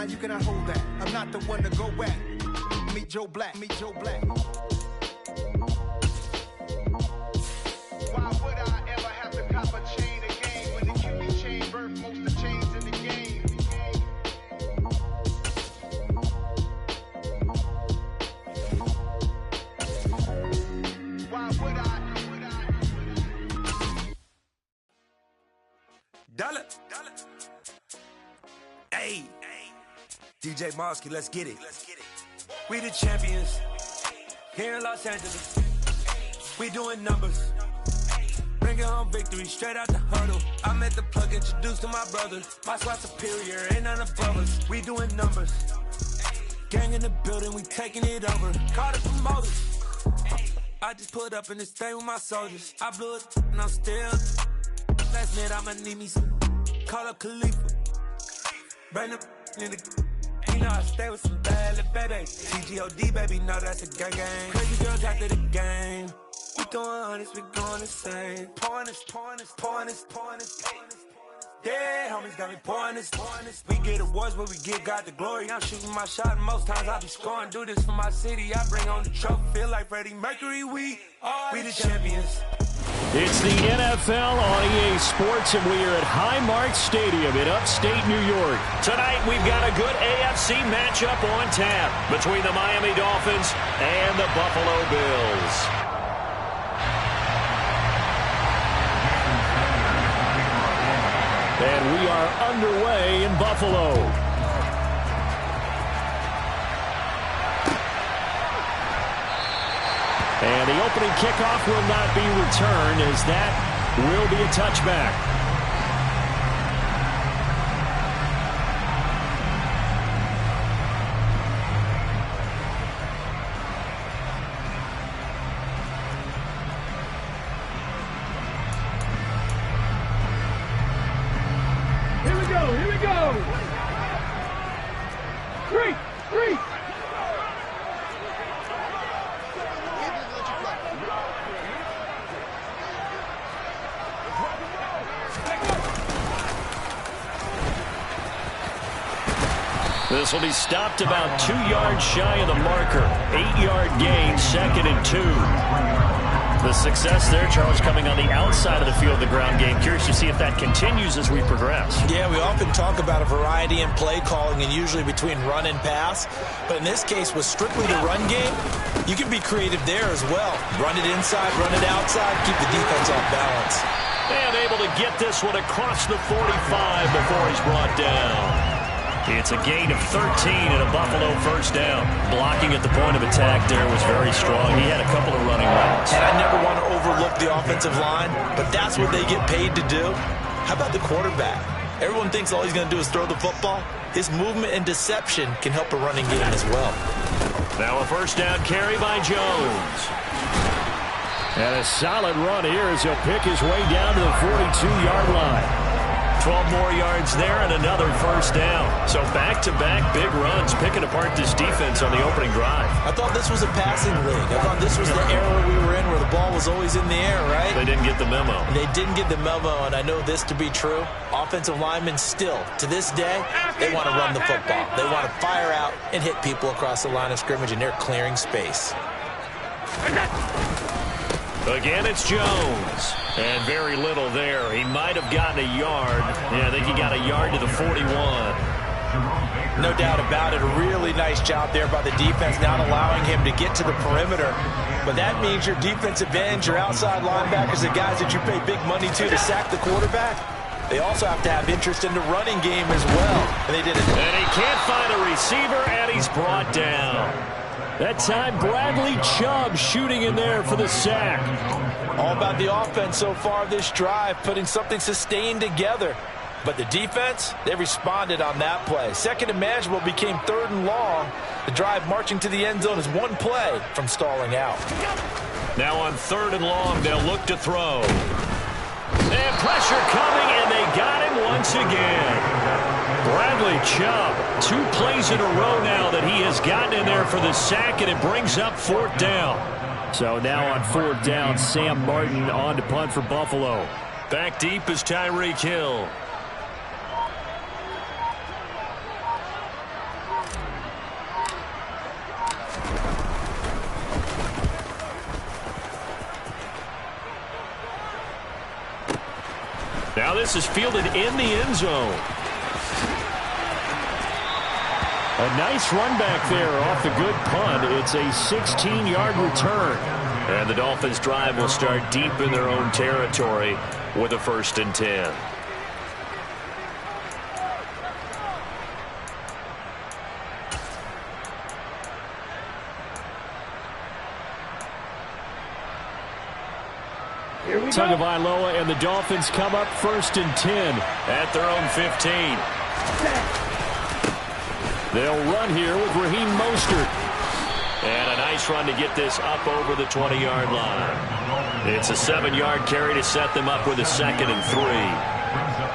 mind, you cannot hold that. I'm not the one to go back. Meet Joe Black, meet Joe Black. Why would I ever have to cop a chain again when the QB chain birthed most of the chains in the game? Why would I? Dollar. Hey, DJ Mosky, let's get it. We the champions here in Los Angeles. We doing numbers. Bringing home victory straight out the huddle. I met the plug, introduced to my brother. My squad superior, ain't none above us. We doing numbers. Gang in the building, we taking it over. Call the promoters. I just put up in this thing with my soldiers. I blew it and I'm still. Last minute I'ma need me some. Call up Khalifa. Bring them in the. You know I stay with some bad little baby. TGOD, baby, know that's a gang gang. Crazy girls after the game. We doing honest, we going the same. Pouring this. Yeah, homies got me pouring this. We get awards, but we give God the glory. I'm shooting my shot, and most times I be scoring. Do this for my city, I bring on the trophy. Feel like Freddie Mercury, we the champions. It's the NFL on EA Sports, and we are at Highmark Stadium in upstate New York. Tonight, we've got a good AFC matchup on tap between the Miami Dolphins and the Buffalo Bills. And we are underway in Buffalo. And the opening kickoff will not be returned, as that will be a touchback. Here we go. 3. This will be stopped about 2 yards shy of the marker. 8-yard gain, 2nd and 2. The success there, Charles, coming on the outside of the field, the ground game. Curious to see if that continues as we progress. Yeah, we often talk about a variety in play calling and usually between run and pass. But in this case, with strictly the run game, you can be creative there as well. Run it inside, run it outside, keep the defense off balance. And able to get this one across the 45 before he's brought down. It's a gain of 13 and a Buffalo first down. Blocking at the point of attack there was very strong. He had a couple of running routes. And I never want to overlook the offensive line, but that's what they get paid to do. How about the quarterback? Everyone thinks all he's going to do is throw the football. His movement and deception can help a running game as well. Now a first down carry by Jones. And a solid run here as he'll pick his way down to the 42-yard line. 12 more yards there and another first down. So back-to-back big runs, picking apart this defense on the opening drive. I thought this was a passing league. I thought this was the era we were in where the ball was always in the air, right? They didn't get the memo. They didn't get the memo, and I know this to be true. Offensive linemen still, to this day, they want to run the football. They want to fire out and hit people across the line of scrimmage, and they're clearing space. Again, it's Jones. And very little there. He might have gotten a yard. Yeah, I think he got a yard to the 41. No doubt about it. A really nice job there by the defense, not allowing him to get to the perimeter. But that means your defensive ends, your outside linebackers, the guys that you pay big money to sack the quarterback, they also have to have interest in the running game as well. And they did it. And he can't find a receiver, and he's brought down. That time, Bradley Chubb shooting in there for the sack. All about the offense so far this drive, putting something sustained together. But the defense, they responded on that play. Second and manageable became 3rd and long. The drive marching to the end zone is one play from stalling out. Now on 3rd and long, they'll look to throw. And pressure coming, and they got him once again. Bradley Chubb, 2 plays in a row now that he has gotten in there for the sack, and it brings up 4th down. So now on 4th down, Sam Martin on to punt for Buffalo. Back deep is Tyreek Hill. Now this is fielded in the end zone. A nice run back there off the good punt. It's a 16-yard return. And the Dolphins' drive will start deep in their own territory with a 1st and 10. Tagovailoa and the Dolphins come up 1st and 10 at their own 15. They'll run here with Raheem Mostert. And a nice run to get this up over the 20-yard line. It's a 7-yard carry to set them up with a 2nd and 3.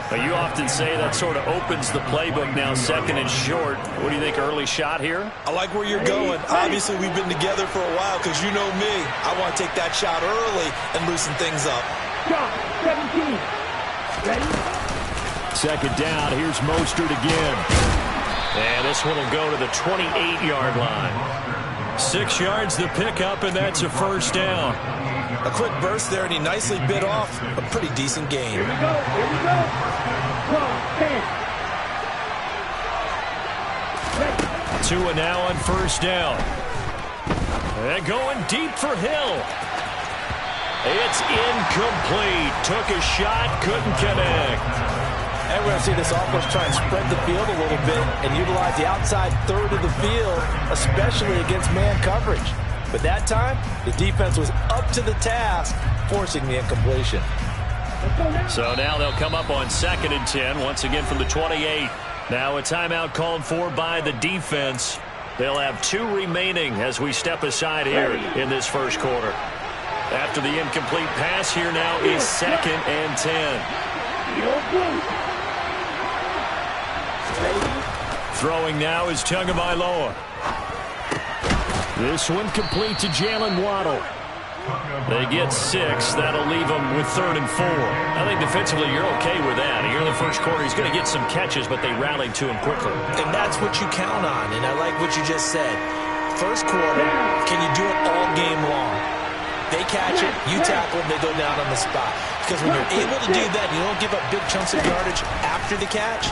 But you often say that sort of opens the playbook now, 2nd and short. What do you think, early shot here? I like where you're going. Obviously, we've been together for a while because you know me. I want to take that shot early and loosen things up. 17. Ready? 2nd down. Here's Mostert again. And this one will go to the 28-yard line. 6 yards the pickup, and that's a 1st down. A quick burst there, and he nicely bit off a pretty decent gain. Here we go. Here we go. 10. Tua now on 1st down. And going deep for Hill. It's incomplete. Took a shot, couldn't connect. And we're going to see this offense try and spread the field a little bit and utilize the outside third of the field, especially against man coverage. But that time, the defense was up to the task, forcing the incompletion. So now they'll come up on 2nd and 10, once again from the 28. Now a timeout called for by the defense. They'll have 2 remaining as we step aside here in this 1st quarter. After the incomplete pass, here now is 2nd and 10. Throwing now is Tagovailoa. This one complete to Jalen Waddle. They get 6. That'll leave them with 3rd and 4. I think defensively you're okay with that. Here in the 1st quarter, he's going to get some catches, but they rallied to him quickly. And that's what you count on, and I like what you just said. 1st quarter, can you do it all game long? They catch it, you tackle them, they go down on the spot. Because when you're able to do that, you don't give up big chunks of yardage after the catch.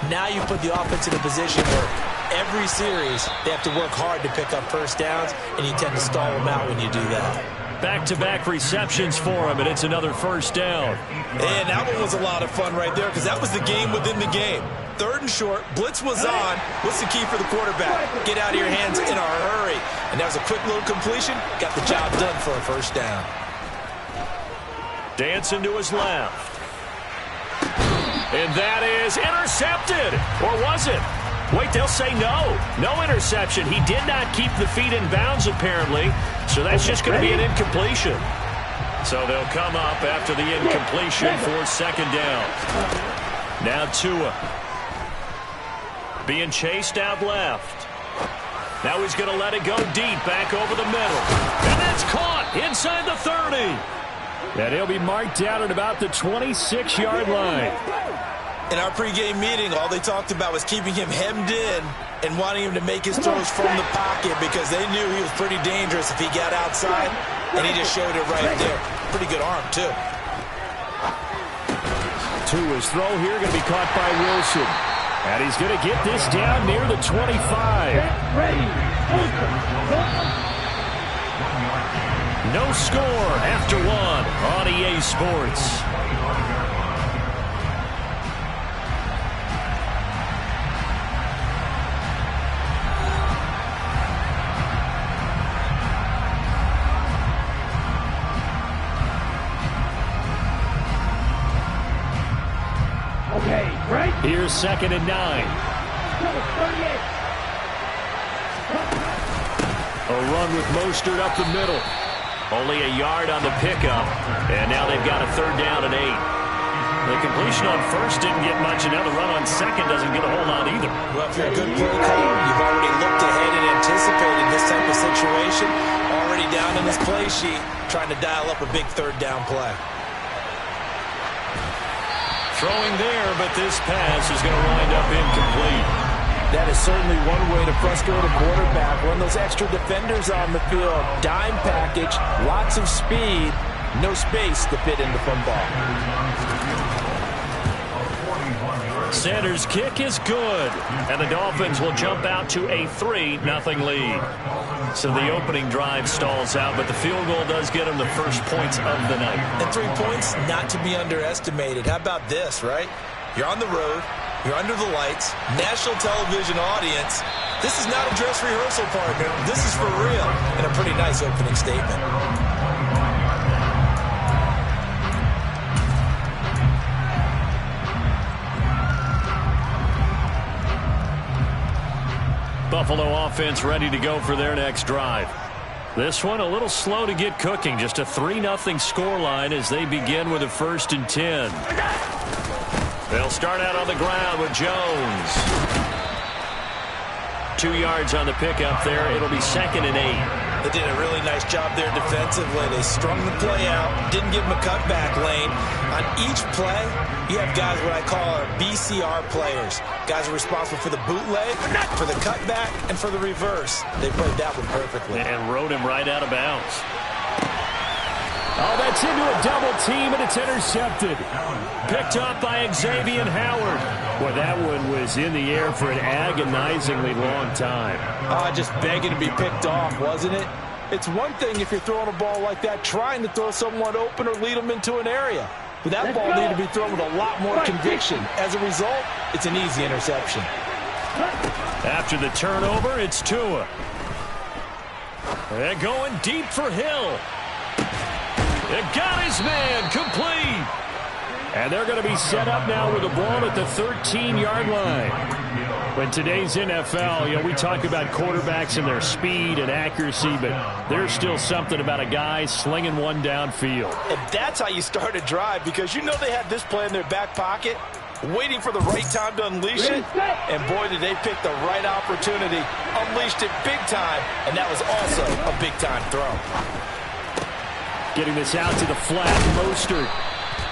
Now you put the offense in a position where every series they have to work hard to pick up 1st downs, and you tend to stall them out when you do that. Back-to-back receptions for him, and it's another 1st down. And that one was a lot of fun right there because that was the game within the game. 3rd and short, blitz was on. What's the key for the quarterback? Get out of your hands in a hurry. And that was a quick little completion. Got the job done for a 1st down. Dancing to his left. And that is intercepted. Or was it? Wait, they'll say no. No interception. He did not keep the feet in bounds, apparently. So that's just going to be an incompletion. So they'll come up after the incompletion for 2nd down. Now Tua. Being chased out left. Now he's going to let it go deep, back over the middle. And that's caught inside the 30. And he'll be marked down at about the 26-yard line. In our pregame meeting, all they talked about was keeping him hemmed in and wanting him to make his throws from the pocket because they knew he was pretty dangerous if he got outside, and he just showed it right there. Pretty good arm, too. Tua's throw here going to be caught by Wilson. And he's going to get this down near the 25. No score after 1 on EA Sports. Here's 2nd and 9. A run with Mostert up the middle. Only a yard on the pickup. And now they've got a 3rd down and 8. The completion on 1st didn't get much, and now the run on 2nd doesn't get a whole lot either. Well, if you're a good play caller, you've already looked ahead and anticipated this type of situation. Already down in this play sheet, trying to dial up a big 3rd down play. Throwing there, but this pass is going to wind up incomplete. That is certainly one way to frustrate a quarterback. One of those extra defenders on the field. Dime package, lots of speed, no space to fit in the football. Sanders' kick is good, and the Dolphins will jump out to a 3-0 lead. So the opening drive stalls out, but the field goal does get them the first points of the night. And 3 points, not to be underestimated. How about this, right? You're on the road, you're under the lights, national television audience. This is not a dress rehearsal, partner. This is for real, and a pretty nice opening statement. Buffalo offense ready to go for their next drive. This one a little slow to get cooking. Just a 3-0 scoreline as they begin with a 1st and 10. They'll start out on the ground with Jones. 2 yards on the pickup there. It'll be 2nd and 8. They did a really nice job there defensively. They strung the play out, didn't give them a cutback lane. On each play, you have guys what I call our BCR players. Guys are responsible for the bootleg, for the cutback, and for the reverse. They played that one perfectly. And rode him right out of bounds. Oh, that's into a double team, and it's intercepted. Picked up by Xavier Howard. Boy, that one was in the air for an agonizingly long time. Just begging to be picked off, wasn't it? It's one thing if you're throwing a ball like that, trying to throw someone open or lead them into an area. But that ball needed to be thrown with a lot more conviction. As a result, it's an easy interception. After the turnover, it's Tua. They're going deep for Hill. It got his man complete. And they're going to be set up now with the ball at the 13-yard line. But today's NFL, we talk about quarterbacks and their speed and accuracy, but there's still something about a guy slinging one downfield. And that's how you start a drive, because you know they had this play in their back pocket, waiting for the right time to unleash it. And boy, did they pick the right opportunity. Unleashed it big time, and that was also a big-time throw. Getting this out to the flat, Mostert.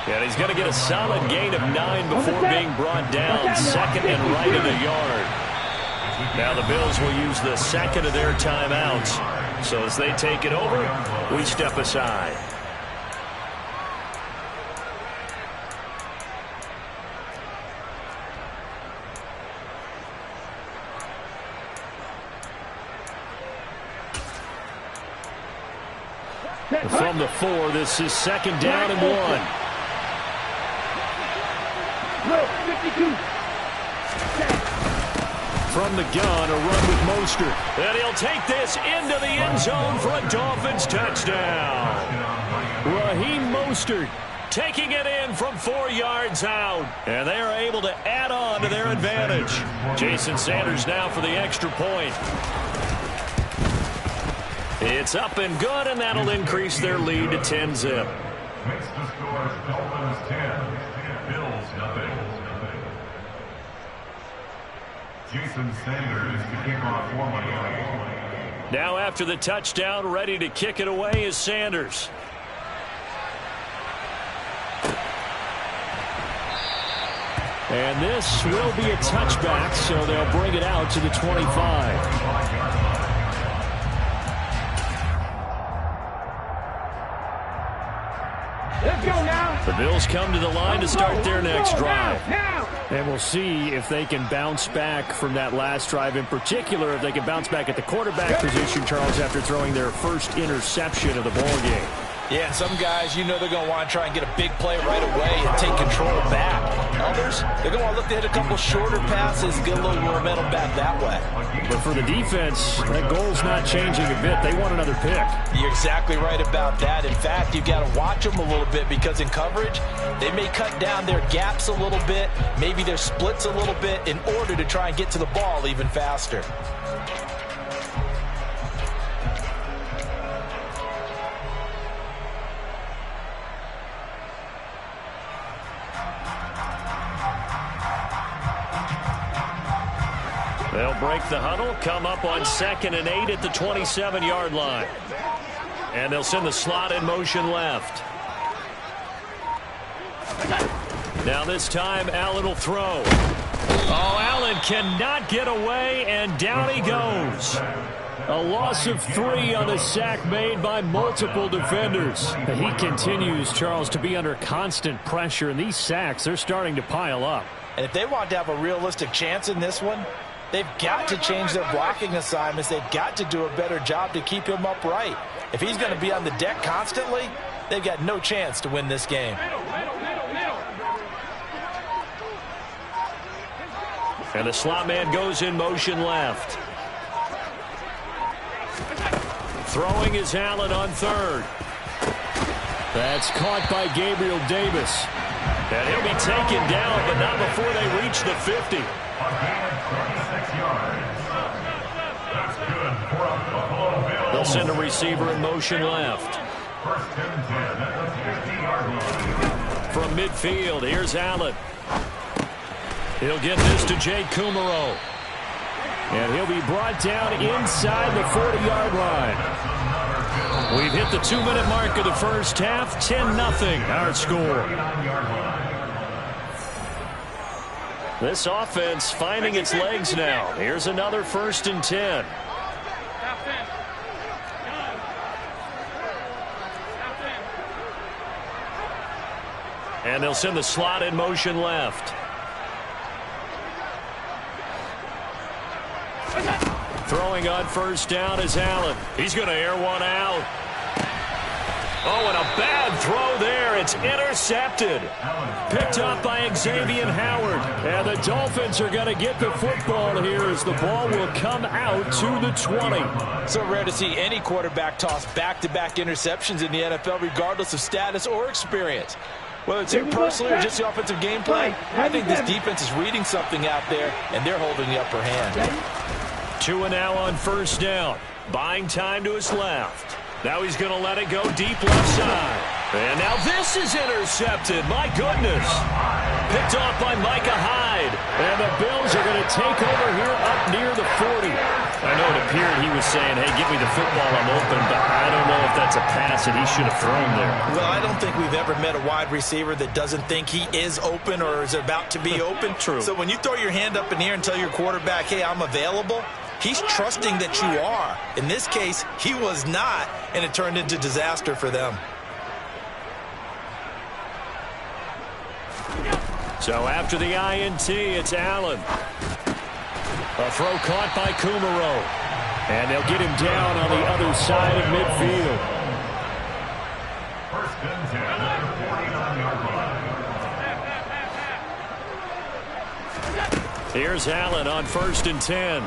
And he's going to get a solid gain of 9 before being brought down. 2nd and right in the yard. Now the Bills will use the 2nd of their timeouts. So as they take it over, we step aside. From the 4, this is 2nd down and 1. From the gun, a run with Mostert. And he'll take this into the end zone for a Dolphins touchdown. Raheem Mostert taking it in from 4 yards out. And they are able to add on to their advantage. Jason Sanders now for the extra point. It's up and good, and that'll increase their lead to 10-zip. Makes the score Dolphins 10, Bills nothing. Jason Sanders to kick off for Miami. Now after the touchdown, ready to kick it away is Sanders. And this will be a touchback, so they'll bring it out to the 25. Let's go now. The Bills come to the line to start their next drive. And we'll see if they can bounce back from that last drive. In particular, if they can bounce back at the quarterback position, Charles, after throwing their first interception of the ball game. Yeah, and some guys, they're going to want to try and get a big play right away and take control back. Others, they're going to want to look to hit a couple shorter passes, get a little momentum back that way. But for the defense, that goal's not changing a bit. They want another pick. You're exactly right about that. In fact, you've got to watch them a little bit, because in coverage, they may cut down their gaps a little bit, maybe their splits a little bit, in order to try and get to the ball even faster. They'll break the huddle, come up on 2nd and 8 at the 27-yard line. And they'll send the slot in motion left. Now this time, Allen will throw. Oh, Allen cannot get away, and down he goes. A loss of 3 on the sack made by multiple defenders. And he continues, Charles, to be under constant pressure, and these sacks, they're starting to pile up. And if they want to have a realistic chance in this one, they've got to change their blocking assignments. They've got to do a better job to keep him upright. If he's going to be on the deck constantly, they've got no chance to win this game. And the slot man goes in motion left. Throwing is Allen on third. That's caught by Gabriel Davis. And he'll be taken down, but not before they reach the 50. A gain of 26 yards. That's good for a Buffalo Bills. They'll send a receiver in motion left. First and 10 at the 50-yard line. From midfield, here's Allen. He'll get this to Jay Kumaro. And he'll be brought down inside the 40-yard line. We've hit the 2-minute mark of the first half. 10-0 our score. This offense finding its legs now. Here's another 1st and 10. And they'll send the slot in motion left. Throwing on 1st down is Allen. He's going to air one out. Oh, and a bad throw there. It's intercepted. Picked up by Xavier Howard. And the Dolphins are going to get the football here as the ball will come out to the 20. So rare to see any quarterback toss back-to-back interceptions in the NFL, regardless of status or experience. Whether it's him personally or just the offensive game plan, I think this defense is reading something out there, and they're holding the upper hand. 2 and now on 1st down. Buying time to his left. Now he's going to let it go deep left side. And now this is intercepted. My goodness. Picked off by Micah Hyde. And the Bills are going to take over here up near the 40. I know it appeared he was saying, hey, give me the football, I'm open, but I don't know if that's a pass that he should have thrown there. Well, I don't think we've ever met a wide receiver that doesn't think he is open or is about to be open. True. So when you throw your hand up in the air and tell your quarterback, hey, I'm available, he's trusting that you are. In this case, he was not, and it turned into disaster for them. So after the INT, it's Allen. A throw caught by Kumaro. And they'll get him down on the other side of midfield. First and 10 at the 49-yard line. Here's Allen on 1st and 10.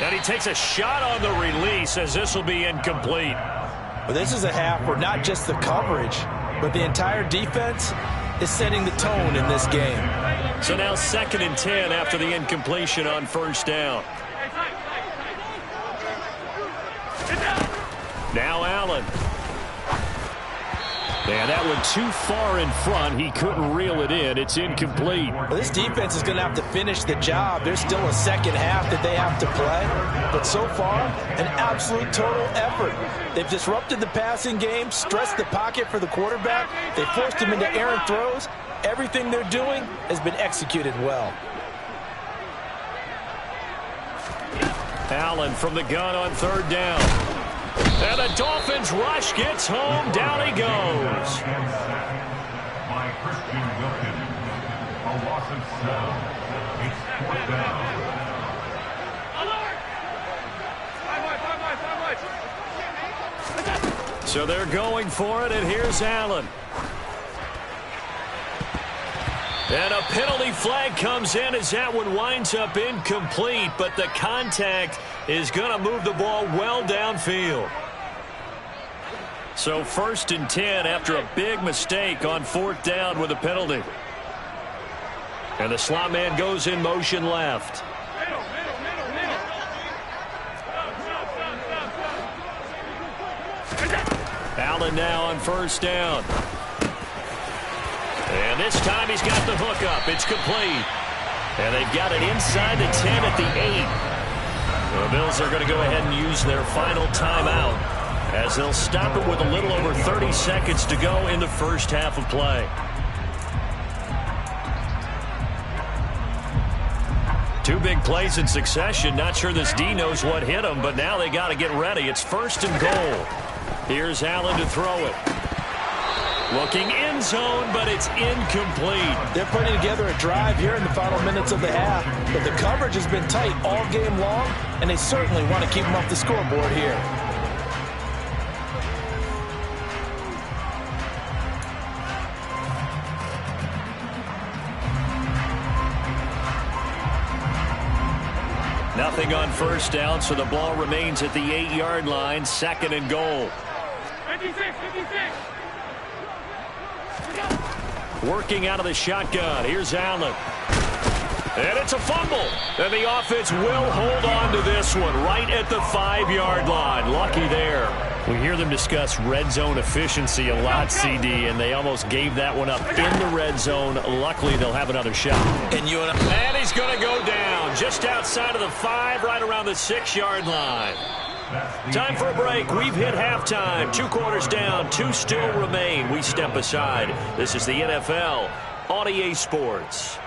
And he takes a shot on the release as this will be incomplete. Well, this is a half where not just the coverage, but the entire defense is setting the tone in this game. So now 2nd and 10 after the incompletion on 1st down. Now Allen. And that one too far in front. He couldn't reel it in. It's incomplete. Well, this defense is going to have to finish the job. There's still a second half that they have to play. But so far, an absolute total effort. They've disrupted the passing game, stressed the pocket for the quarterback. They forced him into errant throws. Everything they're doing has been executed well. Allen from the gun on 3rd down. And the Dolphins rush gets home. Down he goes. By Christian Wilkins. A loss of 7. It's 4th down. So they're going for it, and here's Allen. And a penalty flag comes in as that one winds up incomplete, but the contact is going to move the ball well downfield. So 1st and 10 after a big mistake on 4th down with a penalty. And the slot man goes in motion left. Allen now on 1st down. And this time he's got the hook up. It's complete. And they've got it inside the 10 at the 8. The Bills are going to go ahead and use their final timeout as they'll stop it with a little over 30 seconds to go in the first half of play. Two big plays in succession. Not sure this D knows what hit him, but now they got to get ready. It's 1st and goal. Here's Allen to throw it. Looking end zone, but it's incomplete. They're putting together a drive here in the final minutes of the half, but the coverage has been tight all game long, and they certainly want to keep them off the scoreboard here. Nothing on first down, so the ball remains at the 8-yard line, 2nd and goal. 56. Working out of the shotgun. Here's Allen. And it's a fumble. And the offense will hold on to this one right at the 5-yard line. Lucky there. We hear them discuss red zone efficiency a lot, CD, and they almost gave that one up in the red zone. Luckily, they'll have another shot. And he's going to go down just outside of the 5, right around the 6-yard line. Time for a break. We've hit halftime. 2 quarters down. 2 still remain. We step aside. This is the NFL on EA Sports.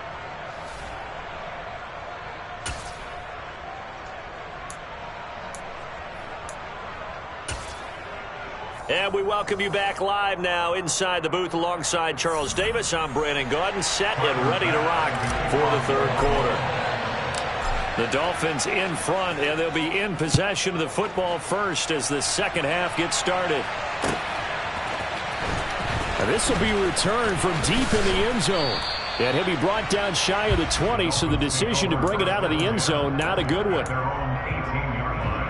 And we welcome you back live now inside the booth alongside Charles Davis. I'm Brandon Gaudin, set and ready to rock for the 3rd quarter. The Dolphins in front, and they'll be in possession of the football first as the 2nd half gets started. And this will be a return from deep in the end zone. And he'll be brought down shy of the 20, so the decision to bring it out of the end zone, not a good one. Their own 18-yard line.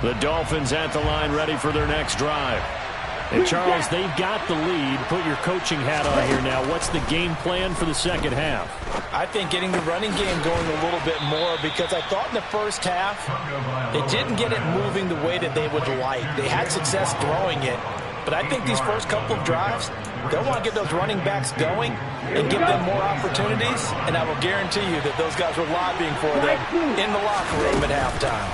The Dolphins at the line ready for their next drive. And Charles, they've got the lead. Put your coaching hat on here now. What's the game plan for the 2nd half? I think getting the running game going a little bit more, because I thought in the first half they didn't get it moving the way that they would like. They had success throwing it, but I think these first couple of drives, they'll want to get those running backs going and give them more opportunities, and I will guarantee you that those guys were lobbying for them in the locker room at halftime.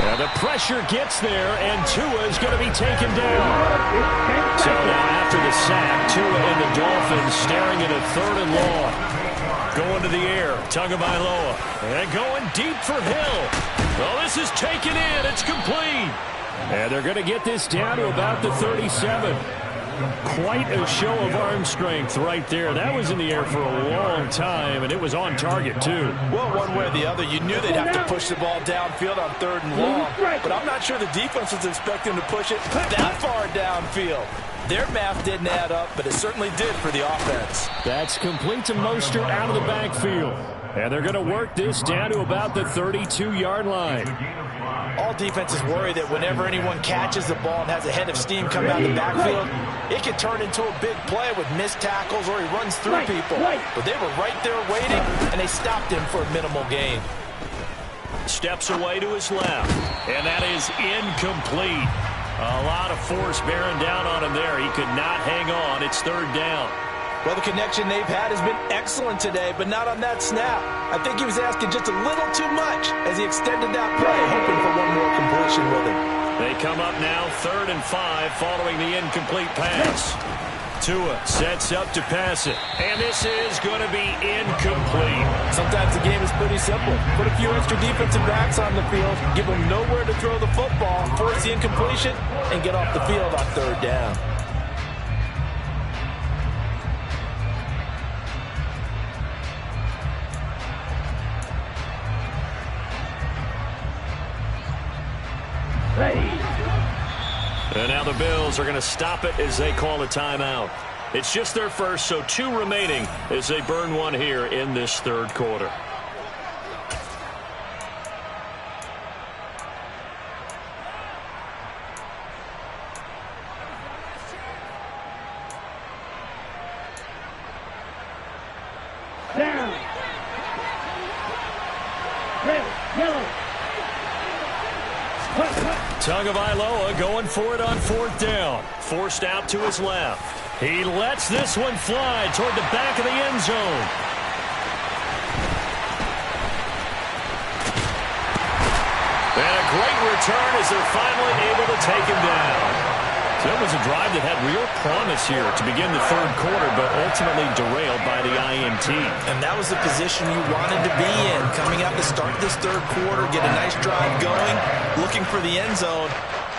Now the pressure gets there, and Tua is going to be taken down. So now after the sack, Tua and the Dolphins staring at a 3rd and long. Going to the air, Tagovailoa. And going deep for Hill. Well, this is taken in. It's complete. And they're going to get this down to about the 37. Quite a show of arm strength right there. That was in the air for a long time, and it was on target, too. Well, one way or the other, you knew they'd have to push the ball downfield on 3rd and long, but I'm not sure the defense was expecting to push it that far downfield. Their math didn't add up, but it certainly did for the offense. That's complete to Mostert out of the backfield. And they're going to work this down to about the 32-yard line. All defenses worry that whenever anyone catches the ball and has a head of steam come out of the backfield, it can turn into a big play with missed tackles or he runs through people. But they were right there waiting, and they stopped him for a minimal gain. Steps away to his left, and that is incomplete. A lot of force bearing down on him there. He could not hang on. It's 3rd down. Well, the connection they've had has been excellent today, but not on that snap. I think he was asking just a little too much as he extended that play, hoping for one more completion with him. They come up now 3rd and 5 following the incomplete pass. Tua sets up to pass it, and this is going to be incomplete. Sometimes the game is pretty simple. Put a few extra defensive backs on the field, give them nowhere to throw the football, force the incompletion, and get off the field on 3rd down. And now the Bills are going to stop it as they call a timeout. It's just their first, so 2 remaining as they burn one here in this 3rd quarter. Down. Red, yellow. Tagovailoa going for it on 4th down. Forced out to his left. He lets this one fly toward the back of the end zone. And a great return as they're finally able to take him down. So it was a drive that had real promise here to begin the third quarter, but ultimately derailed by the INT. And that was the position you wanted to be in. Coming out to start this third quarter, get a nice drive going, looking for the end zone.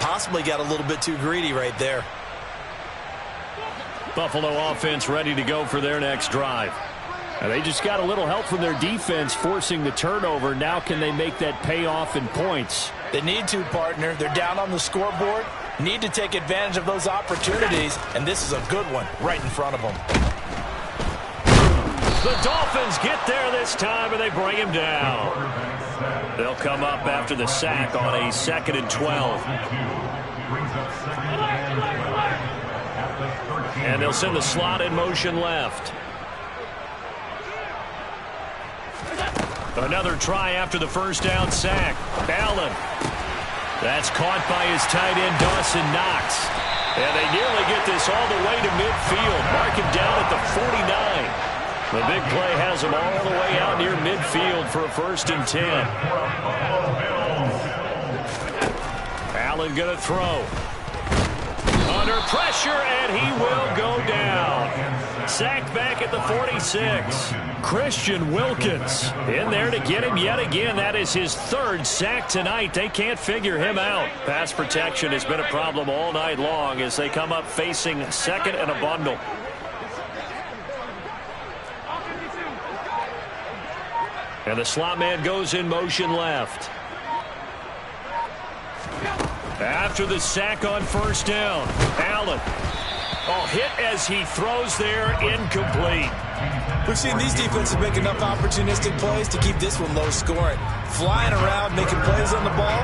Possibly got a little bit too greedy right there. Buffalo offense ready to go for their next drive. And they just got a little help from their defense forcing the turnover. Now can they make that pay off in points? They need to, partner. They're down on the scoreboard. Need to take advantage of those opportunities, and this is a good one right in front of them. The Dolphins get there this time, and they bring him down. They'll come up after the sack on a 2nd and 12. And they'll send the slot in motion left. Another try after the first down sack. Allen. That's caught by his tight end, Dawson Knox. And they nearly get this all the way to midfield. Mark him down at the 49. The big play has him all the way out near midfield for a 1st and 10. Allen going to throw. Under pressure, and he will go down. Sacked back at the 46. Christian Wilkins in there to get him yet again. That is his 3rd sack tonight. They can't figure him out. Pass protection has been a problem all night long as they come up facing 2nd and a bundle. And the slot man goes in motion left. After the sack on 1st down, Allen. Oh, hit as he throws there, incomplete. We've seen these defenses make enough opportunistic plays to keep this one low scoring. Flying around, making plays on the ball,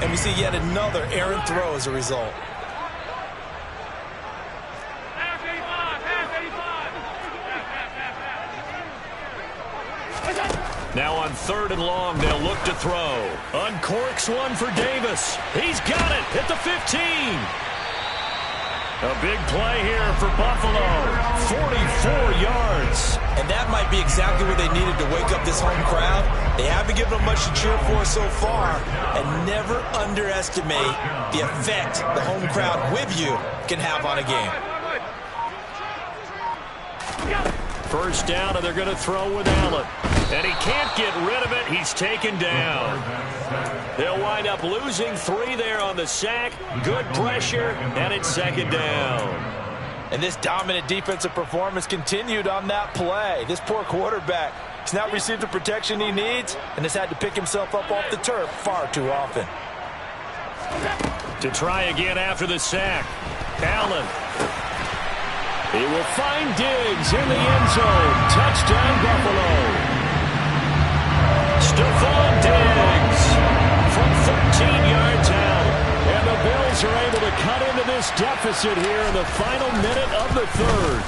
and we see yet another errant throw as a result. Now on 3rd and long, they'll look to throw. Uncorks one for Davis. He's got it at the 15. A big play here for Buffalo. 44 yards. And that might be exactly what they needed to wake up this home crowd. They haven't given them much to cheer for so far. And never underestimate the effect the home crowd with you can have on a game. 1st down, and they're going to throw with Allen. And he can't get rid of it. He's taken down. They'll wind up losing 3 there on the sack. Good pressure, and it's 2nd down. And this dominant defensive performance continued on that play. This poor quarterback has not received the protection he needs and has had to pick himself up off the turf far too often. To try again after the sack. Allen. He will find Diggs in the end zone. Touchdown, Buffalo. Stephon Diggs from 13 yards out. And the Bills are able to cut into this deficit here in the final minute of the 3rd.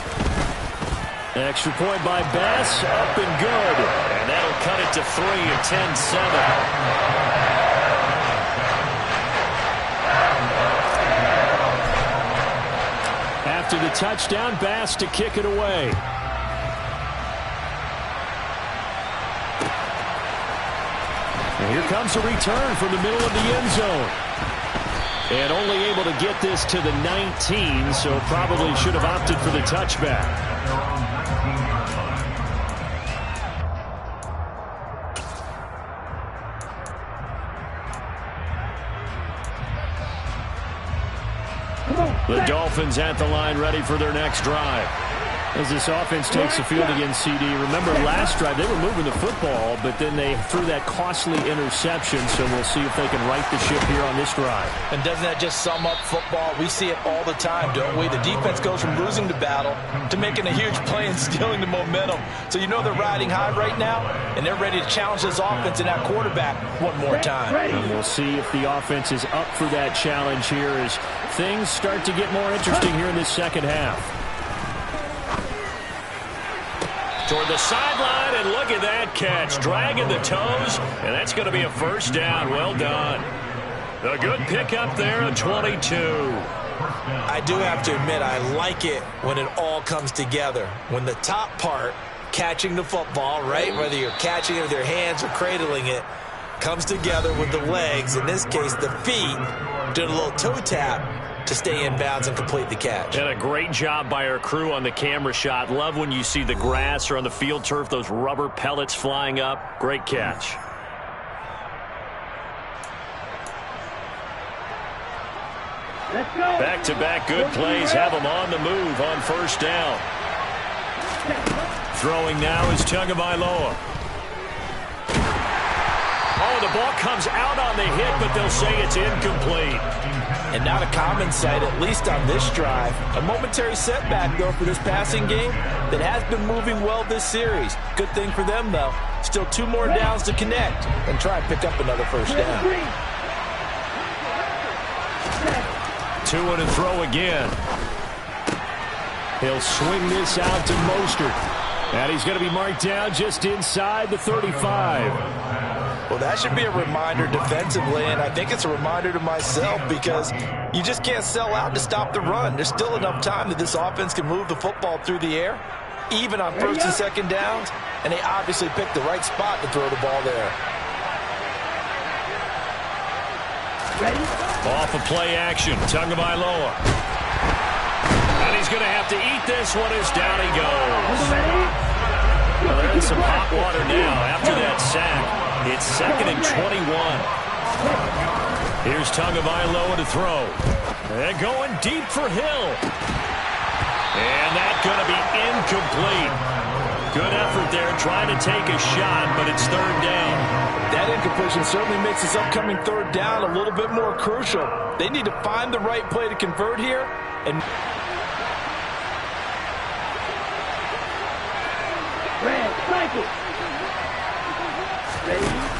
Extra point by Bass, up and good. And that'll cut it to 3 at 10-7. After the touchdown, Bass to kick it away. And here comes a return from the middle of the end zone. And only able to get this to the 19, so probably should have opted for the touchback. The Dolphins at the line ready for their next drive. As this offense takes the field against CD, remember last drive they were moving the football, but then they threw that costly interception, so we'll see if they can right the ship here on this drive. And doesn't that just sum up football? We see it all the time, don't we? The defense goes from losing the battle to making a huge play and stealing the momentum. So you know they're riding high right now, and they're ready to challenge this offense and that quarterback one more time. And we'll see if the offense is up for that challenge here as things start to get more interesting here in this 2nd half. Toward the sideline, and look at that catch. Dragging the toes, and that's going to be a 1st down. Well done. A good pickup there at 22. I do have to admit, I like it when it all comes together. When the top part, catching the football, right, whether you're catching it with your hands or cradling it, comes together with the legs, in this case the feet, doing a little toe tap to stay in bounds and complete the catch. And a great job by our crew on the camera shot. Love when you see the grass or on the field turf, those rubber pellets flying up. Great catch. Back-to-back good plays have them on the move on first down. Throwing now is Tagovailoa. Oh, the ball comes out on the hit, but they'll say it's incomplete. And not a common sight, at least on this drive. A momentary setback, though, for this passing game that has been moving well this series. Good thing for them, though. Still 2 more downs to connect and try and pick up another first down. 2 and a throw again. He'll swing this out to Mostert. And he's going to be marked down just inside the 35. Well, that should be a reminder defensively, and I think it's a reminder to myself because you just can't sell out to stop the run. There's still enough time that this offense can move the football through the air, even on first and second downs, and they obviously picked the right spot to throw the ball there. Off of play action, Tagovailoa. And he's going to have to eat this one as down he goes. Well, they're in some hot water now after that sack. It's 2nd and 21. Here's Tagovailoa to throw. And going deep for Hill. And that's going to be incomplete. Good effort there trying to take a shot, but it's 3rd down. That incompletion certainly makes this upcoming 3rd down a little bit more crucial. They need to find the right play to convert here. And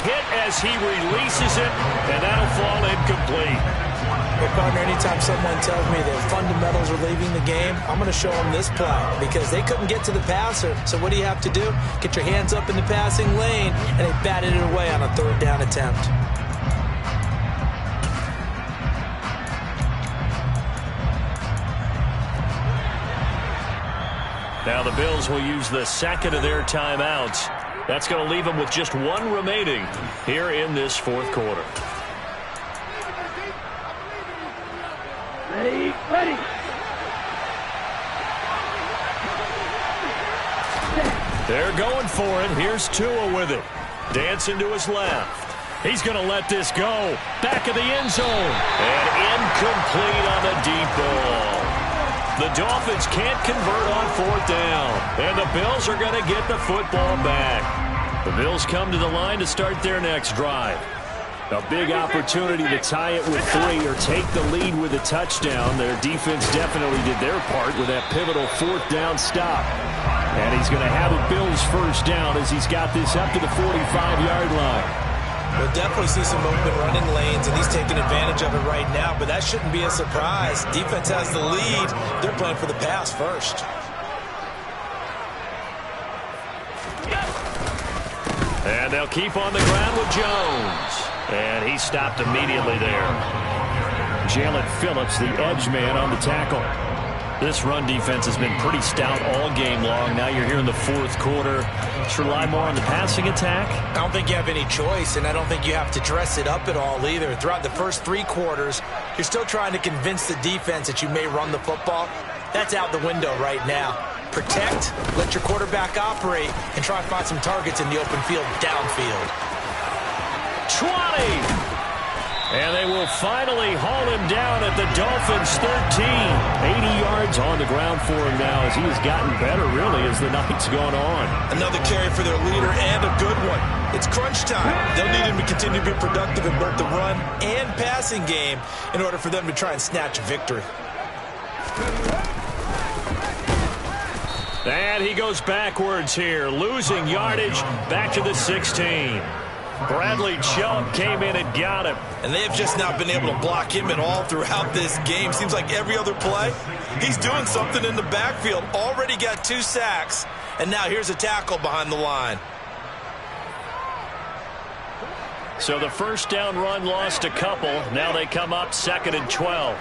hit as he releases it, and that'll fall incomplete. Well, partner, anytime someone tells me that fundamentals are leaving the game, I'm going to show them this play because they couldn't get to the passer. So what do you have to do? Get your hands up in the passing lane, and they batted it away on a 3rd down attempt. Now the Bills will use the 2nd of their timeouts. That's going to leave them with just 1 remaining here in this 4th quarter. Ready. They're going for it. Here's Tua with it. Dancing to his left. He's going to let this go. Back of the end zone. And incomplete on the deep ball. The Dolphins can't convert on 4th down. And the Bills are going to get the football back. The Bills come to the line to start their next drive. A big opportunity to tie it with 3 or take the lead with a touchdown. Their defense definitely did their part with that pivotal 4th down stop. And he's going to have a Bills first down as he's got this up to the 45-yard line. We'll definitely see some open running lanes, and he's taking advantage of it right now, but that shouldn't be a surprise. Defense has the lead. They're playing for the pass first. And they'll keep on the ground with Jones. And he stopped immediately there. Jalen Phillips, the edge man, on the tackle. This run defense has been pretty stout all game long. Now you're here in the 4th quarter. Just rely more on the passing attack. I don't think you have any choice, and I don't think you have to dress it up at all either. Throughout the first 3 quarters, you're still trying to convince the defense that you may run the football. That's out the window right now. Protect, let your quarterback operate, and try to find some targets in the open field downfield. 20! And they will finally haul him down at the Dolphins' 13. 80 yards on the ground for him now as he has gotten better, really, as the night's gone on. Another carry for their leader and a good one. It's crunch time. They'll need him to continue to be productive in both the run and passing game in order for them to try and snatch a victory. And he goes backwards here, losing yardage back to the 16. Bradley Chubb came in and got him. And they have just not been able to block him at all throughout this game. Seems like every other play, he's doing something in the backfield. Already got 2 sacks, and now here's a tackle behind the line. So the first down run lost a couple. Now they come up 2nd and 12.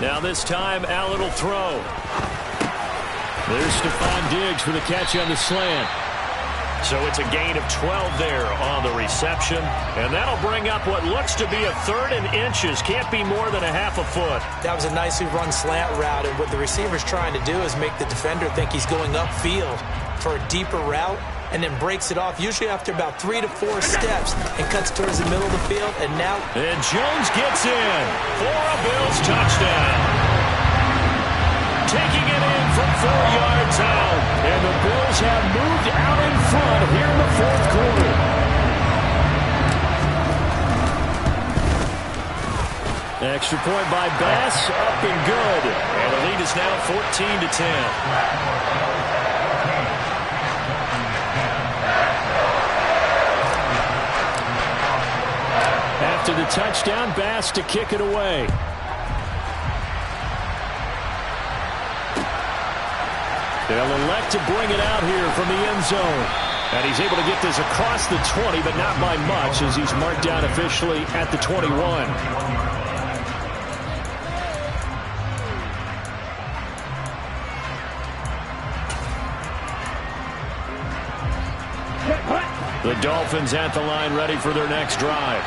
Now this time, Allen will throw. There's Stephon Diggs for the catch on the slant. So it's a gain of 12 there on the reception. And that'll bring up what looks to be a 3rd and inches. Can't be more than a half a foot. That was a nicely run slant route, and what the receiver's trying to do is make the defender think he's going upfield for a deeper route, and then breaks it off, usually after about 3 to 4 steps, and cuts towards the middle of the field, and now... And Jones gets in for a Bills touchdown. Taking it in from 4 yards out. And the Bills have moved out in front here in the 4th quarter. Extra point by Bass, up and good. And the lead is now 14-10. After the touchdown, Bass to kick it away. They'll elect to bring it out here from the end zone. And he's able to get this across the 20, but not by much, as he's marked down officially at the 21. The Dolphins at the line, ready for their next drive.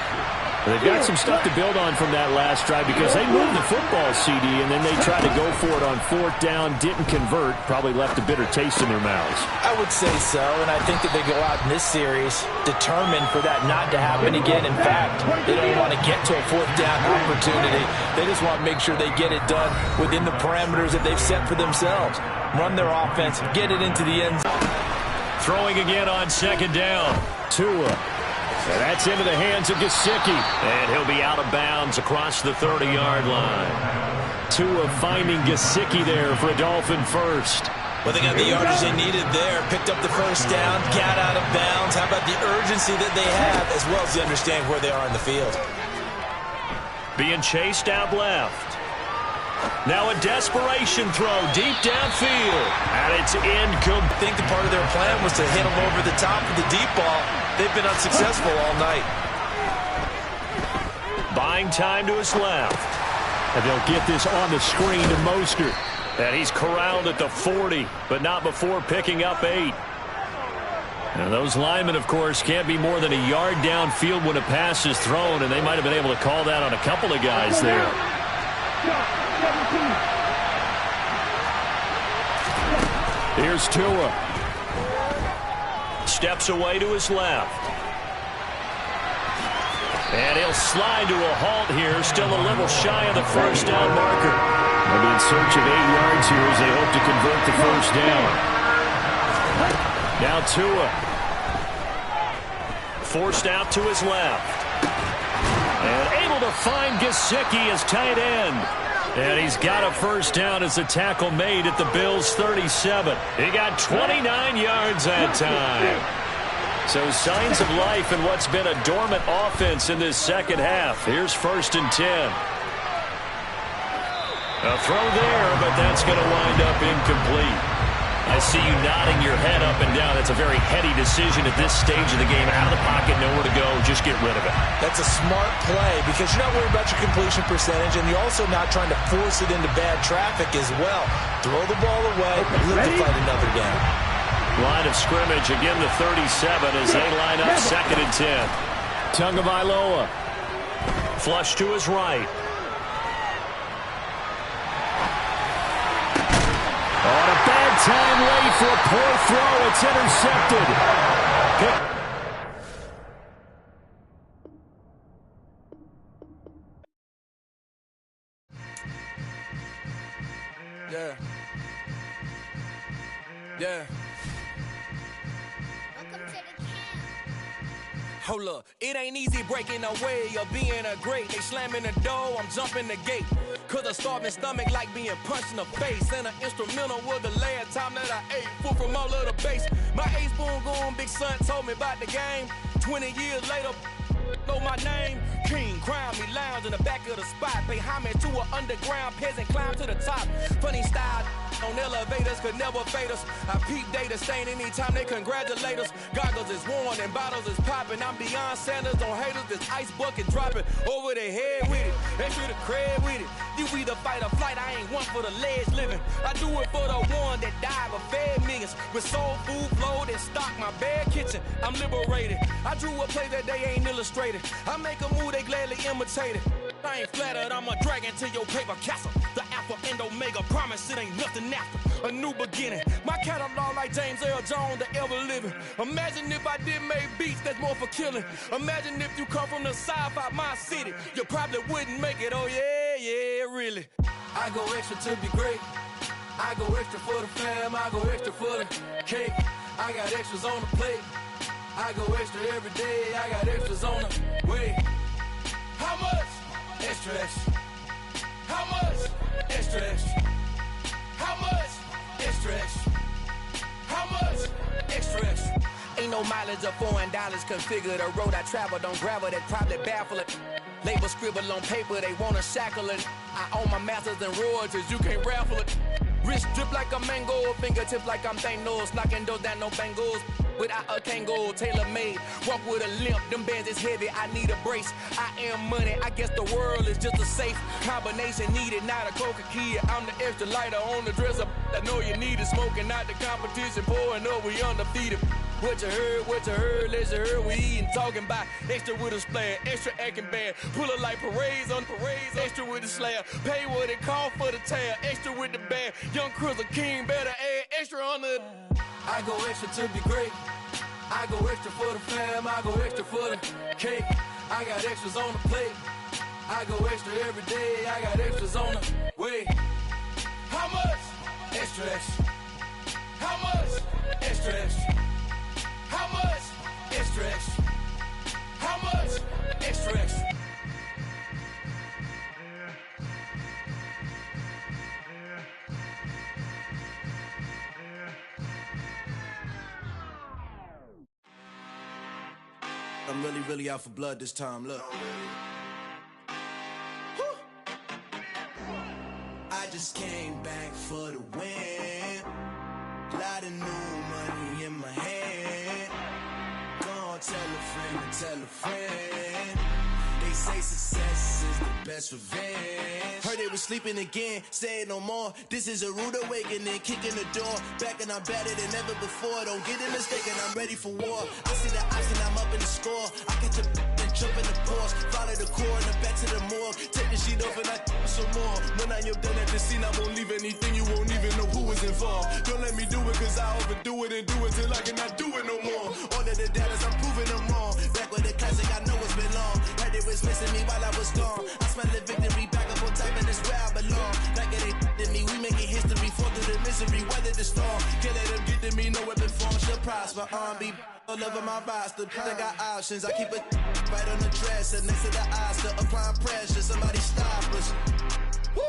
They've got some stuff to build on from that last drive because they moved the football, CD, and then they tried to go for it on 4th down, didn't convert, probably left a bitter taste in their mouths. I would say so, and I think that they go out in this series determined for that not to happen again. In fact, they don't want to get to a 4th down opportunity. They just want to make sure they get it done within the parameters that they've set for themselves. Run their offense, get it into the end zone. Throwing again on 2nd down. Tua. And that's into the hands of Gesicki. And he'll be out of bounds across the 30-yard line. Tua finding Gesicki there for a Dolphin first. Well, they got the yardage they needed there. Picked up the 1st down, got out of bounds. How about the urgency that they have, as well as they understand where they are in the field. Being chased out left. Now a desperation throw deep downfield. And it's incomplete. I think the part of their plan was to hit them over the top of the deep ball. They've been unsuccessful all night. Buying time to his left. And they'll get this on the screen to Mostert. And he's corralled at the 40, but not before picking up 8. Now those linemen, of course, can't be more than a yard downfield when a pass is thrown, and they might have been able to call that on a couple of guys there. Here's Tua. Steps away to his left. And he'll slide to a halt here, still a little shy of the 1st down marker. They'll be in search of 8 yards here as they hope to convert the 1st down. Now Tua. Forced out to his left. And able to find Gesicki as tight end. And he's got a 1st down as the tackle made at the Bills' 37. He got 29 yards that time. So signs of life in what's been a dormant offense in this 2nd half. Here's 1st and 10. A throw there, but that's going to wind up incomplete. I see you nodding your head up and down. That's a very heady decision at this stage of the game. Out of the pocket, nowhere to go. Just get rid of it. That's a smart play because you're not worried about your completion percentage, and you're also not trying to force it into bad traffic as well. Throw the ball away and live to fight another down. Line of scrimmage, again the 37 as they line up 2nd and 10. Tagovailoa. Flush to his right. On a bad time late for a poor throw. It's intercepted. Yeah. Yeah. Hold up, it ain't easy breaking away or being a great. They slamming the door, I'm jumping the gate. Cause a starving stomach like being punched in the face. And an instrumental was the last time that I ate food from all of the base. My ace boom going, big son told me about the game. 20 years later, know my name. King, crown me, lounge in the back of the spot. Pay homage to an underground peasant, climb to the top. Funny style, on elevators could never fade us. I peep data stain anytime they congratulate us. Goggles is worn and bottles is popping. I'm Deion Sanders on haters, this ice bucket dropping over their head with it. Extra the cred with it. You either fight or flight, I ain't one for the ledge living. I do it for the one that died but fed millions. With soul food flowed and stock my bad kitchen. I'm liberated. I drew a play that they ain't illustrated. I make a move they gladly imitated. I ain't flattered, I'm a dragon to your paper castle. The Alpha and Omega, promise it ain't nothing after. A new beginning. My catalog like James Earl Jones, the ever living. Imagine if I did make beats that's more for killing. Imagine if you come from the south out my city. You probably wouldn't make it, oh yeah, really. I go extra to be great. I go extra for the fam, I go extra for the cake. I got extras on the plate. I go extra every day, I got extras on the way. How much? Extra, extra. How much? Extra, extra. How much? Extra, extra. How much? Extra, extra. Ain't no mileage of $4 configure the road I travel. Don't gravel that probably baffle it. Label scribble on paper, they wanna shackle it. I own my masters and royalties, you can't raffle it. Wrist drip like a mango, fingertip like I'm Thanos. Knocking those down, no bangles. Without a Kango, tailor-made. Walk with a limp, them bands is heavy, I need a brace. I am money, I guess the world is just a safe combination needed, not a coca key. I'm the extra lighter on the dresser. I know you need it, smoking out the competition, pouring up, we undefeated. What you heard, let's you heard, we eating, talking about extra with a splash, extra acting bad, pull it like parades on parades, extra with the slab, pay what it cost for the tab, extra with the band, young Chris a king, better add extra on the. I go extra to be great, I go extra for the fam, I go extra for the cake, I got extras on the plate, I go extra every day, I got extras on the way. How much? Extra, extra. How much? Extra, extra. How much? Extra, extra. How much? Extra, extra. I'm really out for blood this time, look. I just came back for the win. Lot of new money in my hand. Gonna tell a friend to tell a friend. They say success is the best revenge. Heard they was sleeping again, saying no more. This is a rude awakening, kicking the door. Back and I'm better than ever before. Don't get it mistaken, I'm ready for war. I see the option, I'm up in the score. I catch a and jump in the course. Follow the core and then back to the morgue. Take the sheet off and I some more. When I am done at the scene, I won't leave anything. You won't even know who was involved. Don't let me do it, cause I overdo it and do it till I cannot do it no more. All of the doubters, I'm proving them wrong. Back with the classic, I know it's been long. Heard it was missing me while I was gone. I smell the victory back up on top, and it's where I belong. Like it ain't to me, we making history. Fall through the misery, weather the storm. Can't let them get to me, no weapon form should prosper. Be all over my roster, I got options. I keep it right on the dresser, next to the Oscar. Applying pressure, somebody stop us. Woo!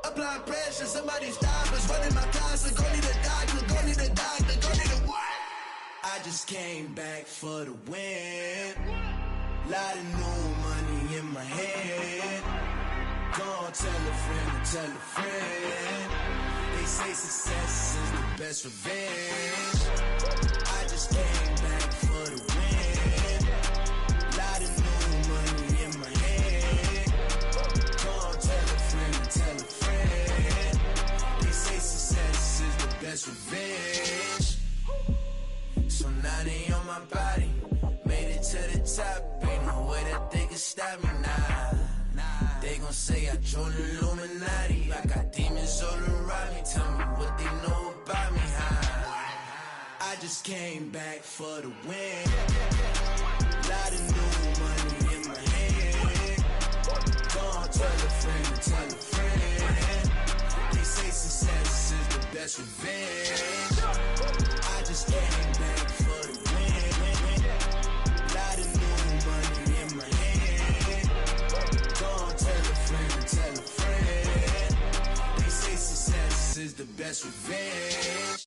Applying pressure, somebody stop us. Running my closet, go need a doctor, go need a doctor, go need a what? I just came back for the win. Lot of new money in my hand. Gonna tell a friend to tell a friend. They say success is the best revenge. I just came back for the win. Lot of new money in my hand. Gonna tell a friend to tell a friend. They say success is the best revenge. So now they on my body. Made it to the top. Ain't no way that they can stop me now. They gon' say I joined the Illuminati. I got demons all around me. Tell me what they know about me, huh? I just came back for the win. Lot of new money in my hand. Gonna tell a friend to tell a friend. They say success is the best revenge. I just came back for the win. Lot of new money in my hand. Gonna tell a friend to tell a friend. They say success is the best revenge.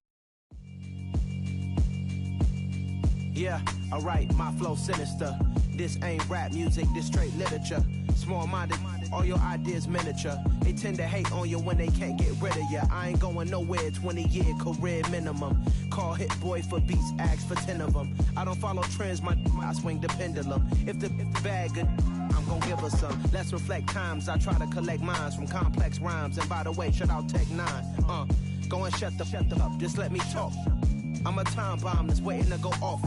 Yeah. Yeah, alright, my flow sinister. This ain't rap music, this straight literature. Small-minded, all your ideas miniature. They tend to hate on you when they can't get rid of you. I ain't going nowhere, 20-year career minimum. Call Hit Boy for beats, ask for 10 of them. I don't follow trends, I swing the pendulum. If the bag good, I'm gon' give her some. Let's reflect times, I try to collect minds from complex rhymes. And by the way, shout out Tech 9. Go and shut the up, just let me talk. I'm a time bomb that's waiting to go off.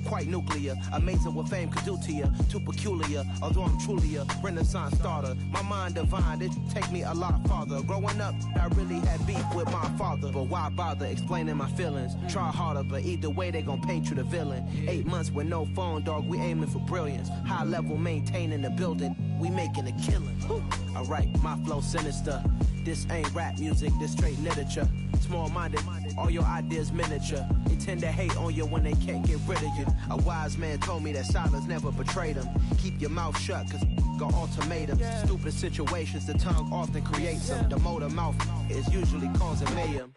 Quite nuclear, amazing what fame could do to you. Too peculiar, although I'm truly a renaissance starter. My mind divine, it take me a lot farther. Growing up, I really had beef with my father. But why bother explaining my feelings? Try harder, but either way they gon' paint you the villain. 8 months with no phone, dog, we aiming for brilliance. High level maintaining the building, we making a killing. Alright, my flow sinister. This ain't rap music, this straight literature. Small-minded, all your ideas miniature. They tend to hate on you when they can't get rid of you. A wise man told me that silence never betrayed him. Keep your mouth shut, cause got ultimatums. Stupid situations, the tongue often creates them. The motor mouth is usually causing mayhem.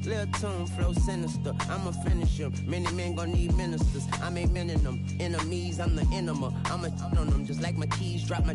Lil' tune, flow sinister, I'ma finish him. Many men gon' need ministers, I make men in them. Enemies, I'm the enema, I'ma on them. Just like my keys, drop my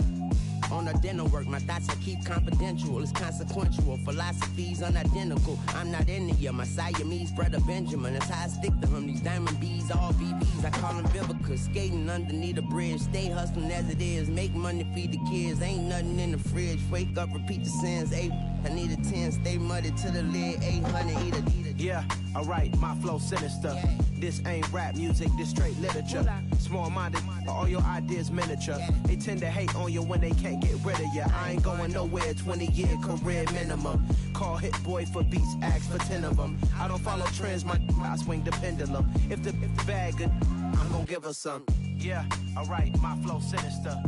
on the dinner work. My thoughts I keep confidential, it's consequential. Philosophies unidentical, I'm not into you. My Siamese brother Benjamin, that's how I stick to him. These diamond bees, all BBs, I call them Vivica. Skating underneath the bridge, stay hustling as it is. Make money, feed the kids, ain't nothing in the fridge. Wake up, repeat the sins, I need a 10, stay muddy to the lid, 800, eat a. Yeah, alright, my flow sinister. This ain't rap music, this straight literature. Small-minded, all your ideas miniature. They tend to hate on you when they can't get rid of you. I ain't going nowhere, 20-year career minimum. Call Hit Boy for beats, ask for 10 of them. I don't follow trends, I swing the pendulum. If the bag good, I'm gon' give her some. Yeah, alright, my flow sinister.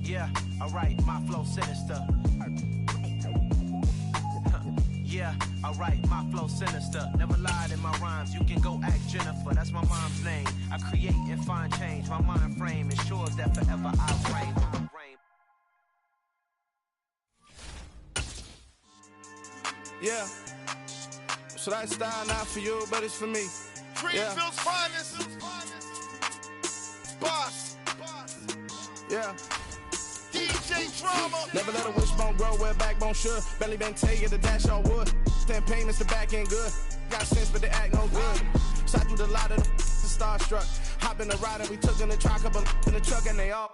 Yeah, alright, my flow sinister. Yeah, alright, my flow sinister. Never lied in my rhymes, you can go ask Jennifer. That's my mom's name. I create and find change. My mind frame ensures that forever I'll reign. Yeah, so that style not for you, but it's for me. Greenfield's finest. Boss. Yeah. DJ Drama. Never let a wishbone grow where a backbone should. Belly been taken to dash all wood. 10 payments, the back end good. Got sense, but they act no good. Shot through the lot of the starstruck. Hop in the ride and we took in the truck up in the truck and they all.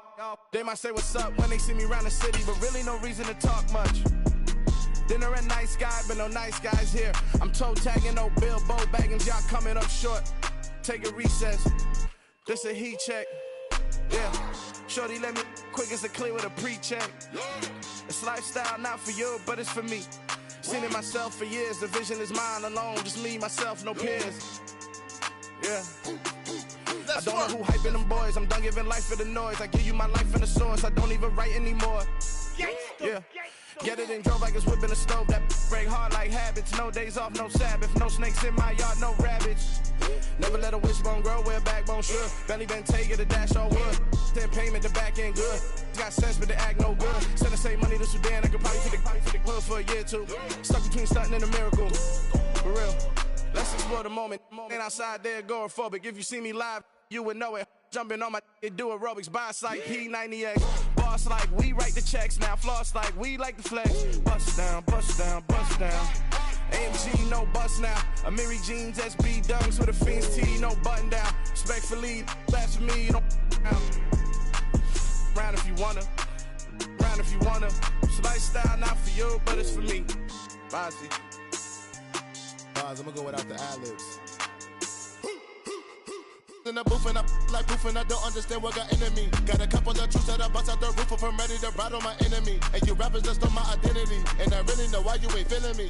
They might say what's up when they see me around the city, but really no reason to talk much. Dinner at Nice Guy, but no nice guys here. I'm toe tagging, no Bilbo bagging, y'all coming up short. Take a recess. This a heat check. Yeah. Shorty let me quick as a clear with a pre-check. It's lifestyle not for you, but it's for me. Seen it myself for years. The vision is mine alone. Just me, myself, no peers. Yeah. I don't know who hyping them boys. I'm done giving life for the noise. I give you my life in the source. I don't even write anymore. Yeah. Get it and drove like it's whipping a stove. That break hard like habits. No days off, no Sabbath. No snakes in my yard, no rabbits. Never let a wishbone grow where a backbone should. Belly been taken to dash all wood. 10 payment, the back end good. Got sense, but they act no good. Send the same money to Sudan. I could probably take the hood for a year or two. Stuck between stunting and a miracle. For real. Let's explore the moment. Ain't outside there agoraphobic. If you see me live, you would know it. Jumping on my do aerobics, boss like P90X. Boss like we write the checks now. Floss like we like the flex. Bust down, bust down, bust down. AMG, no bust now. Amiri jeans, SB dunks with a Fiends T, no button down. Respectfully, that's for me, you don't round if you wanna. Round if you wanna. It's lifestyle not for you, but it's for me. Bossy. I'm gonna go without the ad-libs. In the booth and I like proof and I don't understand what got into me. Got a couple of truths that I bust out the roof of, I'm ready to ride on my enemy. And you rappers just stole my identity, and I really know why you ain't feeling me.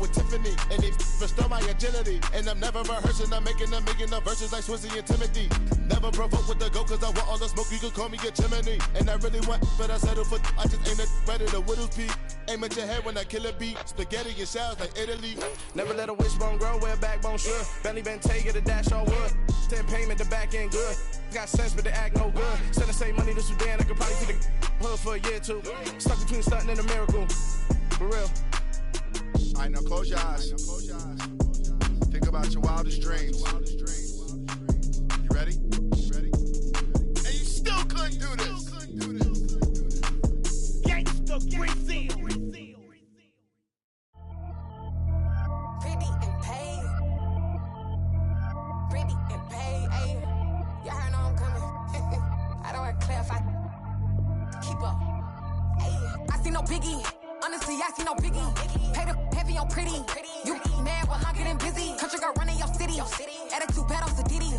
With Tiffany, and they restore my agility. And I'm never rehearsing, I'm making the verses like Swizzy and Timothy. Never provoke with the go, cause I want all the smoke, you can call me a chimney. And I really want, but I settle for, I just ain't ready to whittles peak. Aim at your head when I kill a beat. Spaghetti and shells like Italy. Never let a wishbone grow where a backbone should. Belly been taken to dash all wood. 10 payment, the back end good. Got sense, but they act no good. Send the same money to Sudan, I could probably take the hood for a year or two. Stuck between stunting and a miracle. For real. Alright, now close your eyes. Think about your wildest dreams. You ready? And you still couldn't do this. Gangsta Brazil. Pretty and paid. Pretty and paid. Ayy. Y'all heard I'm coming. I don't want to clarify. Keep up. Ayy. I see no biggie. Honestly, I see no biggie. Pay the heavy on pretty. You mad while I'm getting busy. Country girl running your city. Attitude bad on Diddy.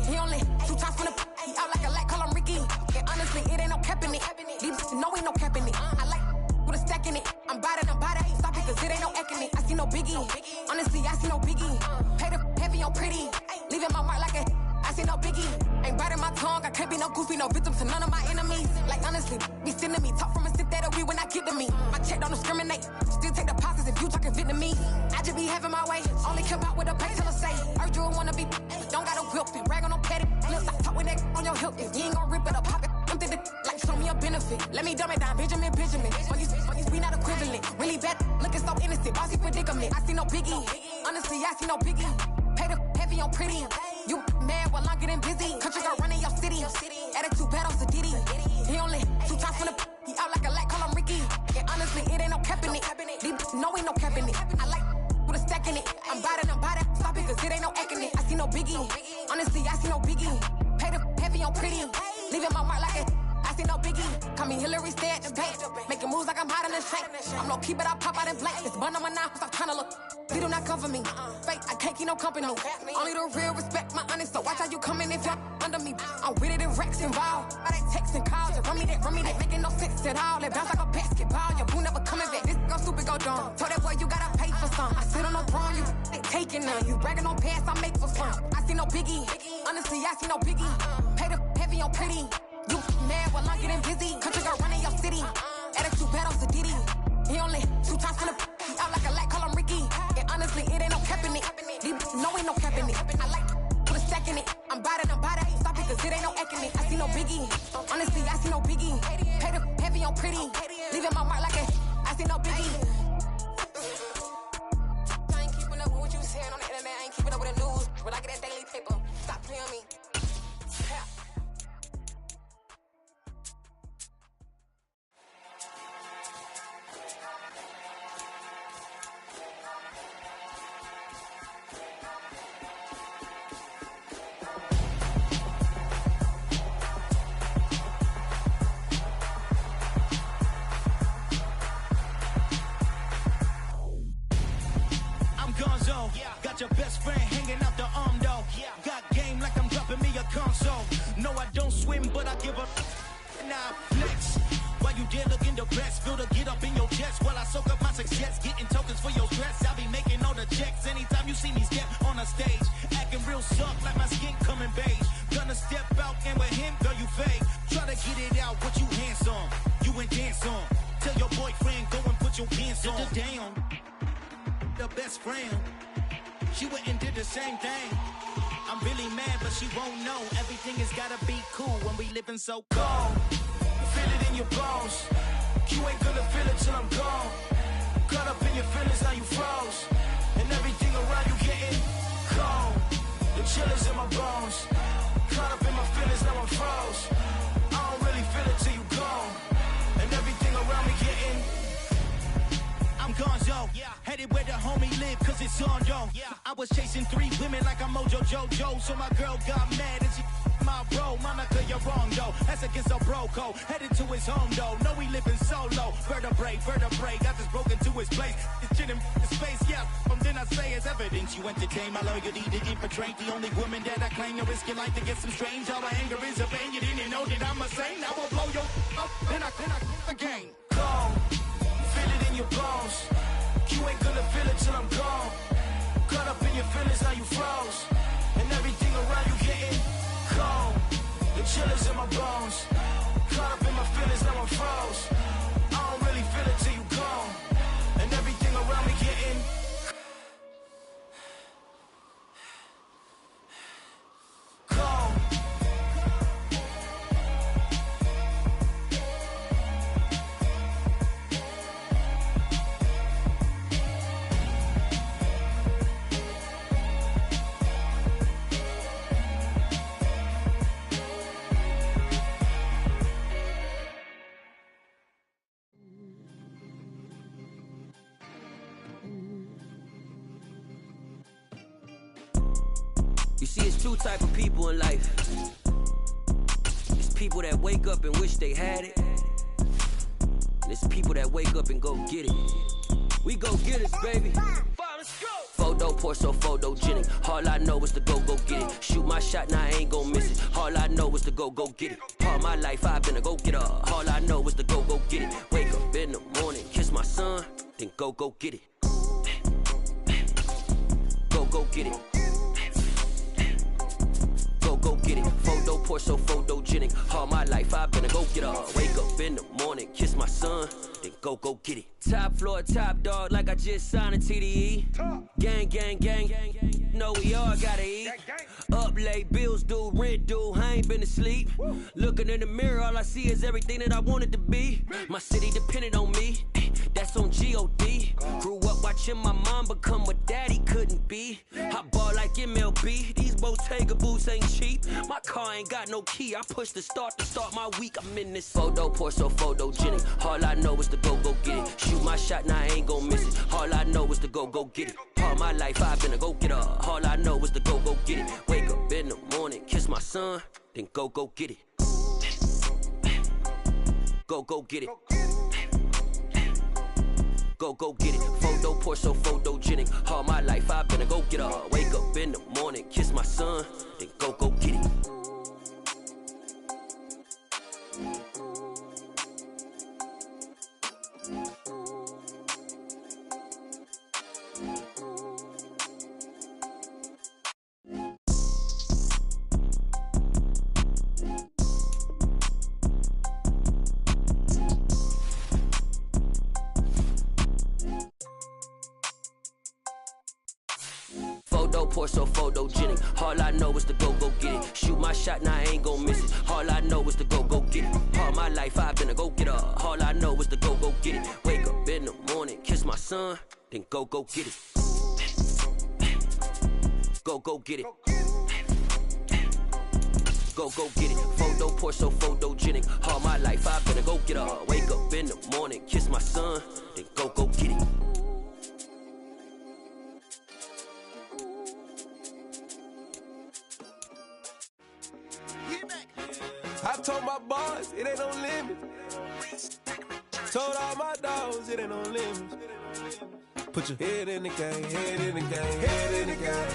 He only 2 times from the he out like a light, call him Ricky. And honestly, it ain't no cap in it. These no ain't no cap in it. I like with a stack in it. I'm bad. Stop it, cause it ain't no eck in it. I see no biggie. Honestly, I see no biggie. Pay the heavy on pretty. Leaving my mark like a I see no biggie. Ain't biting my tongue. I can't be no goofy, no victim to none of my enemies. Like honestly, be sending me talk from a sip that'll be when I get to me. My check don't discriminate. Still take deposits if you talking Vietnamese. I just be having my way. Only come out with a pay till I say. Urge you wanna be, don't gotta whip it. Rag on no petty. Look, I talk with that on your hip. If you ain't gon' rip it or pop it, I'm thinking like show me a benefit. Let me dumb it down, Benjamin. For you we not equivalent. Really bad, looking so innocent. Bossy predicament. I see no biggie. Honestly, I see no biggie. Pay the heavy on pretty. You mad while I'm getting busy. Country girl running your city. Attitude bad on Diddy. He only 2 times from the he out like a light, call him Ricky. And honestly, it ain't no cap in it. These no ain't no cap in it. I like with a stack in it. I'm bad. Stop it, cause it ain't no eck in it. I see no biggie. Honestly, I see no biggie. Pay the heavy on pretty. Leaving my mark like a I see no biggie. Call me Hillary, stay at the bank. Making moves like I'm hot in the shank. I'm low key, but I pop out in blank. It's bun on my knife, I'm trying to look. They do not come for me. Fake, I can't keep no company. Only the real respect my honest. So watch how you coming if you're under me. I'm with it and Rex involved. All that text and calls. Just run me that making no sense at all. They bounce like a basketball. Your boo never coming back. This go stupid, go dumb. Told that boy you gotta pay for some. I sit on no throne, you taking none. You bragging on pants, I make for fun. I see no biggie. Honestly, I see no biggie. Pay the heavy on pretty. You mad while I'm getting busy. Country girl running your city. Attitude bad on Diddy. He only 2 times from the he out like a light, call him Ricky. And honestly, it ain't no cap in it. These no ain't no cap in it. I like put a stack in it. I'm bad. Stop it, cause it ain't no eck in it. I see no biggie. Honestly, I see no biggie. Pay the heavy on pretty. Leaving my mark like a I see no biggie. I ain't keeping up with what you saying on the internet. I ain't keeping up with the news. But I get that daily paper. Stop playing me. Got your best friend hanging out the arm though. Got game like I'm dropping me a console. No, I don't swim, but I give up. Now flex. While you there looking the best, feel the get up in your chest while I soak up my success. Getting tokens for your stress. I'll be making all the checks anytime you see me step on a stage. Acting real suck like my skin coming beige. Gonna step out and with him, girl, you fake. Try to get it out, what you handsome. You ain't dance on. Tell your boyfriend, go and put your pants on. Down. The best friend. She went and did the same thing. I'm really mad, but she won't know. Everything has gotta be cool when we living so cold. Feel it in your bones. You ain't gonna feel it till I'm gone. Caught up in your feelings, now you froze. And everything around you getting cold. The chill is in my bones. Caught up in my feelings, now I'm froze. I don't really feel it till you gone. And everything around me getting I'm gonzo, headed where the homie live, cause it's on, yo. I was chasing 3 women like I'm Mojo Jojo, so my girl got mad and she my bro. Monica, you're wrong, though. That's against a bro code. Headed to his home, though. No, he living solo. Vertebrae, got this broken to his place. It's chin in his face, yeah. From then I say it's evidence you entertain my loyalty to infiltrate. The only woman that I claim to risk your life to get some strange. All my anger is a pain. You didn't know that I'm a saint. I will blow your up, then I again. Go. Feel it in your bones. You ain't gonna feel it till I'm gone. Caught up in your feelings, now you froze. And everything around you getting cold. The chill is in my bones. Caught up in my feelings, now I'm froze. I don't really feel it till you gone. And everything around me getting cold. See, it's two type of people in life. It's people that wake up and wish they had it. And it's people that wake up and go get it. We go get it, baby. Photo, pour so photogenic. All I know is to go get it. Shoot my shot, now I ain't gon' miss it. All I know is to go get it. All my life I've been a go-getter. All I know is to go get it. Wake up in the morning, kiss my son, then go get it. Go get it. Go get it. Photo, pour so photogenic. All my life I've been a go-getter. Wake up in the morning, kiss my son, then go get it. Top floor, top dog, like I just signed a TDE. Gang, gang, gang, gang. Know we all gotta eat. Up late, bills due, rent due, I ain't been asleep. Looking in the mirror, all I see is everything that I wanted to be. My city depended on me, that's on G.O.D. Grew up watching my mom become what daddy couldn't be. I ball like MLB, these Bottega boots ain't cheap. My car ain't got no key, I push the start my week. I'm in this photo, pour so photogenic. All I know is to go get it. Shoot my shot, now I ain't gon' miss it. All I know is to go get it. All my life I've been a go-getter. All I know is to go get it. Wake up in the morning, kiss my son, then go get it. Go get it. Go get it. Photo, pour so photogenic. All my life I've been a go-getter. Wake up in the morning, kiss my son, then go get it. Pour so photogenic. All I know is to go get it. Shoot my shot, now I ain't gon' miss it. All I know is to go get it. All my life I've been a go-getter. All I know is to go get it. Wake up in the morning, kiss my son, then go get it. Go get it. Go get it. Photo, pour so photogenic. All my life I've been a go-getter. Wake up in the morning, kiss my son, then go get it. I told my boss, it ain't no limit. Told all my dogs, it ain't no limit. Put your head in the game, head in the game, head in the game.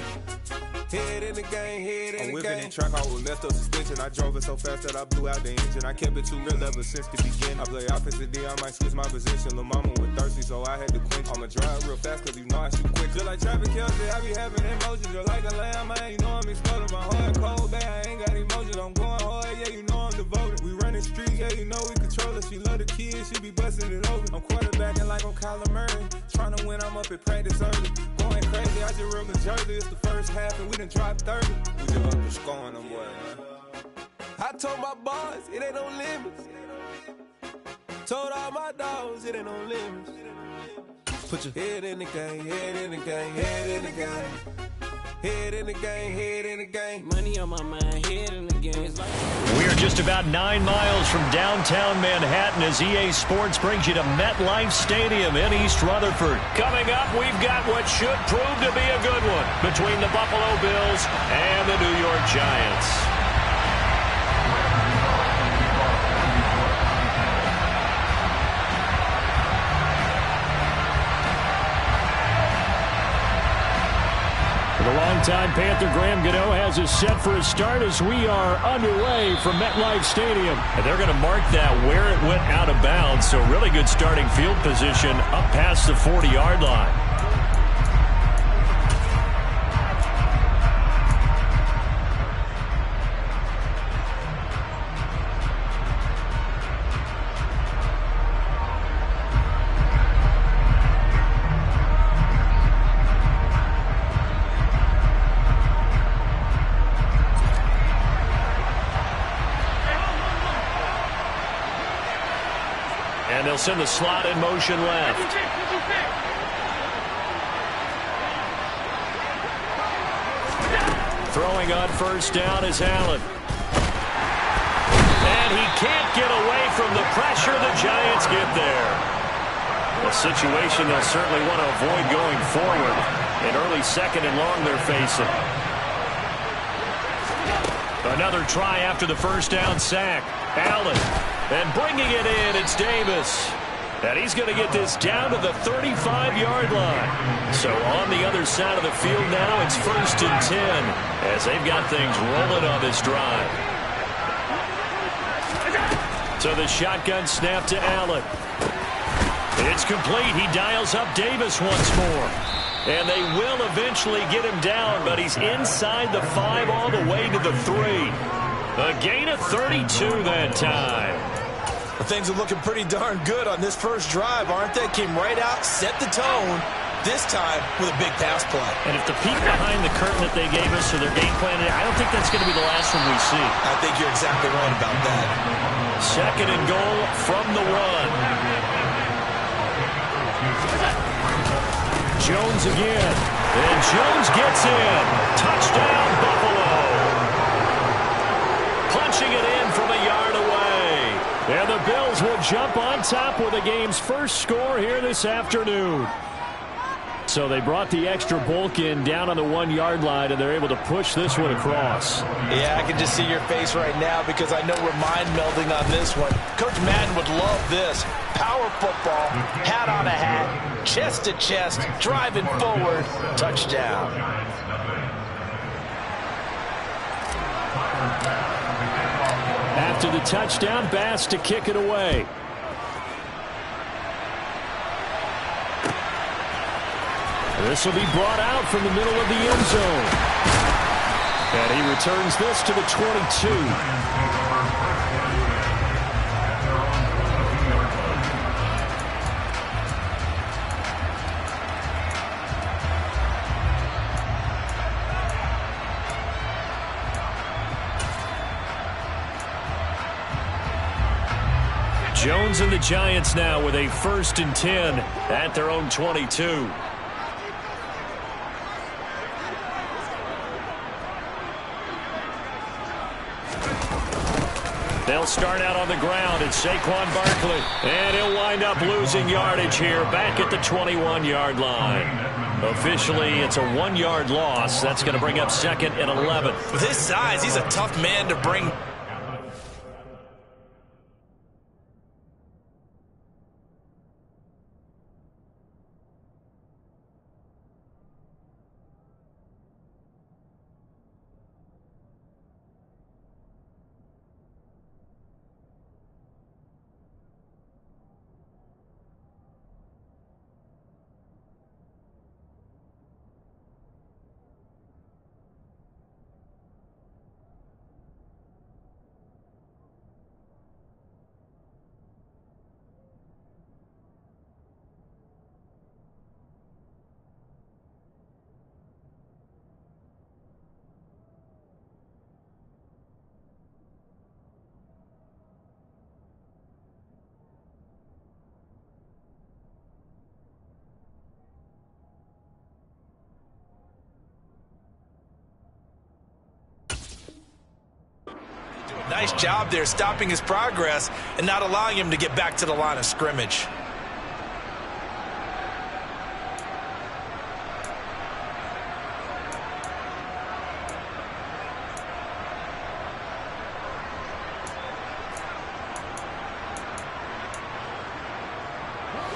Head in the game, head in the game. I'm whipping in track, I was messed up suspension. I drove it so fast that I blew out the engine. I kept it too real ever since the beginning. I play offensive D, I might switch my position. Lil' mama was thirsty, so I had to quench. I'ma drive real fast, cause you know I shoot quick. Just like Travis Kelce, I be having emotions. Just like a lamb, man, you know I'm exploding. My heart cold, bad, I ain't got emotions. I'm going hard, yeah, you know I'm devoted. We running streets, yeah, you know we control it. She love the kids, she be busting it over. I'm quarterbacking like I'm Kyler Murray. Trying to win, I'm up at practice early. Going crazy, I just real the jersey. It's the first half, and we done dropped 30. We just up to scoring them, boy, man. I told my boss, it ain't no limits. Told all my dogs, it ain't no limits. Put your head in the game, head in the game, head in the game. Head in the game, head in the game. Money on my mind, head in the game. We are just about 9 miles from downtown Manhattan as EA Sports brings you to MetLife Stadium in East Rutherford. Coming up, we've got what should prove to be a good one between the Buffalo Bills and the New York Giants. The longtime Panther Graham Gano has us set for a start as we are underway from MetLife Stadium. And they're going to mark that where it went out of bounds, so really good starting field position up past the 40-yard line. And they'll send the slot in motion left. Throwing on first down is Allen. And he can't get away from the pressure. The Giants get there. A situation they'll certainly want to avoid going forward. An early second and long they're facing. Another try after the first down sack. Allen. And bringing it in, it's Davis. And he's going to get this down to the 35-yard line. So on the other side of the field now, it's 1st and 10 as they've got things rolling on this drive. So the shotgun snap to Allen. It's complete. He dials up Davis once more. And they will eventually get him down, but he's inside the 5 all the way to the 3. A gain of 32 that time. Well, things are looking pretty darn good on this first drive, aren't they? Came right out, set the tone, this time with a big pass play. And if the peek behind the curtain that they gave us or their game plan, I don't think that's going to be the last one we see. I think you're exactly right about that. 2nd and goal from the 1. Jones again. And Jones gets in. Touchdown, Buffalo. Punching it in from a yard away. And the Bills will jump on top with the game's first score here this afternoon. So they brought the extra bulk in down on the 1-yard line, and they're able to push this one across. Yeah, I can just see your face right now because I know we're mind melding on this one. Coach Madden would love this. Power football, hat on a hat, chest to chest, driving forward, touchdown. After the touchdown, Bass to kick it away. This will be brought out from the middle of the end zone. And he returns this to the 22. Jones and the Giants now with a 1st and 10 at their own 22. They'll start out on the ground. It's Saquon Barkley. And he'll wind up losing yardage here back at the 21-yard line. Officially, it's a 1-yard loss. That's going to bring up 2nd and 11. With his size, he's a tough man to bring. Nice job there stopping his progress and not allowing him to get back to the line of scrimmage.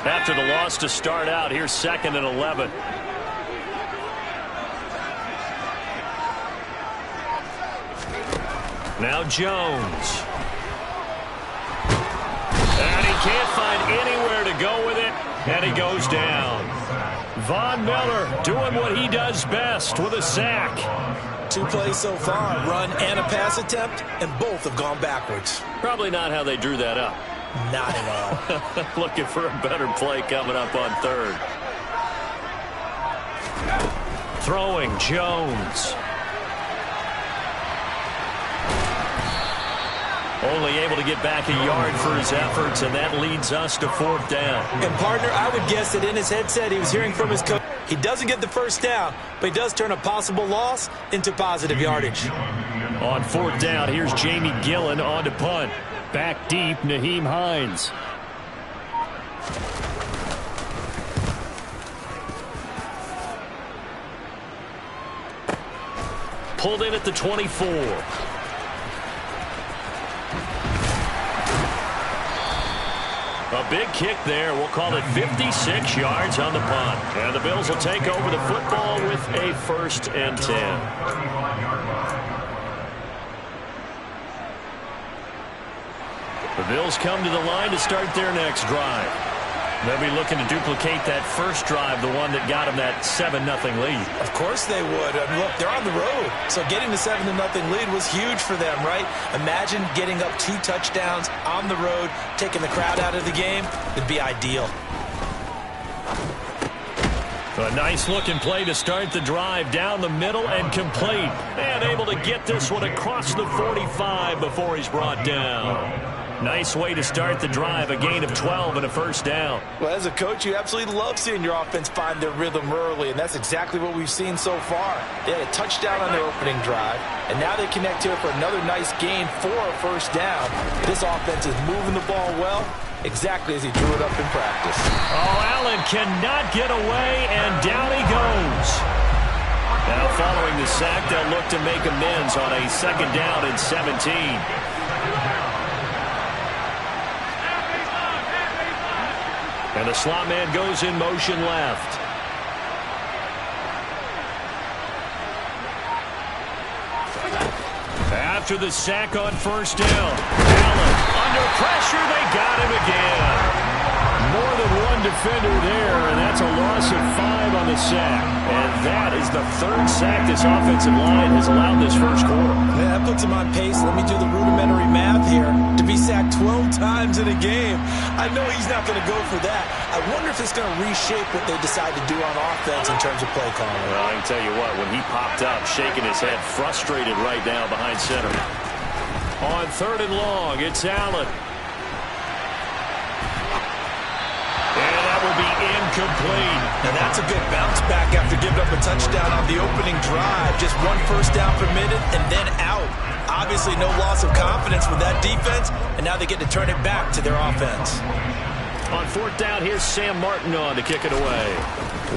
After the loss to start out, here's 2nd and 11. Now Jones. And he can't find anywhere to go with it, and he goes down. Von Miller doing what he does best with a sack. 2 plays so far, run and a pass attempt, and both have gone backwards. Probably not how they drew that up. Not at all. Looking for a better play coming up on 3rd. Throwing Jones. Only able to get back a yard for his efforts, and that leads us to 4th down. And, partner, I would guess that in his headset he was hearing from his coach. He doesn't get the first down, but he does turn a possible loss into positive yardage. On 4th down, here's Jamie Gillen on to punt. Back deep, Nyheim Hines. Pulled in at the 24. A big kick there. We'll call it 56 yards on the punt. And the Bills will take over the football with a 1st and 10. The Bills come to the line to start their next drive. They'll be looking to duplicate that first drive, the one that got them that 7-0 lead. Of course they would. I mean, look, they're on the road. So getting the 7-0 lead was huge for them, right? Imagine getting up 2 touchdowns on the road, taking the crowd out of the game. It'd be ideal. A nice-looking play to start the drive down the middle and complete. And able to get this one across the 45 before he's brought down. Nice way to start the drive, a gain of 12 and a 1st down. Well, as a coach, you absolutely love seeing your offense find their rhythm early, and that's exactly what we've seen so far. They had a touchdown on their opening drive, and now they connect here for another nice gain for a 1st down. This offense is moving the ball well, exactly as he drew it up in practice. Oh, Allen cannot get away, and down he goes. Now following the sack, they'll look to make amends on a 2nd down and 17. And the slot man goes in motion left. After the sack on 1st down, Allen under pressure, they got him again. More than one defender there, and that's a loss of 5 on the sack. And that is the 3rd sack this offensive line has allowed this first quarter. Yeah, that puts him on pace. Let me do the rudimentary math here. To be sacked 12 times in a game, I know he's not going to go for that. I wonder if it's going to reshape what they decide to do on offense in terms of play calling. Well, I can tell you what, when he popped up, shaking his head, frustrated right now behind center. On 3rd and long, it's Allen. And that will be incomplete. Now that's a good bounce back after giving up a touchdown on the opening drive. Just 1 1st down permitted and then out. Obviously no loss of confidence with that defense, and now they get to turn it back to their offense. On 4th down, here's Sam Martin on to kick it away.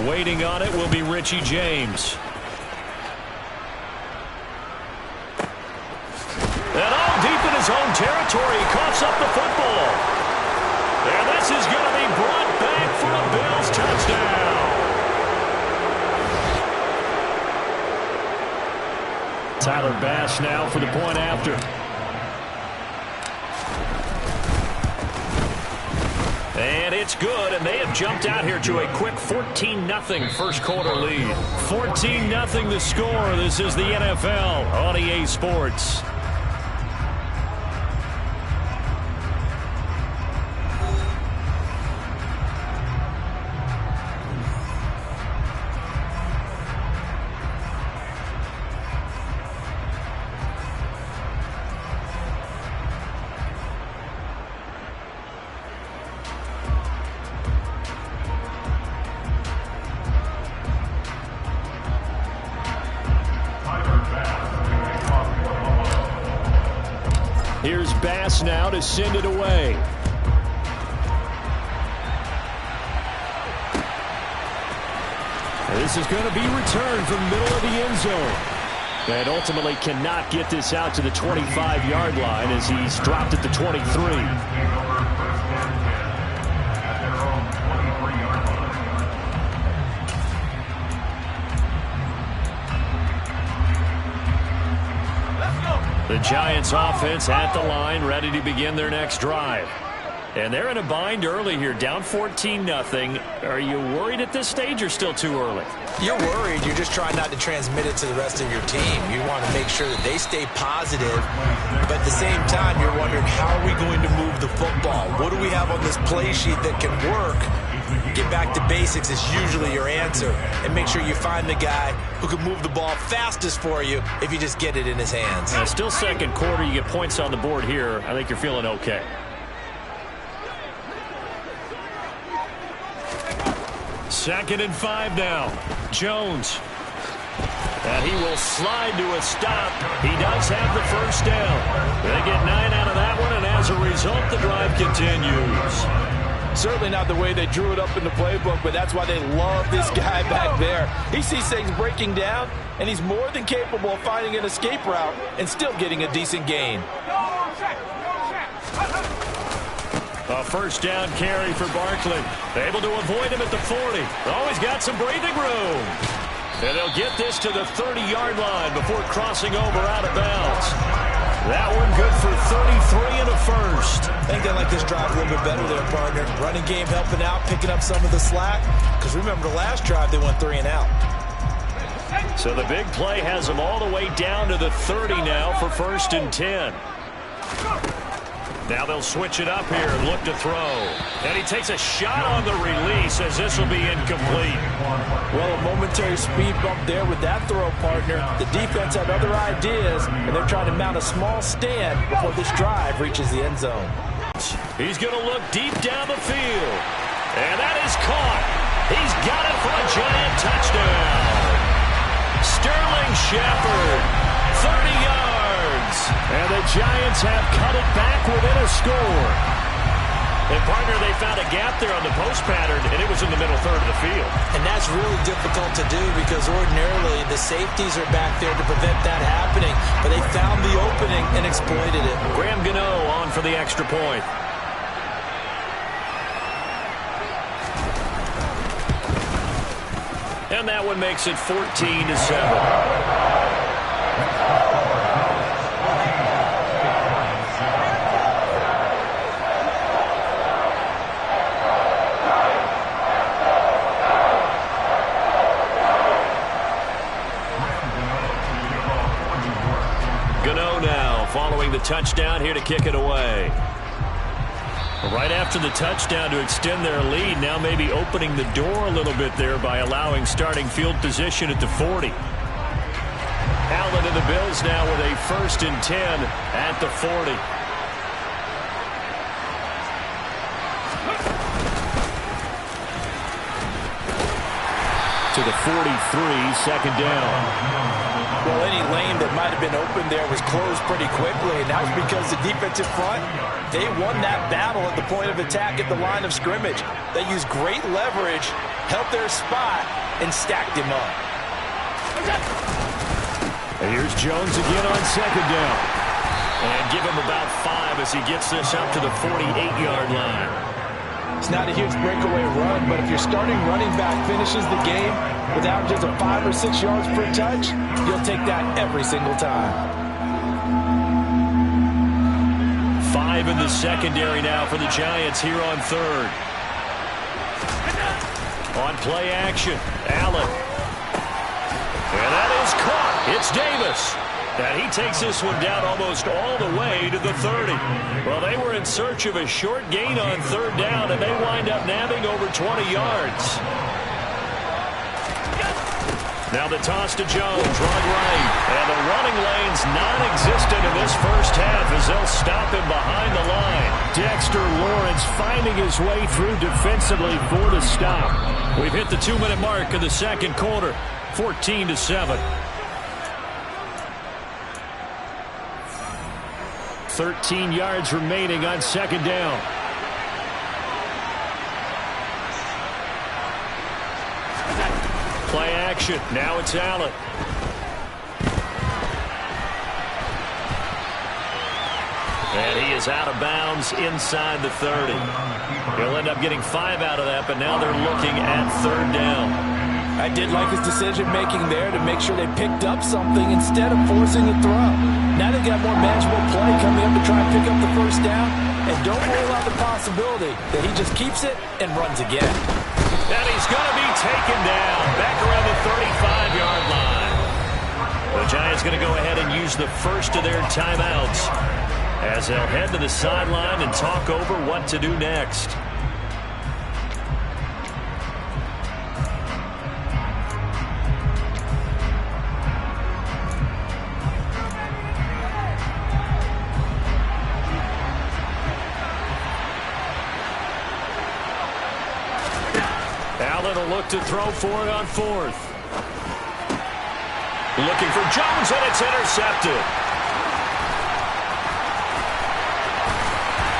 Waiting on it will be Richie James. And all deep in his own territory, he coughs up the football. And this is going to be brought back for a Bills touchdown. Tyler Bass now for the point after. And it's good, and they have jumped out here to a quick 14-0 first quarter lead. 14-0 the score. This is the NFL on EA Sports. Here's Bass now to send it away. This is going to be returned from the middle of the end zone. And ultimately cannot get this out to the 25-yard line as he's dropped at the 23. The Giants offense at the line, ready to begin their next drive. And they're in a bind early here, down 14-0. Are you worried at this stage or still too early? You're worried. You're just trying not to transmit it to the rest of your team. You want to make sure that they stay positive. But at the same time, you're wondering, how are we going to move the football? What do we have on this play sheet that can work? Get back to basics is usually your answer. And make sure you find the guy who can move the ball fastest for you if you just get it in his hands. Still second quarter. You get points on the board here. I think you're feeling okay. Second and 5 now. Jones. And he will slide to a stop. He does have the first down. They get 9 out of that one, and as a result, the drive continues. Certainly not the way they drew it up in the playbook, but that's why they love this guy back there. He sees things breaking down, and he's more than capable of finding an escape route and still getting a decent gain. A first down carry for Barkley. Able to avoid him at the 40. Oh, he's got some breathing room. And they'll get this to the 30-yard line before crossing over out of bounds. That one good for 33 and a first. I think they like this drive a little bit better there, partner. Running game helping out, picking up some of the slack. Because remember, the last drive they went 3 and out. So the big play has them all the way down to the 30 now for 1st and 10. Now they'll switch it up here and look to throw. And he takes a shot on the release as this will be incomplete. Well, a momentary speed bump there with that throw, partner. The defense had other ideas, and they're trying to mount a small stand before this drive reaches the end zone. He's going to look deep down the field. And that is caught. He's got it for a Giant touchdown. Sterling Shepard, 30 yards. And the Giants have cut it back within a score. And, partner, they found a gap there on the post pattern, and it was in the middle third of the field. And that's really difficult to do because ordinarily the safeties are back there to prevent that happening. But they found the opening and exploited it. Graham Gano on for the extra point. And that one makes it 14-7. Following the touchdown here to kick it away. Right after the touchdown to extend their lead, now maybe opening the door a little bit there by allowing starting field position at the 40. Allen and the Bills now with a 1st and 10 at the 40. To the 43, 2nd down. Well, any lane that might have been open there was closed pretty quickly, and that was because the defensive front, they won that battle at the point of attack at the line of scrimmage. They used great leverage, held their spot, and stacked him up. And here's Jones again on 2nd down. And give him about 5 as he gets this up to the 48-yard line. It's not a huge breakaway run, but if your starting running back finishes the game with averages of 5 or 6 yards per touch, you'll take that every single time. 5 in the secondary now for the Giants here on 3rd. On play action, Allen. And that is caught. It's Davis. And he takes this one down almost all the way to the 30. Well, they were in search of a short gain on 3rd down, and they wind up nabbing over 20 yards. Now the toss to Jones, run right. And the running lane's non-existent in this first half as they'll stop him behind the line. Dexter Lawrence finding his way through defensively for the stop. We've hit the 2-minute mark of the 2nd quarter, 14-7. 13 yards remaining on 2nd down. Play action. Now it's Allen. And he is out of bounds inside the 30. He'll end up getting 5 out of that, but now they're looking at 3rd down. I did like his decision-making there to make sure they picked up something instead of forcing a throw. Now they've got more manageable play coming up to try and pick up the 1st down. And don't rule out the possibility that he just keeps it and runs again. And he's going to be taken down back around the 35-yard line. The Giants going to go ahead and use the first of their timeouts as they'll head to the sideline and talk over what to do next. Allen will look to throw for it on 4th. Looking for Jones, and it's intercepted.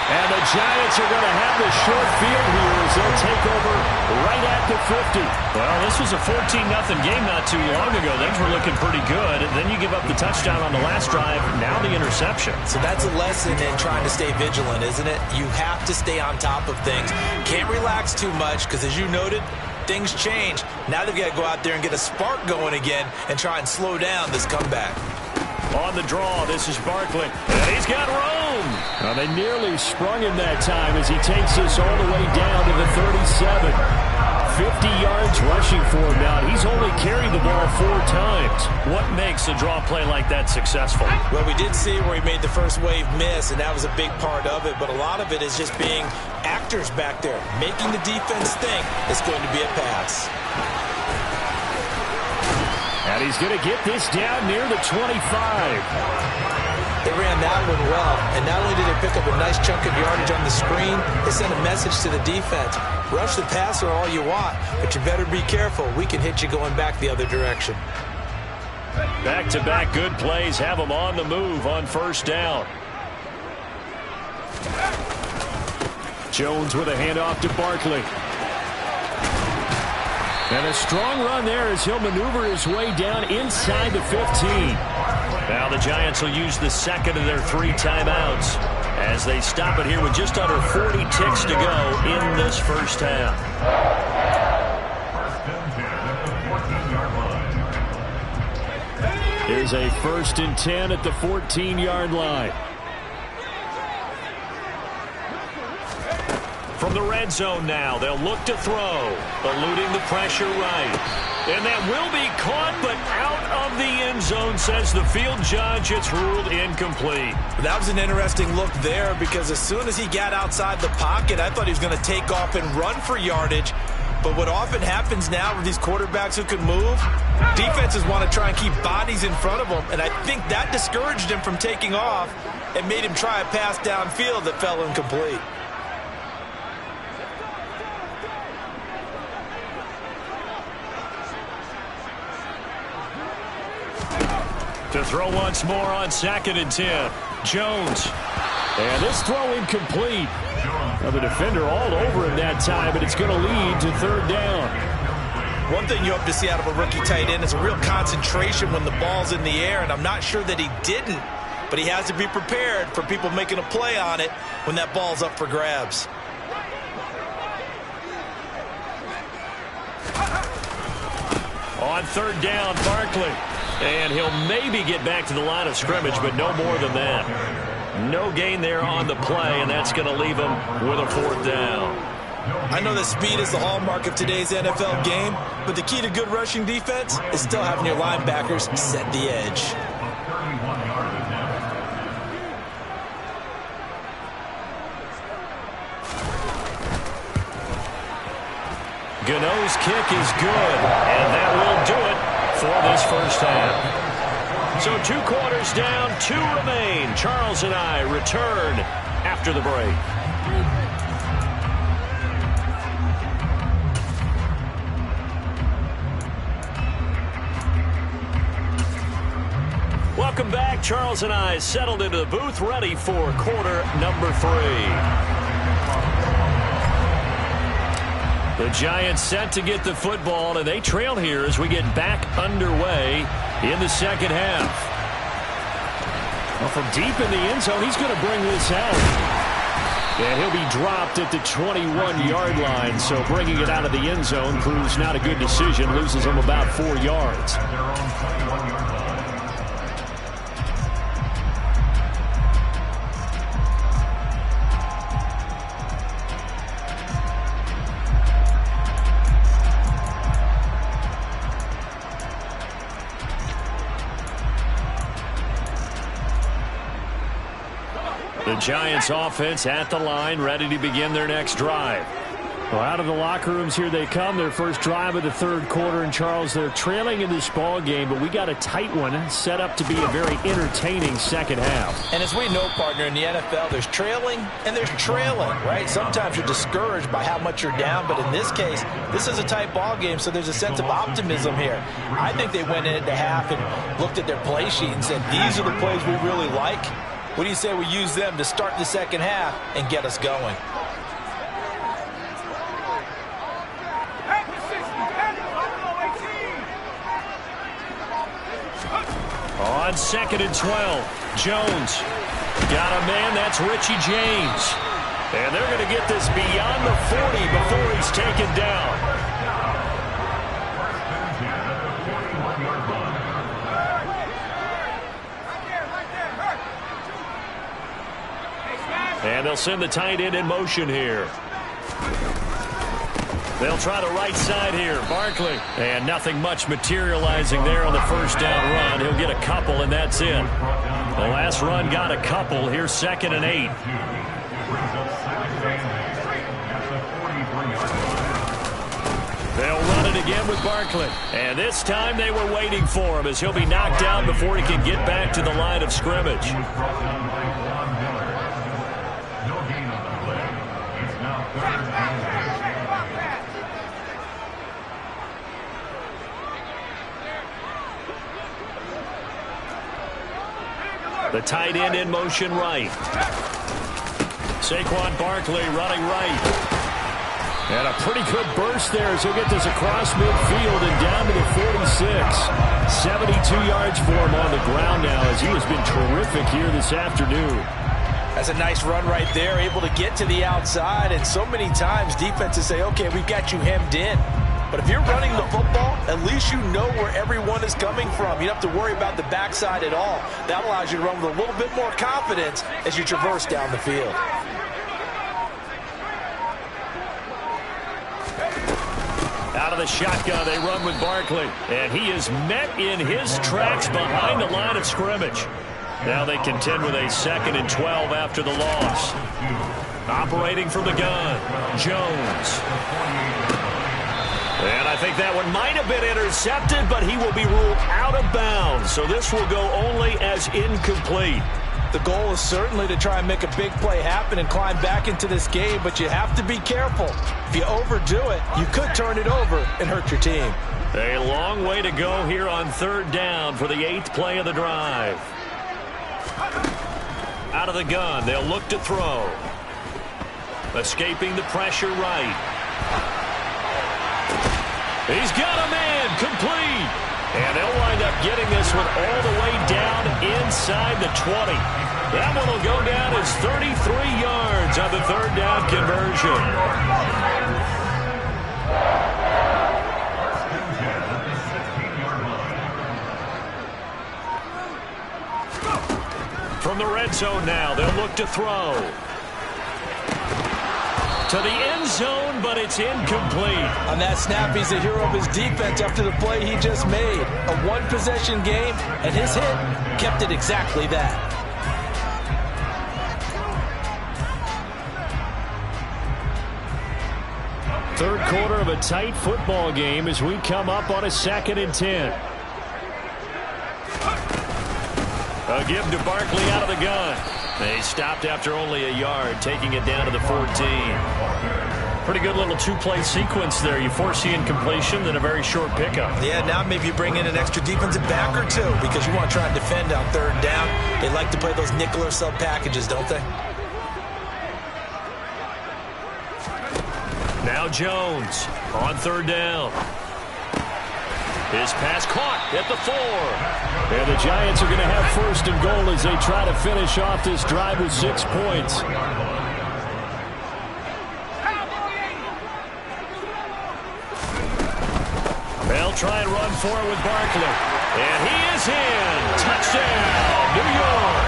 And the Giants are going to have the short field here as they'll take over right at the 50. Well, this was a 14-0 game not too long ago. Things were looking pretty good. And then you give up the touchdown on the last drive, now the interception. So that's a lesson in trying to stay vigilant, isn't it? You have to stay on top of things. Can't relax too much because, as you noted, things change. Now they've got to go out there and get a spark going again and try and slow down this comeback. On the draw, this is Barkley. And he's got Rome. Well, they nearly sprung him that time as he takes this all the way down to the 37. 50 yards rushing for him now. He's only carried the ball 4 times. What makes a draw play like that successful? Well, we did see where he made the first wave miss, and that was a big part of it. But a lot of it is just being actors back there, making the defense think it's going to be a pass. And he's going to get this down near the 25. They ran that one well, and not only did they pick up a nice chunk of yardage on the screen, they sent a message to the defense. Rush the passer all you want, but you better be careful. We can hit you going back the other direction. Back-to-back good plays have them on the move on first down. Jones with a handoff to Barkley. And a strong run there as he'll maneuver his way down inside the 15. Now the Giants will use the second of their 3 timeouts as they stop it here with just under 40 ticks to go in this first half. Here's a 1st and 10 at the 14-yard line. From the red zone now, they'll look to throw, eluding the pressure right. And that will be caught, but out of the end zone, says the field judge. It's ruled incomplete. That was an interesting look there because as soon as he got outside the pocket, I thought he was going to take off and run for yardage. But what often happens now with these quarterbacks who can move, defenses want to try and keep bodies in front of them. And I think that discouraged him from taking off and made him try a pass downfield that fell incomplete. To throw once more on 2nd and 10. Jones. And this throw incomplete. Now the defender all over him that time, but it's going to lead to 3rd down. One thing you hope to see out of a rookie tight end is a real concentration when the ball's in the air, and I'm not sure that he didn't, but he has to be prepared for people making a play on it when that ball's up for grabs. On 3rd down, Barkley. And he'll maybe get back to the line of scrimmage, but no more than that. No gain there on the play, and that's going to leave him with a 4th down. I know that speed is the hallmark of today's NFL game, but the key to good rushing defense is still having your linebackers set the edge. Gano's kick is good, and that will do it for this first half. So 2 quarters down, 2 remain. Charles and I return after the break. Welcome back. Charles and I settled into the booth, ready for quarter number 3. The Giants set to get the football, and they trail here as we get back underway in the second half. Well, from deep in the end zone, he's going to bring this out. And he'll be dropped at the 21-yard line, so bringing it out of the end zone proves not a good decision, loses him about 4 yards. The Giants offense at the line, ready to begin their next drive. Well, out of the locker rooms here they come. Their first drive of the 3rd quarter. And, Charles, they're trailing in this ball game, but we got a tight one set up to be a very entertaining second half. And as we know, partner, in the NFL, there's trailing and there's trailing, right? Sometimes you're discouraged by how much you're down, but in this case, this is a tight ball game, so there's a sense of optimism here. I think they went in at the half and looked at their play sheet and said, these are the plays we really like. What do you say we use them to start the second half and get us going? On 2nd and 12, Jones got a man. That's Richie James. And they're going to get this beyond the 40 before he's taken down. And they'll send the tight end in motion here. They'll try the right side here. Barkley. And nothing much materializing there on the first down run. He'll get a couple, and that's it. The last run got a couple. Here's 2nd and 8. They'll run it again with Barkley. And this time they were waiting for him as he'll be knocked out before he can get back to the line of scrimmage. The tight end in motion right. Saquon Barkley running right. And a pretty good burst there as he'll get this across midfield and down to the 46. 72 yards for him on the ground now as he has been terrific here this afternoon. That's a nice run right there, able to get to the outside. And so many times defenses say, okay, we've got you hemmed in. But if you're running the football, at least you know where everyone is coming from. You don't have to worry about the backside at all. That allows you to run with a little bit more confidence as you traverse down the field. Out of the shotgun, they run with Barkley. And he is met in his tracks behind the line of scrimmage. Now they contend with a 2nd and 12 after the loss. Operating from the gun, Jones. And I think that one might have been intercepted, but he will be ruled out of bounds. So this will go only as incomplete. The goal is certainly to try and make a big play happen and climb back into this game, but you have to be careful. If you overdo it, you could turn it over and hurt your team. A long way to go here on 3rd down for the 8th play of the drive. Out of the gun, they'll look to throw. Escaping the pressure right. He's got a man, complete. And they'll wind up getting this one all the way down inside the 20. That one will go down as 33 yards on the 3rd down conversion. From the red zone now, they'll look to throw. To the end zone, but it's incomplete. On that snap, he's the hero of his defense after the play he just made. A one-possession game, and his hit kept it exactly that. Third quarter of a tight football game as we come up on a 2nd and 10. A give to Barkley out of the gun. They stopped after only a yard, taking it down to the 14. Pretty good little two-play sequence there. You force the incompletion, then a very short pickup. Yeah, now maybe you bring in an extra defensive back or two because you want to try and defend on 3rd down. They like to play those nickel or sub packages, don't they? Now Jones on 3rd down. His pass caught at the 4. And the Giants are going to have 1st and goal as they try to finish off this drive with 6 points. They'll try and run for it with Barkley. And he is in. Touchdown, New York.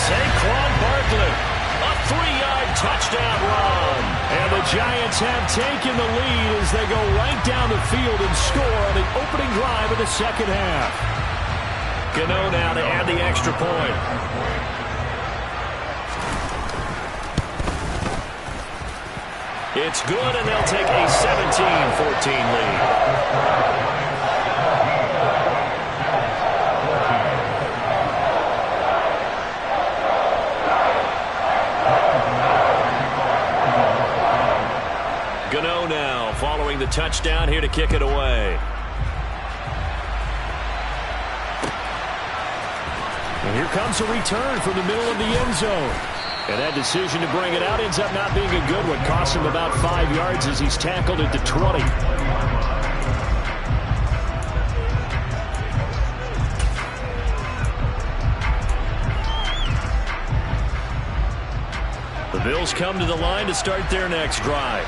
Saquon Barkley. A 3-yard touchdown run. And the Giants have taken the lead as they go right down the field and score on the opening drive of the 2nd half. Gano now to add the extra point. It's good, and they'll take a 17-14 lead. Gano now following the touchdown here to kick it away. And here comes a return from the middle of the end zone. And that decision to bring it out ends up not being a good one. Costs him about 5 yards as he's tackled at the 20. The Bills come to the line to start their next drive.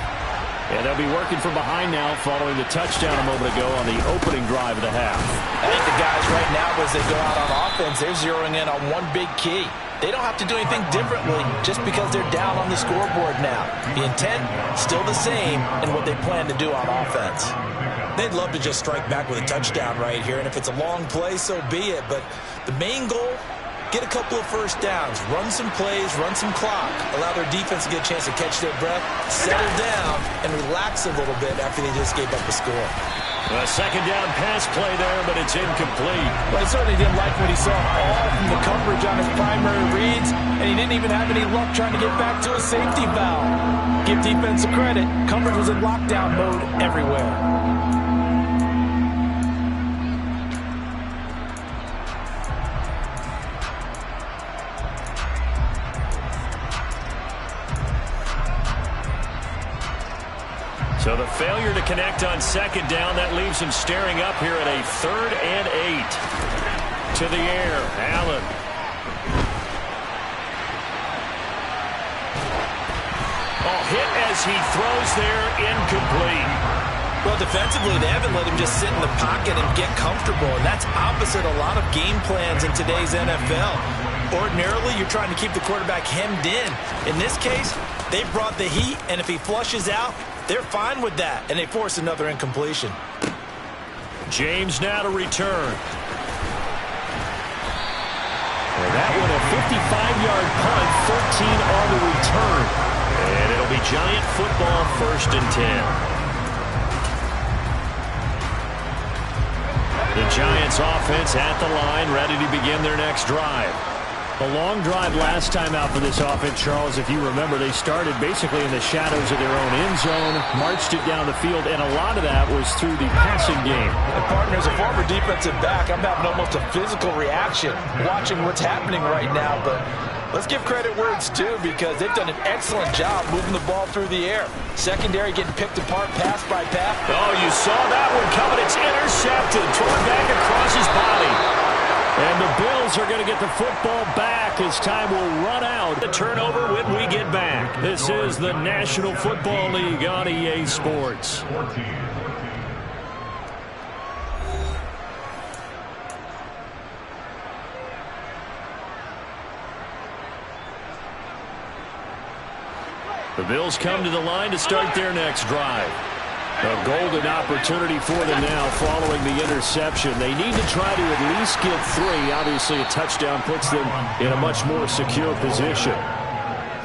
And they'll be working from behind now following the touchdown a moment ago on the opening drive of the half. I think the guys right now, as they go out on offense, they're zeroing in on one big key. They don't have to do anything differently just because they're down on the scoreboard now. The intent, still the same in what they plan to do on offense. They'd love to just strike back with a touchdown right here, and if it's a long play, so be it. But the main goal, get a couple of first downs, run some plays, run some clock, allow their defense to get a chance to catch their breath, settle down, and relax a little bit after they just gave up the score. A second down pass play there, but it's incomplete. Well, he certainly didn't like what he saw all from the coverage on his primary reads, and he didn't even have any luck trying to get back to a safety valve. Give defense a credit. Coverage was in lockdown mode everywhere. So the failure to connect on second down, that leaves him staring up here at a 3rd and 8. To the air, Allen. Oh, hit as he throws there, incomplete. Well, defensively, they haven't let him just sit in the pocket and get comfortable, and that's opposite a lot of game plans in today's NFL. Ordinarily, you're trying to keep the quarterback hemmed in. In this case, they brought the heat, and if he flushes out, they're fine with that, and they force another incompletion. James now to return. And that one a 55-yard punt, 13 on the return. And it'll be Giant football, 1st and 10. The Giants offense at the line, ready to begin their next drive. A long drive last time out for this offense, Charles. If you remember, they started basically in the shadows of their own end zone, marched it down the field, and a lot of that was through the passing game. And partner, as a former defensive back, I'm having almost a physical reaction watching what's happening right now. But let's give credit where it's due, because they've done an excellent job moving the ball through the air. Secondary getting picked apart pass by pass. Oh, you saw that one coming. It's intercepted. Thrown back across his body. And the Bills are going to get the football back as time will run out. The turnover when we get back. This is the National Football League on EA Sports. The Bills come to the line to start their next drive. A golden opportunity for them now following the interception. They need to try to at least get 3. Obviously, a touchdown puts them in a much more secure position.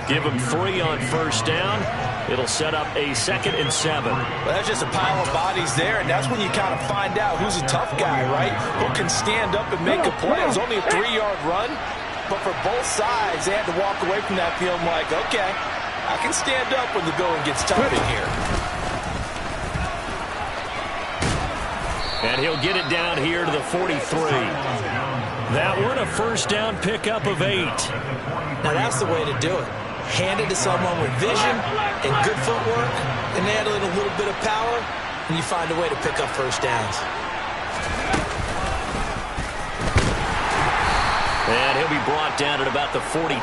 Give them 3 on first down. It'll set up a 2nd and 7. Well, that's just a pile of bodies there, and that's when you kind of find out who's a tough guy, right? Who can stand up and make a play. It was only a 3-yard run, but for both sides, they had to walk away from that feeling like, okay, I can stand up when the going gets tough in here. And he'll get it down here to the 43. That one, a first down pickup of 8. Now that's the way to do it. Hand it to someone with vision and good footwork, and add in a little bit of power, and you find a way to pick up first downs. And he'll be brought down at about the 42.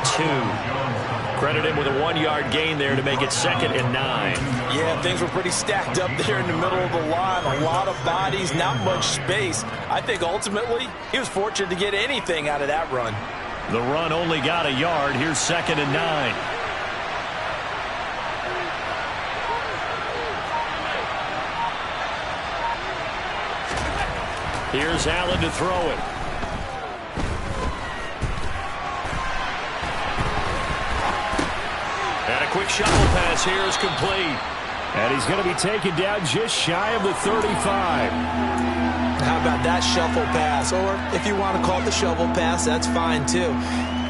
Credit him with a 1-yard gain there to make it 2nd and 9. Yeah, things were pretty stacked up there in the middle of the line. A lot of bodies, not much space. I think ultimately he was fortunate to get anything out of that run. The run only got a yard. Here's 2nd and 9. Here's Allen to throw it. And a quick shuffle pass here is complete. And he's going to be taken down just shy of the 35. How about that shuffle pass? Or if you want to call it the shovel pass, that's fine too.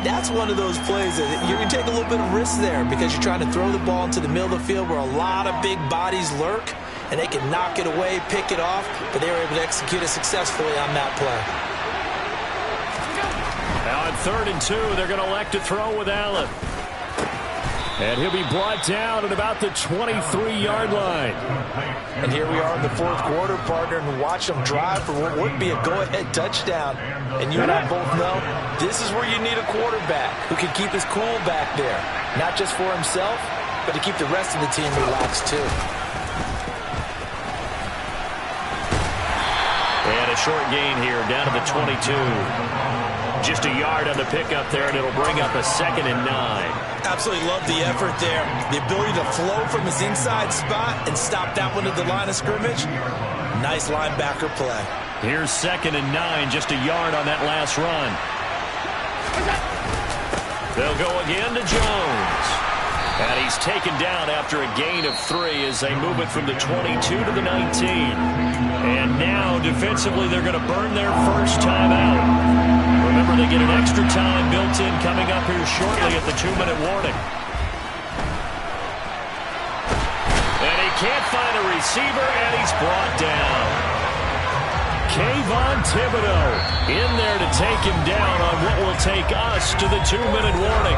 That's one of those plays that you can take a little bit of risk there because you're trying to throw the ball into the middle of the field where a lot of big bodies lurk, and they can knock it away, pick it off, but they were able to execute it successfully on that play. Now on 3rd and 2. They're going to elect to throw with Allen. And he'll be brought down at about the 23-yard line. And here we are in the 4th quarter, partner, and watch them drive for what would be a go-ahead touchdown. And you and I both know this is where you need a quarterback who can keep his cool back there. Not just for himself, but to keep the rest of the team relaxed too. And a short gain here down to the 22. Just a yard on the pickup there, and it'll bring up a 2nd and 9. Absolutely love the effort there. The ability to flow from his inside spot and stop that one at the line of scrimmage. Nice linebacker play. Here's 2nd and 9, just a yard on that last run. They'll go again to Jones. And he's taken down after a gain of 3 as they move it from the 22 to the 19. And now, defensively, they're going to burn their first time out. Remember, they get an extra time built in coming up here shortly at the 2-minute warning. And he can't find a receiver, and he's brought down. Kayvon Thibodeaux in there to take him down on what will take us to the 2-minute warning.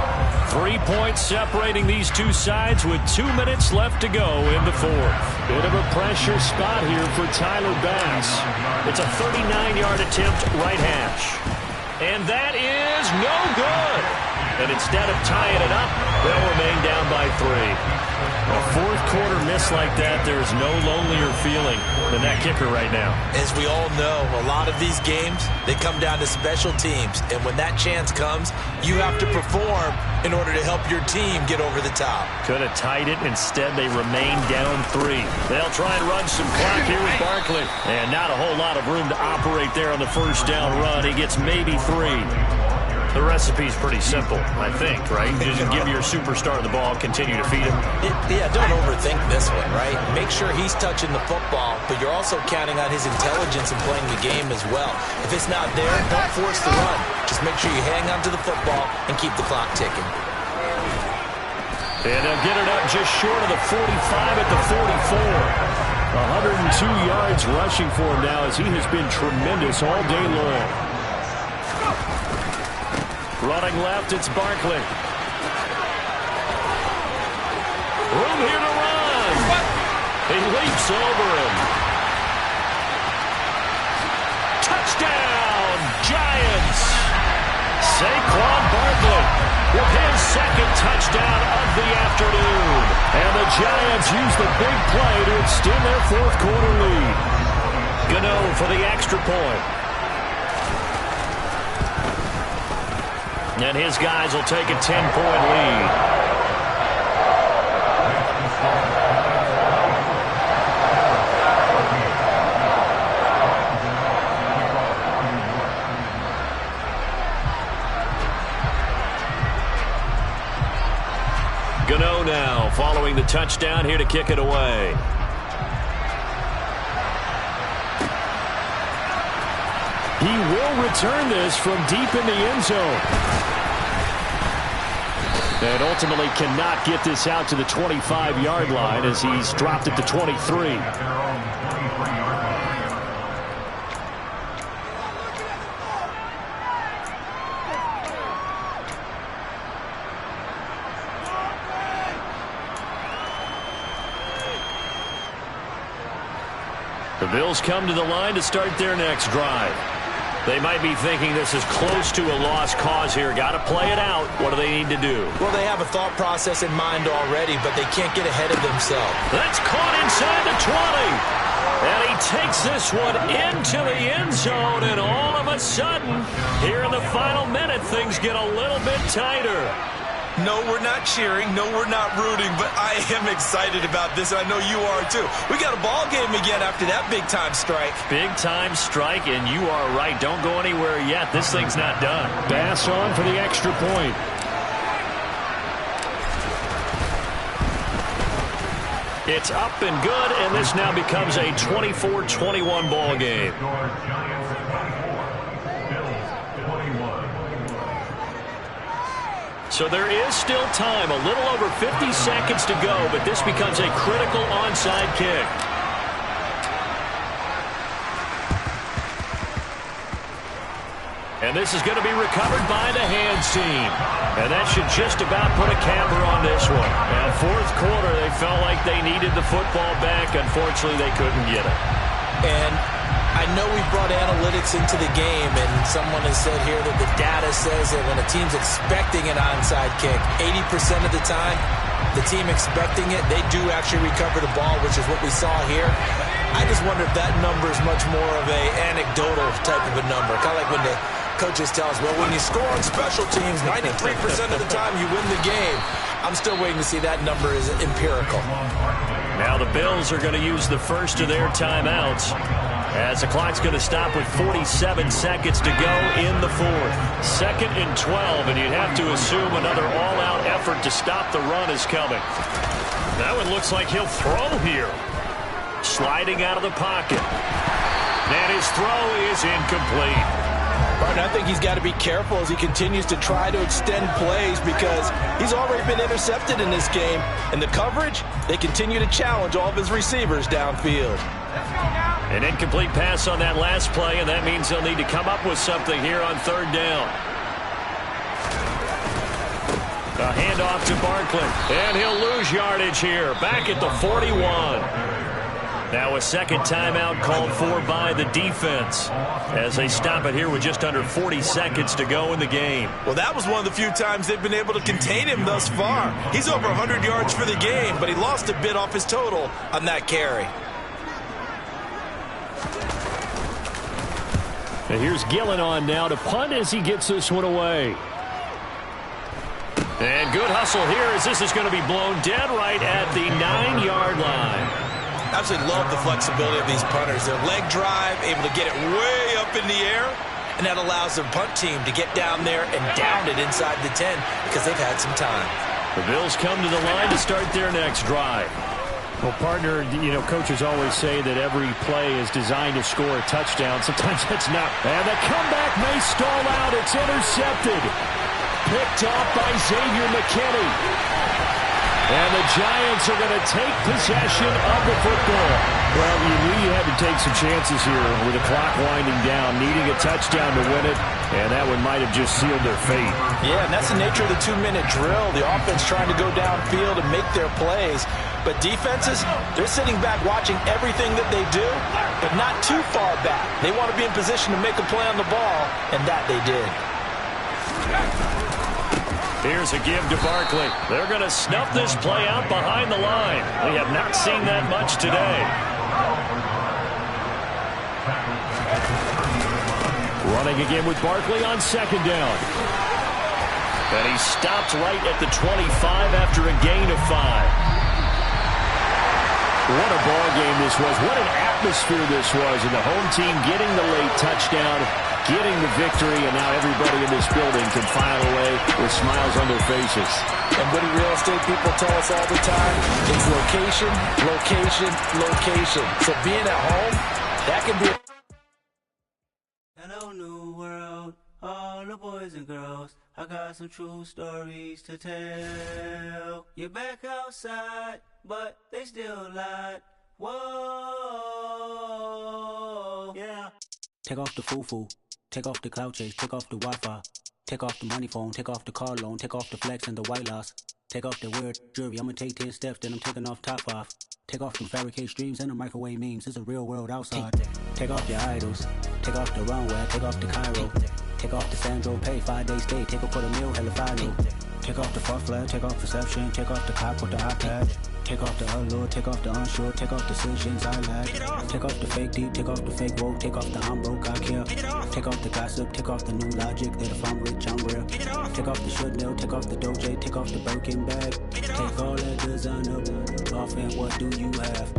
3 points separating these two sides with 2 minutes left to go in the 4th. Bit of a pressure spot here for Tyler Bass. It's a 39-yard attempt right hash. And that is no good. And instead of tying it up, they'll remain down by 3. A 4th quarter miss like that, there's no lonelier feeling than that kicker right now. As we all know, a lot of these games, they come down to special teams. And when that chance comes, you have to perform in order to help your team get over the top. Could have tied it. Instead, they remain down 3. They'll try and run some clock here with Barkley. And not a whole lot of room to operate there on the first down run. He gets maybe 3. The recipe's pretty simple, I think, right? Just give your superstar the ball, continue to feed him. Yeah, don't overthink this one, right? Make sure he's touching the football, but you're also counting on his intelligence in playing the game as well. If it's not there, don't force the run. Just make sure you hang on to the football and keep the clock ticking. And they'll get it up just short of the 45 at the 44. 102 yards rushing for him now as he has been tremendous all day long. Running left, it's Barkley. Room here to run. He leaps over him. Touchdown, Giants. Saquon Barkley with his 2nd touchdown of the afternoon. And the Giants use the big play to extend their 4th quarter lead. Gano for the extra point. And his guys will take a 10-point lead. Gano now following the touchdown here to kick it away. He will return this from deep in the end zone. And ultimately cannot get this out to the 25-yard line as he's dropped at the 23. The Bills come to the line to start their next drive. They might be thinking this is close to a lost cause here. Got to play it out. What do they need to do? Well, they have a thought process in mind already, but they can't get ahead of themselves. That's caught inside the 20. And he takes this one into the end zone, and all of a sudden, here in the final minute, things get a little bit tighter. No, we're not cheering. No, we're not rooting, but I am excited about this, and I know you are too. We got a ball game again after that big-time strike. Big-time strike, and you are right. Don't go anywhere yet. This thing's not done. Bass on for the extra point. It's up and good, and this now becomes a 24-21 ball game. So there is still time, a little over 50 seconds to go, but this becomes a critical onside kick. And And this is going to be recovered by the hands team. And that should just about put a capper on this one. Now, fourth quarter, they felt like they needed the football back. Unfortunately, they couldn't get it. And I know we brought analytics into the game, and someone has said here that the data says that when a team's expecting an onside kick, 80% of the time, the team expecting it, they do actually recover the ball, which is what we saw here. I just wonder if that number is much more of a anecdotal type of a number. Kind of like when the coaches tell us, well, when you score on special teams, 93% of the time you win the game. I'm still waiting to see that number is empirical. Now the Bills are going to use the first of their timeouts as the clock's going to stop with 47 seconds to go in the fourth. 2nd and 12, and you'd have to assume another all-out effort to stop the run is coming. That one looks like he'll throw here. Sliding out of the pocket. And his throw is incomplete. Martin, I think he's got to be careful as he continues to try to extend plays because he's already been intercepted in this game. And the coverage, they continue to challenge all of his receivers downfield. An incomplete pass on that last play, and that means they'll need to come up with something here on 3rd down. A handoff to Barkley, and he'll lose yardage here, back at the 41. Now a second timeout called for by the defense as they stop it here with just under 40 seconds to go in the game. Well, that was one of the few times they've been able to contain him thus far. He's over 100 yards for the game, but he lost a bit off his total on that carry. And here's Gillen on now to punt as he gets this one away. And good hustle here as this is going to be blown dead right at the 9-yard line. Absolutely love the flexibility of these punters. Their leg drive, able to get it way up in the air, and that allows their punt team to get down there and down it inside the 10 because they've had some time. The Bills come to the line to start their next drive. Well, partner, you know, coaches always say that every play is designed to score a touchdown. Sometimes that's not. And the comeback may stall out. It's intercepted. Picked off by Xavier McKinney. And the Giants are going to take possession of the football. Well, you knew you had to take some chances here with the clock winding down, needing a touchdown to win it, and that one might have just sealed their fate. Yeah, and that's the nature of the 2-minute drill. The offense trying to go downfield and make their plays. But defenses, they're sitting back watching everything that they do, but not too far back. They want to be in position to make a play on the ball, and that they did. Here's a give to Barkley. They're going to snuff this play out behind the line. We have not seen that much today. Running again with Barkley on 2nd down. And he stopped right at the 25 after a gain of 5. What a ball game this was. What an atmosphere this was. And the home team getting the late touchdown, getting the victory, and now everybody in this building can file away with smiles on their faces. And what do real estate people tell us all the time? It's location, location, location. So being at home, that can be... Hello, new world, all the boys and girls. I got some true stories to tell. You're back outside, but they still lied. Whoa, yeah. Take off the foo-foo. Take off the cloud chase, take off the Wi-Fi. Take off the money phone, take off the car loan, take off the flex and the white loss. Take off the weird jewelry, I'ma take 10 steps, then I'm taking off top 5. Take off them fabricated streams and the microwave memes, it's a real world outside. Take off your idols, take off the runway, take off the Cairo. Take off the Sandro pay, 5-day stay, take off for the meal, hella final. Take off the far flag, take off perception, take off the cop with the iPad. Take off the allure, take off the unsure, take off decisions I lack. Take off the fake deep, take off the fake woke, take off the I'm broke, I care. Take off the gossip, take off the new logic that if I'm rich, I'm real. Take off the should know, take off the Doja, take off the Birkin bag. Take all that designer off and what do you have?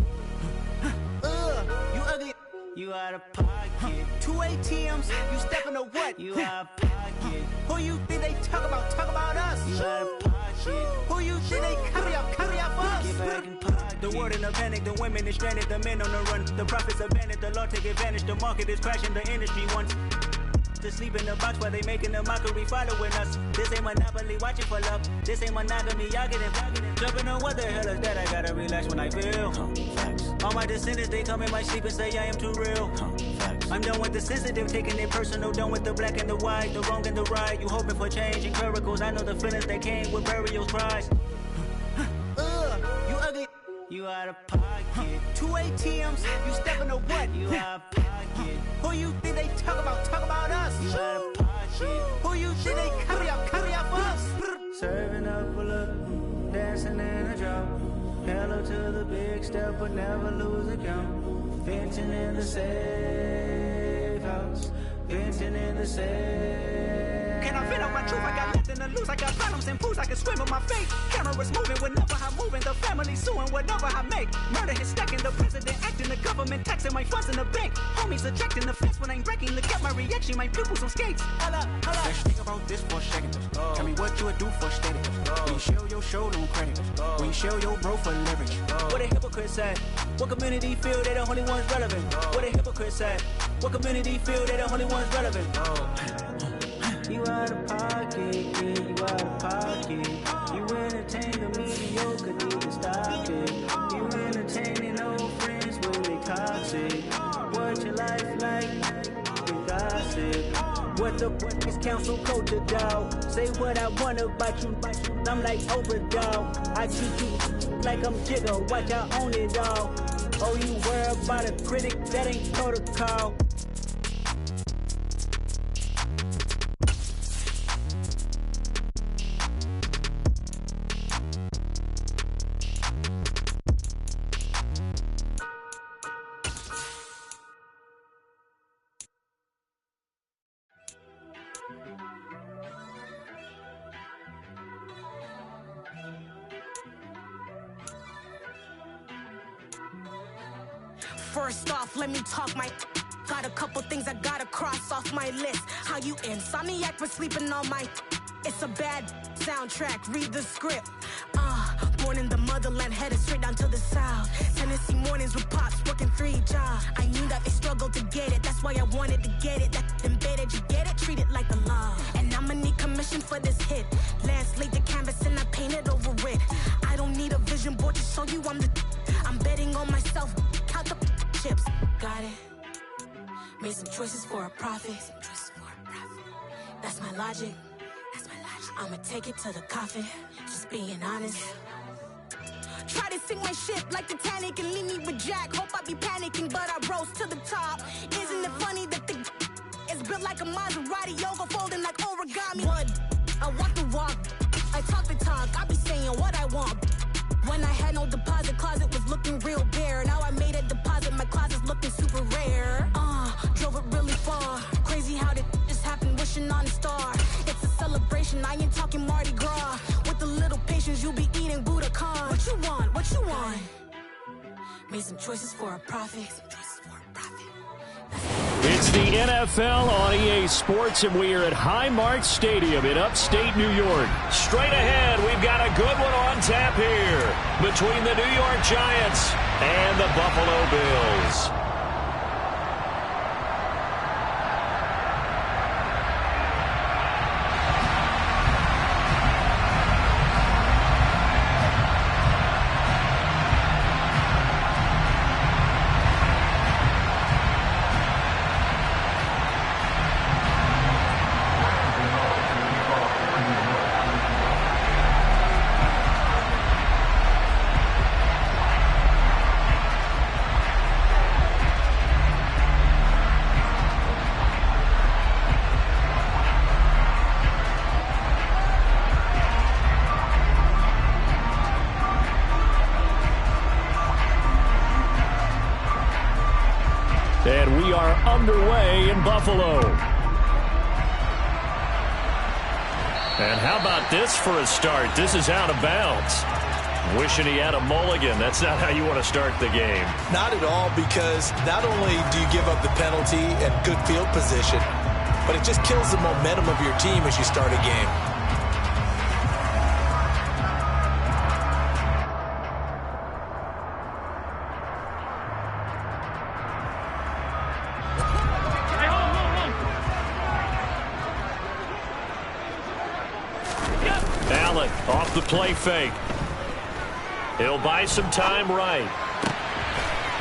You ugly. You out of pocket. 2 ATMs, you stepping to what? You out of pocket. Who you think they talk about? Talk about us. You out of pocket. Who you think they carry up for us? Get back in pocket. The world in a panic, the women is stranded, the men on the run. The profits abandoned, the law take advantage. The market is crashing, the industry wants to sleep in the box while they making a mockery following us. This ain't Monopoly, watching for love. This ain't monogamy, y'all get it. Jumping on what the hell is that? I gotta relax when I feel. All my descendants, they come in my sleep and say I am too real. I'm done with the sensitive, taking it personal. Done with the black and the white, the wrong and the right. You hoping for change and miracles. I know the feelings that came with burial cries. You ugly. You out of pocket. 2 ATMs, you stepping to what? You out of pocket. Who you think they talk about? Talk about us. You out of pocket. Who you think they carry up for us? Serving up a look, dancing in a drop. Hello to the big step, but never lose a count. Venting in the safe house. Venting in the safe. Can I feel out my truth? I got nothing to lose. I got problems and fools. I can swim with my fate. Cameras moving whenever I'm moving. The family suing whatever I make. Murder is stacking. The president acting. The government taxing my funds in the bank. Homies ejecting the fence when I'm breaking. Look at my reaction. My pupils on skates. Holla. Let's think about this for a second. Tell me what you would do for steady. When you show your show, no credit. When you show your bro for leverage. What a hypocrite said. What community feel they the only ones relevant? What a hypocrite said. What community feel they the only ones relevant? You out of pocket, yeah, you out of pocket. You entertain the mediocre, need to stop it. You entertaining old friends when they toxic. What your life like? They gossip. What the fuck is council culture, dog? Say what I want about you, I'm like Oprah, dog. I treat you like I'm Jigga, watch I own it all. Oh, you worry about a critic, that ain't protocol. First off, let me talk my. Got a couple things I gotta cross off my list. How you insomniac for sleeping on my. It's a bad soundtrack, read the script. Born in the motherland, headed straight down to the south. Tennessee mornings with pops, working 3 jobs. I knew that they struggled to get it, that's why I wanted to get it. That embedded, you get it, treat it like a law. And I'ma need commission for this hit. Lance laid the canvas and I painted over it. I don't need a vision board to show you I'm the. I'm betting on myself, count the chips. Got it. Made some choices for a profit. That's my logic. I'ma take it to the coffin, just being honest. Try to sink my ship like Titanic and leave me with Jack. Hope I be panicking, but I rose to the top. Isn't it funny that the is built like a Maserati, yoga folding like origami? What? I walk the walk, I talk the talk, I be saying what I want. When I had no deposit, closet was looking real bare. Now I made a deposit, my closet's looking super rare. Drove it really far. Crazy how did just happen, wishing on a star. It's a celebration, I ain't talking Mardi Gras. With a little patience, you'll be eating Budokan. What you want? What you want? Made some choices for a profit. It's the NFL on EA Sports, and we are at Highmark Stadium in upstate New York. Straight ahead, we've got a good one on tap here between the New York Giants and the Buffalo Bills. And we are underway in Buffalo. And how about this for a start? This is out of bounds. Wishing he had a mulligan. That's not how you want to start the game. Not at all, because not only do you give up the penalty and good field position, but it just kills the momentum of your team as you start a game. Off the play fake. He'll buy some time right.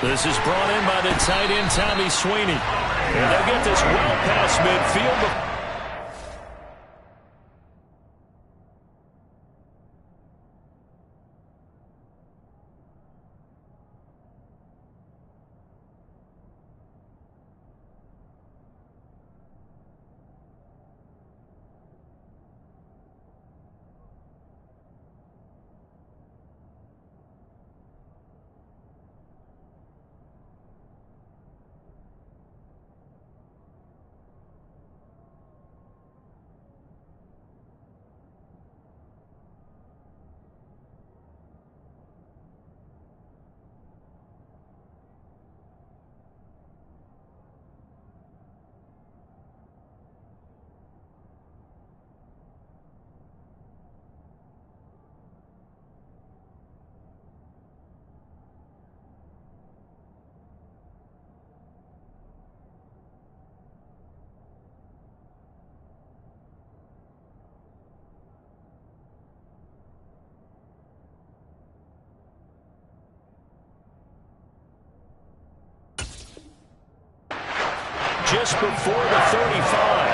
This is brought in by the tight end, Tommy Sweeney. And they'll get this well past midfield. Just before the 35.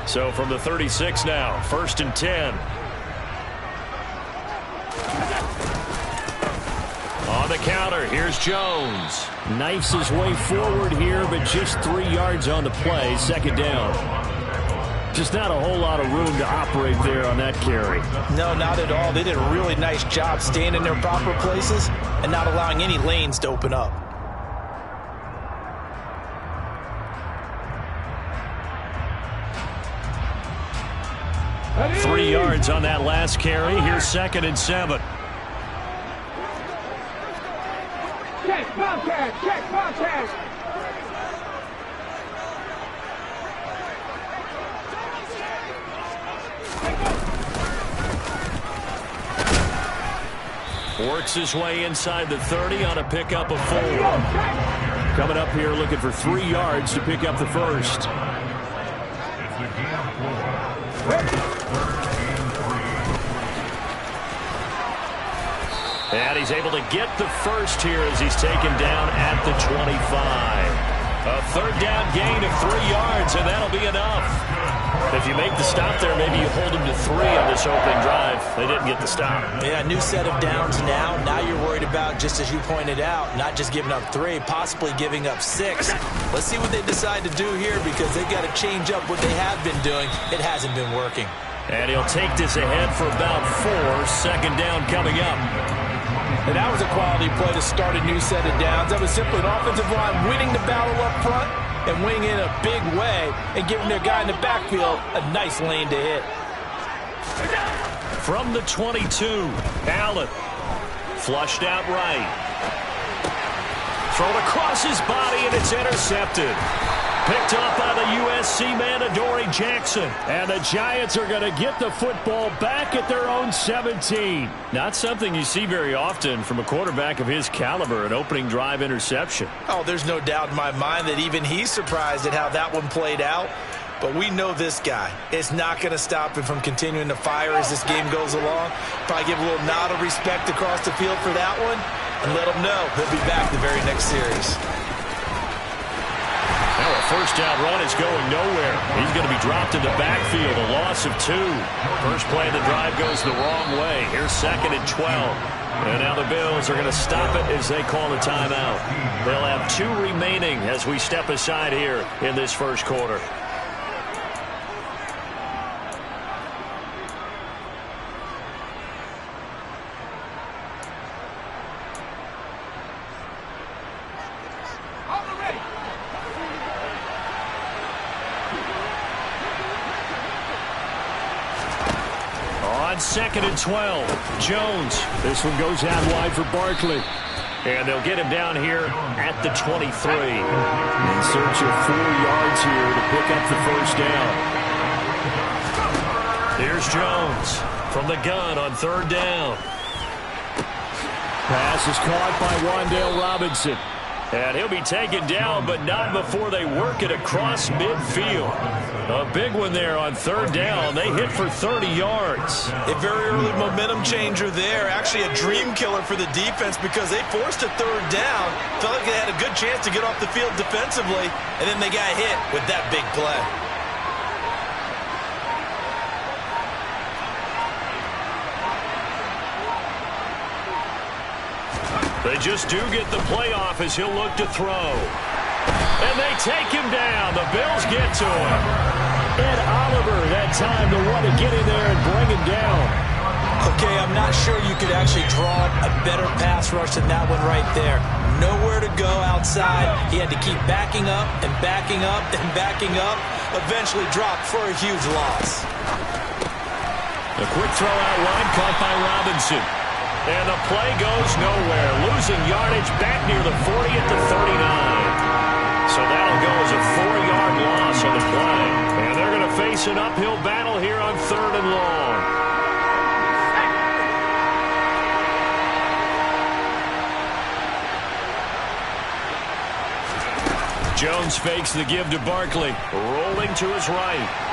So from the 36 now, 1st and 10. On the counter, here's Jones. Knifes his way forward here, but just 3 yards on the play, 2nd down. Just not a whole lot of room to operate there on that carry. No, not at all. They did a really nice job staying in their proper places and not allowing any lanes to open up. Three yards on that last carry. Here's 2nd and 7. Check, Bobcat, check, Bobcat. Works his way inside the 30 on a pickup of 4. Coming up here looking for 3 yards to pick up the first. And he's able to get the first here as he's taken down at the 25. A 3rd down gain of 3 yards, and that'll be enough. If you make the stop there, maybe you hold them to 3 on this opening drive. They didn't get the stop. Yeah, new set of downs now. Now you're worried about, just as you pointed out, not just giving up 3, possibly giving up 6. Let's see what they decide to do here, because they've got to change up what they have been doing. It hasn't been working. And he'll take this ahead for about 4. 2nd down coming up. And that was a quality play to start a new set of downs. That was simply an offensive line winning the battle up front and winning in a big way and giving their guy in the backfield a nice lane to hit. From the 22, Allen flushed out right. Thrown across his body, and it's intercepted. Picked off by the USC man, Adoree Jackson. And the Giants are going to get the football back at their own 17. Not something you see very often from a quarterback of his caliber, an opening drive interception. Oh, there's no doubt in my mind that even he's surprised at how that one played out. But we know this guy is not going to stop him from continuing to fire as this game goes along. Probably give a little nod of respect across the field for that one and let him know he'll be back the very next series. Now a 1st down run is going nowhere. He's going to be dropped in the backfield, a loss of 2. First play of the drive goes the wrong way. Here's 2nd and 12. And now the Bills are going to stop it as they call a timeout. They'll have 2 remaining as we step aside here in this first quarter. On 2nd and 12, Jones. This one goes out wide for Barkley. And they'll get him down here at the 23. In search of 4 yards here to pick up the 1st down. Here's Jones from the gun on 3rd down. Pass is caught by Wan'Dale Robinson. And he'll be taken down, but not before they work it across midfield. A big one there on third down. They hit for 30 yards. A very early momentum changer there. Actually a dream killer for the defense because they forced a third down. Felt like they had a good chance to get off the field defensively, and then they got hit with that big play. They just do get the play off as he'll look to throw. And they take him down. The Bills get to him. Ed Oliver that time to want to get in there and bring him down. Okay, I'm not sure you could actually draw a better pass rush than that one right there. Nowhere to go outside. He had to keep backing up and backing up and backing up. Eventually dropped for a huge loss. A quick throw out wide caught by Robinson. And the play goes nowhere. Losing yardage back near the 40 at the 39. So that'll go as a 4-yard loss on the play. And they're going to face an uphill battle here on 3rd and long. Jones fakes the give to Barkley. Rolling to his right.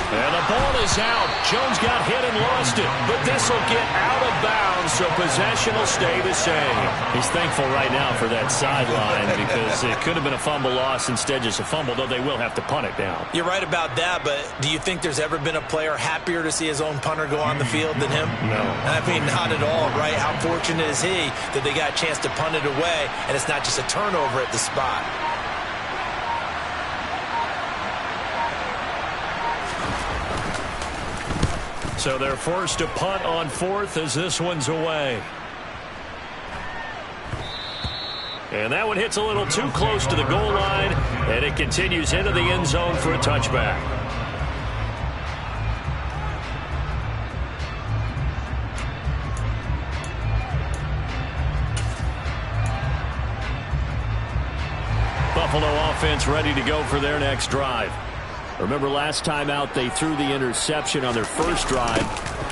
And the ball is out. Jones got hit and lost it. But this will get out of bounds, so possession will stay the same. He's thankful right now for that sideline because it could have been a fumble loss, instead just a fumble, though they will have to punt it down. You're right about that, but do you think there's ever been a player happier to see his own punter go on the field than him? No. I mean, not at all, right? How fortunate is he that they got a chance to punt it away, and it's not just a turnover at the spot. So they're forced to punt on 4th as this one's away. And that one hits a little too close to the goal line, and it continues into the end zone for a touchback. Buffalo offense ready to go for their next drive. Remember last time out they threw the interception on their first drive.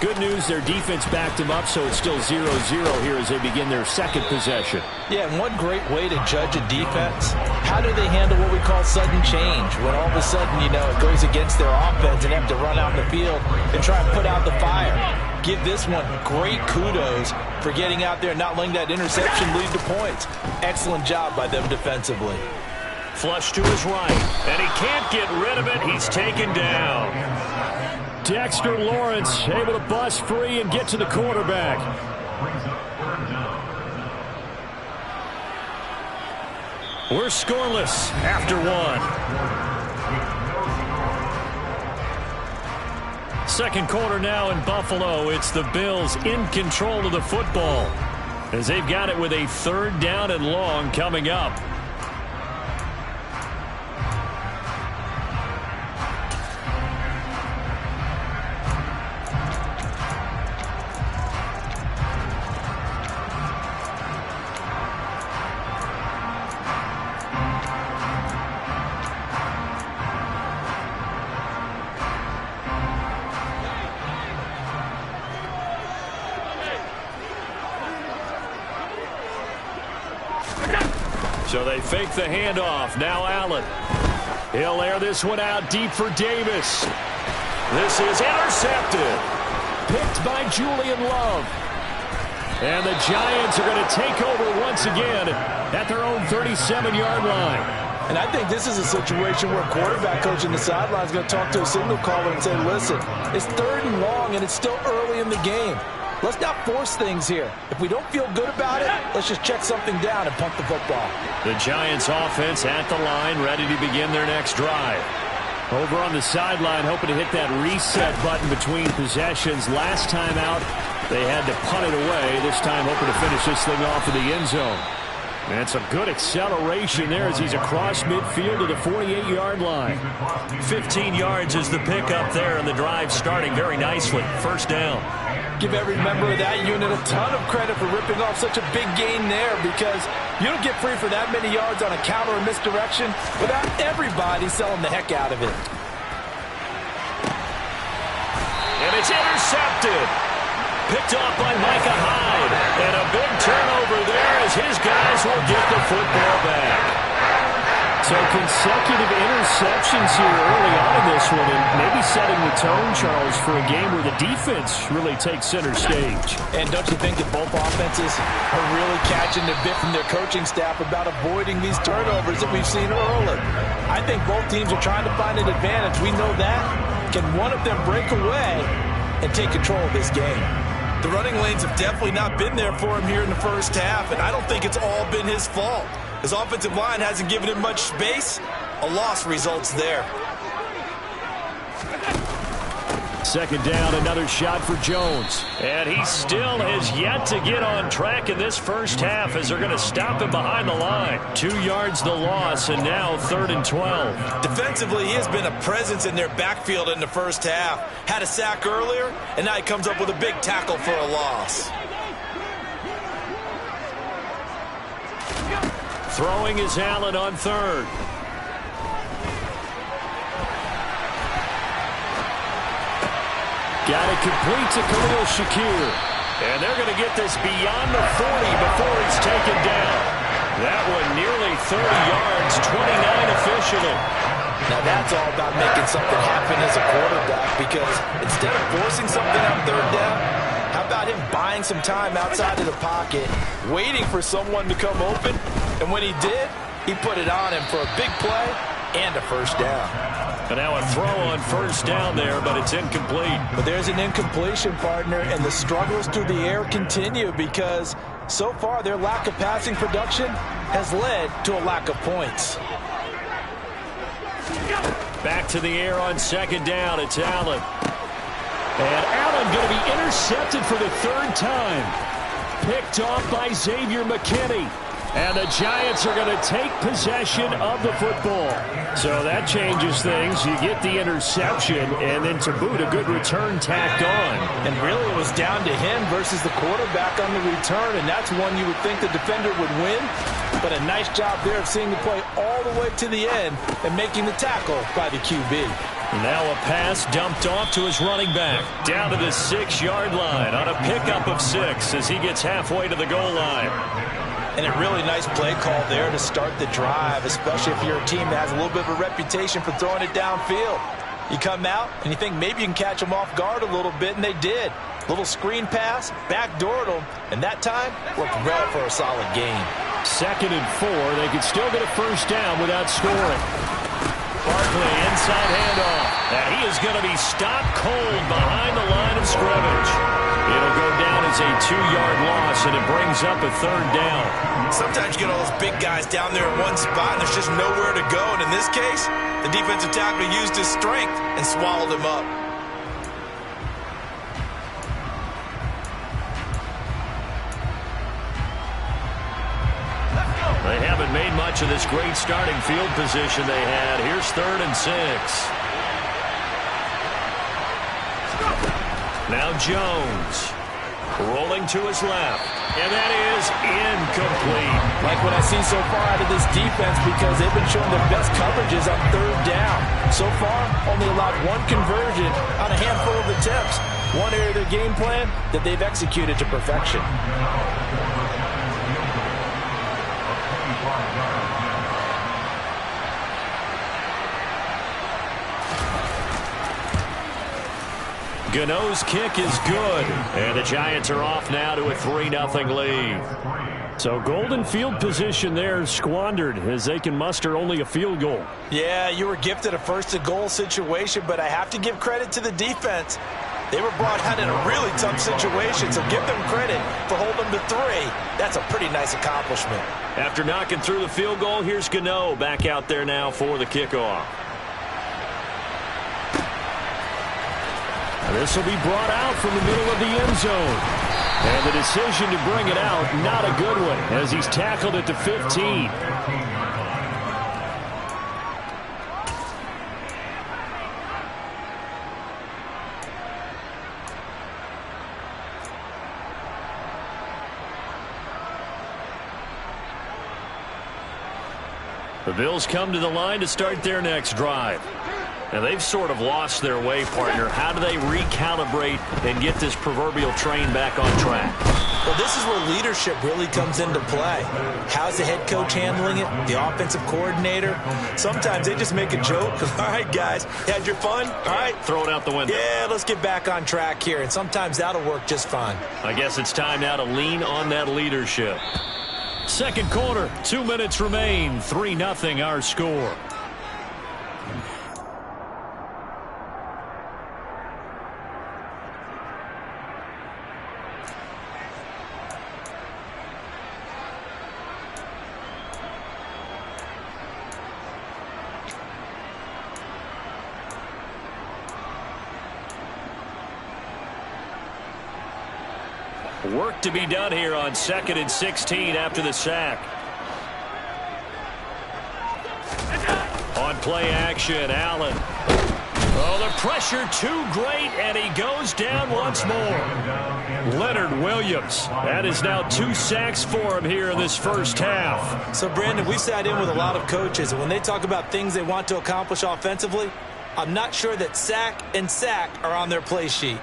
Good news, their defense backed them up, so it's still 0-0 here as they begin their second possession. Yeah, and one great way to judge a defense, how do they handle what we call sudden change? When all of a sudden, you know, it goes against their offense and they have to run out in the field and try and put out the fire. Give this one great kudos for getting out there and not letting that interception lead to points. Excellent job by them defensively. Flush to his right, and he can't get rid of it. He's taken down. Dexter Lawrence able to bust free and get to the quarterback. We're scoreless after one. Second quarter now in Buffalo. It's the Bills in control of the football as they've got it with a 3rd down and long coming up. So they fake the handoff. Now Allen. He'll air this one out deep for Davis. This is intercepted. Picked by Julian Love. And the Giants are going to take over once again at their own 37-yard line. And I think this is a situation where a quarterback coach in the sideline is going to talk to a signal caller and say, listen, it's 3rd and long and it's still early in the game. Let's not force things here. If we don't feel good about it, let's just check something down and punt the football. The Giants offense at the line, ready to begin their next drive. Over on the sideline, hoping to hit that reset button between possessions. Last time out, they had to punt it away. This time, hoping to finish this thing off in the end zone. And some good acceleration there as he's across midfield to the 48-yard line. 15 yards is the pickup there, and the drive starting very nicely. 1st down. Give every member of that unit a ton of credit for ripping off such a big gain there, because you don't get free for that many yards on a counter or misdirection without everybody selling the heck out of it. And it's intercepted. picked off by Micah Hyde. And a big turnover there as his guys will get the football back. So consecutive interceptions here early on in this one, and maybe setting the tone, Charles, for a game where the defense really takes center stage. And don't you think that both offenses are really catching the bit from their coaching staff about avoiding these turnovers that we've seen early? I think both teams are trying to find an advantage. We know that. Can one of them break away and take control of this game? The running lanes have definitely not been there for him here in the first half, and I don't think it's all been his fault. His offensive line hasn't given him much space. A loss results there. Second down, another shot for Jones. And he still has yet to get on track in this first half as they're going to stop him behind the line. 2 yards the loss, and now 3rd and 12. Defensively, he has been a presence in their backfield in the first half. Had a sack earlier, and now he comes up with a big tackle for a loss. Throwing is Allen on 3rd. Got it complete to Khalil Shakir. And they're going to get this beyond the 40 before he's taken down. That one nearly 30 yards, 29 officially. Now that's all about making something happen as a quarterback, because instead of forcing something on 3rd down, how about him buying some time outside of the pocket, waiting for someone to come open, and when he did, he put it on him for a big play and a first down. And now a throw on 1st down there, but it's incomplete. But there's an incompletion, partner, and the struggles through the air continue because so far their lack of passing production has led to a lack of points. Back to the air on 2nd down. It's Allen. And Allen going to be intercepted for the 3rd time. Picked off by Xavier McKinney. And the Giants are going to take possession of the football. So that changes things. You get the interception, and then to boot, a good return tacked on. And really it was down to him versus the quarterback on the return, and that's one you would think the defender would win. But a nice job there of seeing the play all the way to the end and making the tackle by the QB. Now a pass dumped off to his running back. Down to the 6-yard line on a pickup of 6 as he gets halfway to the goal line. And a really nice play call there to start the drive, especially if you're a team that has a little bit of a reputation for throwing it downfield. You come out and you think maybe you can catch them off guard a little bit, and they did. Little screen pass, backdoored them, and that time worked well for a solid gain. 2nd and 4. They could still get a 1st down without scoring. Barkley inside handoff. And he is going to be stopped cold behind the line of scrimmage. It'll go down as a 2-yard loss, and it brings up a 3rd down. Sometimes you get all those big guys down there in one spot, and there's just nowhere to go. And in this case, the defensive tackle used his strength and swallowed him up. They haven't made much of this great starting field position they had. Here's 3rd and 6. Now Jones rolling to his left, and that is incomplete. Like what I see so far out of this defense, because they've been showing their best coverages on 3rd down. So far, only allowed 1 conversion on a handful of attempts. One area of their game plan that they've executed to perfection. Gano's kick is good, and the Giants are off now to a 3-0 lead. So golden field position there squandered as they can muster only a field goal. Yeah, you were gifted a 1st-and-goal situation, but I have to give credit to the defense. They were brought out in a really tough situation, so give them credit for holding them to 3. That's a pretty nice accomplishment. After knocking through the field goal, here's Gano back out there now for the kickoff. This will be brought out from the middle of the end zone. And the decision to bring it out, not a good one, as he's tackled at the 15. The Bills come to the line to start their next drive. And they've sort of lost their way, partner. How do they recalibrate and get this proverbial train back on track? Well, this is where leadership really comes into play. How's the head coach handling it? The offensive coordinator? Sometimes they just make a joke. All right, guys, had your fun? All right. Throw it out the window. Yeah, let's get back on track here. And sometimes that'll work just fine. I guess it's time now to lean on that leadership. Second quarter, 2 minutes remain. 3-0 our score. Work to be done here on 2nd and 16 after the sack. On play action, Allen. Oh, the pressure too great, and he goes down once more. Leonard Williams. That is now 2 sacks for him here in this first half. So, Brandon, we sat in with a lot of coaches, and when they talk about things they want to accomplish offensively, I'm not sure that sack and sack are on their play sheet.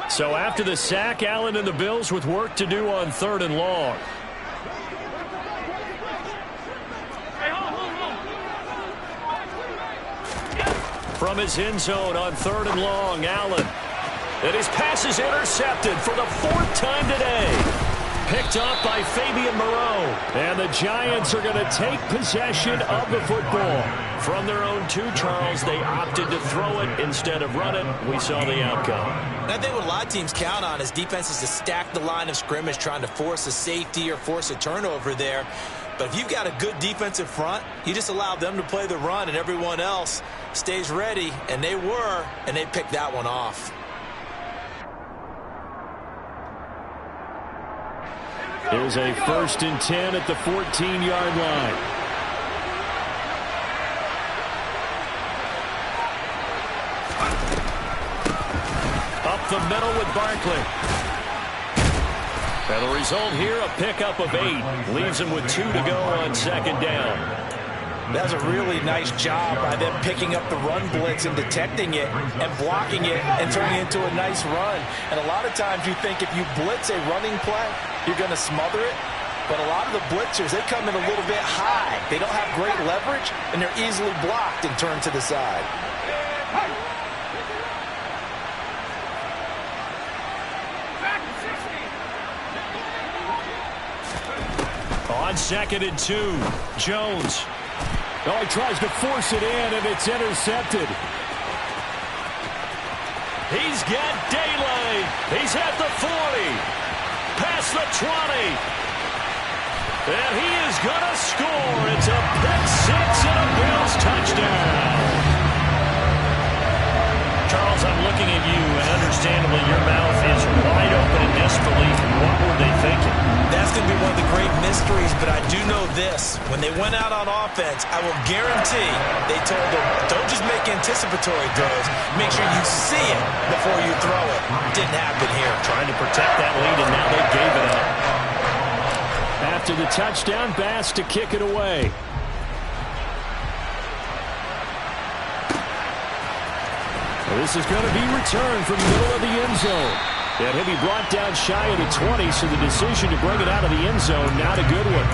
So after the sack, Allen and the Bills with work to do on 3rd and long. From his end zone on 3rd and long, Allen. And his pass is intercepted for the 4th time today. Picked up by Fabian Moreau. And the Giants are going to take possession of the football. From their own 2, Charles, they opted to throw it instead of run it. We saw the outcome. And I think what a lot of teams count on is defenses to stack the line of scrimmage, trying to force a safety or force a turnover there. But if you've got a good defensive front, you just allow them to play the run and everyone else stays ready. And they were, and they picked that one off. Here's a 1st and 10 at the 14-yard line. Up the middle with Barkley. And the result here, a pickup of 8. Leaves him with 2 to go on 2nd down. That's a really nice job by them picking up the run blitz and detecting it and blocking it and turning it into a nice run. And a lot of times you think if you blitz a running play, you're going to smother it. But a lot of the blitzers, they come in a little bit high. They don't have great leverage, and they're easily blocked and turned to the side. On 2nd and 2, Jones. Oh, he tries to force it in, and it's intercepted. He's got daylight. He's at the 40. Past the 20. And he is going to score. It's a pick 6 and a Bills touchdown. Charles, I'm looking at you, and understandably your mouth is wide open in disbelief. What were they thinking? That's going to be one of the great mysteries, but I do know this. When they went out on offense, I will guarantee they told them, don't just make anticipatory throws. Make sure you see it before you throw it. Didn't happen here. Trying to protect that lead, and now they gave it up. After the touchdown, Bass to kick it away. This is going to be returned from the middle of the end zone. And he'll be brought down shy of the 20, so the decision to bring it out of the end zone, not a good one.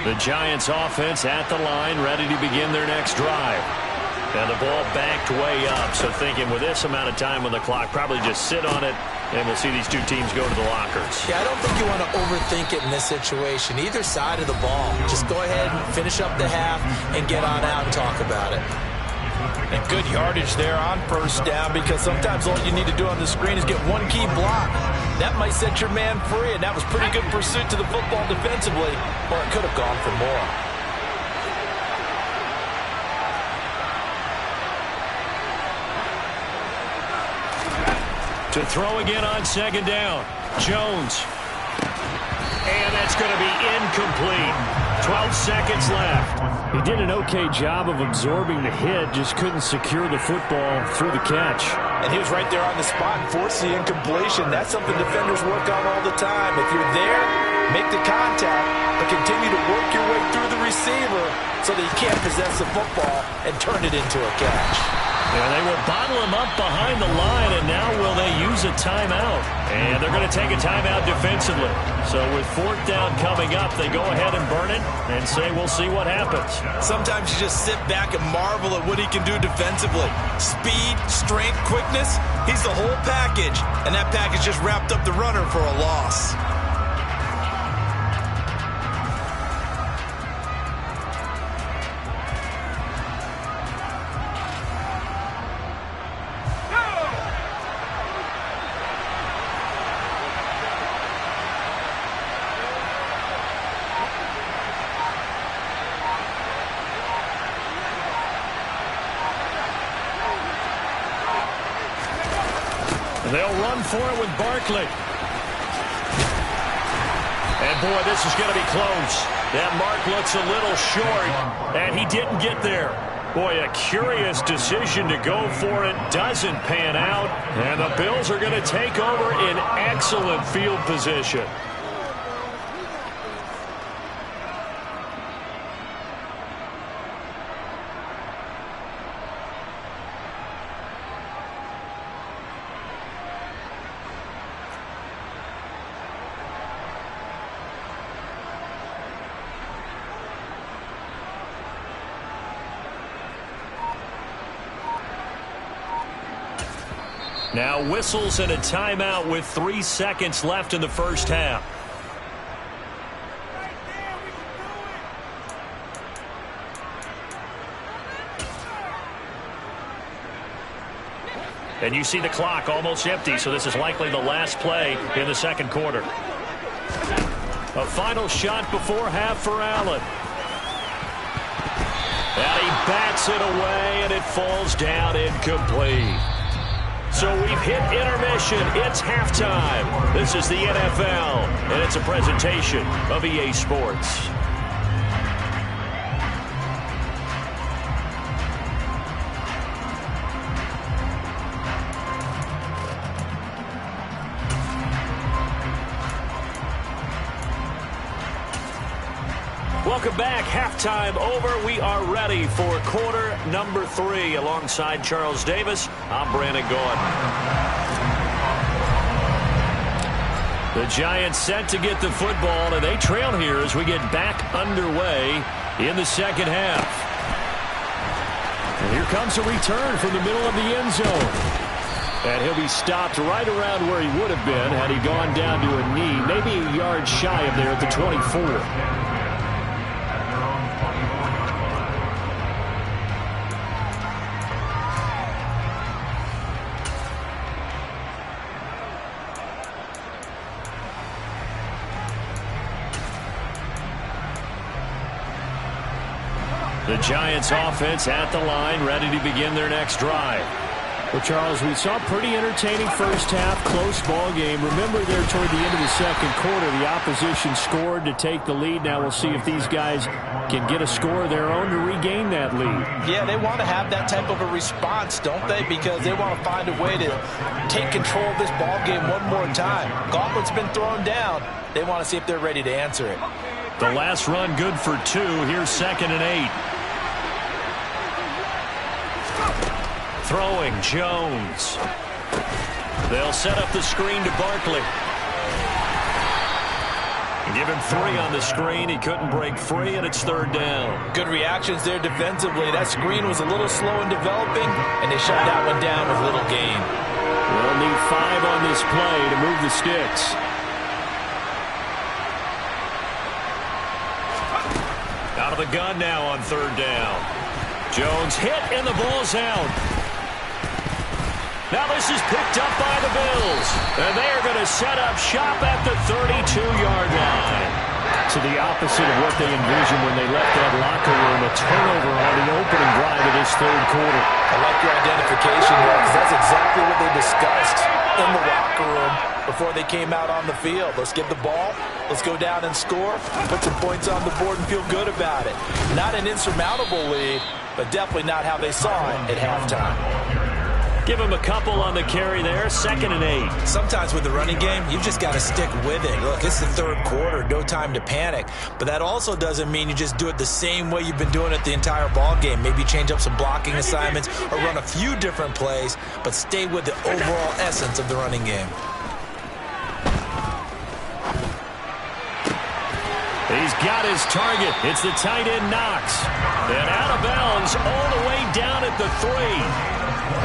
The Giants offense at the line, ready to begin their next drive. And the ball backed way up, so thinking with this amount of time on the clock, probably just sit on it, and we'll see these 2 teams go to the lockers. Yeah, I don't think you want to overthink it in this situation. Either side of the ball. Just go ahead and finish up the half and get on out and talk about it. And good yardage there on 1st down, because sometimes all you need to do on the screen is get one key block. That might set your man free, and that was pretty good pursuit to the football defensively, or it could have gone for more. To throw again on 2nd down. Jones. And that's going to be incomplete. 12 seconds left. He did an okay job of absorbing the hit, just couldn't secure the football through the catch. And he was right there on the spot and forced the incompletion. That's something defenders work on all the time. If you're there, make the contact, but continue to work your way through the receiver so that you can't possess the football and turn it into a catch. And they will bottle him up behind the line, and now will they use a timeout? And they're going to take a timeout defensively. So with 4th down coming up, they go ahead and burn it and say we'll see what happens. Sometimes you just sit back and marvel at what he can do defensively. Speed, strength, quickness, he's the whole package. And that package just wrapped up the runner for a loss. They'll run for it with Barkley. And, boy, this is going to be close. That mark looks a little short, and he didn't get there. Boy, a curious decision to go for it. Doesn't pan out, and the Bills are going to take over in excellent field position. Now whistles and a timeout with 3 seconds left in the first half. And you see the clock almost empty, so this is likely the last play in the second quarter. A final shot before half for Allen. And he bats it away, and it falls down incomplete. So we've hit intermission. It's halftime. This is the NFL, and it's a presentation of EA Sports. Welcome back. Halftime over. We are ready for quarter number 3. Alongside Charles Davis, I'm Brandon Gaudin. The Giants set to get the football, and they trail here as we get back underway in the second half. And here comes a return from the middle of the end zone. And he'll be stopped right around where he would have been had he gone down to a knee, maybe a yard shy of there at the 24. The Giants offense at the line, ready to begin their next drive. Well, Charles, we saw a pretty entertaining first half, close ball game. Remember there toward the end of the second quarter, the opposition scored to take the lead. Now we'll see if these guys can get a score of their own to regain that lead. Yeah, they want to have that type of a response, don't they? Because they want to find a way to take control of this ball game one more time. Gauntlet's been thrown down. They want to see if they're ready to answer it. The last run good for 2. Here's 2nd and 8. Throwing, Jones. They'll set up the screen to Barkley. Give him 3 on the screen. He couldn't break free, and it's 3rd down. Good reactions there defensively. That screen was a little slow in developing, and they shut that one down with little gain. They'll need 5 on this play to move the sticks. Out of the gun now on 3rd down. Jones hit, and the ball's out. Now this is picked up by the Bills, and they are going to set up shop at the 32-yard line. To the opposite of what they envisioned when they left that locker room, a turnover on the opening drive of this 3rd quarter. I like your identification there, because that's exactly what they discussed in the locker room before they came out on the field. Let's get the ball, Let's go down and score, put some points on the board, and feel good about it. Not an insurmountable lead, but definitely not how they saw it at halftime. Give him a couple on the carry there, 2nd and 8. Sometimes with the running game, you've just got to stick with it. Look, it's the third quarter, no time to panic. But that also doesn't mean you just do it the same way you've been doing it the entire ball game. Maybe change up some blocking assignments or run a few different plays, but stay with the overall essence of the running game. He's got his target. It's the tight end Knox. And out of bounds all the way down at the 3.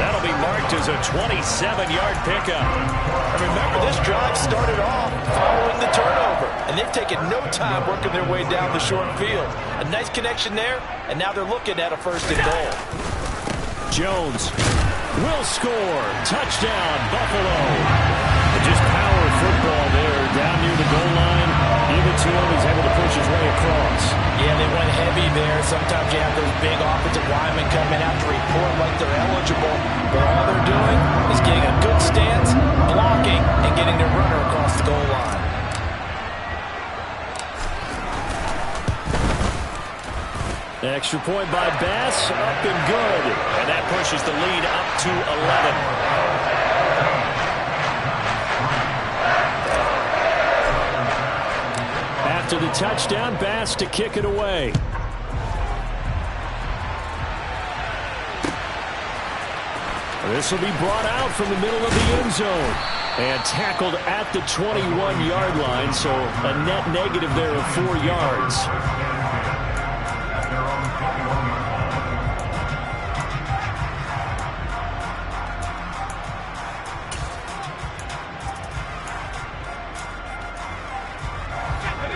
That'll be marked as a 27-yard pickup. And remember, this drive started off following the turnover, and they've taken no time working their way down the short field. A nice connection there, and now they're looking at a 1st and goal. Jones will score. Touchdown, Buffalo. Just power football there down near the goal line. Give it to him. He's able to push his way across. Yeah, they went heavy there. Sometimes you have those big offensive linemen come in after report like they're eligible. But all they're doing is getting a good stance, blocking, and getting their runner across the goal line. Extra point by Bass, up and good. And that pushes the lead up to 11. After the touchdown, Bass to kick it away. This will be brought out from the middle of the end zone and tackled at the 21-yard line, so a net negative there of 4 yards.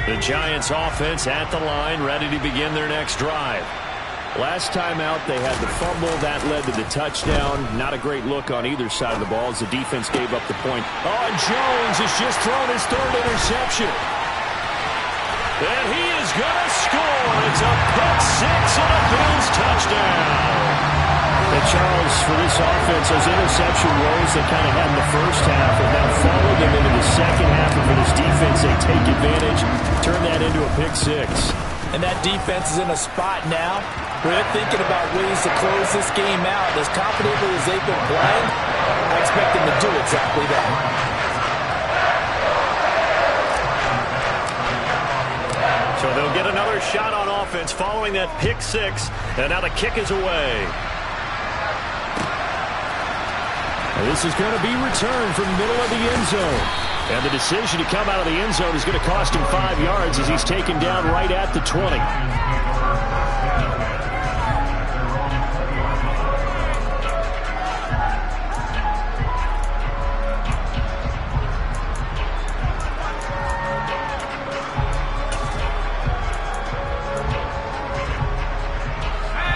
The Giants offense at the line, ready to begin their next drive. Last time out, they had the fumble. That led to the touchdown. Not a great look on either side of the ball as the defense gave up the point. Oh, and Jones has just thrown his 3rd interception. And he is going to score. It's a pick 6 and a Bills touchdown. And Charles, for this offense, those interception woes they kind of had in the first half have now followed them into the second half. And for this defense, they take advantage, turn that into a pick 6. And that defense is in a spot now where they're thinking about ways to close this game out. As confidently as they've been playing, I expect them to do exactly that. So they'll get another shot on offense following that pick 6. And now the kick is away. This is going to be returned from the middle of the end zone. And the decision to come out of the end zone is going to cost him 5 yards as he's taken down right at the 20.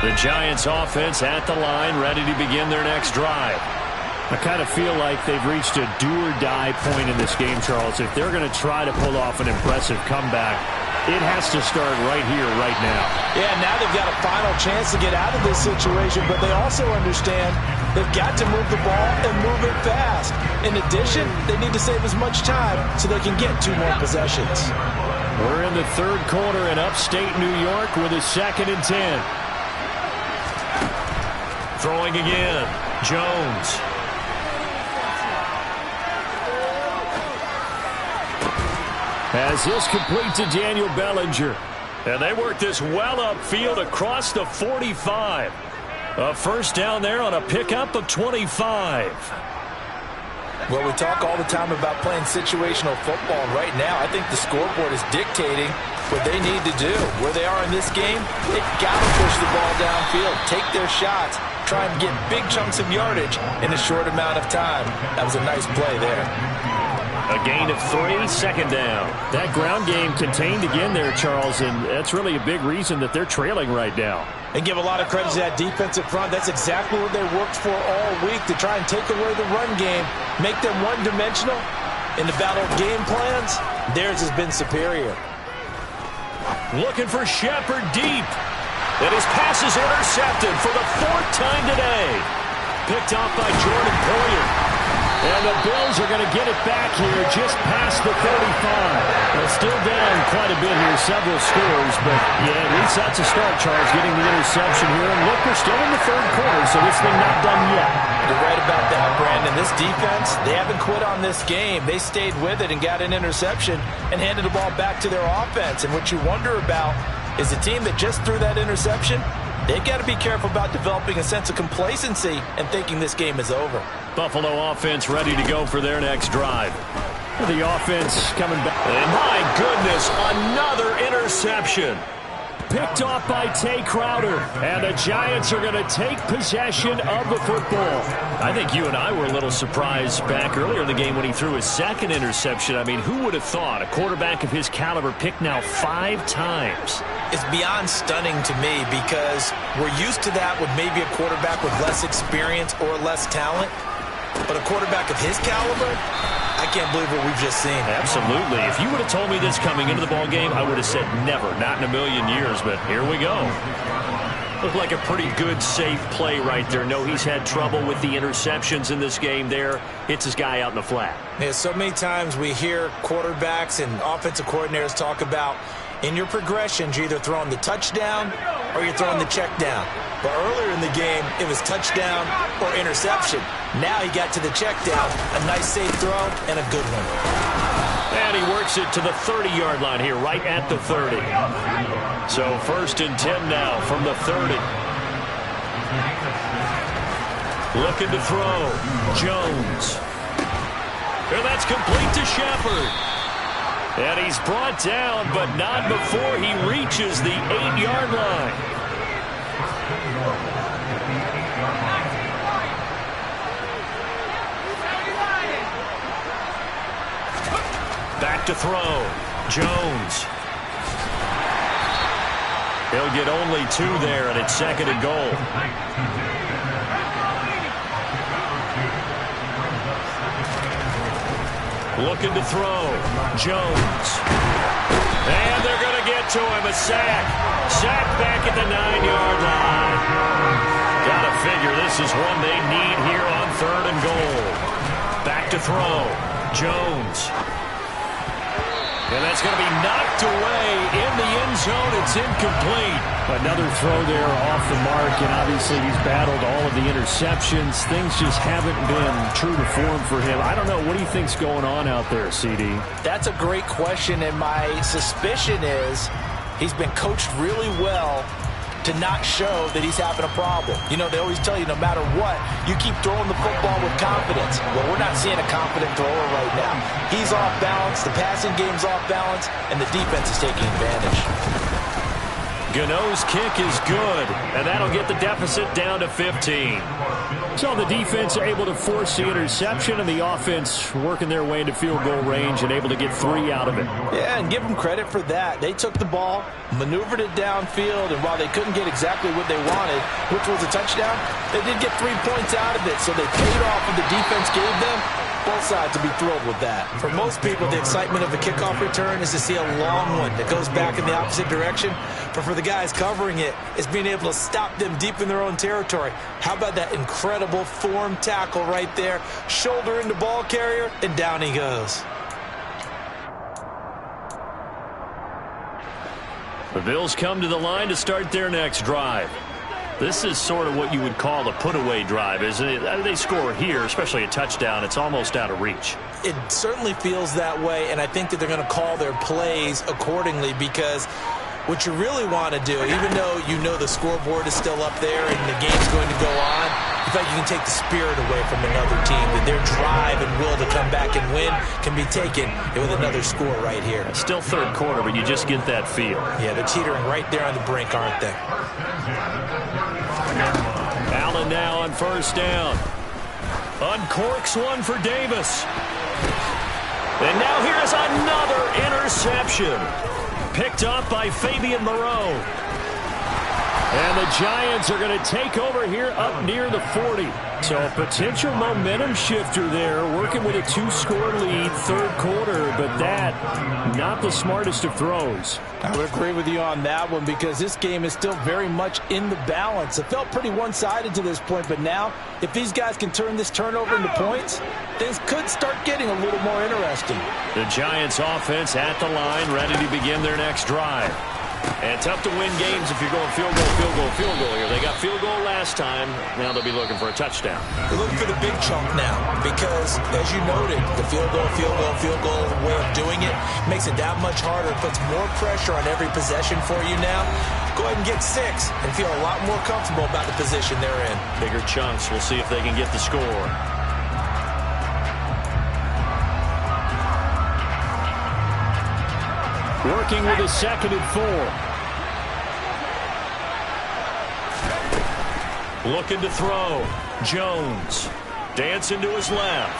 The Giants offense at the line, ready to begin their next drive. I kind of feel like they've reached a do-or-die point in this game, Charles. If they're going to try to pull off an impressive comeback, it has to start right here, right now. Yeah, now they've got a final chance to get out of this situation, but they also understand they've got to move the ball and move it fast. In addition, they need to save as much time so they can get 2 more possessions. We're in the third quarter in upstate New York with a 2nd and 10. Throwing again, Jones. As this complete to Daniel Bellinger. And they work this well upfield across the 45. A first down there on a pickup of 25. Well, we talk all the time about playing situational football. And right now, I think the scoreboard is dictating what they need to do. Where they are in this game, they've got to push the ball downfield, take their shots, try and get big chunks of yardage in a short amount of time. That was a nice play there. A gain of 3, 2nd down. That ground game contained again there, Charles, and that's really a big reason that they're trailing right now. And give a lot of credit to that defensive front. That's exactly what they worked for all week, to try and take away the run game, make them one-dimensional. In the battle of game plans, theirs has been superior. Looking for Shepard deep. And his pass is intercepted for the 4th time today. Picked off by Jordan Poyer. And the Bills are going to get it back here just past the 35. Well, still down quite a bit here, several scores, but yeah, at least that's a start, Charles, getting the interception here. And look, we're still in the third quarter, so this thing not done yet. You're right about that, Brandon. This defense, they haven't quit on this game. They stayed with it and got an interception and handed the ball back to their offense. And what you wonder about is a team that just threw that interception, they've got to be careful about developing a sense of complacency and thinking this game is over. Buffalo offense ready to go for their next drive. The offense coming back. And my goodness, another interception. Picked off by Tay Crowder. And the Giants are going to take possession of the football. I think you and I were a little surprised back earlier in the game when he threw his second interception. I mean, who would have thought a quarterback of his caliber picked now 5 times? It's beyond stunning to me because we're used to that with maybe a quarterback with less experience or less talent. But a quarterback of his caliber, I can't believe what we've just seen. Absolutely. If you would have told me this coming into the ball game, I would have said never, not in a million years, but here we go. Looked like a pretty good, safe play right there. No, he's had trouble with the interceptions in this game there. Hits his guy out in the flat. Yeah, so many times we hear quarterbacks and offensive coordinators talk about in your progressions, you're either throwing the touchdown or you're throwing the check down. But earlier in the game, it was touchdown or interception. Now he got to the check down, a nice safe throw, and a good one. And he works it to the 30-yard line here, right at the 30. So 1st and 10 now from the 30. Looking to throw. Jones. And that's complete to Shepard. And he's brought down, but not before he reaches the 8-yard line. Back to throw. Jones. He'll get only 2 there, and it's 2nd and goal. Looking to throw. Jones. And they're going to get to him. A sack. Sack back at the 9-yard line. Got to figure this is one they need here on 3rd and goal. Back to throw. Jones. And that's going to be knocked away in the end zone. It's incomplete. Another throw there off the mark, and obviously he's battled all of the interceptions. Things just haven't been true to form for him. I don't know. What do you think's going on out there, CD? That's a great question, and my suspicion is he's been coached really well to not show that he's having a problem. You know, they always tell you no matter what, you keep throwing the football with confidence. Well, we're not seeing a confident thrower right now. He's off balance, the passing game's off balance, and the defense is taking advantage. Gano's kick is good, and that'll get the deficit down to 15. So the defense able to force the interception, and the offense working their way into field goal range and able to get 3 out of it. Yeah, and give them credit for that. They took the ball, maneuvered it downfield, and while they couldn't get exactly what they wanted, which was a touchdown, they did get 3 points out of it, so they paid off what the defense gave them. Both sides will be thrilled with that. For most people, the excitement of a kickoff return is to see a long one that goes back in the opposite direction. But for the guys covering it, it's being able to stop them deep in their own territory. How about that incredible form tackle right there? Shoulder into ball carrier, and down he goes. The Bills come to the line to start their next drive. This is sort of what you would call a put-away drive, isn't it? They score here, especially a touchdown. It's almost out of reach. It certainly feels that way, and I think that they're going to call their plays accordingly because what you really want to do, even though you know the scoreboard is still up there and the game's going to go on, in fact, you can take the spirit away from another team, that their drive and will to come back and win can be taken with another score right here. It's still third quarter, but you just get that feel. Yeah, they're teetering right there on the brink, aren't they? Allen now on 1st down. Uncorks one for Davis. And now here's another interception. Picked up by Fabian Moreau. And the Giants are going to take over here up near the 40. So a potential momentum shifter there, working with a 2-score lead, third quarter, but that, not the smartest of throws. I would agree with you on that one because this game is still very much in the balance. It felt pretty one-sided to this point, but now if these guys can turn this turnover into points, things could start getting a little more interesting. The Giants offense at the line, ready to begin their next drive. And tough to win games if you're going field goal, field goal, field goal here. They got field goal last time. Now they'll be looking for a touchdown. They're looking for the big chunk now because, as you noted, the field goal way of doing it makes it that much harder. It puts more pressure on every possession for you now. Go ahead and get 6 and feel a lot more comfortable about the position they're in. Bigger chunks. We'll see if they can get the score. Working with a 2nd and 4. Looking to throw. Jones. Dancing to his left.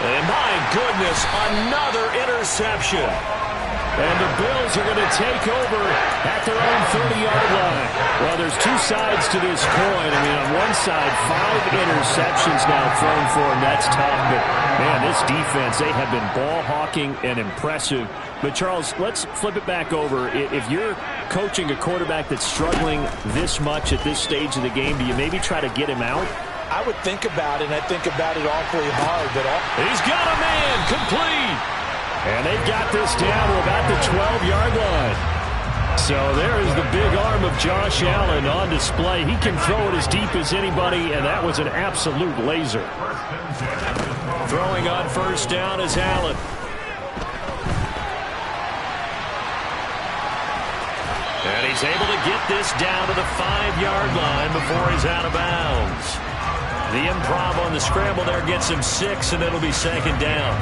And my goodness, another interception. And the Bills are going to take over at their own 30-yard line. Well, there's 2 sides to this coin. I mean, on one side, 5 interceptions now thrown for him. That's tough. But, man, this defense, they have been ball hawking and impressive. But, Charles, let's flip it back over. If you're coaching a quarterback that's struggling this much at this stage of the game, do you maybe try to get him out? I would think about it, and I think about it awfully hard. But he's got a man complete. And they've got this down to about the 12-yard line. So there is the big arm of Josh Allen on display. He can throw it as deep as anybody, and that was an absolute laser. Throwing on first down is Allen. And he's able to get this down to the 5-yard line before he's out of bounds. The improv on the scramble there gets him 6, and it'll be 2nd down.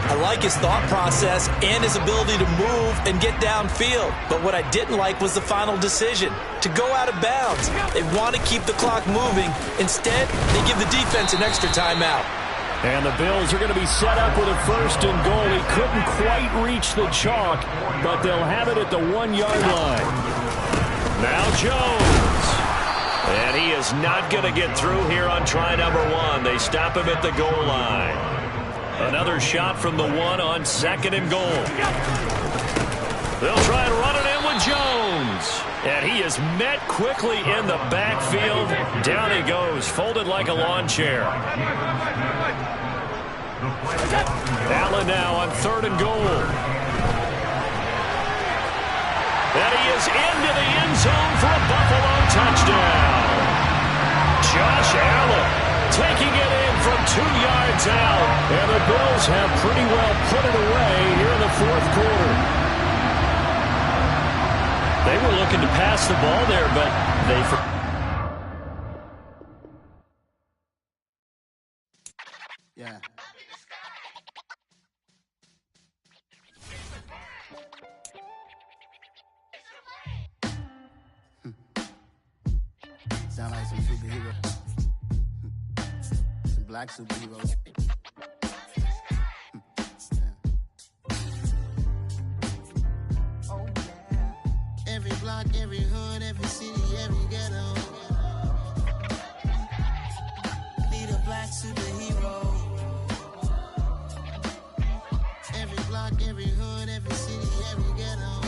I like his thought process and his ability to move and get downfield. But what I didn't like was the final decision, to go out of bounds. They want to keep the clock moving. Instead, they give the defense an extra timeout. And the Bills are going to be set up with a 1st and goal. He couldn't quite reach the chalk, but they'll have it at the 1-yard line. Now Jones. And he is not going to get through here on try number 1. They stop him at the goal line. Another shot from the 1 on 2nd and goal. They'll try and run it in with Jones. And he is met quickly in the backfield. Down he goes, folded like a lawn chair. Allen now on 3rd and goal. And he is into the end zone for a Buffalo touchdown. Josh Allen taking it in from 2 yards out. And the Bills have pretty well put it away here in the 4th quarter. They were looking to pass the ball there, but they... Yeah. Sound like some superhero. Some black superheroes. Every block, every hood, every city, every ghetto. Need a black superhero. Every block, every hood, every city, every ghetto.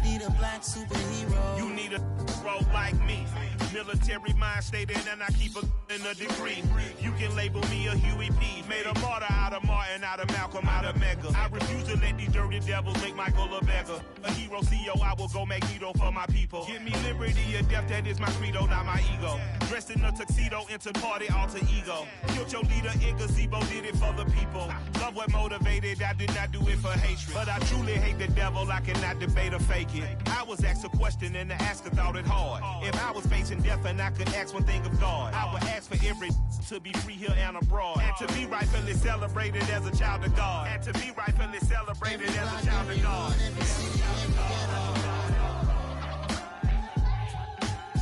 Need a black superhero. You need a role like me. Military mind stated, and I keep in a degree. You can label me a Huey P. Made a martyr out of Martin, out of Malcolm, out of Mega. I refuse to let these dirty devils make Michael a beggar. A hero CEO, I will go Magneto for my people. Give me liberty or death, that is my credo, not my ego. Dressed in a tuxedo, into party, alter ego. Killed your leader in gazebo, did it for the people. Love what motivated, I did not do it for hatred. But I truly hate the devil, I cannot debate or fake it. I was asked a question and the asker thought it hard. If I was facing death and I could ask one thing of God, I would ask for every to be free here and abroad, and to be rightfully celebrated as a child of God, and to be rightfully celebrated as a child of God.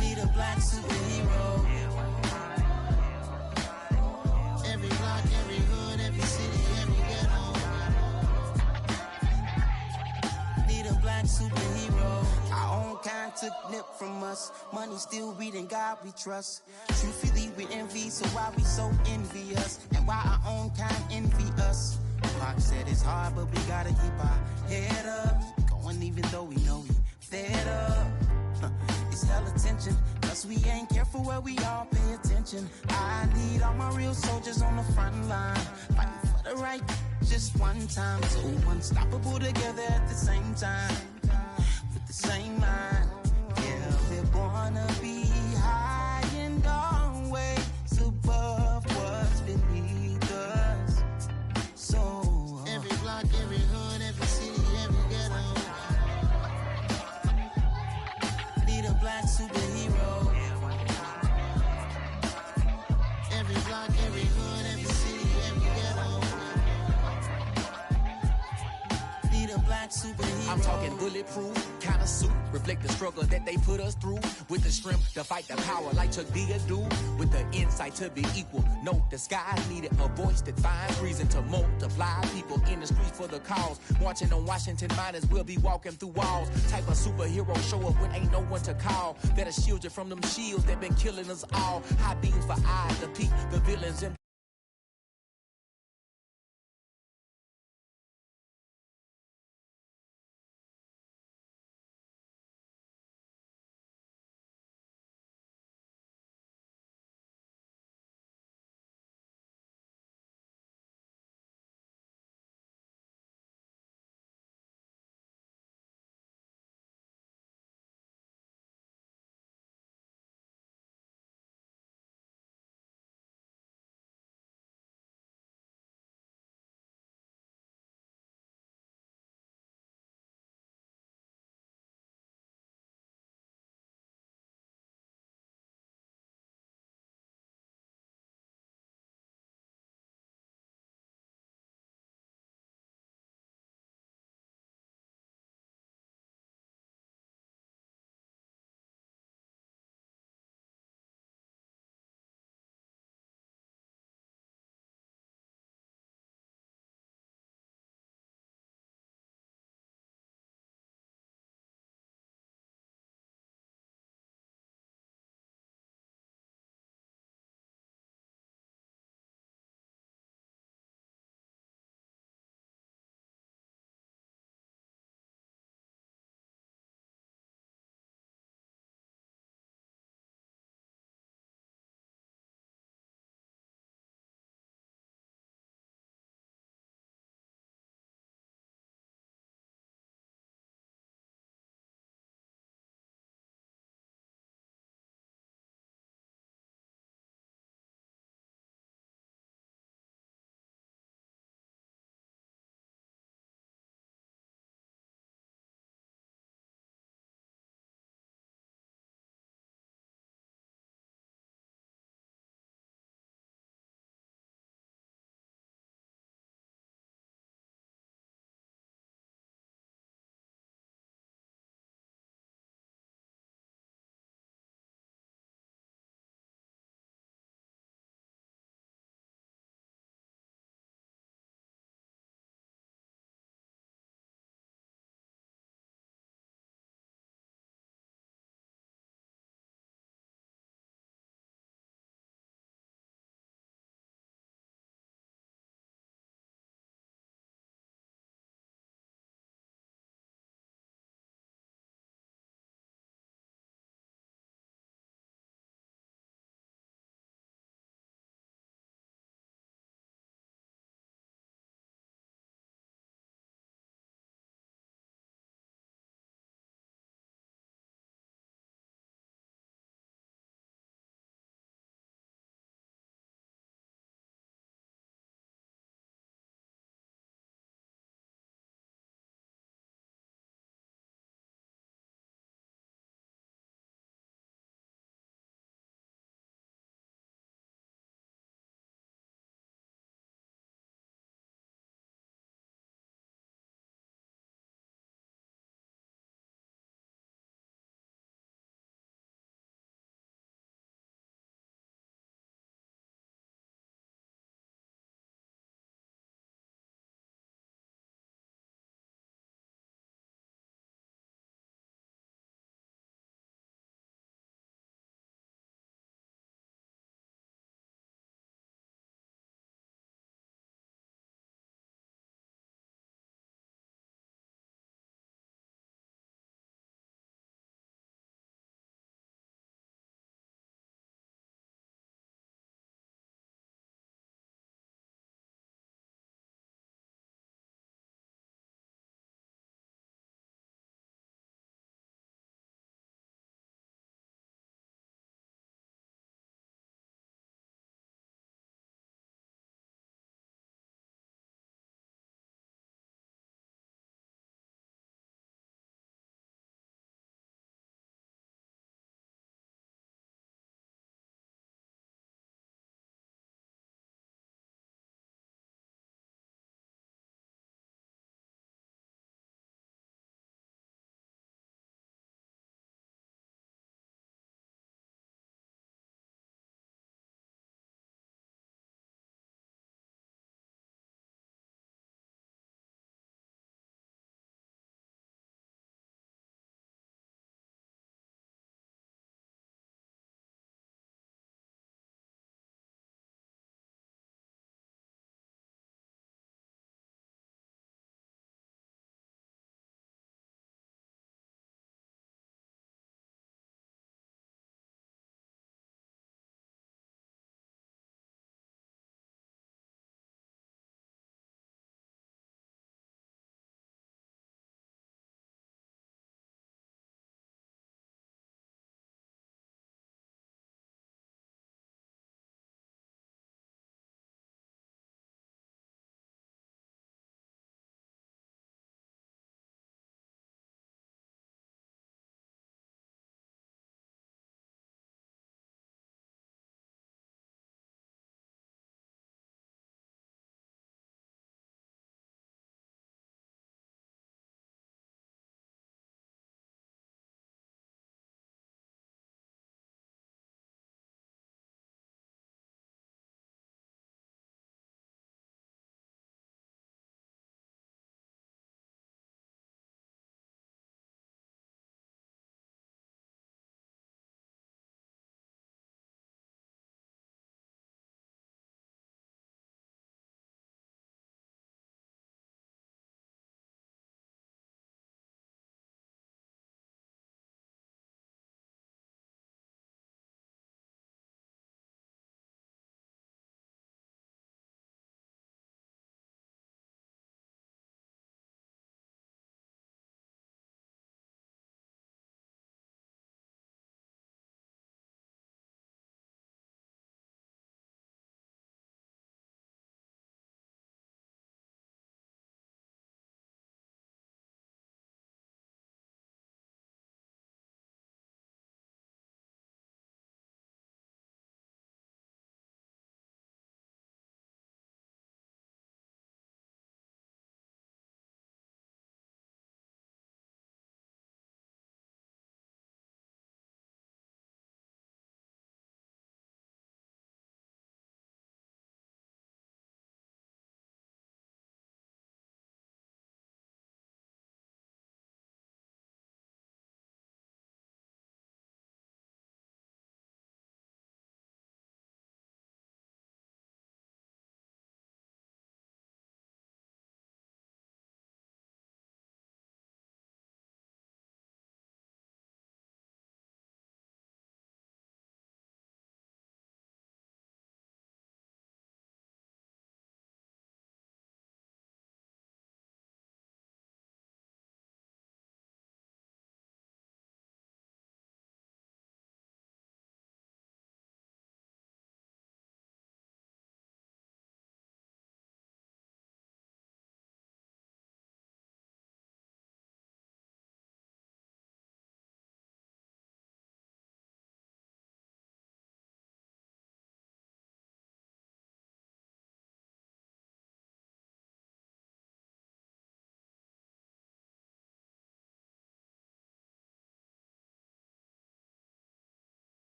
Need a black superhero. Every block, every hood, every city, every ghetto. took nip from us. Money still reading, God we trust. Truthfully, we envy, so why we so envious? And why our own kind envy us? Pac said it's hard, but we gotta keep our head up. Going even though we know we fed up. It's hell attention, cause we ain't careful where we all pay attention. I need all my real soldiers on the front line, fighting for the right just one time. So unstoppable together at the same time, with the same mind. Yeah, we're born to be high and always above what's beneath us. So every block, every hood, every city, every ghetto need a black superhero. Every block, every hood, every city, every ghetto Need a black superhero. I'm talking bulletproof kind of suit, reflect the struggle that they put us through, with the strength to fight the power like Chuck D do, with the insight to be equal. No disguise needed, a voice that finds reason to multiply people in the streets for the cause. Marching on Washington miners, we'll be walking through walls. Type of superhero show up when ain't no one to call. That'll shield you from them shields that been killing us all. High beams for eyes to peek the villains in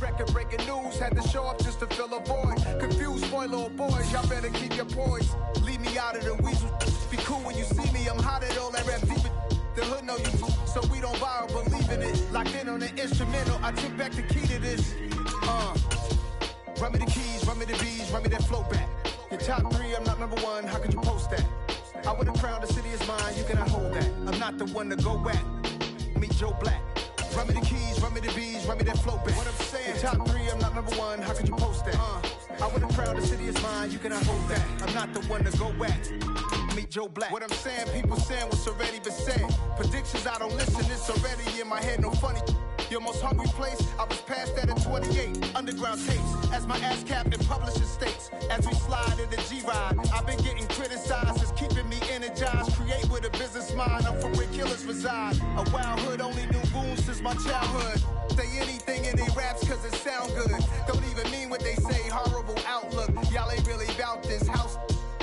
Record-breaking news, had to show up just to fill a void. Confused boy, little boys, y'all better keep your poise. Leave me out of the weasel. Be cool when you see me, I'm hot at all that rap deep. The hood know you, so we don't borrow, believe in it. Locked in on the instrumental, I took back the key to this. Run me the keys, run me the bees, run me that flow back. Your top 3, I'm not number 1, how could you post that? I would've crowned the city is mine, you cannot hold that. I'm not the one to go at. Meet Joe Black. Run me the keys, run me the bees, run me that flow back. What I'm saying, your top 3, I'm not number 1, how could you post that? I would've crowned the city is mine, you cannot hold that. I'm not the one to go at. Meet Joe Black. What I'm saying, people saying what's already been said. Predictions, I don't listen, it's already in my head, no funny. Your most hungry place, I was past that at 28. Underground tapes, as my ass cap in publishing states. As we slide in the G-Ride, I've been getting criticized, it's keeping me energized. Create with a business mind, I'm from where killers reside. A wild hood, only knew goons since my childhood. Say anything in they raps cause it sound good. Don't even mean what they say, horrible outlook. Y'all ain't really about this house.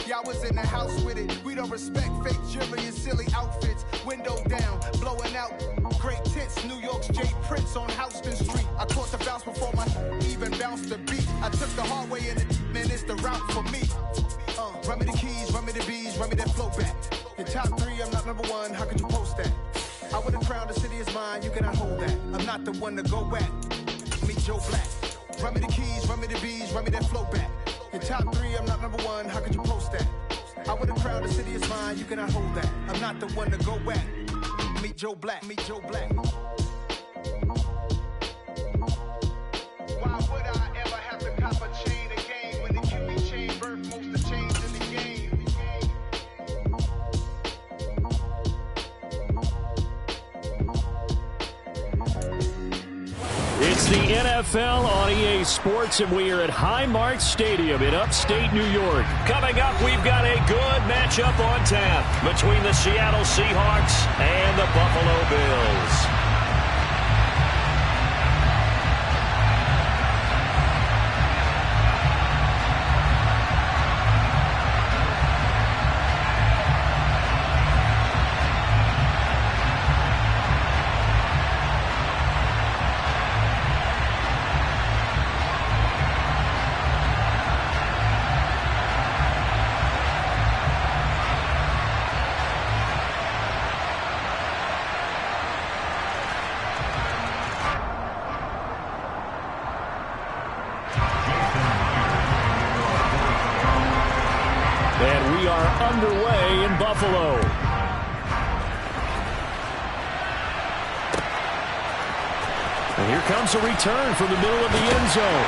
Y'all was in the house with it. We don't respect fake jewelry and silly outfits. Window down, blowing out. Great tits, New York's J. Prince on Houston Street. I caught the bounce before my even bounced the beat. I took the hard way in it, man, it's the route for me. Run me the keys, run me the bees, run me that flow back. Your top 3, I'm not number 1, how could you post that? I would've crowned the city is mine, you cannot hold that. I'm not the one to go at. Meet Joe Black. Run me the keys, run me the bees, run me that flow back. Your top 3, I'm not number 1, how could you post that? I would've crowned the city is mine, you cannot hold that. I'm not the one to go at. Meet Joe Black, meet Joe Black. Why would I ever have to cop a chain again when the QB chain birth most of the chains in the game? It's the NFL on EA Sports, and we are at Highmark Stadium in upstate New York. Coming up, we've got a good matchup on tap between the Seattle Seahawks and the Buffalo Bills. Underway in Buffalo. And here comes a return from the middle of the end zone.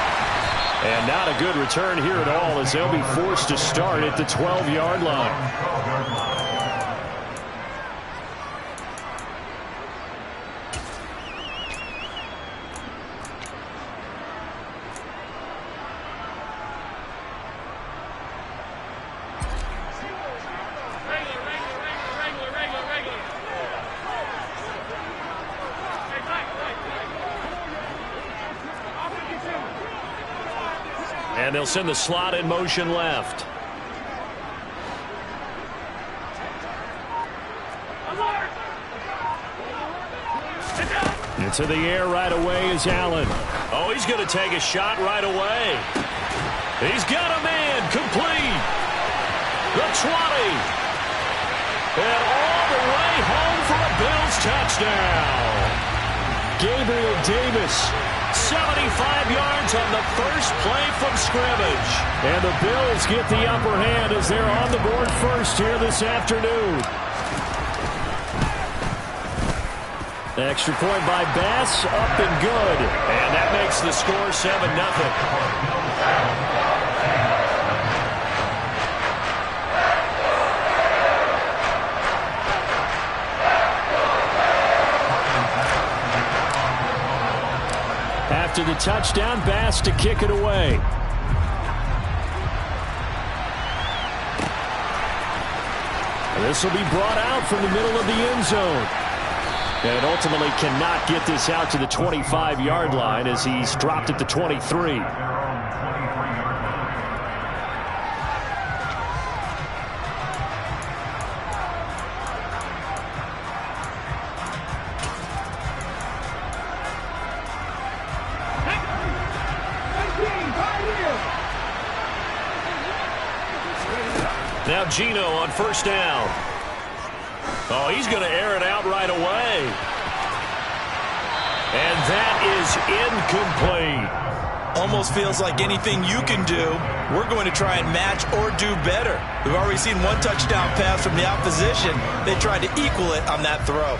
And not a good return here at all, as they'll be forced to start at the 12-yard line. And they'll send the slot in motion left. Into the air right away is Allen. Oh, he's going to take a shot right away. He's got a man complete. The 20. And all the way home for a Bills touchdown. Gabriel Davis. 75 yards on the first play from scrimmage. And the Bills get the upper hand as they're on the board first here this afternoon. Extra point by Bass, up and good. And that makes the score 7-0. After the touchdown, Bass to kick it away. This will be brought out from the middle of the end zone. And ultimately cannot get this out to the 25-yard line as he's dropped at the 23. Now Geno on first down. Oh, he's going to air it out right away. And that is incomplete. Almost feels like anything you can do, we're going to try and match or do better. We've already seen one touchdown pass from the opposition. They tried to equal it on that throw.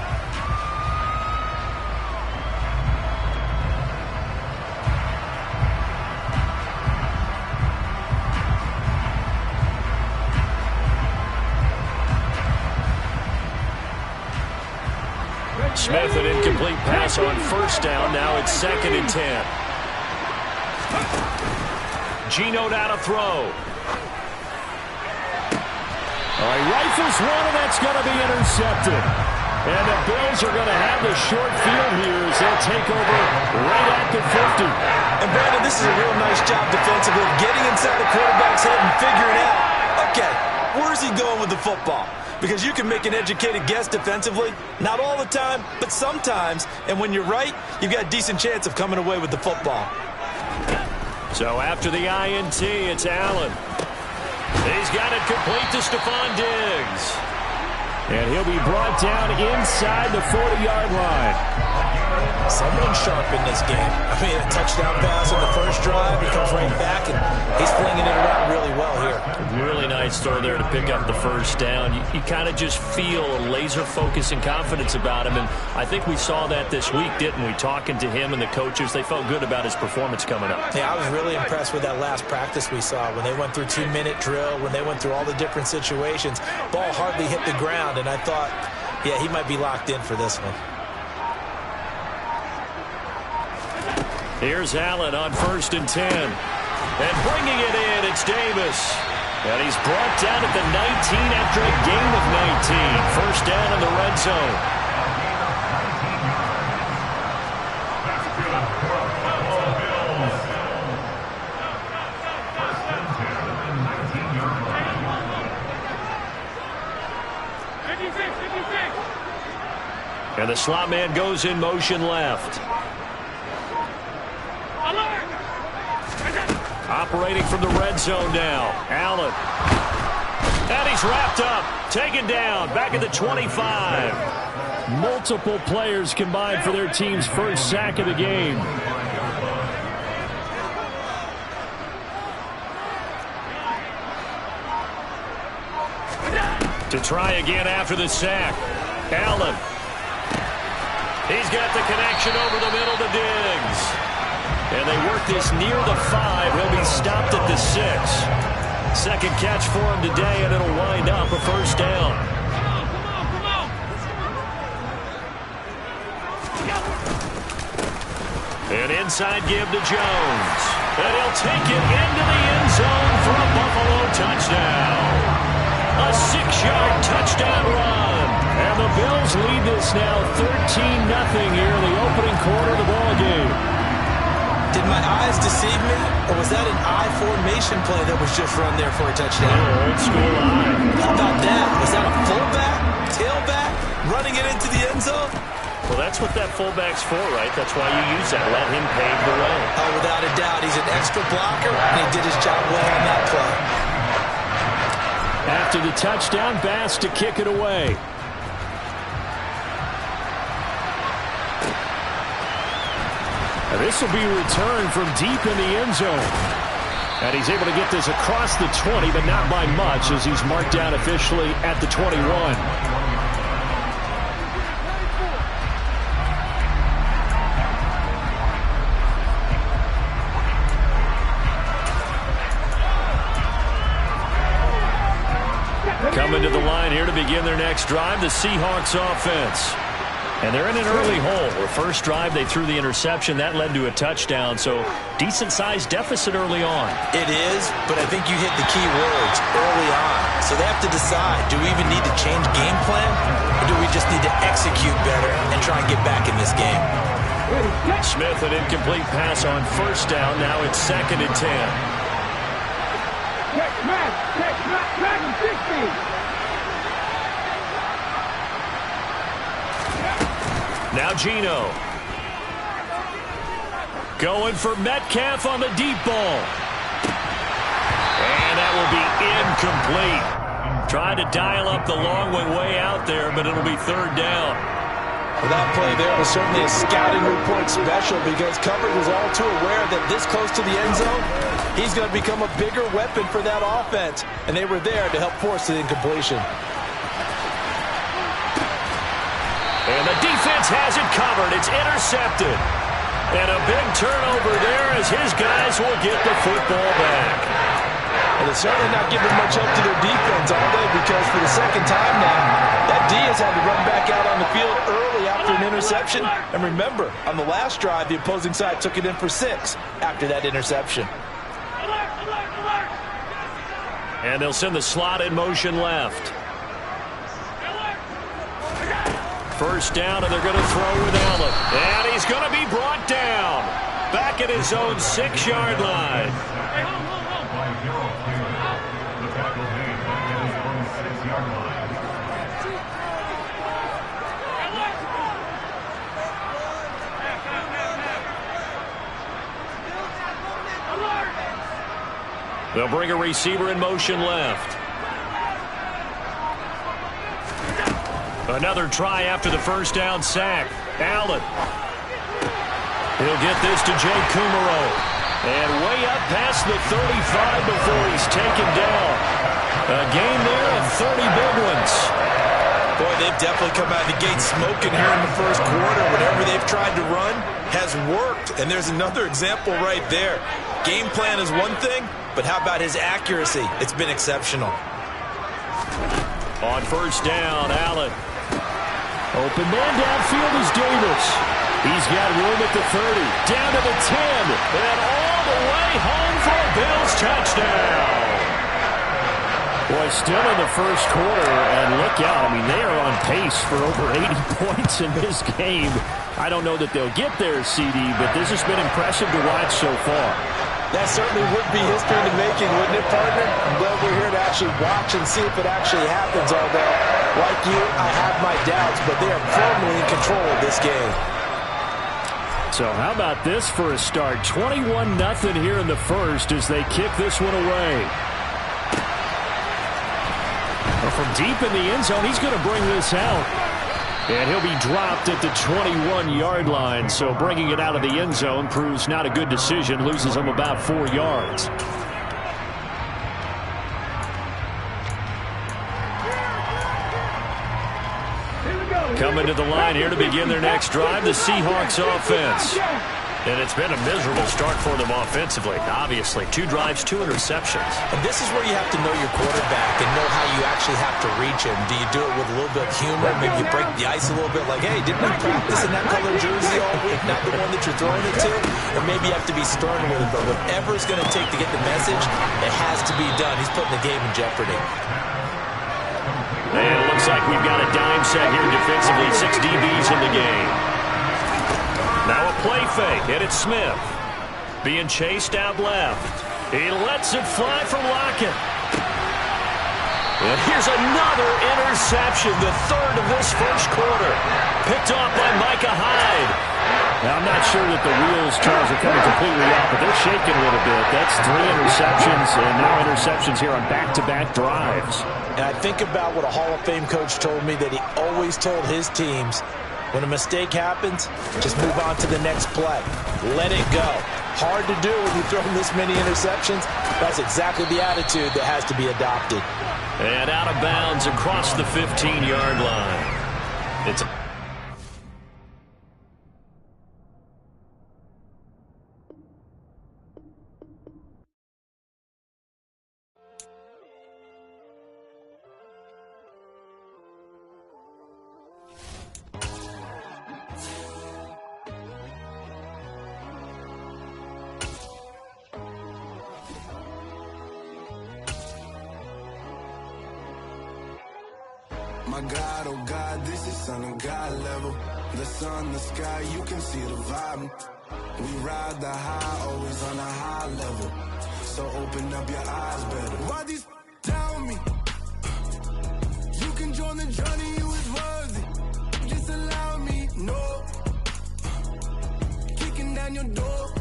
Smith, an incomplete pass on first down. Now it's 2nd and 10. Geno down to throw. All right, rifles one, and that's going to be intercepted. And the Bills are going to have the short field here as they'll take over right at the 50. And Brandon, this is a real nice job defensively, getting inside the quarterback's head and figuring out, okay, where's he going with the football? Because you can make an educated guess defensively, not all the time, but sometimes. And when you're right, you've got a decent chance of coming away with the football. So after the INT, it's Allen. He's got it complete to Stephon Diggs. And he'll be brought down inside the 40-yard line. Someone sharp in this game. I mean, a touchdown pass on the first drive. He comes right back, and he's flinging it around really well here. Really nice throw there to pick up the first down. You kind of just feel a laser focus and confidence about him, and I think we saw that this week, didn't we? Talking to him and the coaches, they felt good about his performance coming up. Yeah, I was really impressed with that last practice we saw when they went through 2-minute drill, when they went through all the different situations. Ball hardly hit the ground, and I thought, yeah, he might be locked in for this one. Here's Allen on 1st and 10. And bringing it in, it's Davis. And he's brought down at the 19 after a gain of 19. First down in the red zone. And the slot man goes in motion left. Operating from the red zone now. Allen. And he's wrapped up. Taken down. Back at the 25. Multiple players combined for their team's first sack of the game. To try again after the sack. Allen. He's got the connection over the middle to Diggs. And they work this near the 5. He'll be stopped at the 6. Second catch for him today, and it'll wind up a first down. An inside give to Jones. And he'll take it into the end zone for a Buffalo touchdown. A 6-yard touchdown run. And the Bills lead this now 13-0 here in the opening quarter of the ballgame. Did my eyes deceive me, or was that an I formation play that was just run there for a touchdown? Old school I. How about that? Was that a fullback, tailback, running it into the end zone? Well, that's what that fullback's for, right? That's why you use that. Let him pave the way. Oh, without a doubt. He's an extra blocker, and he did his job well on that play. After the touchdown, Bass to kick it away. This will be returned from deep in the end zone. And he's able to get this across the 20, but not by much, as he's marked down officially at the 21. Coming to the line here to begin their next drive, the Seahawks offense. And they're in an early hole. Their first drive, they threw the interception. That led to a touchdown, so decent-sized deficit early on. It is, but I think you hit the key words early on. So they have to decide, do we even need to change game plan, or do we just need to execute better and try and get back in this game? Smith, an incomplete pass on first down. Now it's 2nd and 10. Back and 60. Now Geno. Going for Metcalf on the deep ball. And that will be incomplete. Trying to dial up the long way out there, but it'll be third down. Well, that play there was certainly a scouting report special because Cover was all too aware that this close to the end zone, he's going to become a bigger weapon for that offense, and they were there to help force the incompletion. And the defense has it covered. It's intercepted. And a big turnover there as his guys will get the football back. And they're certainly not giving much help to their defense, are they? Because for the second time now, that D has had to run back out on the field early after an interception. And remember, on the last drive, the opposing side took it in for 6 after that interception. And they'll send the slot in motion left. First down, and they're going to throw with Allen. And he's going to be brought down. Back at his own 6-yard line. The tackle made back at his own 6-yard line. They'll bring a receiver in motion left. Another try after the first down sack. Allen. He'll get this to Jay Kumaro. And way up past the 35 before he's taken down. A gain there of 30 big ones. Boy, they've definitely come out of the gate smoking here in the first quarter. Whatever they've tried to run has worked. And there's another example right there. Game plan is one thing, but how about his accuracy? It's been exceptional. On first down, Allen. Open man downfield is Davis. He's got room at the 30, down to the 10, and all the way home for a Bills touchdown. Boy, still in the first quarter, and look out. I mean, they are on pace for over 80 points in this game. I don't know that they'll get there, CD, but this has been impressive to watch so far. That certainly would be history in the making, wouldn't it, partner? I'm glad we're here to actually watch and see if it actually happens, although, like you, I have my doubts, but they are firmly in control of this game. So how about this for a start? 21-0 here in the first as they kick this one away. Well, from deep in the end zone, he's going to bring this out. And he'll be dropped at the 21-yard line. So bringing it out of the end zone proves not a good decision. Loses him about 4 yards. Coming to the line here to begin their next drive, the Seahawks offense. And it's been a miserable start for them offensively. Obviously, 2 drives, 2 interceptions. And this is where you have to know your quarterback and know how you actually have to reach him. Do you do it with a little bit of humor? Maybe you break the ice a little bit like, hey, didn't we practice in that color jersey all week, not the one that you're throwing it to? Or maybe you have to be stern with it, but whatever it's going to take to get the message, it has to be done. He's putting the game in jeopardy. And it looks like we've got a dime set here defensively. 6 DBs in the game. Now a play fake, and it's Smith. Being chased out left. He lets it fly from Lockett. And here's another interception, the 3rd of this first quarter. Picked off by Micah Hyde. Now, I'm not sure that the wheels, Charles, are coming completely off, but they're shaking a little bit. That's 3 interceptions, and now interceptions here on back-to-back drives. And I think about what a Hall of Fame coach told me that he always told his teams, when a mistake happens, just move on to the next play. Let it go. Hard to do when you throw this many interceptions. That's exactly the attitude that has to be adopted. And out of bounds across the 15-yard line. It's My God, oh God, this is Son of God level. The sun, the sky, you can see the vibe. We ride the high, always on a high level. So open up your eyes better. Why these tell me? You can join the journey, you is worthy. Just allow me, no. Kicking down your door.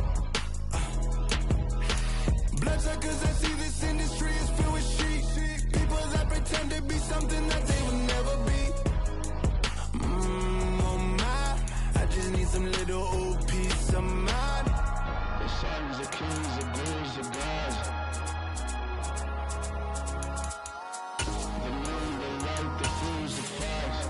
Bloodsuckers, I see this industry is filled with sheep. People that pretend to some little old peace of mind. The sons are kings, the boys are gods. The moon, the light, the fools, the facts.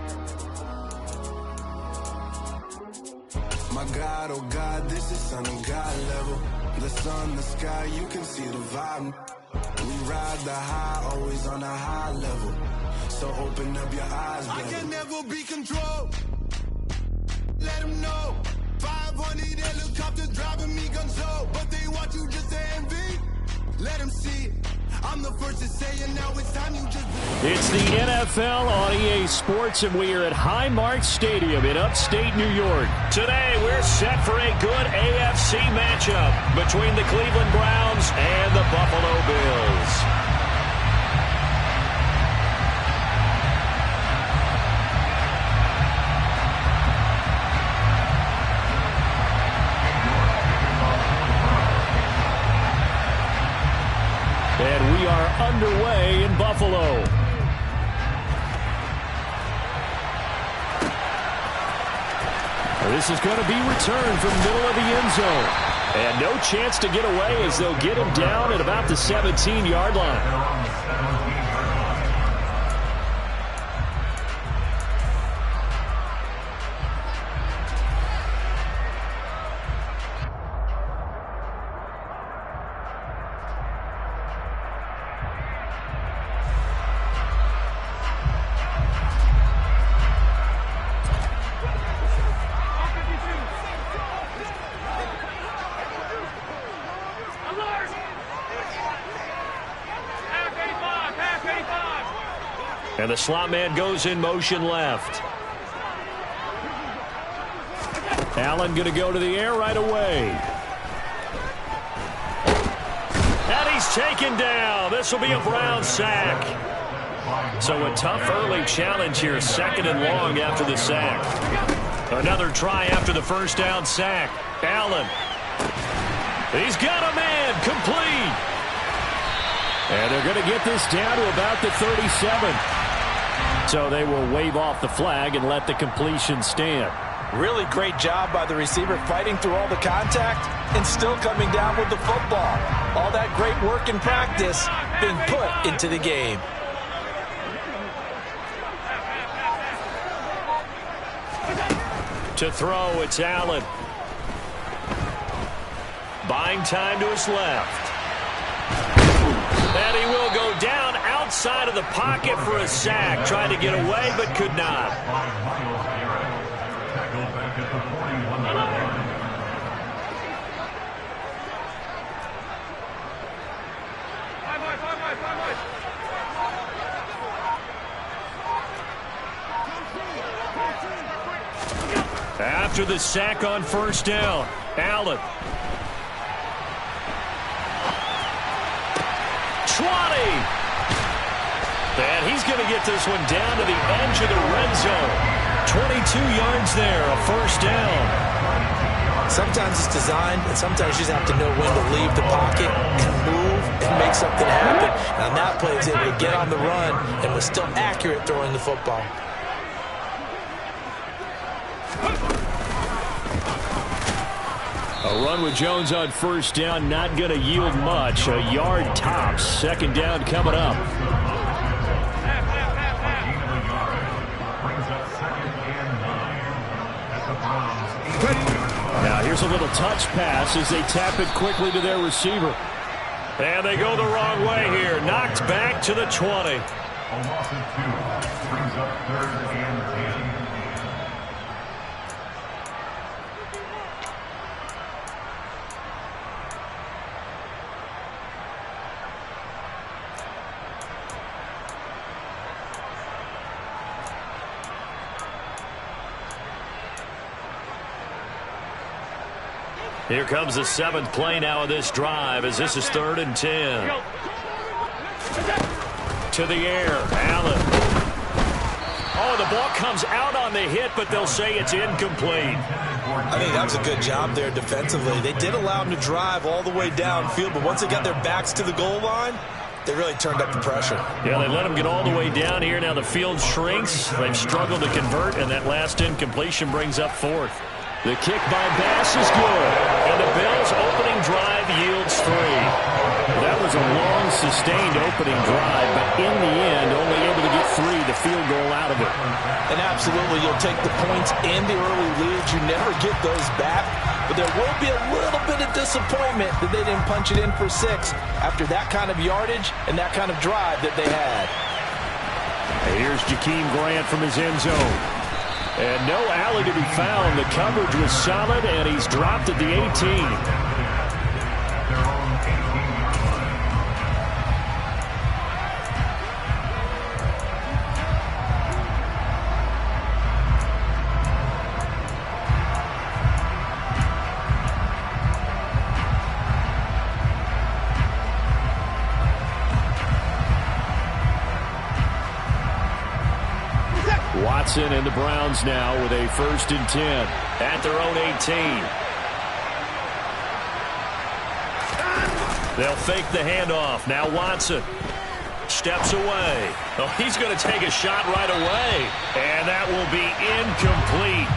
My God, oh God, this is Son of God level. The sun, the sky, you can see the vibe. We ride the high, always on a high level. So open up your eyes, baby. I can never be controlled. Let them know. 500 helicopters driving me gonzo. But they want you just to envy. Let them see it. I'm the first to say it, now it's time you just... It's the NFL on EA Sports, and we are at Highmark Stadium in upstate New York. Today, we're set for a good AFC matchup between the Cleveland Browns and the Buffalo Bills. And we are underway in Buffalo. This is going to be returned from the middle of the end zone. And no chance to get away as they'll get him down at about the 17-yard line. And the slot man goes in motion left. Allen going to go to the air right away. And he's taken down. This will be a Brown sack. So a tough early challenge here, 2nd and long after the sack. Another try after the first down sack. Allen. He's got a man complete. And they're going to get this down to about the 37. So they will wave off the flag and let the completion stand. Really great job by the receiver fighting through all the contact and still coming down with the football. All that great work in practice being put into the game. To throw, it's Allen. Buying time to his left. And he will go down outside of the pocket for a sack. Tried to get away, but could not. After the sack on first down, Allen. 20. And he's going to get this one down to the edge of the red zone. 22 yards there, a first down. Sometimes it's designed, and sometimes you just have to know when to leave the pocket and move and make something happen. And on that play, he was able to get on the run and was still accurate throwing the football. A run with Jones on first down, not going to yield much. A yard tops. 2nd down coming up. Now here's a little touch pass as they tap it quickly to their receiver. And they go the wrong way here. Knocked back to the 20. A loss of 2 brings up 3rd and 10. Here comes the 7th play now of this drive as this is 3rd and 10. To the air, Allen. Oh, the ball comes out on the hit, but they'll say it's incomplete. I think that was a good job there defensively. They did allow him to drive all the way downfield, but once they got their backs to the goal line, they really turned up the pressure. Yeah, they let him get all the way down here. Now the field shrinks. They've struggled to convert, and that last incompletion brings up 4th. The kick by Bass is good. And the Bills' opening drive yields 3. That was a long, sustained opening drive, but in the end, only able to get 3, the field goal out of it. And absolutely, you'll take the points and the early leads. You never get those back, but there will be a little bit of disappointment that they didn't punch it in for 6 after that kind of yardage and that kind of drive that they had. Here's Jakeem Grant from his end zone. And no alley to be found. The coverage was solid, and he's dropped at the 18. Watson and the Browns now with a 1st and 10 at their own 18. They'll fake the handoff. Now Watson steps away. Oh, he's going to take a shot right away. And that will be incomplete.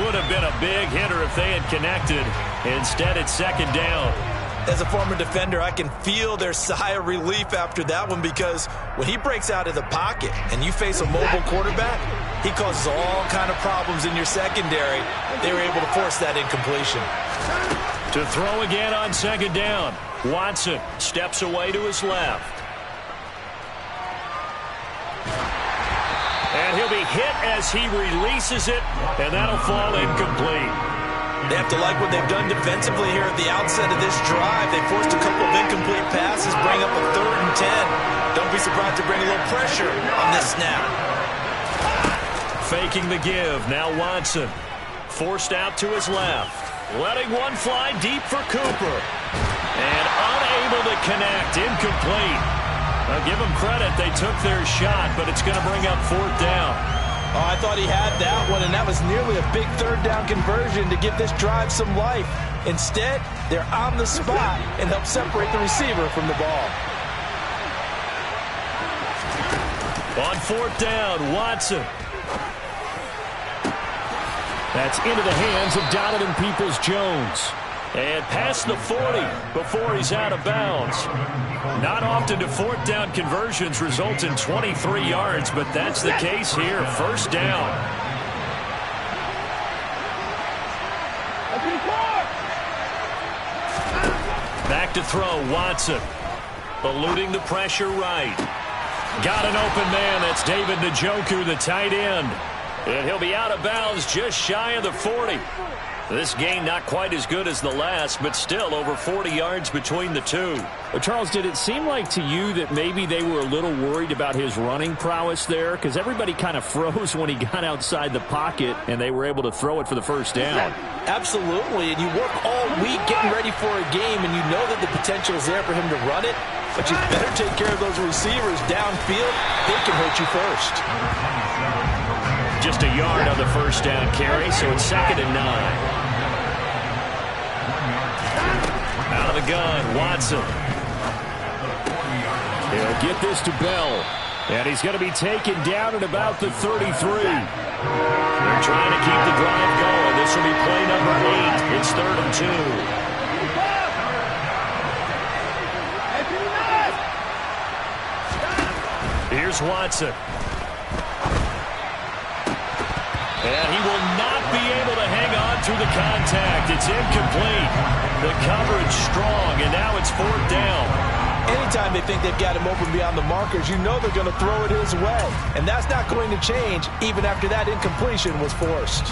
Would have been a big hitter if they had connected. Instead, it's 2nd down. As a former defender, I can feel their sigh of relief after that one, because when he breaks out of the pocket and you face a mobile quarterback, he causes all kind of problems in your secondary. They were able to force that incompletion. To throw again on 2nd down. Watson steps away to his left. And he'll be hit as he releases it, and that'll fall incomplete. They have to like what they've done defensively here at the outset of this drive. They forced a couple of incomplete passes, bring up a 3rd and 10. Don't be surprised to bring a little pressure on this snap. Faking the give. Now Watson forced out to his left. Letting one fly deep for Cooper. And unable to connect. Incomplete. Now give them credit. They took their shot, but it's going to bring up 4th down. Oh, I thought he had that one, and that was nearly a big 3rd down conversion to give this drive some life. Instead, they're on the spot and help separate the receiver from the ball. On 4th down, Watson. That's into the hands of Donovan Peoples-Jones. And past the 40 before he's out of bounds. Not often do 4th down conversions result in 23 yards, but that's the case here. 1st down. Back to throw, Watson. Eluding the pressure right. Got an open man. That's David Njoku, the tight end. And he'll be out of bounds just shy of the 40. This game not quite as good as the last, but still over 40 yards between the two. Well, Charles, did it seem like to you that maybe they were a little worried about his running prowess there? Because everybody kind of froze when he got outside the pocket, and they were able to throw it for the 1st down. Absolutely, and you work all week getting ready for a game, and you know that the potential is there for him to run it, but you better take care of those receivers downfield. They can hurt you first. Just a yard on the 1st down carry, so it's 2nd and 9. Out of the gun, Watson. He'll get this to Bell. And he's going to be taken down at about the 33. They're trying to keep the drive going. This will be play number 8. It's 3rd and 2. Here's Watson. And he will not be able to hang on through the contact. It's incomplete. The coverage strong, and now it's 4th down. Anytime they think they've got him open beyond the markers, you know they're going to throw it his way. And that's not going to change even after that incompletion was forced.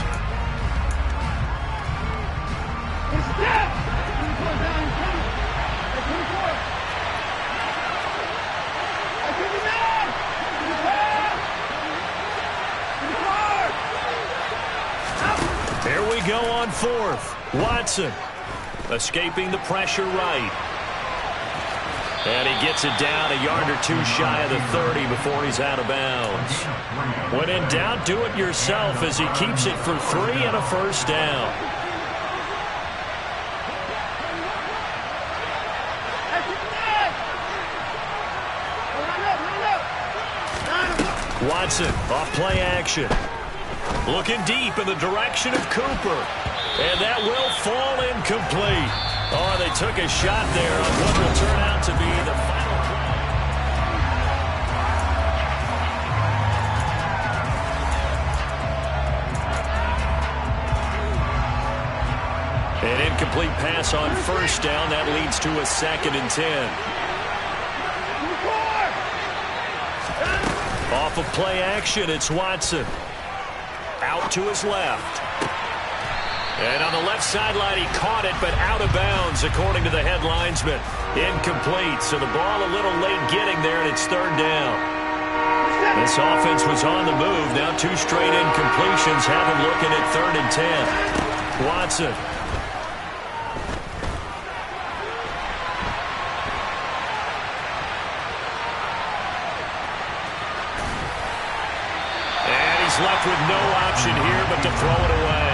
Here we go on 4th. Watson escaping the pressure right. And he gets it down a yard or 2 shy of the 30 before he's out of bounds. When in doubt, do it yourself as he keeps it for 3 and a 1st down. Watson off play action. Looking deep in the direction of Cooper. And that will fall incomplete. Oh, they took a shot there on what will turn out to be the final play. An incomplete pass on first down. That leads to a 2nd and 10. Off of play action, it's Watson. Out to his left. And on the left sideline, he caught it, but out of bounds, according to the head linesman. Incomplete, so the ball a little late getting there, and it's 3rd down. This offense was on the move. Now 2 straight incompletions have them looking at 3rd and 10. Watson. And he's left with no option here but to throw it away.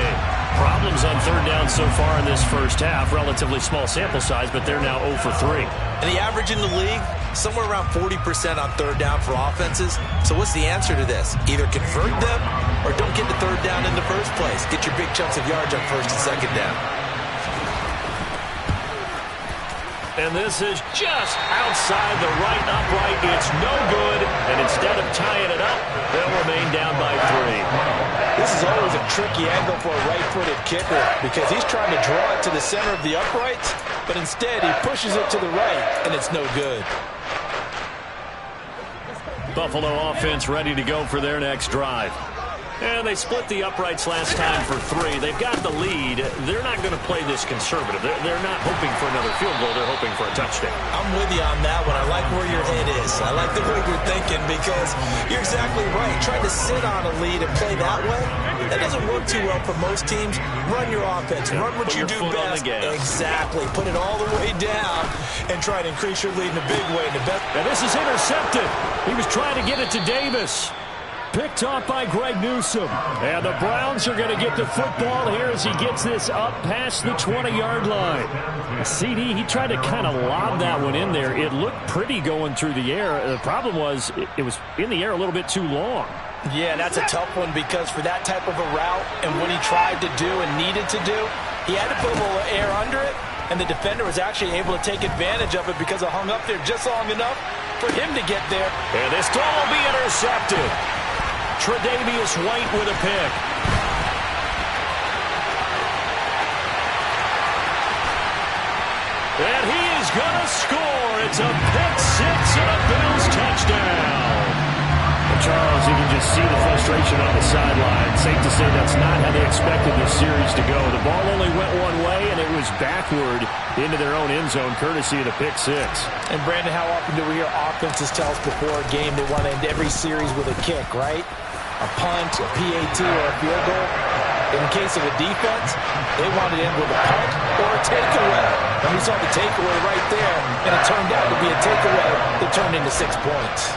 Problems on 3rd down so far in this first half. Relatively small sample size, but they're now 0 for 3. And the average in the league, somewhere around 40% on 3rd down for offenses. So what's the answer to this? Either convert them or don't get to 3rd down in the first place. Get your big chunks of yards on 1st and 2nd down. And this is just outside the right upright. It's no good. And instead of tying it up, they'll remain down by 3. This is always a tricky angle for a right-footed kicker because he's trying to draw it to the center of the uprights, but instead he pushes it to the right, and it's no good. Buffalo offense ready to go for their next drive. And they split the uprights last time for 3. They've got the lead. They're not going to play this conservative. They're not hoping for another field goal. They're hoping for a touchdown. I'm with you on that one. I like where your head is. I like the way you're thinking because you're exactly right. Trying to sit on a lead and play that way, that doesn't work too well for most teams. Run your offense. Run what you do best. Exactly. Put it all the way down and try to increase your lead in a big way. And this is intercepted. He was trying to get it to Davis. Picked off by Greg Newsome. And the Browns are going to get the football here as he gets this up past the 20-yard line. CD, he tried to kind of lob that one in there. It looked pretty going through the air. The problem was it was in the air a little bit too long. Yeah, that's a tough one because for that type of a route and what he tried to do and needed to do, he had to put a little air under it, and the defender was actually able to take advantage of it because it hung up there just long enough for him to get there. And this throw will be intercepted. Tre'Davious White with a pick. And he is going to score. It's a pick 6 and a Bills touchdown. Charles, you can just see the frustration on the sideline. Safe to say that's not how they expected this series to go. The ball only went one way, and it was backward into their own end zone, courtesy of the pick 6. And, Brandon, how often do we hear offenses tell us before a game they want to end every series with a kick, right? A punt, a PAT, or a field goal. In case of a defense, they wanted to end with a punt or a takeaway. And we saw the takeaway right there, and it turned out to be a takeaway that turned into 6 points.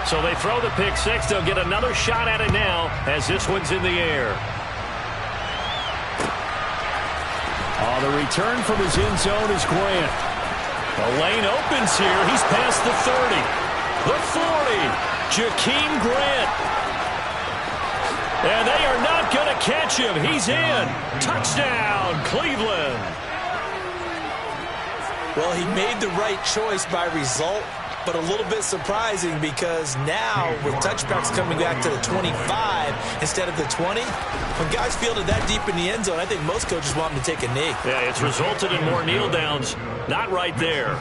So they throw the pick 6. They'll get another shot at it now as this one's in the air. Oh, the return from his end zone is Grant. The lane opens here. He's past the 30. The 40. Jakeem Grant. And they are not going to catch him. He's in. Touchdown, Cleveland. Well, he made the right choice by result, but a little bit surprising because now with touchbacks coming back to the 25 instead of the 20, when guys field it that deep in the end zone, I think most coaches want them to take a knee. Yeah, it's resulted in more kneel downs. Not right there.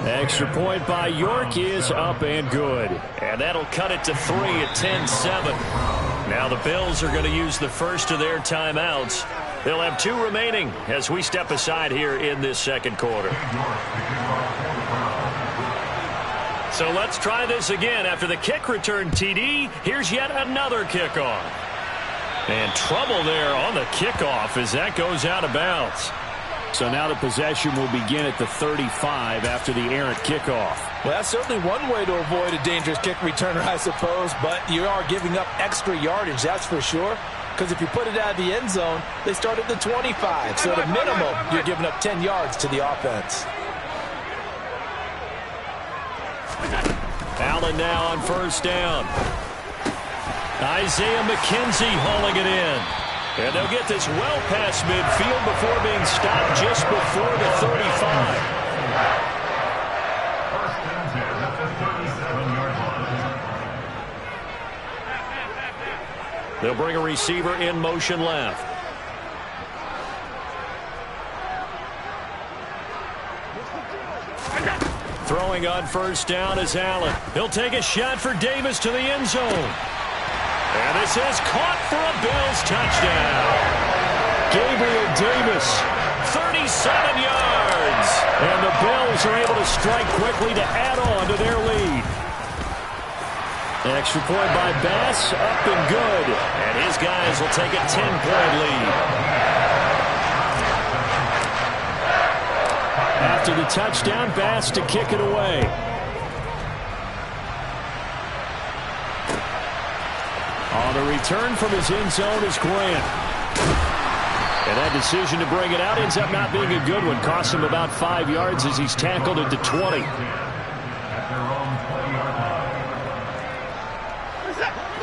Extra point by York is up and good. And that'll cut it to 3 at 10-7. Now the Bills are going to use the first of their timeouts. They'll have 2 remaining as we step aside here in this second quarter. So let's try this again. After the kick return, TD, here's yet another kickoff. And trouble there on the kickoff as that goes out of bounds. So now the possession will begin at the 35 after the errant kickoff. Well, that's certainly one way to avoid a dangerous kick returner, I suppose, but you are giving up extra yardage, that's for sure. Because if you put it out of the end zone, they start at the 25. So at a minimum, you're giving up 10 yards to the offense. Allen now on first down. Isaiah McKenzie hauling it in. And they'll get this well past midfield before being stopped just before the 35. First and 10 at the 37-yard line. They'll bring a receiver in motion left. Throwing on first down is Allen. He'll take a shot for Davis to the end zone. And this is caught for a Bills touchdown. Gabriel Davis, 37 yards. And the Bills are able to strike quickly to add on to their lead. Extra point by Bass, up and good. And his guys will take a 10-point lead. After the touchdown, Bass to kick it away. On the return from his end zone is Grant. And that decision to bring it out ends up not being a good one. Costs him about 5 yards as he's tackled at the 20.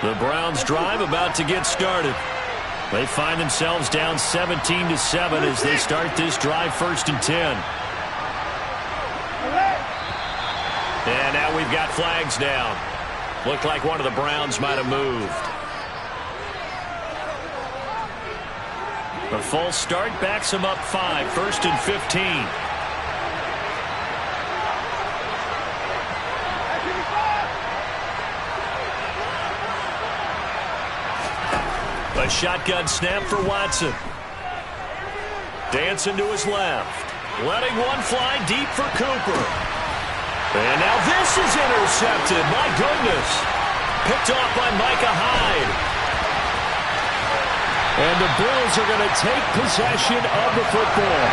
The Browns drive about to get started. They find themselves down 17-7 as they start this drive, 1st and 10. And now we've got flags down. Looked like one of the Browns might have moved. The false start backs him up 5, 1st and 15. A shotgun snap for Watson. Dancing to his left. Letting one fly deep for Cooper. And now this is intercepted. My goodness. Picked off by Micah Hyde. And the Bills are going to take possession of the football.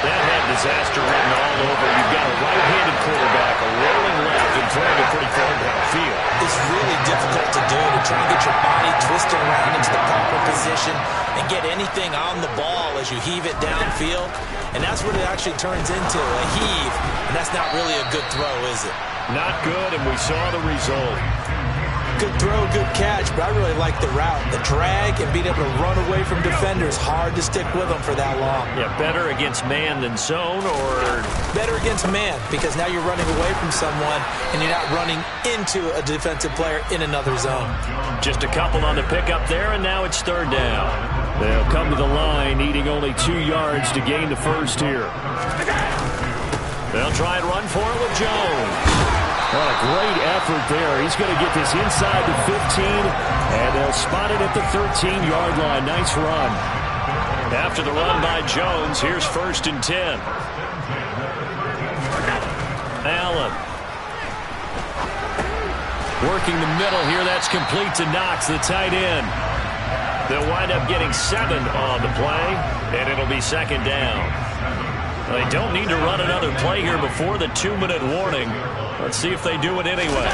That had disaster written all over. You've got a right-handed quarterback, a rolling left, and throwing it pretty far downfield. It's really difficult to do, to try and get your body twisted around into the proper position and get anything on the ball as you heave it downfield. And that's what it actually turns into, a heave. And that's not really a good throw, is it? Not good, and we saw the result. Good throw, good catch, but I really like the route. The drag and being able to run away from defenders, hard to stick with them for that long. Yeah, better against man than zone, or? Better against man, because now you're running away from someone and you're not running into a defensive player in another zone. Just a couple on the pickup there, and now it's 3rd down. They'll come to the line, needing only 2 yards to gain the first here. They'll try and run for it with Jones. What a great effort there. He's going to get this inside the 15, and they'll spot it at the 13-yard line. Nice run. After the run by Jones, here's 1st and 10. Allen. Working the middle here. That's complete to Knox, the tight end. They'll wind up getting 7 on the play, and it'll be 2nd down. They don't need to run another play here before the 2-minute warning. Let's see if they do it anyway.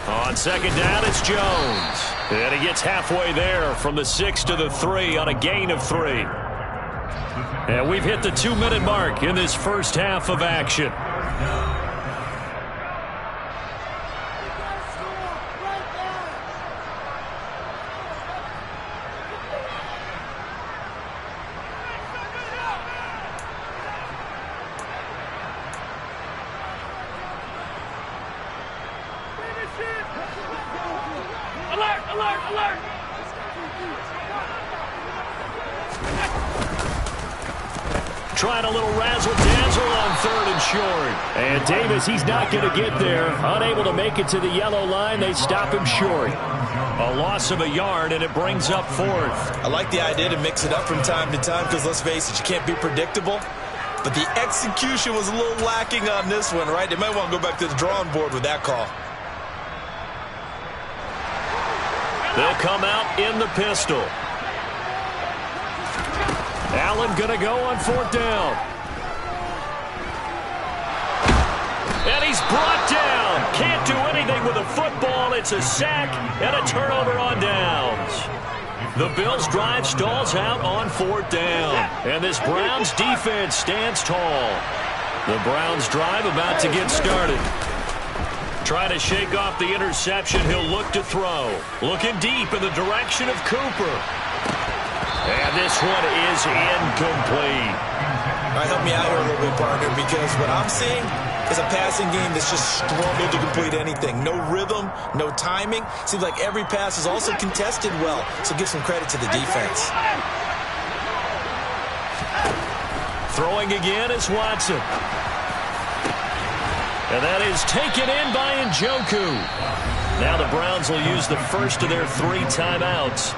On 2nd down, it's Jones. And he gets halfway there from the 6 to the 3 on a gain of 3. And we've hit the 2-minute mark in this first half of action. Trying a little razzle-dazzle on 3rd and short. And Davis, he's not going to get there. Unable to make it to the yellow line. They stop him short. A loss of a yard, and it brings up 4th. I like the idea to mix it up from time to time because, let's face it, you can't be predictable. But the execution was a little lacking on this one, right? They might want to go back to the drawing board with that call. They'll come out in the pistol. Allen going to go on 4th down. And he's brought down. Can't do anything with a football. It's a sack and a turnover on downs. The Bills' drive stalls out on 4th down. And this Browns defense stands tall. The Browns' drive about to get started. Trying to shake off the interception. He'll look to throw. Looking deep in the direction of Cooper. And this one is incomplete. All right, help me out here a little bit, partner, because what I'm seeing is a passing game that's just struggled to complete anything. No rhythm, no timing. Seems like every pass is also contested well, so give some credit to the defense. Throwing again is Watson. And that is taken in by Njoku. Now the Browns will use the first of their 3 timeouts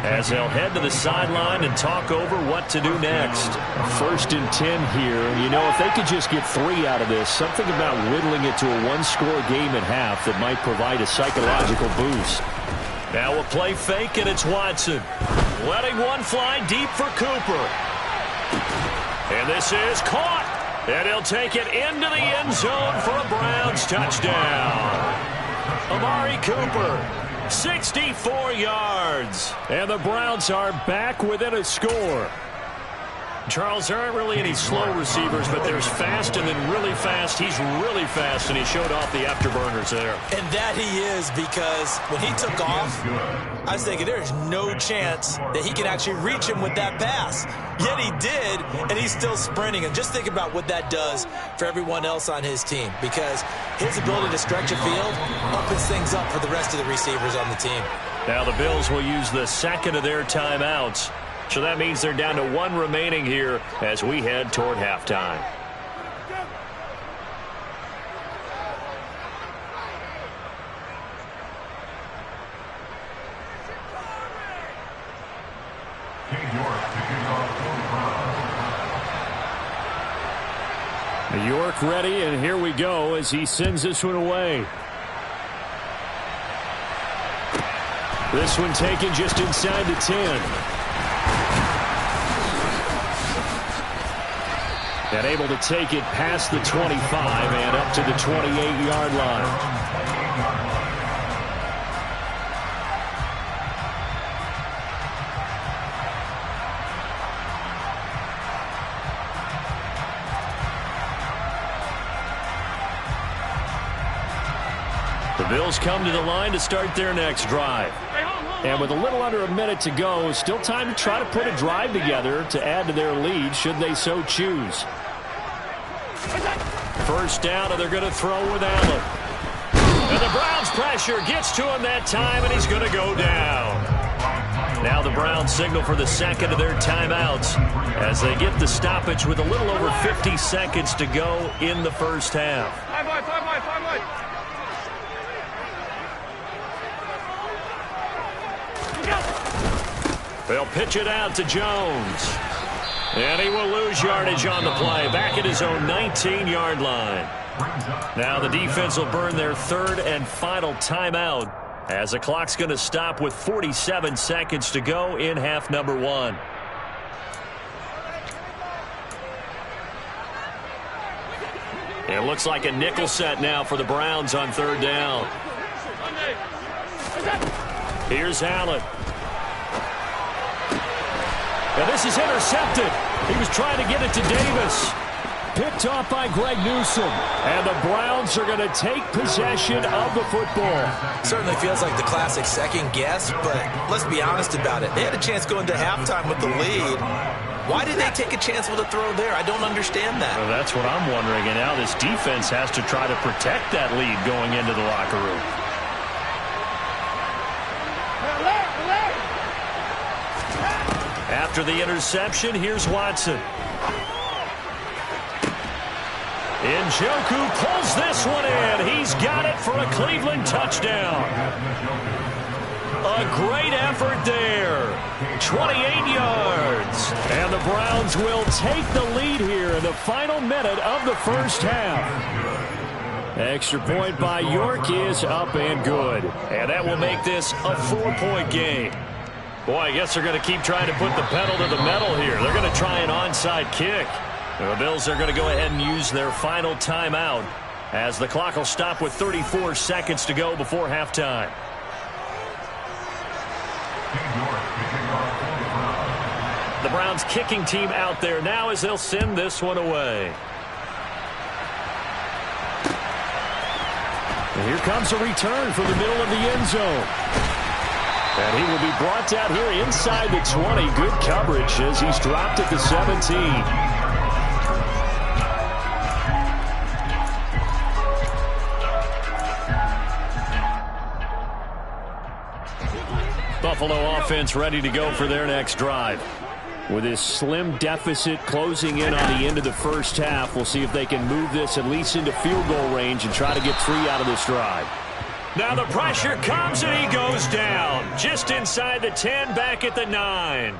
as they'll head to the sideline and talk over what to do next. 1st and 10 here. You know, if they could just get 3 out of this, something about whittling it to a 1-score game at half that might provide a psychological boost. Now a play fake, and it's Watson. Letting one fly deep for Cooper. And this is caught. And he'll take it into the end zone for a Browns touchdown. Amari Cooper, 64 yards. And the Browns are back within a score. Charles, there aren't really any slow receivers, but there's fast and then really fast. He's really fast, and he showed off the afterburners there. And that he is, because when he took off, I was thinking there's no chance that he can actually reach him with that pass. Yet he did, and he's still sprinting. And just think about what that does for everyone else on his team, because his ability to stretch a field opens things up for the rest of the receivers on the team. Now the Bills will use the second of their timeouts. So that means they're down to 1 remaining here as we head toward halftime. York ready, and here we go as he sends this one away. This one taken just inside the 10. And able to take it past the 25 and up to the 28-yard line. The Bills come to the line to start their next drive. And with a little under a minute to go, still time to try to put a drive together to add to their lead should they so choose. First down, and they're going to throw with Allen. And the Browns pressure gets to him that time, and he's going to go down. Now the Browns signal for the second of their timeouts as they get the stoppage with a little over 50 seconds to go in the first half. They'll pitch it out to Jones. And he will lose yardage on the play, back at his own 19-yard line. Now the defense will burn their 3rd and final timeout as the clock's going to stop with 47 seconds to go in half number 1. It looks like a nickel set now for the Browns on 3rd down. Here's Allen. And this is intercepted. He was trying to get it to Davis. Picked off by Greg Newsome. And the Browns are going to take possession of the football. Certainly feels like the classic second guess, but let's be honest about it. They had a chance going to halftime with the lead. Why did they take a chance with a throw there? I don't understand that. Well, that's what I'm wondering. And now this defense has to try to protect that lead going into the locker room. After the interception, here's Watson. Njoku pulls this one in. He's got it for a Cleveland touchdown. A great effort there. 28 yards. And the Browns will take the lead here in the final minute of the first half. Extra point by York is up and good. And that will make this a 4-point game. Boy, I guess they're going to keep trying to put the pedal to the metal here. They're going to try an onside kick. The Bills are going to go ahead and use their final timeout as the clock will stop with 34 seconds to go before halftime. The Browns kicking team out there now as they'll send this one away. And here comes a return from the middle of the end zone. And he will be brought down here inside the 20. Good coverage as he's dropped at the 17. Buffalo offense ready to go for their next drive. With this slim deficit closing in on the end of the first half, we'll see if they can move this at least into field goal range and try to get 3 out of this drive. Now the pressure comes and he goes down. Just inside the 10, back at the 9.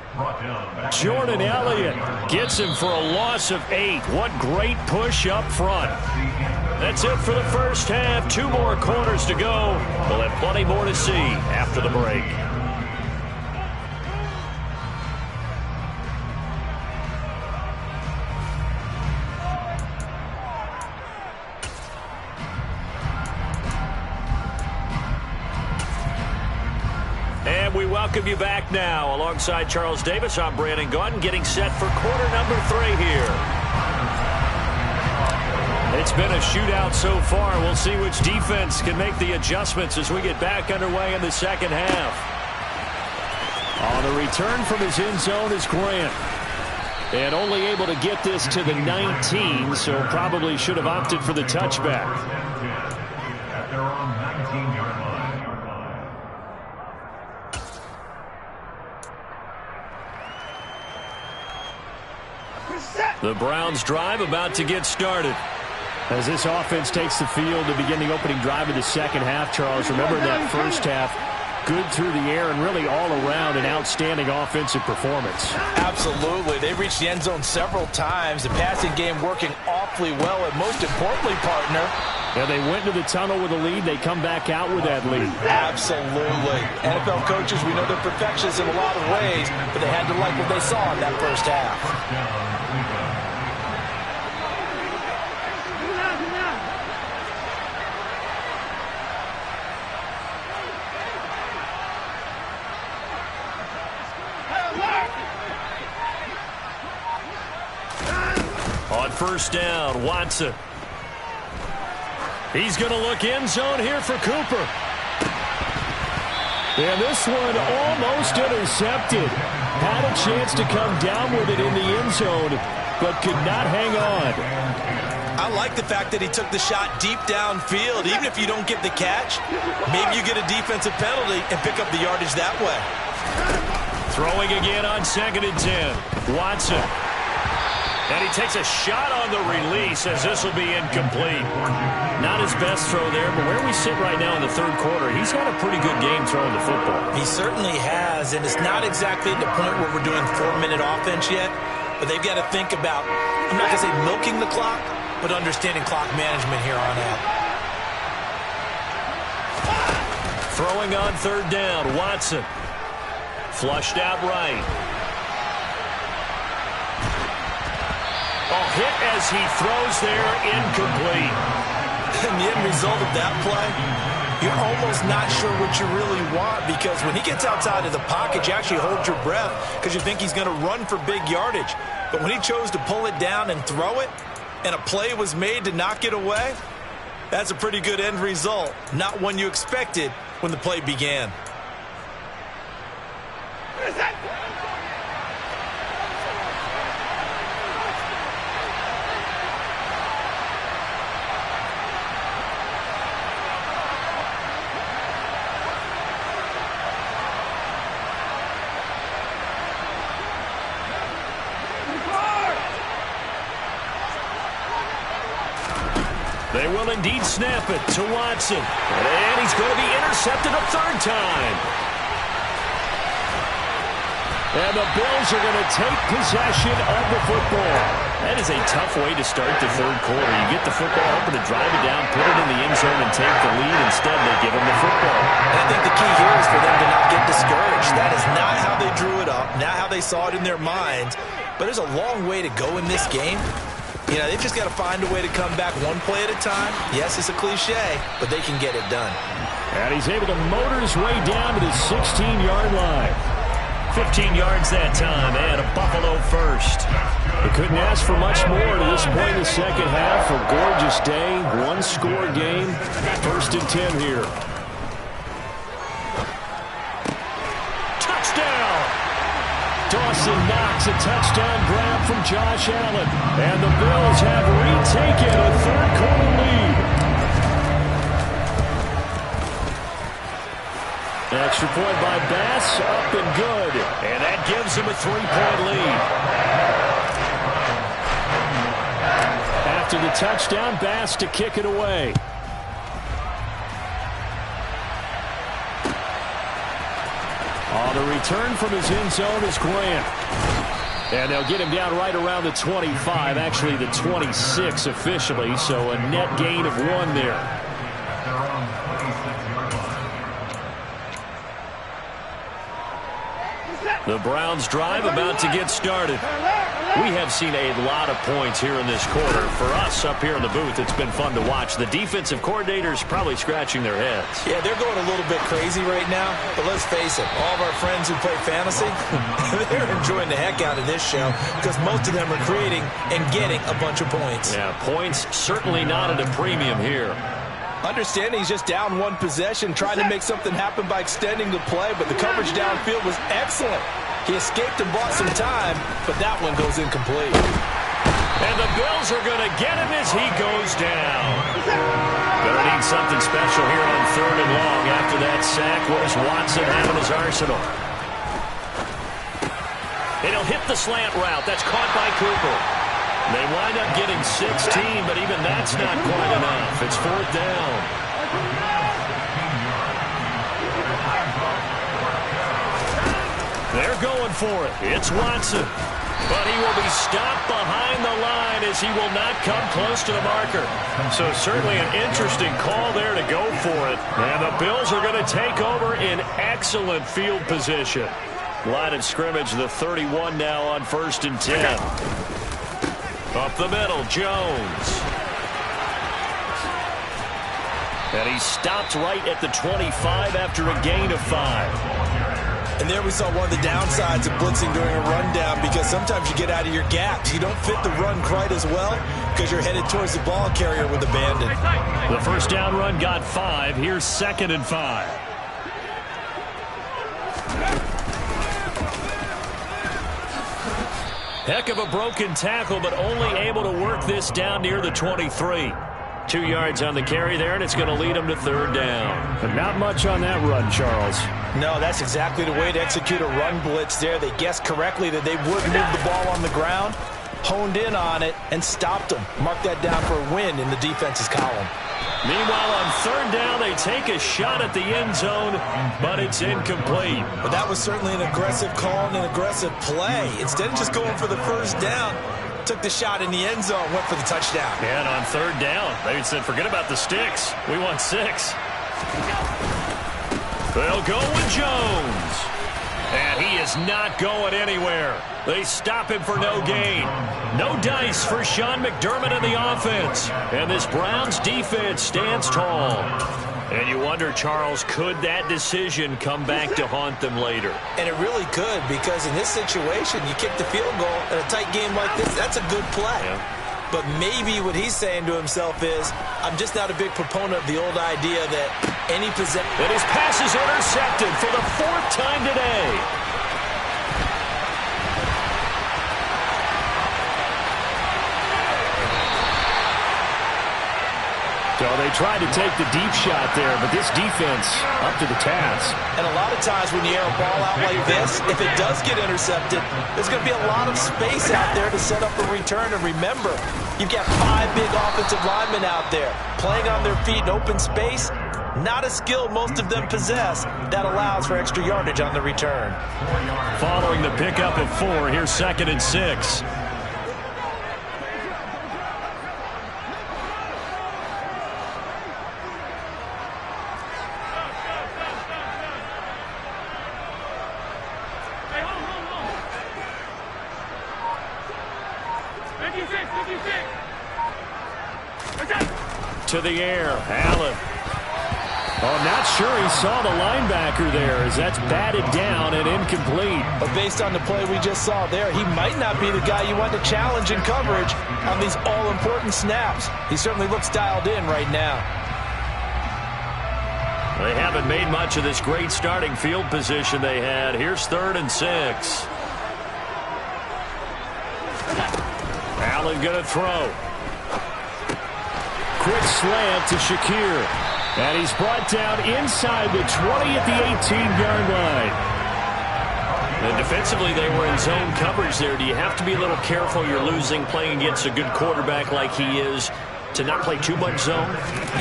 Jordan Elliott gets him for a loss of 8. What great push up front. That's it for the first half. 2 more quarters to go. We'll have plenty more to see after the break. We welcome you back now. Alongside Charles Davis, I'm Brandon Gaudin, getting set for quarter number 3 here. It's been a shootout so far. We'll see which defense can make the adjustments as we get back underway in the second half. On the return from his end zone is Grant. And only able to get this to the 19, so probably should have opted for the touchback. At their own 19-yard line. The Browns drive about to get started. As this offense takes the field to begin the opening drive of the second half, Charles, remember in that first half, good through the air and really all around an outstanding offensive performance. Absolutely. They reached the end zone several times. The passing game working awfully well, and most importantly, partner, yeah, they went to the tunnel with a lead. They come back out with that lead. Absolutely. NFL coaches, we know they're perfectionists in a lot of ways, but they had to like what they saw in that first half. On first down, Watson. He's going to look end zone here for Cooper. And this one almost intercepted. Had a chance to come down with it in the end zone, but could not hang on. I like the fact that he took the shot deep downfield. Even if you don't get the catch, maybe you get a defensive penalty and pick up the yardage that way. Throwing again on 2nd and 10. Watson. And he takes a shot on the release as this will be incomplete. Not his best throw there, but where we sit right now in the third quarter, he's had a pretty good game throwing the football. He certainly has, and it's not exactly at the point where we're doing 4-minute offense yet, but they've got to think about, I'm not going to say milking the clock, but understanding clock management here on out. Throwing on 3rd down, Watson. Flushed out right. A hit as he throws there, incomplete. And the end result of that play, you're almost not sure what you really want, because when he gets outside of the pocket, you actually hold your breath because you think he's going to run for big yardage. But when he chose to pull it down and throw it, and a play was made to knock it away, that's a pretty good end result. Not one you expected when the play began. They will indeed snap it to Watson. And he's going to be intercepted a 3rd time. And the Bills are going to take possession of the football. That is a tough way to start the third quarter. You get the football open to drive it down, put it in the end zone, and take the lead. Instead, they give him the football. And I think the key here is for them to not get discouraged. That is not how they drew it up, not how they saw it in their minds. But there's a long way to go in this game. You know, they've just got to find a way to come back one play at a time. Yes, it's a cliche, but they can get it done. And he's able to motor his way down to the 16-yard line. 15 yards that time, and a Buffalo first. They couldn't ask for much more to this point in the second half. A gorgeous day, one-score game. 1st and 10 here. Dawson Knox, a touchdown grab from Josh Allen. And the Bills have retaken a third-quarter lead. Extra point by Bass, up and good. And that gives them a 3-point lead. After the touchdown, Bass to kick it away. On the return from his end zone is Grant. And they'll get him down right around the 25, actually the 26 officially, so a net gain of 1 there. The Browns drive about to get started. We have seen a lot of points here in this quarter. For us up here in the booth, it's been fun to watch. The defensive coordinators probably scratching their heads. Yeah, they're going a little bit crazy right now, but let's face it, all of our friends who play fantasy, they're enjoying the heck out of this show because most of them are creating and getting a bunch of points. Yeah, points certainly not at a premium here. Understanding he's just down 1 possession, trying to make something happen by extending the play, but the coverage downfield was excellent. He escaped and bought some time, but that one goes incomplete. And the Bills are going to get him as he goes down. Going to need something special here on 3rd and long. After that sack, what does Watson have in his arsenal? And he'll hit the slant route. That's caught by Cooper. They wind up getting 16, but even that's not quite enough. It's 4th down. They're going for it. It's Watson. But he will be stopped behind the line as he will not come close to the marker. So certainly an interesting call there to go for it. And the Bills are going to take over in excellent field position. Line of scrimmage, the 31 now on 1st and 10. Up the middle, Jones. And he stopped right at the 25 after a gain of 5. And there we saw one of the downsides of blitzing during a rundown because sometimes you get out of your gaps. You don't fit the run quite as well because you're headed towards the ball carrier with abandon. The first down run got 5. Here's 2nd and 5. Heck of a broken tackle, but only able to work this down near the 23. 2 yards on the carry there, and it's going to lead him to 3rd down. But not much on that run, Charles. No, that's exactly the way to execute a run blitz there. They guessed correctly that they would move the ball on the ground, honed in on it, and stopped them. Mark that down for a win in the defense's column. Meanwhile, on 3rd down, they take a shot at the end zone, but it's incomplete. But that was certainly an aggressive call and an aggressive play. Instead of just going for the first down, took the shot in the end zone, went for the touchdown. And on 3rd down, they said, forget about the sticks. We want 6. They'll go with Jones. And he is not going anywhere. They stop him for no gain. No dice for Sean McDermott in the offense. And this Browns defense stands tall. And you wonder, Charles, could that decision come back to haunt them later? And it really could, because in this situation, you kick the field goal in a tight game like this, that's a good play. Yeah. But maybe what he's saying to himself is, I'm just not a big proponent of the old idea that any possession... And his pass is intercepted for the 4th time today. So they tried to take the deep shot there, but this defense up to the task. And a lot of times when you air a ball out like this, if it does get intercepted, there's going to be a lot of space out there to set up a return. And remember, you've got 5 big offensive linemen out there playing on their feet in open space. Not a skill most of them possess. That allows for extra yardage on the return. Following the pickup of 4, here's 2nd and 6. To the air, Allen. I'm not sure he saw the linebacker there as that's batted down and incomplete. But based on the play we just saw there, he might not be the guy you want to challenge in coverage on these all-important snaps. He certainly looks dialed in right now. They haven't made much of this great starting field position they had. Here's 3rd and 6. Allen going to throw. Quick slant to Shakir. And he's brought down inside the 20 at the 18-yard line. And defensively, they were in zone coverage there. Do you have to be a little careful? You're losing, playing against a good quarterback like he is, to not play too much zone?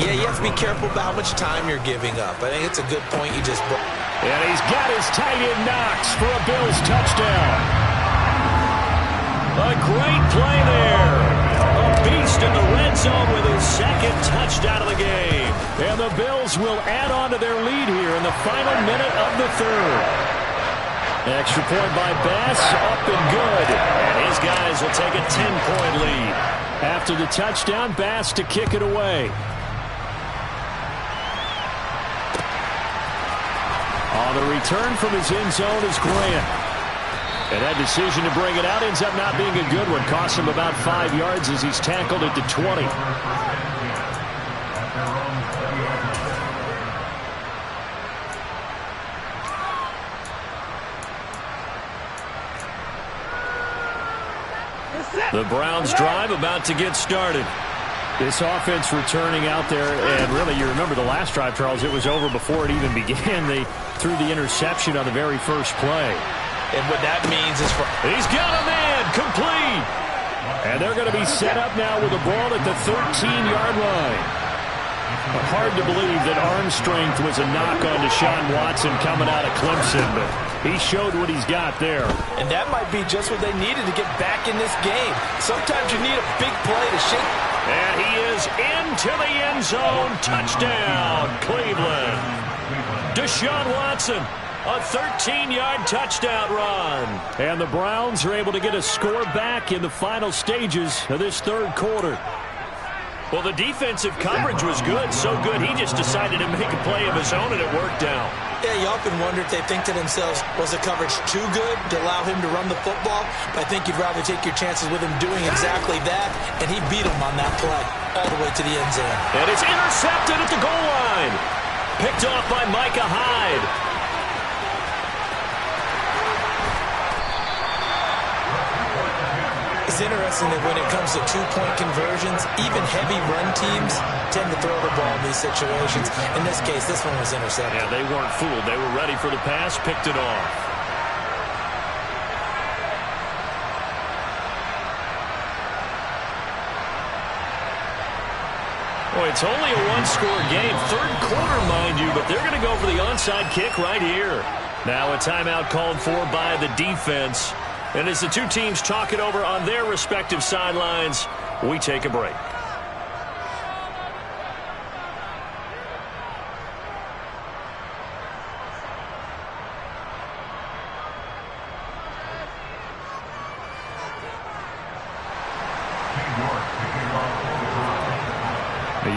Yeah, you have to be careful about how much time you're giving up. I think it's a good point you just brought. And he's got his tight end Knox for a Bills touchdown. A great play there. A beast in the red zone with his second touchdown of the game. And the Bills will add on to their lead here in the final minute of the third. Extra point by Bass, up and good. And his guys will take a 10-point lead. After the touchdown, Bass to kick it away. On the return from his end zone is Grant. And that decision to bring it out ends up not being a good one. Costs him about 5 yards as he's tackled at the 20. The Browns drive about to get started. This offense returning out there, and really, you remember the last drive, Charles, it was over before it even began. They threw the interception on the very first play. And what that means is he's got a man, complete. And they're going to be set up now with the ball at the 13-yard line. Hard to believe that arm strength was a knock on Deshaun Watson coming out of Clemson, but he showed what he's got there. And that might be just what they needed to get back in this game. Sometimes you need a big play to shake. And he is into the end zone. Touchdown, Cleveland. Deshaun Watson, a 13-yard touchdown run. And the Browns are able to get a score back in the final stages of this third quarter. Well, the defensive coverage was good, so good he just decided to make a play of his own, and it worked out. Yeah, you often wonder if they think to themselves, was the coverage too good to allow him to run the football? But I think you'd rather take your chances with him doing exactly that, and he beat him on that play all the way to the end zone. And it's intercepted at the goal line. Picked off by Micah Hyde. It's interesting that when it comes to two-point conversions, even heavy run teams tend to throw the ball in these situations. In this case, this one was intercepted. Yeah, they weren't fooled. They were ready for the pass, picked it off. Boy, it's only a one-score game. Third quarter, mind you, but they're going to go for the onside kick right here. Now a timeout called for by the defense. And as the two teams talk it over on their respective sidelines, we take a break.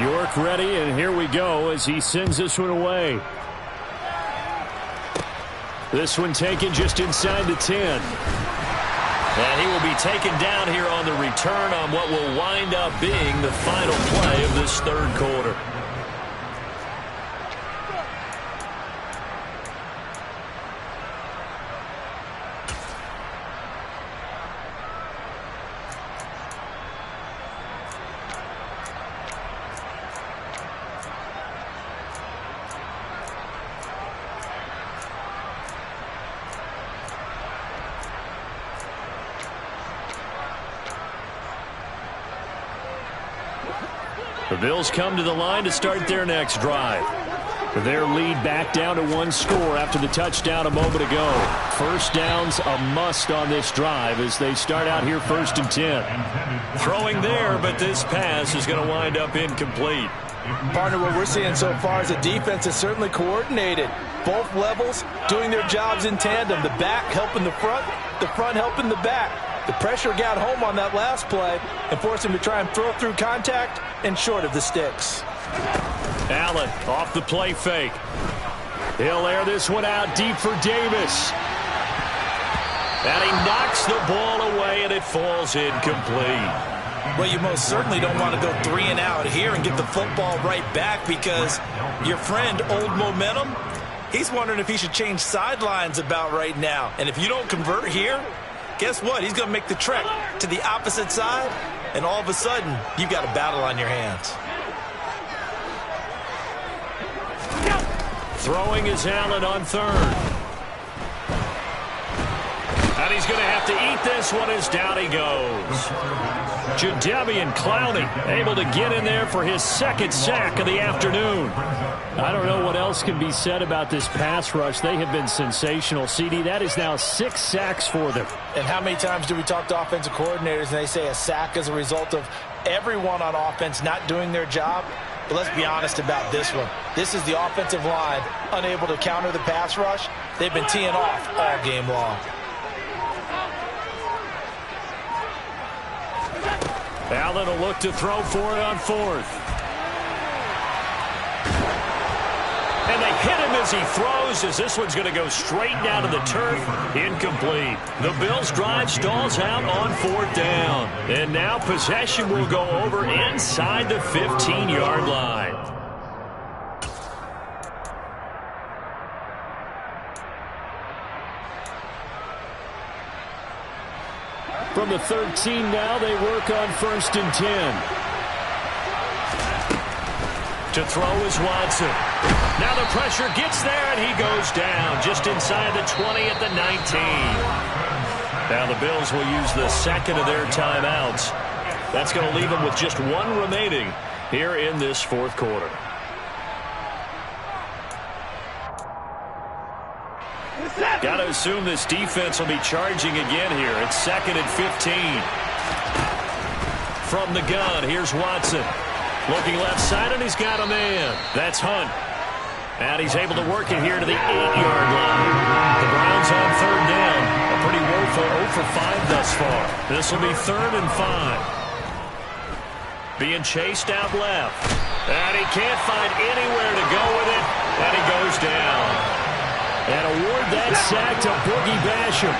York ready, and here we go as he sends this one away. This one taken just inside the 10. And he will be taken down here on the return on what will wind up being the final play of this third quarter. The Bills come to the line to start their next drive. Their lead back down to one score after the touchdown a moment ago. First down's a must on this drive as they start out here 1st and 10. Throwing there, but this pass is going to wind up incomplete. Partner, what we're seeing so far is the defense is certainly coordinated. Both levels doing their jobs in tandem. The back helping the front helping the back. The pressure got home on that last play and forced him to try and throw through contact and short of the sticks. Allen off the play fake. He'll air this one out deep for Davis. And he knocks the ball away, and it falls incomplete. Well, you most certainly don't want to go 3 and out here and get the football right back because your friend, Old Momentum, he's wondering if he should change sidelines about right now. And if you don't convert here, guess what? He's going to make the trek to the opposite side and all of a sudden, you've got a battle on your hands. Throwing is Allen on third. And he's going to have to eat this one as down he goes. Jadeveon Clowney able to get in there for his second sack of the afternoon. I don't know what else can be said about this pass rush. They have been sensational. CD, that is now 6 sacks for them. And how many times do we talk to offensive coordinators and they say a sack is a result of everyone on offense not doing their job? But let's be honest about this one. This is the offensive line unable to counter the pass rush. They've been teeing off all game long. Allen will look to throw for it on fourth. And they hit him as he throws, as this one's going to go straight down to the turf. Incomplete. The Bills' drive stalls out on fourth down. And now possession will go over inside the 15-yard line. From the 13 now, they work on 1st and 10. To throw is Watson. Now the pressure gets there, and he goes down just inside the 20 at the 19. Now the Bills will use the second of their timeouts. That's going to leave them with just one remaining here in this fourth quarter. Got to assume this defense will be charging again here. It's 2nd and 15. From the gun, here's Watson. Looking left side, and he's got a man. That's Hunt. And he's able to work it here to the 8-yard line. The Browns on third down. A pretty woeful 0 for 5 thus far. This will be 3rd and 5. Being chased out left. And he can't find anywhere to go with it. And he goes down. And award that sack to Boogie Basham.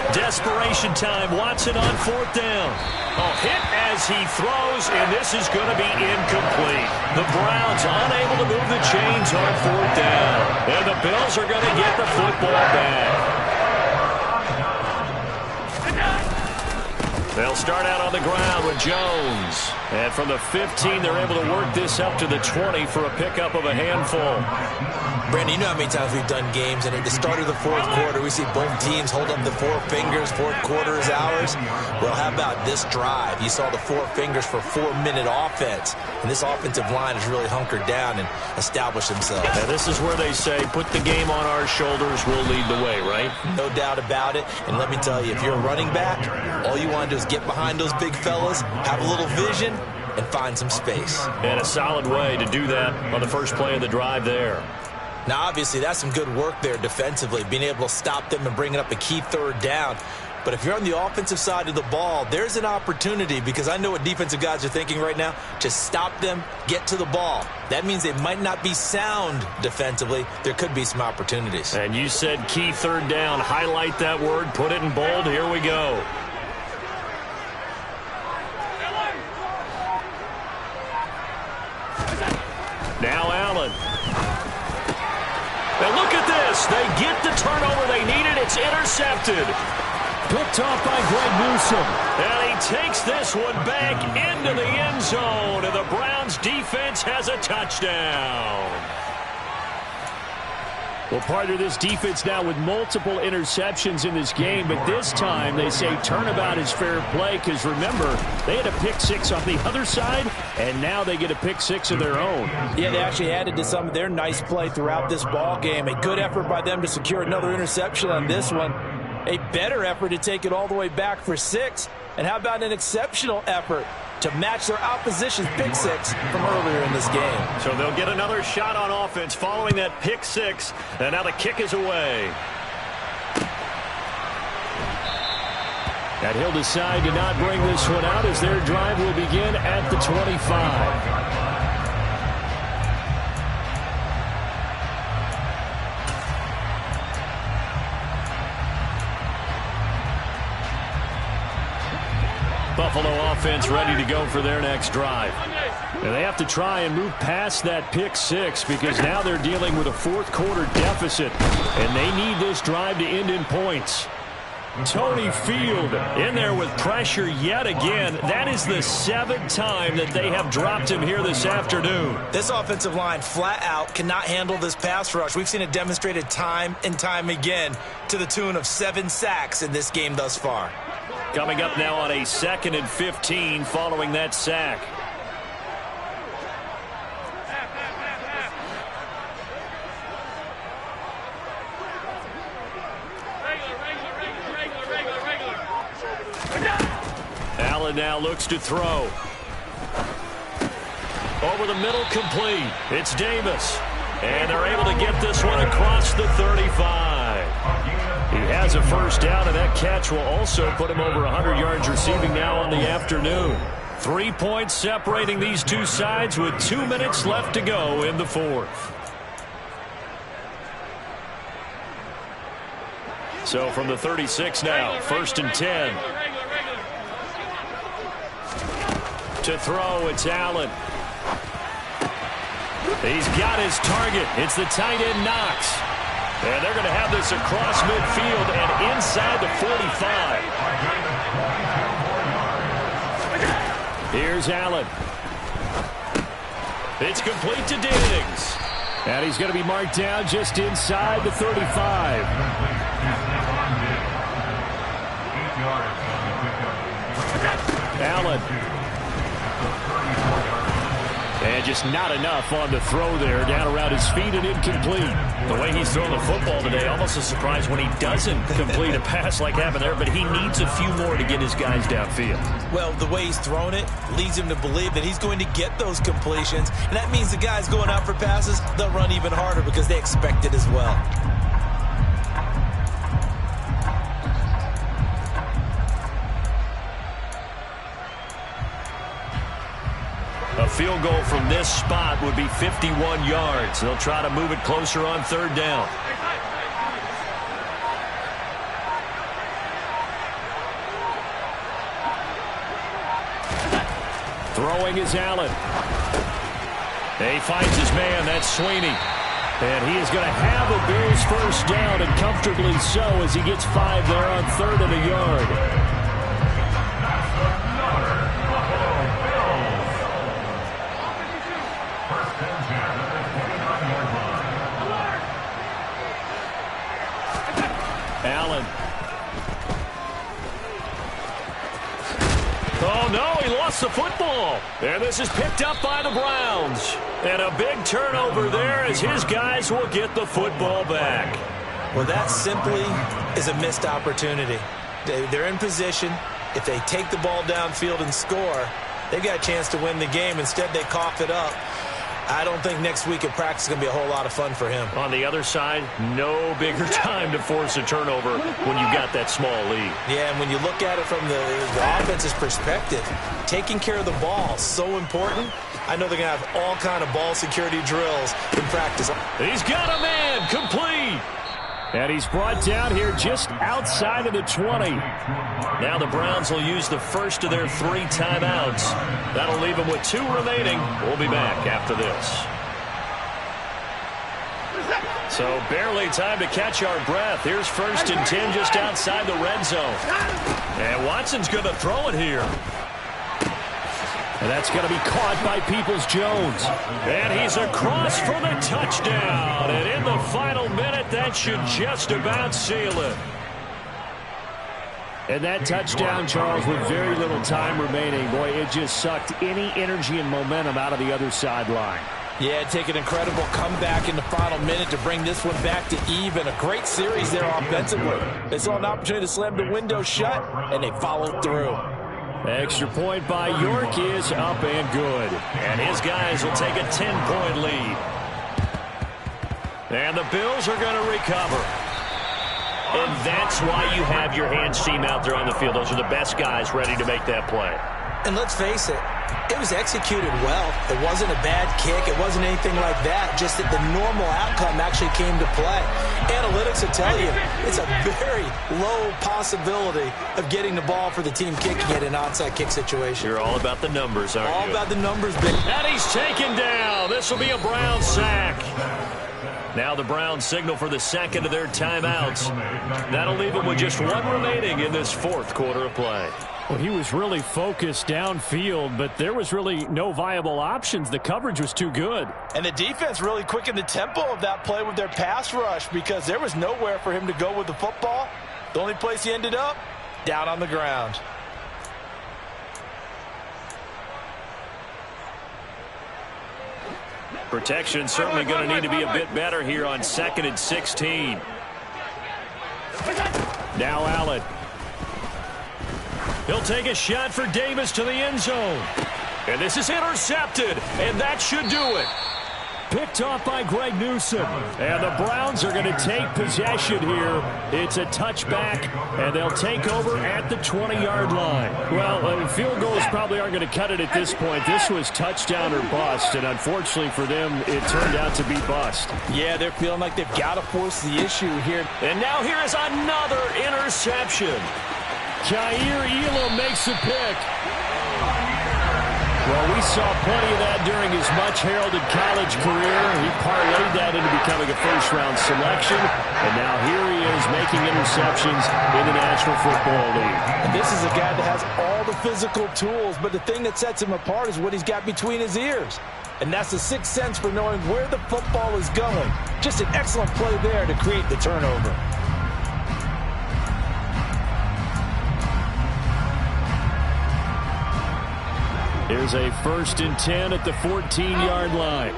Desperation time. Watson on fourth down. A hit as he throws, and this is going to be incomplete. The Browns unable to move the chains on fourth down. And the Bills are going to get the football back. They'll start out on the ground with Jones. And from the 15, they're able to work this up to the 20 for a pickup of a handful. Brandon, you know how many times we've done games, and at the start of the fourth quarter, we see both teams hold up the 4 fingers, fourth quarter is ours. Well, how about this drive? You saw the 4 fingers for 4-minute offense, and this offensive line has really hunkered down and established themselves. Now, this is where they say, put the game on our shoulders, we'll lead the way, right? No doubt about it, and let me tell you, if you're a running back, all you want to do is get behind those big fellas, have a little vision, and find some space. And a solid way to do that on the first play of the drive there. Now, obviously, that's some good work there defensively, being able to stop them and bringing up a key third down. But if you're on the offensive side of the ball, there's an opportunity, because I know what defensive guys are thinking right now. Just stop them, get to the ball. That means they might not be sound defensively. There could be some opportunities. And you said key third down. Highlight that word, put it in bold. Here we go. Now Allen. Now look at this. They get the turnover they needed. It's intercepted. Picked off by Greg Newsome. And he takes this one back into the end zone. And the Browns defense has a touchdown. Well, partner, this defense now with multiple interceptions in this game, but this time they say turnabout is fair play, because remember, they had a pick 6 on the other side, and now they get a pick 6 of their own. Yeah, they actually added to some of their nice play throughout this ball game. A good effort by them to secure another interception on this one. A better effort to take it all the way back for 6. And how about an exceptional effort to match their opposition's pick 6 from earlier in this game. So they'll get another shot on offense following that pick 6, and now the kick is away. And he'll decide to not bring this one out as their drive will begin at the 25. Buffalo offense ready to go for their next drive. And they have to try and move past that pick 6, because now they're dealing with a fourth quarter deficit, and they need this drive to end in points. Tony Field in there with pressure yet again. That is the 7th time that they have dropped him here this afternoon. This offensive line flat out cannot handle this pass rush. We've seen it demonstrated time and time again to the tune of 7 sacks in this game thus far. Coming up now on a 2nd and 15 following that sack. Allen now looks to throw. Over the middle, complete. It's Davis. And they're able to get this one across the 35. He has a first down, and that catch will also put him over 100 yards receiving now on the afternoon. 3 points separating these two sides with 2 minutes left to go in the 4th. So from the 36 now, 1st and 10. To throw, it's Allen. He's got his target. It's the tight end, Knox. And they're going to have this across midfield and inside the 45. Here's Allen. It's complete to Diggs. And he's going to be marked down just inside the 35. Allen. And just not enough on the throw there. Down around his feet and incomplete. The way he's throwing the football today, almost a surprise when he doesn't complete a pass like happened there, but he needs a few more to get his guys downfield. Well, the way he's thrown it leads him to believe that he's going to get those completions, and that means the guys going out for passes, they'll run even harder because they expect it as well. A field goal from this spot would be 51 yards. They'll try to move it closer on 3rd down. Throwing is Allen. He finds his man. That's Sweeney. And he is going to have a Bills first down, and comfortably so, as he gets 5 there on 3rd and a yard. Allen. Oh, no, he lost the football. And this is picked up by the Browns. And a big turnover there as his guys will get the football back. Well, that simply is a missed opportunity. They're in position. If they take the ball downfield and score, they've got a chance to win the game. Instead, they cough it up. I don't think next week at practice is going to be a whole lot of fun for him. On the other side, no bigger time to force a turnover when you've got that small lead. Yeah, and when you look at it from the offense's perspective, taking care of the ball is so important. I know they're going to have all kind of ball security drills in practice. He's got a man, complete. And he's brought down here just outside of the 20. Now the Browns will use the first of their 3 timeouts. That'll leave them with 2 remaining. We'll be back after this. So barely time to catch our breath. Here's 1st and 10 just outside the red zone. And Watson's going to throw it here. And that's going to be caught by Peoples-Jones. And he's across for the touchdown. And in the final minute, that should just about seal it. And that touchdown, Charles, with very little time remaining, boy, it just sucked any energy and momentum out of the other sideline. Yeah, take an incredible comeback in the final minute to bring this one back to even. A great series there offensively. They saw an opportunity to slam the window shut, and they followed through. Extra point by York is up and good. And his guys will take a 10-point lead. And the Bills are going to recover. And that's why you have your hands team out there on the field. Those are the best guys ready to make that play. And let's face it, it was executed well. It wasn't a bad kick. It wasn't anything like that. Just that the normal outcome actually came to play. Analytics will tell you it's a very low possibility of getting the ball for the team kicking it in an onside kick situation. You're all about the numbers, aren't you? All about the numbers, big. And he's taken down. This will be a Brown sack. Now the Browns signal for the second of their timeouts. That'll leave them with just one remaining in this fourth quarter of play. Well, he was really focused downfield, but there was really no viable options. The coverage was too good. And the defense really quickened the tempo of that play with their pass rush because there was nowhere for him to go with the football. The only place he ended up, down on the ground. Protection certainly going to need to be a bit better here on 2nd and 16. Now Allen. He'll take a shot for Davis to the end zone. And this is intercepted, and that should do it. Picked off by Greg Newsome. And the Browns are going to take possession here. It's a touchback, and they'll take over at the 20-yard line. Well, field goals probably aren't going to cut it at this point. This was touchdown or bust, and unfortunately for them, it turned out to be bust. Yeah, they're feeling like they've got to force the issue here. And now here is another interception. Jair Elam makes a pick. Well, we saw plenty of that during his much-heralded college career. He parlayed that into becoming a first-round selection, and now here he is making interceptions in the National Football League. And this is a guy that has all the physical tools, but the thing that sets him apart is what he's got between his ears. And that's the sixth sense for knowing where the football is going. Just an excellent play there to create the turnover. Here's a 1st and 10 at the 14-yard line.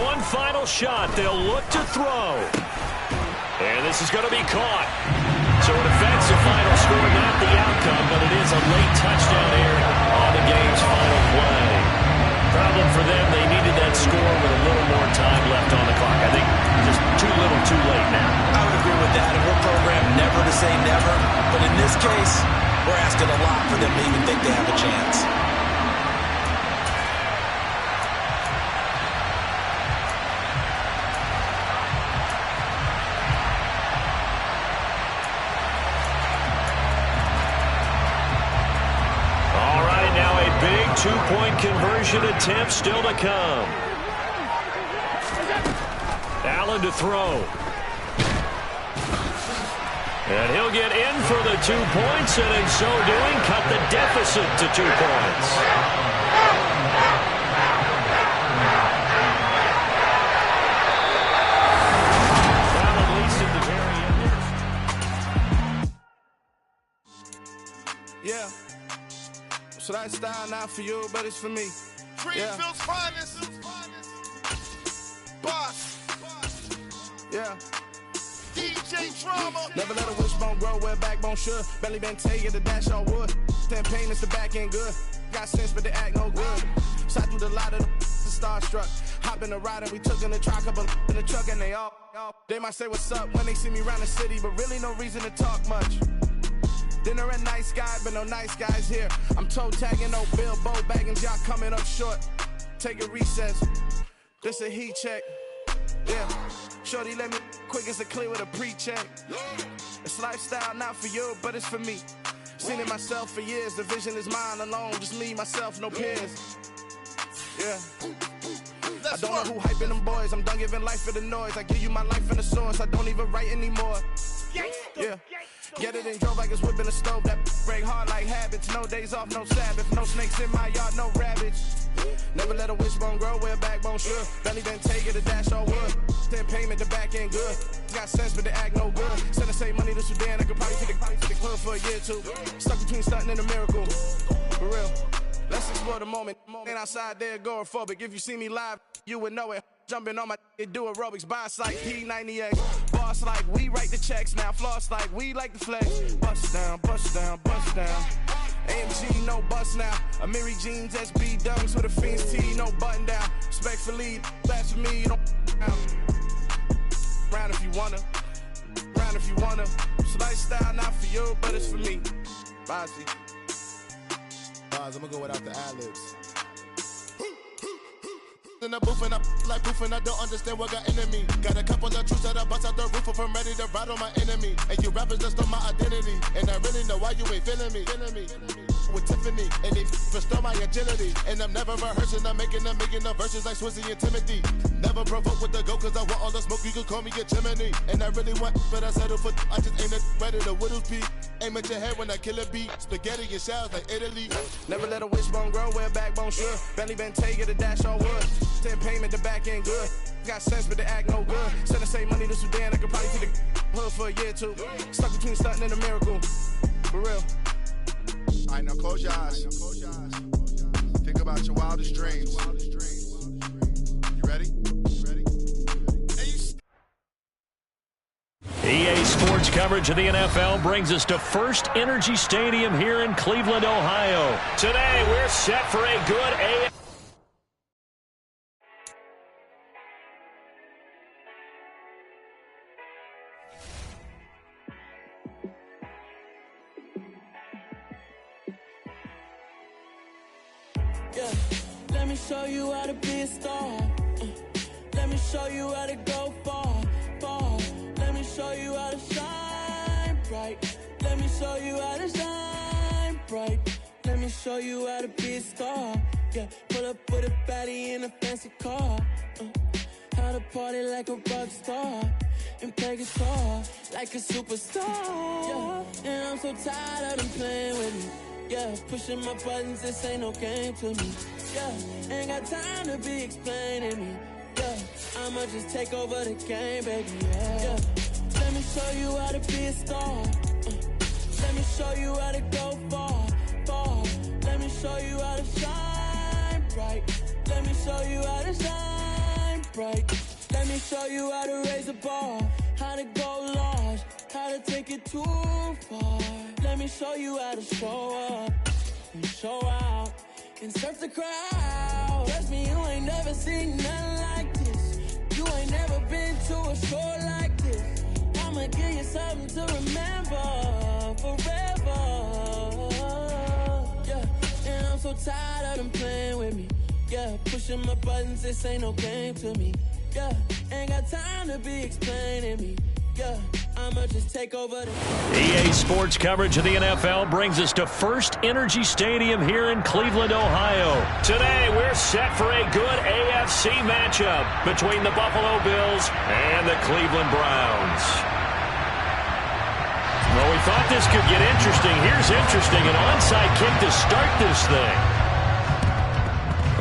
One final shot. They'll look to throw. And this is going to be caught. So an offensive final score, not the outcome, but it is a late touchdown here on the game's final play. Problem for them, they needed that score with a little more time left on the clock. I think just too little, too late now. I would agree with that, and we're programmed never to say never. But in this case, we're asking a lot for them to even think they have a chance. All right, now a big two-point conversion attempt still to come. Allen to throw. And he'll get in for the 2 points, and in so doing, cut the deficit to 2 points. Well, at least at the very end. Yeah. So that style not for you, but it's for me. Greenfield's finest. Boss. Yeah. DJ Drama. Never let a wishbone grow where backbone should. Belly been taking the dash on wood. Campaign is the back end good. Got sense, but they act no good. Shot through the lot of the starstruck. Hop in the ride and we took in the truck, couple in the truck, and they all. They might say what's up when they see me around the city, but really no reason to talk much. Dinner at nice guy, but no nice guys here. I'm toe tagging, no Bilbo Baggins, y'all coming up short. Take a recess. This a heat check. Yeah. Shorty let me quick as a clear with a pre-check. It's lifestyle not for you, but it's for me. Seen it myself for years. The vision is mine alone. Just me, myself, no peers. Yeah. I don't know who hyping them boys. I'm done giving life for the noise. I give you my life in the source. I don't even write anymore. Yeah. Get it and drove like it's whipping a stove. That break hard like habits. No days off, no Sabbath. No snakes in my yard, no rabbits. Never let a wishbone grow where backbone should. Belly been taking the dash on wood. Then payment, the back end good. Got sense, but they act no good. Send and save money to Sudan. I could probably take the club for a year or two. Stuck between stunting and a miracle. For real. Let's explore the moment. Ain't outside there agoraphobic. If you see me live, you would know it. Jumping on my do aerobics. Boss like P90X. Boss like we write the checks now. Floss like we like the flex. Bust down, bust down, bust down. AMG, no bust now. Amiri jeans, SB dunks with a Fiends T, no button down. Respectfully, that's for me, you don't down. Round if you wanna. Round if you wanna. It's lifestyle not for you, but it's for me. Bossy. Boz, I'm gonna go without the ad-libs. In the booth and I like proof and I don't understand what got into me. Got a couple of truths that I bust out the roof if I'm ready to ride on my enemy. And you rappers just on my identity. And I really know why you ain't feeling me. with Tiffany, and they restore my agility. And I'm never rehearsing, I'm making the verses like Swizzy and Timothy. Never provoke with the go, cause I want all the smoke, you can call me a chimney. And I really want, but I settle for, I just ain't ready to whittles be. Aim at your head when I kill a beat, spaghetti and shells like Italy. Never let a wishbone grow where a backbone should. Belly been take it a dash all wood. 10 payment, the back end good. Got sense, but the act no good. Send the same money to Sudan, I could probably see the hood for a year or two. Stuck between stunting and a miracle. For real. Alright, now close your eyes. Think about your wildest dreams. You ready? EA Sports coverage of the NFL brings us to First Energy Stadium here in Cleveland, Ohio. Today, we're set for a good AFC. Yeah, let me show you how to be a star. Let me show you how to go far, far. Let me show you how to shine bright. Let me show you how to shine bright. Let me show you how to be a star. Yeah, pull up with a baddie in a fancy car. How to party like a rock star and play guitar like a superstar. Yeah, and I'm so tired of them playing with me. Yeah, pushing my buttons, this ain't no game to me. Yeah, ain't got time to be explaining me. Yeah, I'ma just take over the game, baby. Yeah, let me show you how to be a star. Let me show you how to go far, far. Let me show you how to shine bright. Let me show you how to shine bright. Let me show you how to raise a bar, how to go large, how to take it too far. Let me show you how to show up and show out and surf the crowd. Trust me, you ain't never seen nothing like this. You ain't never been to a show like this. I'ma give you something to remember forever. Yeah, and I'm so tired of them playing with me. Yeah, pushing my buttons, this ain't no game to me. Yeah, ain't got time to be explaining me. Yeah, I'ma just take over the... EA Sports coverage of the NFL brings us to First Energy Stadium here in Cleveland, Ohio. Today, we're set for a good AFC matchup between the Buffalo Bills and the Cleveland Browns. Well, we thought this could get interesting. Here's interesting. An onside kick to start this thing.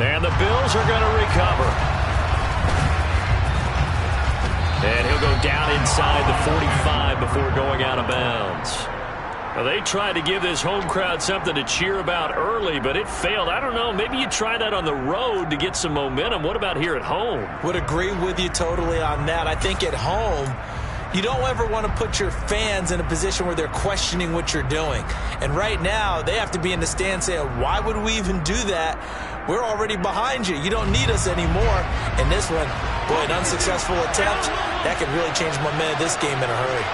And the Bills are going to recover. And he'll go down inside the 45 before going out of bounds. Now, they tried to give this home crowd something to cheer about early, but it failed. I don't know. Maybe you try that on the road to get some momentum. What about here at home? Would agree with you totally on that. I think at home, you don't ever want to put your fans in a position where they're questioning what you're doing. And right now, they have to be in the stand saying, why would we even do that? We're already behind you. You don't need us anymore. And this one, boy, an unsuccessful attempt. That could really change the momentum of this game in a hurry.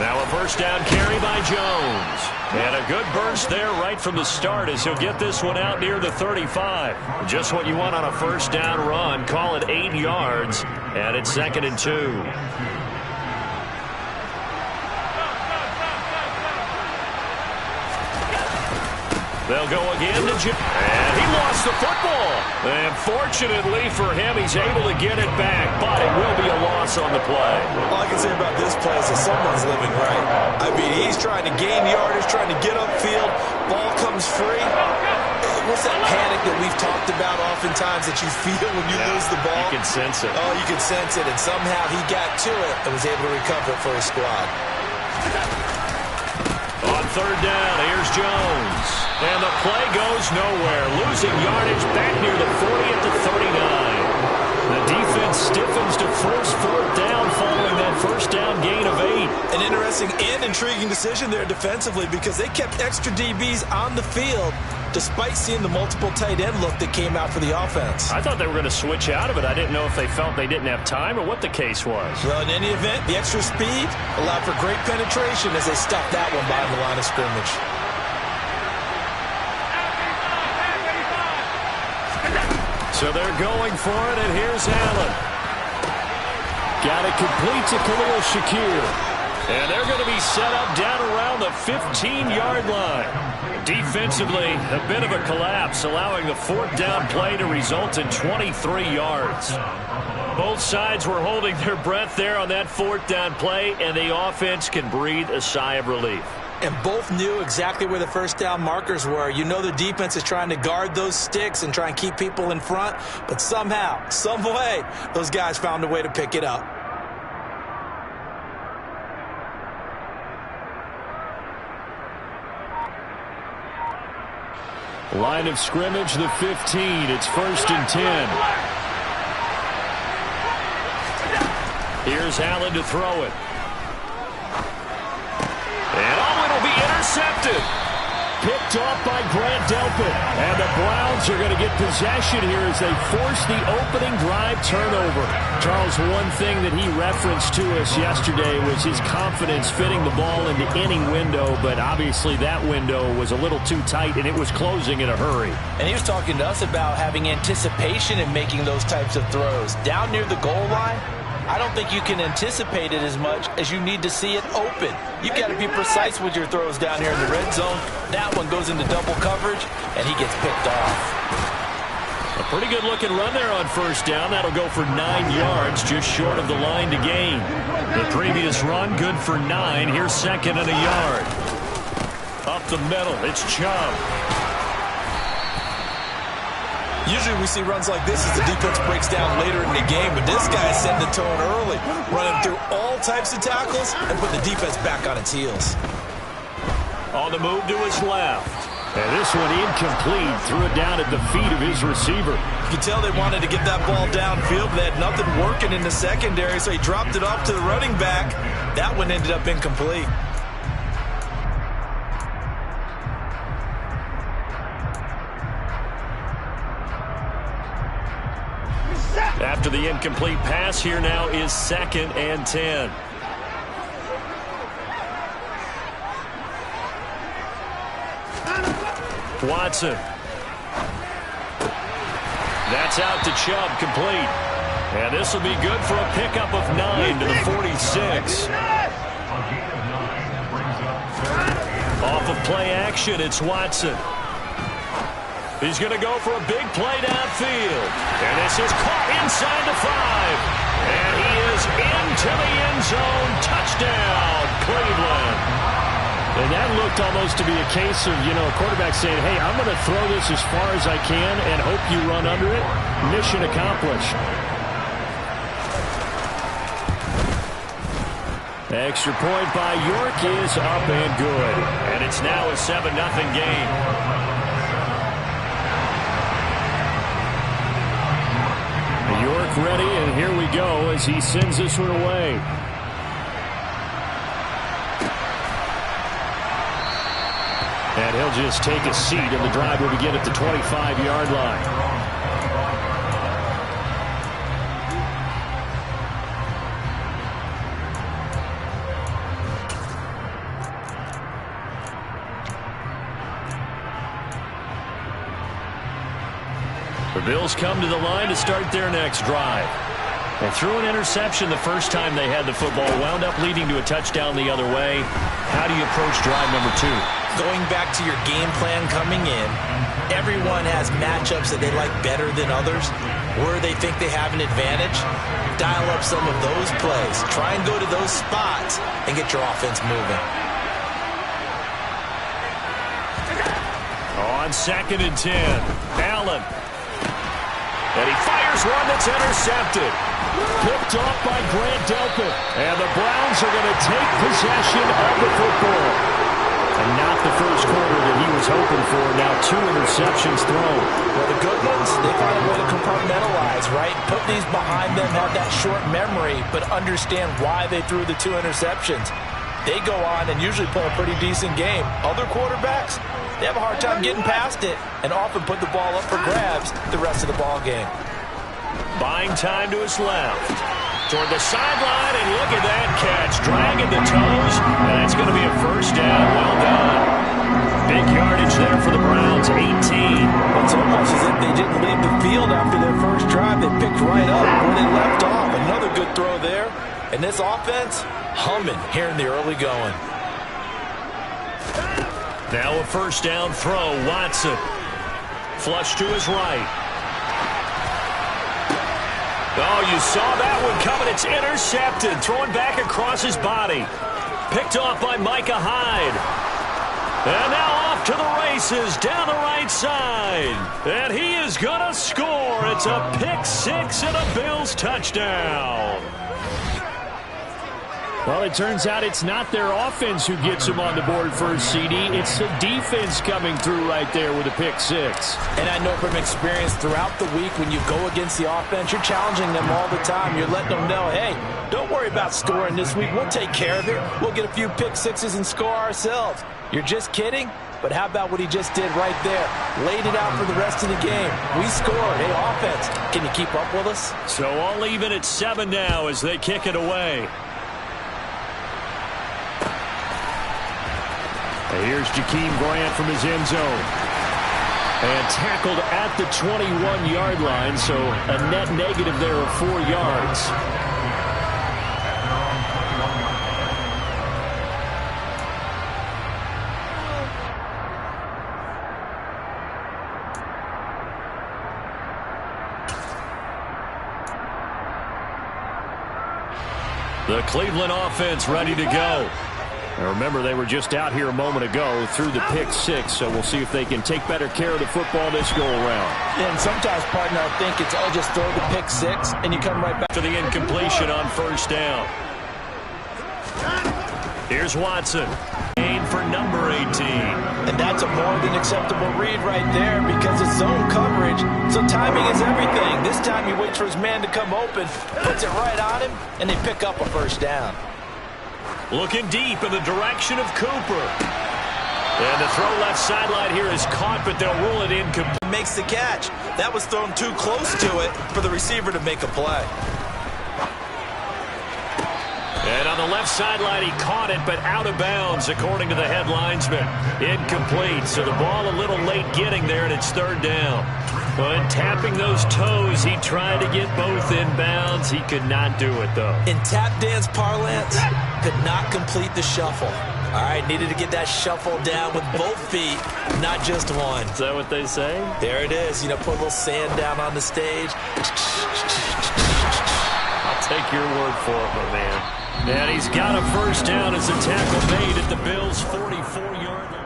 Now a first down carry by Jones. And a good burst there right from the start as he'll get this one out near the 35. Just what you want on a first down run. Call it 8 yards. And it's 2nd and 2. They'll go again to Jim. And he lost the football. And fortunately for him, he's able to get it back. But it will be a loss on the play. All I can say about this play is that someone's living right. I mean, he's trying to gain yardage, trying to get upfield. Ball comes free. What's that panic that we've talked about oftentimes that you feel when you lose the ball? You can sense it. Oh, you can sense it. And somehow he got to it and was able to recover it for his squad. On third down, here's Jones. And the play goes nowhere. Losing yardage back near the 40 at the 39. The defense stiffens to force fourth down following that first down gain of 8. An interesting and intriguing decision there defensively because they kept extra DBs on the field despite seeing the multiple tight end look that came out for the offense. I thought they were going to switch out of it. I didn't know if they felt they didn't have time or what the case was. Well, in any event, the extra speed allowed for great penetration as they stuffed that one behind the line of scrimmage. So they're going for it, and here's Allen. Got it complete to Khalil Shakir. And they're going to be set up down around the 15-yard line. Defensively, a bit of a collapse, allowing the fourth down play to result in 23 yards. Both sides were holding their breath there on that fourth down play, and the offense can breathe a sigh of relief. And both knew exactly where the first down markers were. You know the defense is trying to guard those sticks and try and keep people in front, but somehow, some way, those guys found a way to pick it up. Line of scrimmage, the 15. It's 1st and 10. Here's Allen to throw it. And it'll be intercepted. Picked off by Grant Delpit. And the Browns are going to get possession here as they force the opening drive turnover. Charles, one thing that he referenced to us yesterday was his confidence fitting the ball into any window, but obviously that window was a little too tight, and it was closing in a hurry. And he was talking to us about having anticipation in making those types of throws. Down near the goal line, I don't think you can anticipate it as much as you need to see it open. You've got to be precise with your throws down here in the red zone. That one goes into double coverage, and he gets picked off. A pretty good looking run there on first down. That'll go for 9 yards, just short of the line to gain. The previous run, good for 9. Here's 2nd and a yard. Up the middle, it's Chubb. Usually we see runs like this as the defense breaks down later in the game, but this guy set the tone early, running through all types of tackles and put the defense back on its heels. On the move to his left. And this one incomplete. Threw it down at the feet of his receiver. You can tell they wanted to get that ball downfield, but they had nothing working in the secondary, so he dropped it off to the running back. That one ended up incomplete. After the incomplete pass, here now is 2nd and 10. Watson. That's out to Chubb, complete. And this will be good for a pickup of 9 to the 46. Off of play action, it's Watson. He's going to go for a big play downfield. And this is caught inside the 5. And he is into the end zone. Touchdown, Cleveland. And that looked almost to be a case of, a quarterback saying, hey, I'm going to throw this as far as I can and hope you run under it. Mission accomplished. Extra point by York is up and good. And it's now a 7-0 game. York ready, and here we go as he sends this one away. And he'll just take a seat, and the drive will begin at the 25-yard line. The Bills come to the line to start their next drive. They threw an interception the first time they had the football, wound up leading to a touchdown the other way. How do you approach drive number 2? Going back to your game plan coming in, everyone has matchups that they like better than others, where they think they have an advantage. Dial up some of those plays. Try and go to those spots and get your offense moving. On 2nd and 10, Allen. And he fires one that's intercepted. Picked off by Grant Delpit. And the Browns are going to take possession of the football. And not the first quarter that he was hoping for. Now 2 interceptions thrown. Well, the good ones, they find a way to compartmentalize, right? Put these behind them, have that short memory, but understand why they threw the 2 interceptions. They go on and usually play a pretty decent game. Other quarterbacks, they have a hard time getting past it and often put the ball up for grabs the rest of the ball game. Buying time to his left. Toward the sideline, and look at that catch. Dragging the toes, and that's going to be a first down. Well done. Big yardage there for the Browns, 18. It's almost as if they didn't leave the field after their first drive, they picked right up where they left off. Another good throw there. And this offense, humming here in the early going. Now a first down throw, Watson. Flush to his right. Oh, you saw that one coming. It's intercepted. Throwing back across his body. Picked off by Micah Hyde. And now off to the races down the right side. And he is going to score. It's a pick six and a Bills touchdown. Well, it turns out it's not their offense who gets them on the board first, CD. It's the defense coming through right there with a pick six. And I know from experience throughout the week when you go against the offense, you're challenging them all the time. You're letting them know, hey, don't worry about scoring this week. We'll take care of it. We'll get a few pick sixes and score ourselves. You're just kidding? But how about what he just did right there? Laid it out for the rest of the game. We scored. Hey, offense, can you keep up with us? So all even at 7 now as they kick it away. Here's Jakeem Grant from his end zone. And tackled at the 21-yard line, so a net negative there of 4 yards. The Cleveland offense ready to go. Now remember, they were just out here a moment ago through the pick six, so we'll see if they can take better care of the football this go-around. Yeah, and sometimes, partner, I think it's, oh, just throw the pick six, and you come right back to the incompletion on first down. Here's Watson. Gain for number 18. And that's a more than acceptable read right there because it's zone coverage, so timing is everything. This time he waits for his man to come open, puts it right on him, and they pick up a first down. Looking deep in the direction of Cooper. And the throw left sideline here is caught, but they'll rule it incomplete. Makes the catch. That was thrown too close to it for the receiver to make a play. And on the left sideline, he caught it, but out of bounds, according to the head linesman. Incomplete, so the ball a little late getting there, and it's third down. But tapping those toes, he tried to get both inbounds. He could not do it, though. In tap dance parlance, could not complete the shuffle. All right, needed to get that shuffle down with both feet, not just one. Is that what they say? There it is. You know, put a little sand down on the stage. I'll take your word for it, my man. And he's got a first down as a tackle made at the Bills' 44-yard line.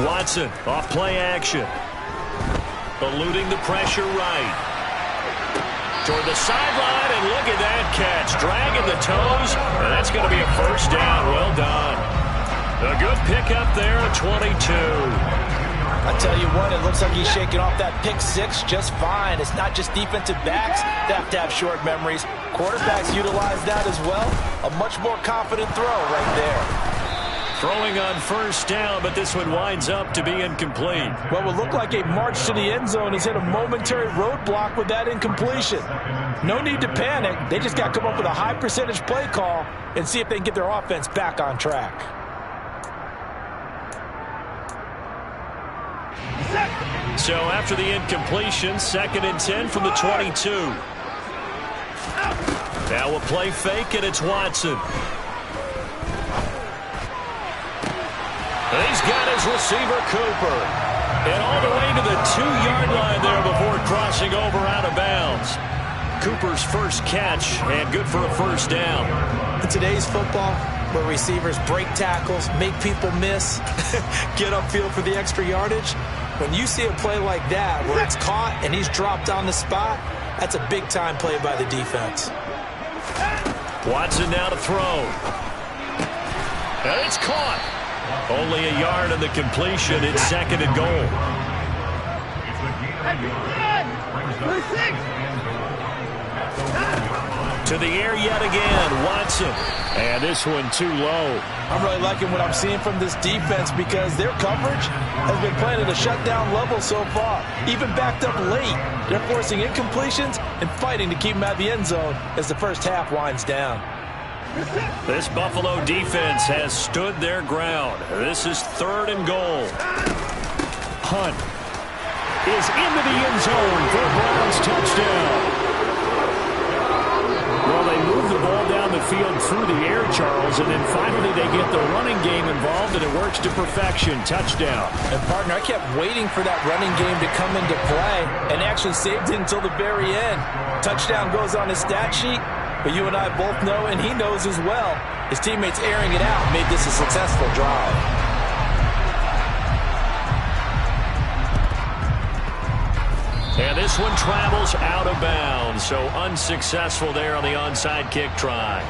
Watson off play action. Eluding the pressure right. Toward the sideline, and look at that catch. Dragging the toes, and that's going to be a first down. Well done. A good pickup there at 22. I tell you what, it looks like he's shaking off that pick six just fine. It's not just defensive backs that have to have short memories. Quarterbacks utilize that as well. A much more confident throw right there. Throwing on first down, but this one winds up to be incomplete. What would look like a march to the end zone has hit a momentary roadblock with that incompletion. No need to panic. They just got to come up with a high percentage play call and see if they can get their offense back on track. So after the incompletion, 2nd and 10 from the 22. Now a play fake, and it's Watson. He's got his receiver, Cooper. And all the way to the 2-yard line there before crossing over out of bounds. Cooper's first catch, and good for a first down. In today's football, where receivers break tackles, make people miss, get upfield for the extra yardage, when you see a play like that where it's caught and he's dropped on the spot, that's a big-time play by the defense. Watson now to throw. And it's caught. Only a yard on the completion. It's 2nd and goal. To the air yet again, Watson. And this one too low. I'm really liking what I'm seeing from this defense because their coverage has been playing at a shutdown level so far. Even backed up late, they're forcing incompletions and fighting to keep them out of the end zone as the first half winds down. This Buffalo defense has stood their ground. This is 3rd and goal. Hunt is into the end zone for a Browns touchdown. Well, they move the ball down the field through the air, Charles, and then finally they get the running game involved, and it works to perfection. Touchdown. And, partner, I kept waiting for that running game to come into play and actually saved it until the very end. Touchdown goes on his stat sheet, but you and I both know, and he knows as well, his teammates airing it out made this a successful drive. And this one travels out of bounds, so unsuccessful there on the onside kick try.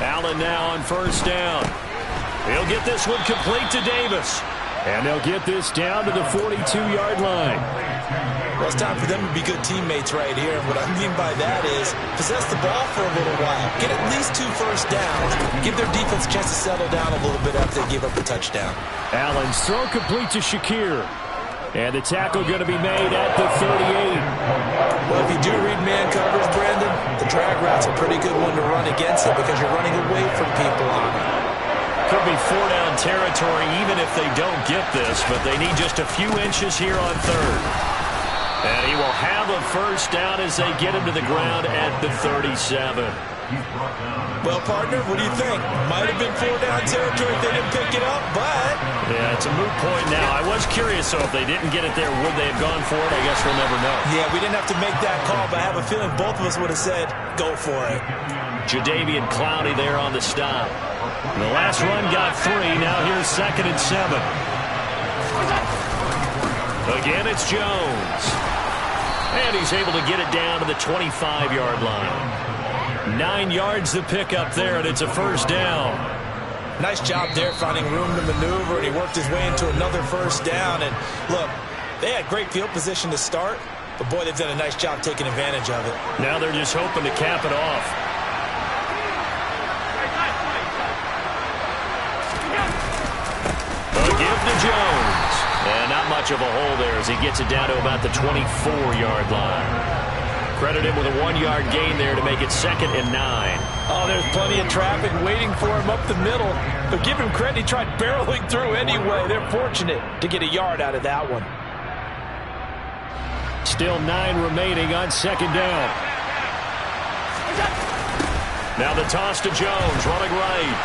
Allen now on first down. He'll get this one complete to Davis. And they'll get this down to the 42-yard line. Well, it's time for them to be good teammates right here. And what I mean by that is possess the ball for a little while. Get at least 2 first downs. Give their defense a chance to settle down a little bit after they give up a touchdown. Allen's throw complete to Shakir. And the tackle going to be made at the 38. Well, if you do read man coverage, Brandon, the drag route's a pretty good one to run against it because you're running away from people on it. Could be 4-down territory even if they don't get this, but they need just a few inches here on 3rd. And he will have a first down as they get him to the ground at the 37. Well, partner, what do you think? Might have been 4-down territory if they didn't pick it up, but... Yeah, it's a moot point now. I was curious, so if they didn't get it there, would they have gone for it? I guess we'll never know. Yeah, we didn't have to make that call, but I have a feeling both of us would have said, go for it. Jadeveon Clowney there on the stop. The last run got 3. Now here's 2nd and 7. Again, it's Jones. And he's able to get it down to the 25-yard line. 9 yards to pick up there, and it's a first down. Nice job there finding room to maneuver, and he worked his way into another first down. And look, they had great field position to start, but boy, they've done a nice job taking advantage of it. Now they're just hoping to cap it off. A give to Jones. And not much of a hole there as he gets it down to about the 24-yard line. Credit him with a 1-yard gain there to make it 2nd and 9. Oh, there's plenty of traffic waiting for him up the middle. But give him credit, he tried barreling through anyway. They're fortunate to get a yard out of that one. Still 9 remaining on 2nd down. Now the toss to Jones, running right.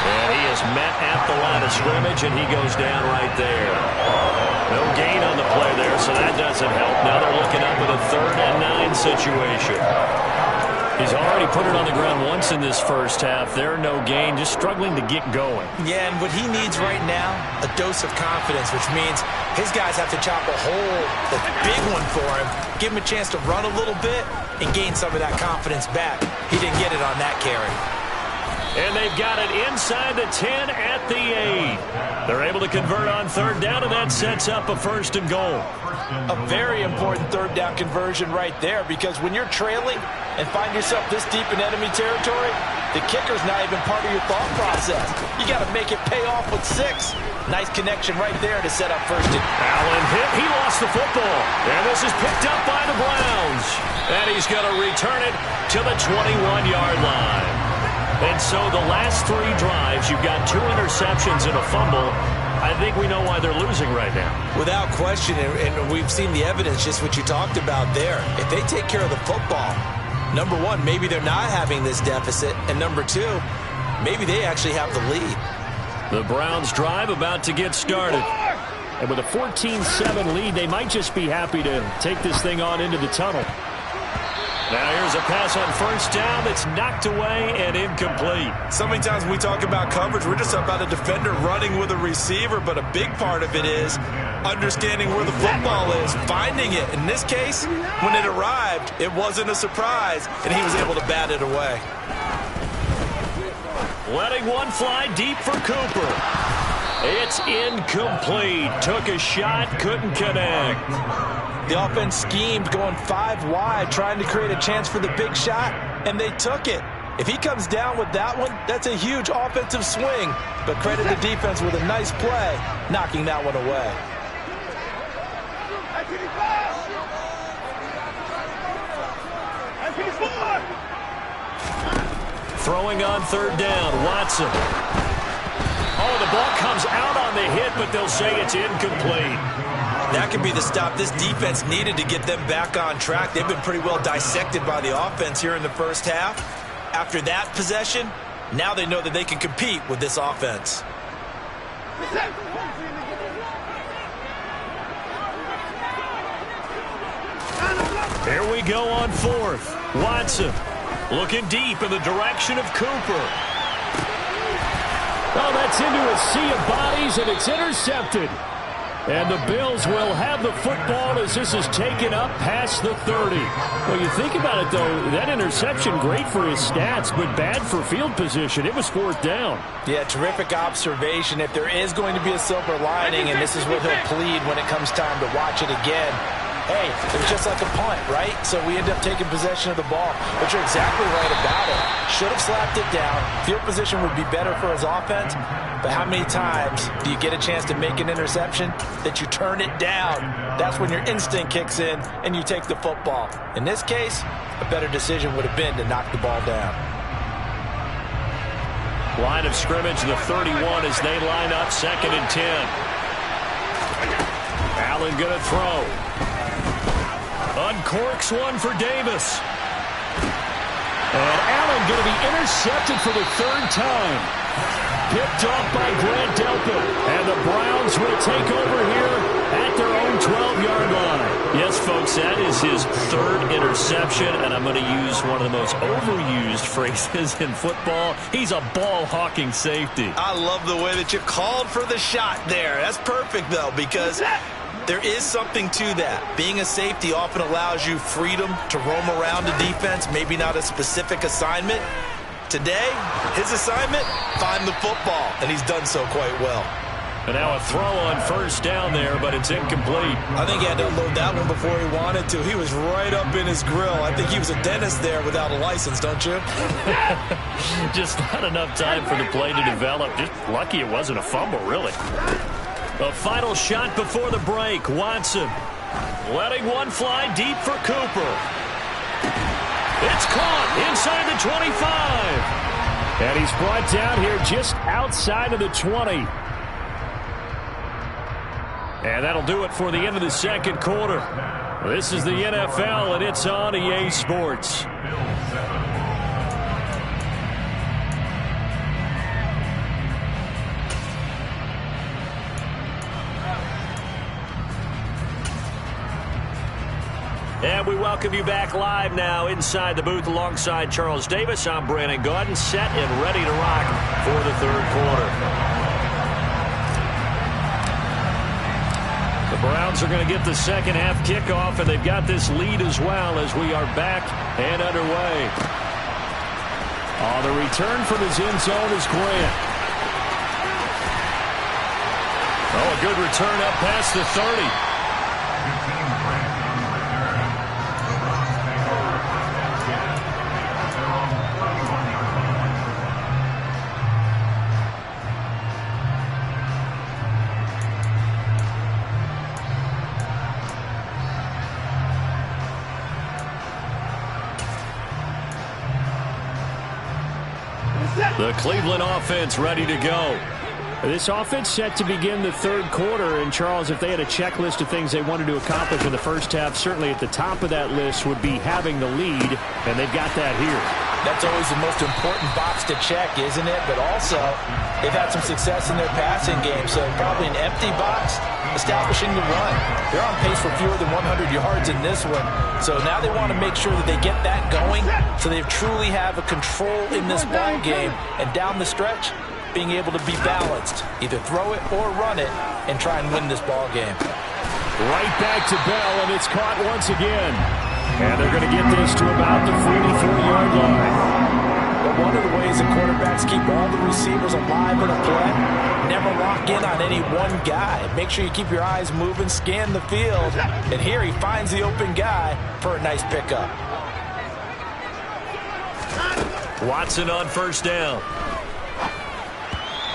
And he is met at the line of scrimmage, and he goes down right there. No gain on the play there, so that doesn't help. Now they're looking up at a 3rd and 9 situation. He's already put it on the ground once in this first half. There, no gain, just struggling to get going. Yeah, and what he needs right now, a dose of confidence, which means his guys have to chop a hole, a big one for him, give him a chance to run a little bit, and gain some of that confidence back. He didn't get it on that carry. And they've got it inside the 10 at the 8. They're able to convert on 3rd down, and that sets up a 1st and goal. A very important 3rd down conversion right there, because when you're trailing and find yourself this deep in enemy territory, the kicker's not even part of your thought process. You got to make it pay off with 6. Nice connection right there to set up 1st and... Allen hit. He lost the football. And this is picked up by the Browns. And he's going to return it to the 21-yard line. And so the last 3 drives, you've got 2 interceptions and a fumble. I think we know why they're losing right now. Without question, and we've seen the evidence, just what you talked about there. If they take care of the football, number 1, maybe they're not having this deficit. And number 2, maybe they actually have the lead. The Browns drive about to get started. And with a 14-7 lead, they might just be happy to take this thing on into the tunnel. Now here's a pass on first down that's knocked away and incomplete. So many times when we talk about coverage, we're just about a defender running with a receiver, but a big part of it is understanding where the football is, finding it. In this case, when it arrived, it wasn't a surprise, and he was able to bat it away. Letting one fly deep for Cooper. It's incomplete. Took a shot, couldn't connect. The offense schemed going 5 wide, trying to create a chance for the big shot, and they took it. If he comes down with that one, that's a huge offensive swing. But credit the defense with a nice play, knocking that one away. Throwing on third down, Watson. Oh, the ball comes out on the hit, but they'll say it's incomplete. That could be the stop this defense needed to get them back on track. They've been pretty well dissected by the offense here in the first half. After that possession, now they know that they can compete with this offense. Here we go on fourth. Watson looking deep in the direction of Cooper. Oh, that's into a sea of bodies, and it's intercepted. And the Bills will have the football as this is taken up past the 30. Well, you think about it, though, that interception, great for his stats, but bad for field position. It was fourth down. Yeah, terrific observation. If there is going to be a silver lining, and this is what he'll plead when it comes time to watch it again, hey, it was just like a punt, right? So we end up taking possession of the ball. But you're exactly right about it. Should have slapped it down. Field position would be better for his offense. But how many times do you get a chance to make an interception that you turn it down? That's when your instinct kicks in and you take the football. In this case, a better decision would have been to knock the ball down. Line of scrimmage, the 31 as they line up, 2nd and 10. Allen going to throw. Uncorks one for Davis. And Allen going to be intercepted for the 3rd time. Picked off by Grant Delpit. And the Browns will take over here at their own 12-yard line. Yes, folks, that is his 3rd interception, and I'm going to use one of the most overused phrases in football. He's a ball-hawking safety. I love the way that you called for the shot there. That's perfect, though, because there is something to that. Being a safety often allows you freedom to roam around the defense, maybe not a specific assignment. Today, his assignment, find the football, and he's done so quite well. And now a throw on first down there, but it's incomplete. I think he had to unload that one before he wanted to. He was right up in his grill. I think he was a dentist there without a license, don't you? Just not enough time for the play to develop. Just lucky it wasn't a fumble, really. A final shot before the break. Watson letting one fly deep for Cooper. It's caught inside the 25. And he's brought down here just outside of the 20. And that'll do it for the end of the 2nd quarter. This is the NFL, and it's on EA Sports. And we welcome you back live now inside the booth alongside Charles Davis. I'm Brandon Gaudin, set and ready to rock for the 3rd quarter. The Browns are going to get the 2nd half kickoff, and they've got this lead as well as we are back and underway. The return from his end zone is Grant. A good return up past the 30. The Cleveland offense ready to go. This offense set to begin the 3rd quarter. And, Charles, if they had a checklist of things they wanted to accomplish in the first half, certainly at the top of that list would be having the lead, and they've got that here. That's always the most important box to check, isn't it? But also, they've had some success in their passing game, so probably an empty box, establishing the run. They're on pace for fewer than 100 yards in this one, so now they want to make sure that they get that going so they truly have a control in this ball game, and down the stretch, being able to be balanced. Either throw it or run it and try and win this ball game. Right back to Bell, and it's caught once again. And they're going to get this to about the 44-yard line. But one of the ways the quarterbacks keep all the receivers alive in a play, never lock in on any one guy. Make sure you keep your eyes moving, scan the field. And here he finds the open guy for a nice pickup. Watson on first down.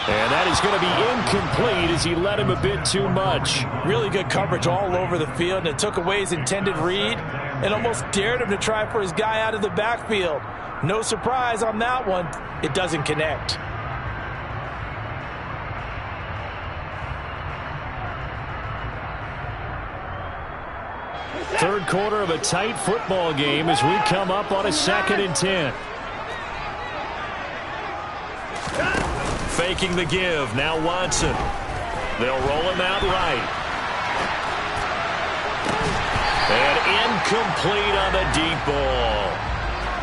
And that is going to be incomplete as he led him a bit too much. Really good coverage all over the field, and it took away his intended read and almost dared him to try for his guy out of the backfield. No surprise on that one. It doesn't connect. Third quarter of a tight football game as we come up on a 2nd and 10. Faking the give. Now Watson. They'll roll him out right. And incomplete on the deep ball.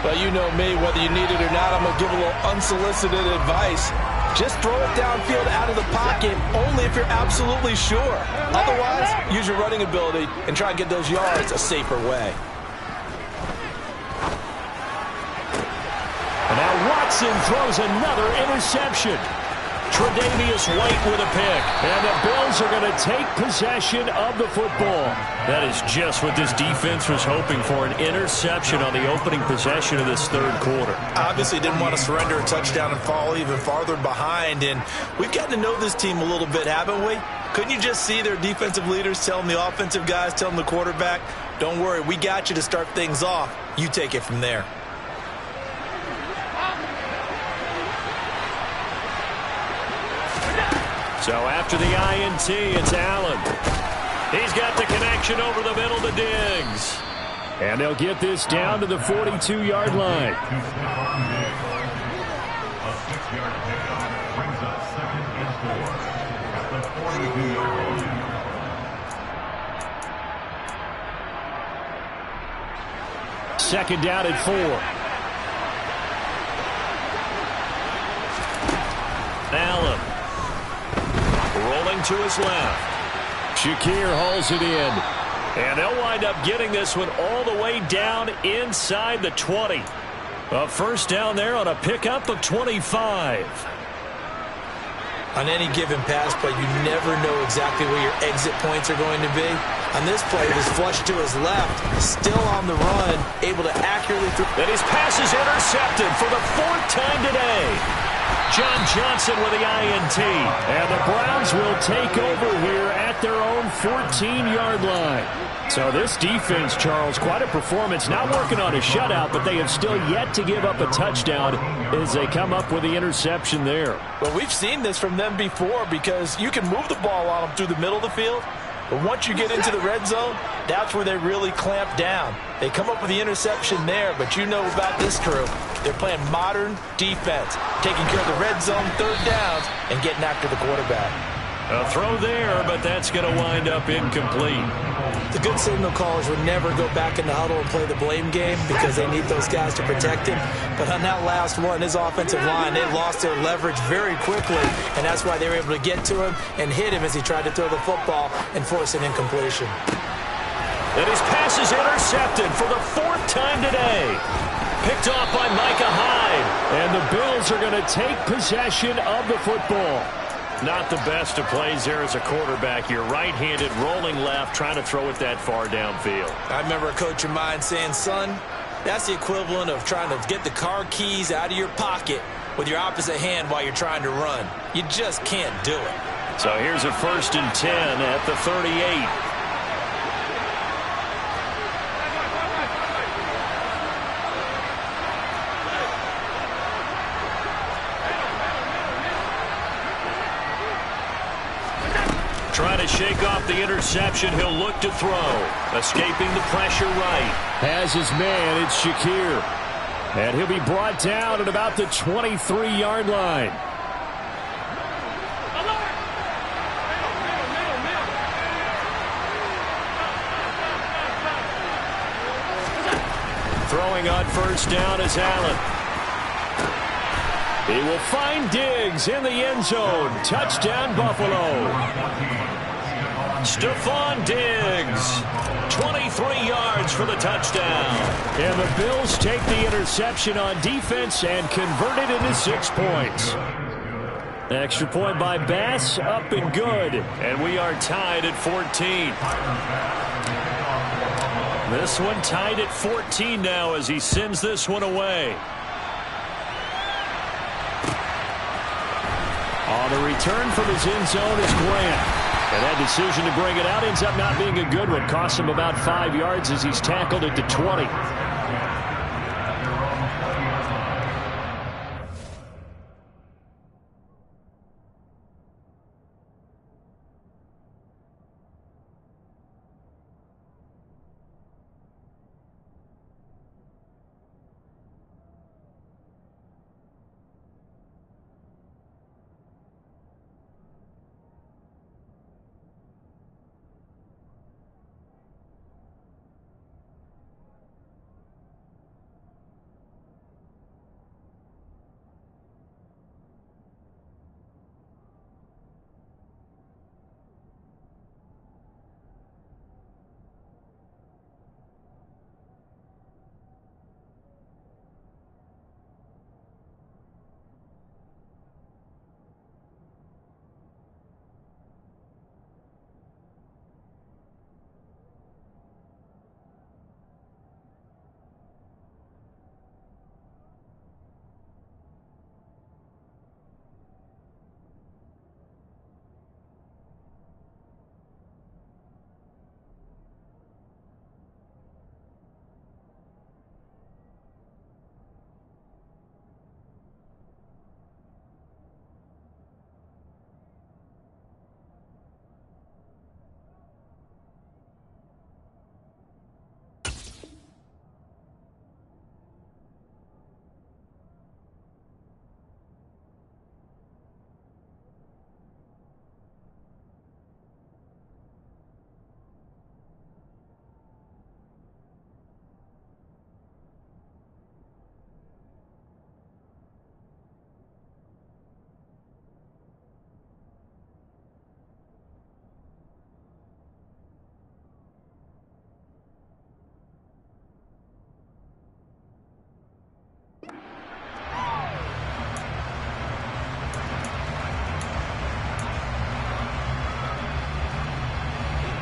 Well, you know me, whether you need it or not, I'm going to give a little unsolicited advice. Just throw it downfield out of the pocket only if you're absolutely sure. Otherwise, use your running ability and try and get those yards a safer way. And now Watson throws another interception. Tre'Davious White with a pick. And the Bills are going to take possession of the football. That is just what this defense was hoping for, an interception on the opening possession of this third quarter. Obviously didn't want to surrender a touchdown and fall even farther behind. And we've gotten to know this team a little bit, haven't we? Couldn't you just see their defensive leaders telling the offensive guys, telling the quarterback, don't worry, we got you to start things off. You take it from there. So after the INT, it's Allen. He's got the connection over the middle to Diggs. And they'll get this down to the 42-yard line. A 6-yard pickup brings up 2nd and 4 at the 42-yard line. Second down at 4. Allen. Rolling to his left. Shakir hauls it in. And they'll wind up getting this one all the way down inside the 20. A first down there on a pickup of 25. On any given pass play, you never know exactly where your exit points are going to be. On this play, it was flushed to his left, still on the run, able to accurately throw. And his pass is intercepted for the 4th time today. John Johnson with the INT. And the Browns will take over here at their own 14-yard line. So this defense, Charles, quite a performance. Not working on a shutout, but they have still yet to give up a touchdown as they come up with the interception there. Well, we've seen this from them before because you can move the ball on them through the middle of the field. But once you get into the red zone, that's where they really clamp down. They come up with the interception there, but you know about this crew. They're playing modern defense, taking care of the red zone, third downs, and getting after the quarterback. A throw there, but that's going to wind up incomplete. The good signal callers would never go back in the huddle and play the blame game because they need those guys to protect him. But on that last one, his offensive line, they lost their leverage very quickly, and that's why they were able to get to him and hit him as he tried to throw the football and force an incompletion. And his pass is intercepted for the 4th time today. Picked off by Micah Hyde. And the Bills are going to take possession of the football. Not the best of plays there as a quarterback. You're right-handed, rolling left, trying to throw it that far downfield. I remember a coach of mine saying, son, that's the equivalent of trying to get the car keys out of your pocket with your opposite hand while you're trying to run. You just can't do it. So here's a 1st and 10 at the 38. Trying to shake off the interception. He'll look to throw. Escaping the pressure right. Has his man. It's Shakir. And he'll be brought down at about the 23-yard line. Throwing on first down is Allen. He will find Diggs in the end zone. Touchdown, Buffalo. Stephon Diggs, 23 yards for the touchdown. And the Bills take the interception on defense and convert it into 6 points. Extra point by Bass, up and good. And we are tied at 14. This one tied at 14 now as he sends this one away. On the return from his end zone is Grant. And that decision to bring it out ends up not being a good one. Costs him about 5 yards as he's tackled at the 20.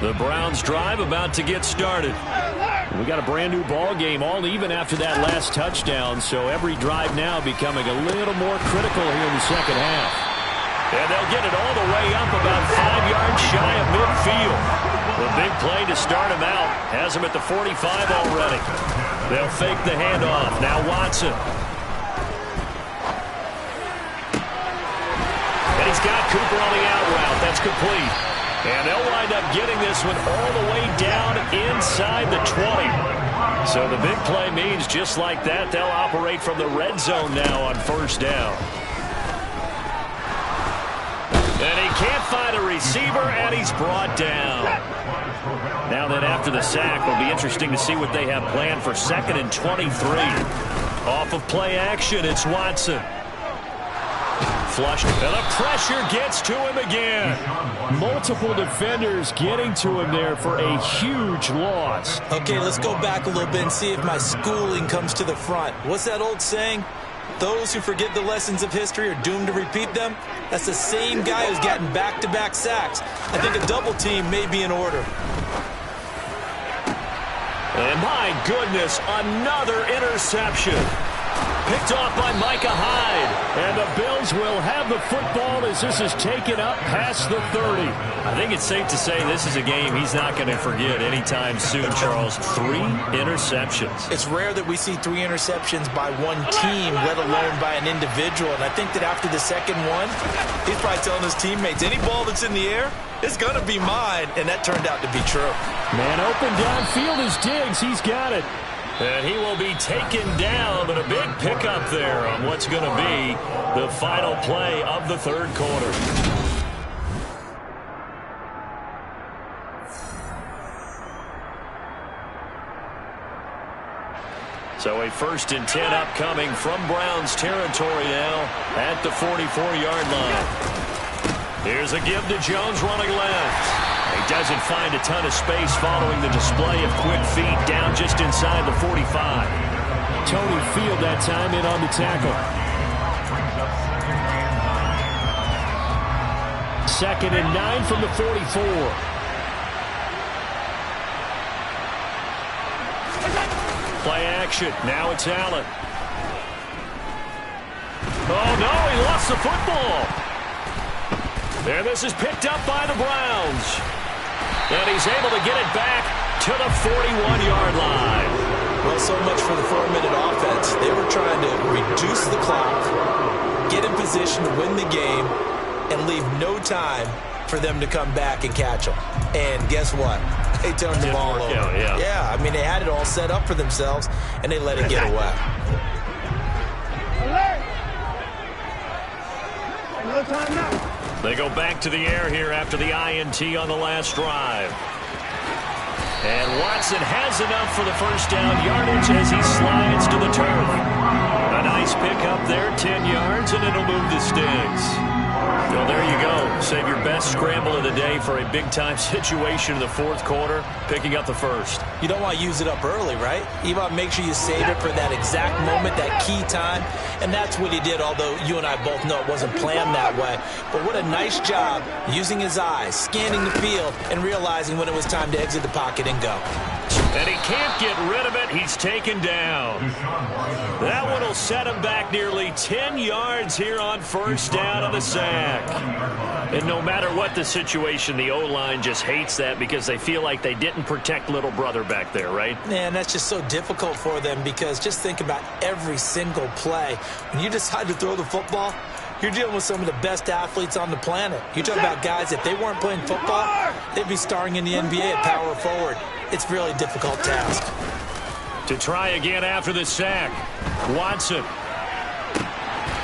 The Browns drive about to get started. We got a brand new ball game, all even after that last touchdown, so every drive now becoming a little more critical here in the second half. And they'll get it all the way up about 5 yards shy of midfield. The big play to start him out has him at the 45 already. They'll fake the handoff. Now Watson. And he's got Cooper on the out route. That's complete. And they'll wind up getting this one all the way down inside the 20. So the big play means just like that, they'll operate from the red zone now on first down. And he can't find a receiver, and he's brought down. Now then, after the sack, it'll be interesting to see what they have planned for 2nd and 23. Off of play action, it's Watson. Flushed, and the pressure gets to him again. Multiple defenders getting to him there for a huge loss. Okay, let's go back a little bit and see if my schooling comes to the front. What's that old saying? Those who forget the lessons of history are doomed to repeat them. That's the same guy who's gotten back-to-back sacks. I think a double team may be in order. And my goodness, another interception. Picked off by Micah Hyde. And the Bills will have the football as this is taken up past the 30. I think it's safe to say this is a game he's not going to forget anytime soon, Charles. 3 interceptions. It's rare that we see 3 interceptions by one team, let alone by an individual. And I think that after the second one, he's probably telling his teammates, any ball that's in the air, it's going to be mine. And that turned out to be true. Man open downfield is Diggs. He's got it. And he will be taken down, but a big pickup there on what's going to be the final play of the third quarter. So a 1st and 10 upcoming from Browns territory now at the 44-yard line. Here's a give to Jones running left. He doesn't find a ton of space following the display of quick feet down just inside the 45. Tony Field that time in on the tackle. 2nd and 9 from the 44. Play action. Now it's Allen. Oh, no, he lost the football. And this is picked up by the Browns. And he's able to get it back to the 41-yard line. Well, so much for the 4-minute offense. They were trying to reduce the clock, get in position to win the game, and leave no time for them to come back and catch them. And guess what? They turned the ball over. Yeah, I mean, they had it all set up for themselves, and they let it get away. They go back to the air here after the INT on the last drive. And Watson has enough for the first down yardage as he slides to the turf. A nice pickup there, 10 yards, and it'll move the sticks. Well, there you go. Save your best scramble of the day for a big-time situation in the fourth quarter, picking up the first. You don't want to use it up early, right? You want to make sure you save it for that exact moment, that key time, and that's what he did, although you and I both know it wasn't planned that way. But what a nice job using his eyes, scanning the field, and realizing when it was time to exit the pocket and go. And he can't get rid of it. He's taken down. That one will set him back nearly 10 yards here on first down on the sack. And no matter what the situation, the O-line just hates that because they feel like they didn't protect little brother back there, right? Man, that's just so difficult for them because just think about every single play. When you decide to throw the football, you're dealing with some of the best athletes on the planet. You're talking about guys, if they weren't playing football, they'd be starring in the NBA at power forward. It's a really difficult task. To try again after the sack, Watson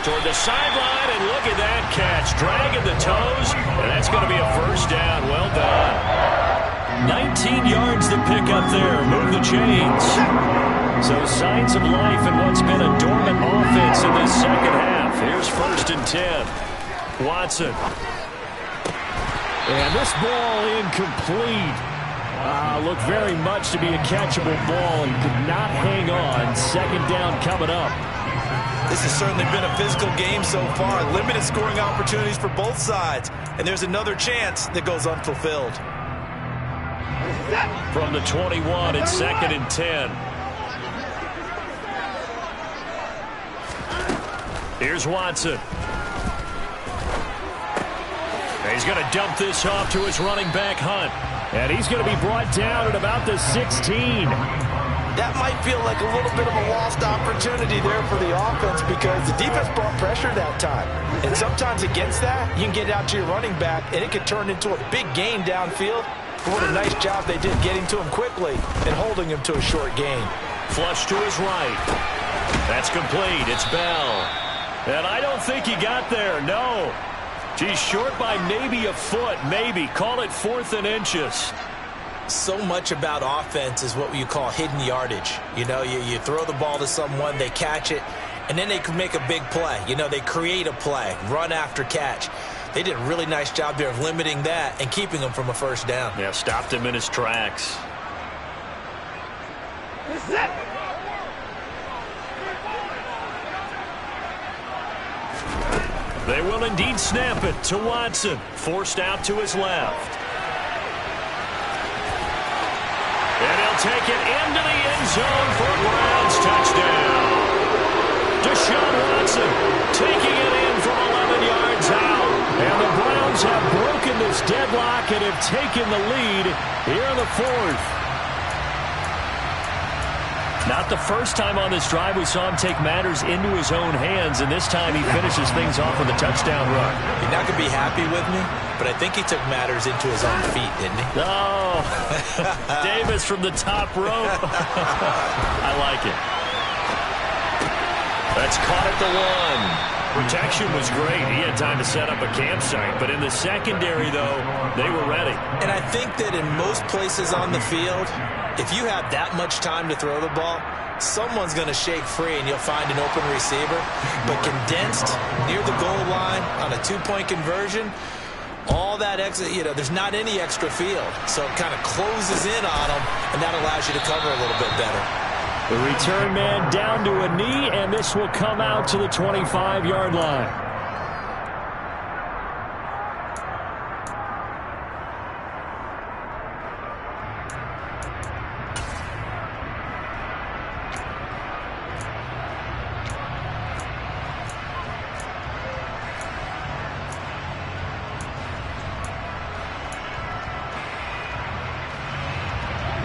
toward the sideline, and look at that catch. Dragging the toes, and that's going to be a first down. Well done. 19 yards to pick up there. Move the chains. So signs of life in what's been a dormant offense in this second half. Here's 1st and 10. Watson. And this ball incomplete. Looked very much to be a catchable ball. He could not hang on. 2nd down coming up. This has certainly been a physical game so far. Limited scoring opportunities for both sides. And there's another chance that goes unfulfilled. From the 21, it's 2nd and 10. Here's Watson. He's going to dump this off to his running back, Hunt. And he's going to be brought down at about the 16. That might feel like a little bit of a lost opportunity there for the offense because the defense brought pressure that time. And sometimes against that, you can get out to your running back, and it could turn into a big gain downfield. But what a nice job they did getting to him quickly and holding him to a short gain. Flush to his right. That's complete. It's Bell. And I don't think he got there, no. He's short by maybe a foot, maybe. Call it 4th and inches. So much about offense is what you call hidden yardage. You know, you throw the ball to someone, they catch it, and then they can make a big play. You know, they create a play, run after catch. They did a really nice job there of limiting that and keeping him from a first down. Yeah, stopped him in his tracks. They will indeed snap it to Watson. Forced out to his left. And he'll take it into the end zone for a Browns touchdown. Deshaun Watson taking it in from 11 yards out. And the Browns have broken this deadlock and have taken the lead here in the fourth. Not the first time on this drive we saw him take matters into his own hands, and this time he finishes things off with a touchdown run. You're not going to be happy with me, but I think he took matters into his own feet, didn't he? Oh, Davis from the top rope. I like it. That's caught at the 1. Protection was great. He had time to set up a campsite, but in the secondary, though, they were ready. And I think that in most places on the field, if you have that much time to throw the ball, someone's going to shake free and you'll find an open receiver. But condensed near the goal line on a 2-point conversion, all that extra, there's not any extra field. So it kind of closes in on them, and that allows you to cover a little bit better. The return man down to a knee, and this will come out to the 25-yard line.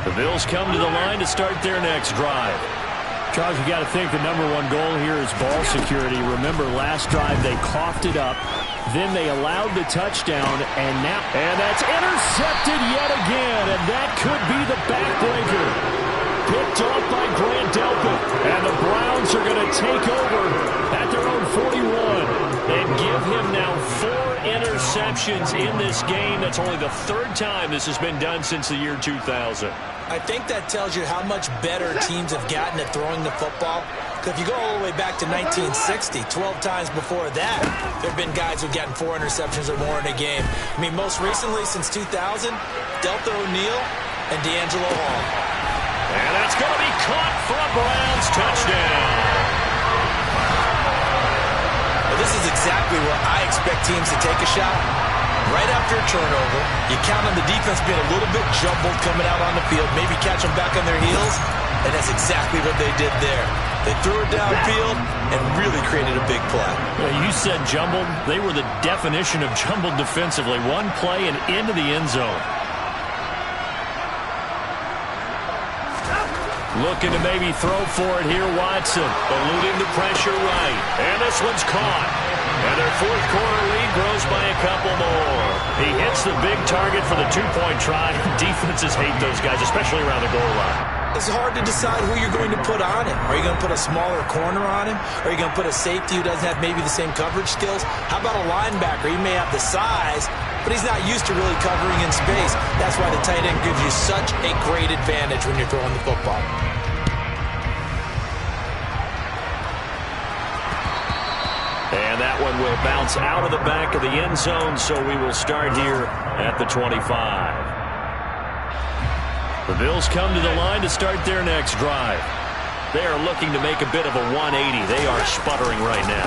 The Bills come to the line to start their next drive. Charles, you got to think the #1 goal here is ball security. Remember, last drive they coughed it up, then they allowed the touchdown, and that's intercepted yet again, and that could be the backbreaker. Picked off by Grant Delpit, and the Browns are going to take over at their own 41 and give him now 4 interceptions in this game. That's only the 3rd time this has been done since the year 2000. I think that tells you how much better teams have gotten at throwing the football. Because if you go all the way back to 1960, 12 times before that, there have been guys who've gotten 4 interceptions or more in a game. I mean, most recently, since 2000, Deltha O'Neal and D'Angelo Hall. And that's going to be caught for a Browns touchdown. Well, this is exactly where I expect teams to take a shot. Right after a turnover, you count on the defense being a little bit jumbled coming out on the field, maybe catch them back on their heels, and that's exactly what they did there. They threw it downfield and really created a big play. Well, you said jumbled. They were the definition of jumbled defensively. One play and into the end zone. Looking to maybe throw for it here, Watson. Eluding the pressure right. And this one's caught. And their 4th quarter lead grows by a couple more. He hits the big target for the 2-point try. Defenses hate those guys, especially around the goal line. It's hard to decide who you're going to put on him. Are you going to put a smaller corner on him? Are you going to put a safety who doesn't have maybe the same coverage skills? How about a linebacker? He may have the size, but he's not used to really covering in space. That's why the tight end gives you such a great advantage when you're throwing the football. And that one will bounce out of the back of the end zone, so we will start here at the 25. The Bills come to the line to start their next drive. They are looking to make a bit of a 180. They are sputtering right now.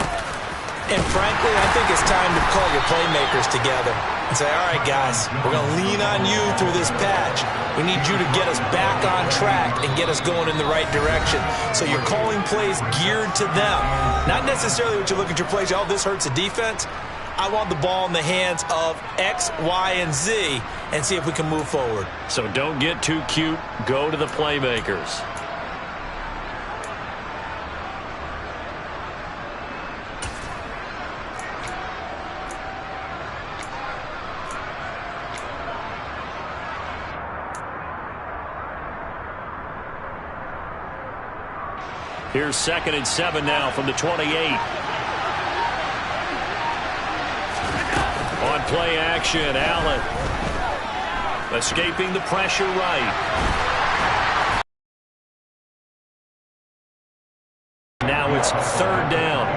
And frankly, I think it's time to call your playmakers together and say, all right, guys, we're going to lean on you through this patch. We need you to get us back on track and get us going in the right direction. So you're calling plays geared to them. Not necessarily what you look at your plays, oh, this hurts the defense. I want the ball in the hands of X, Y, and Z and see if we can move forward. So don't get too cute. Go to the playmakers. Here's 2nd and 7 now from the 28. On play action, Allen. Escaping the pressure right. Now it's 3rd down.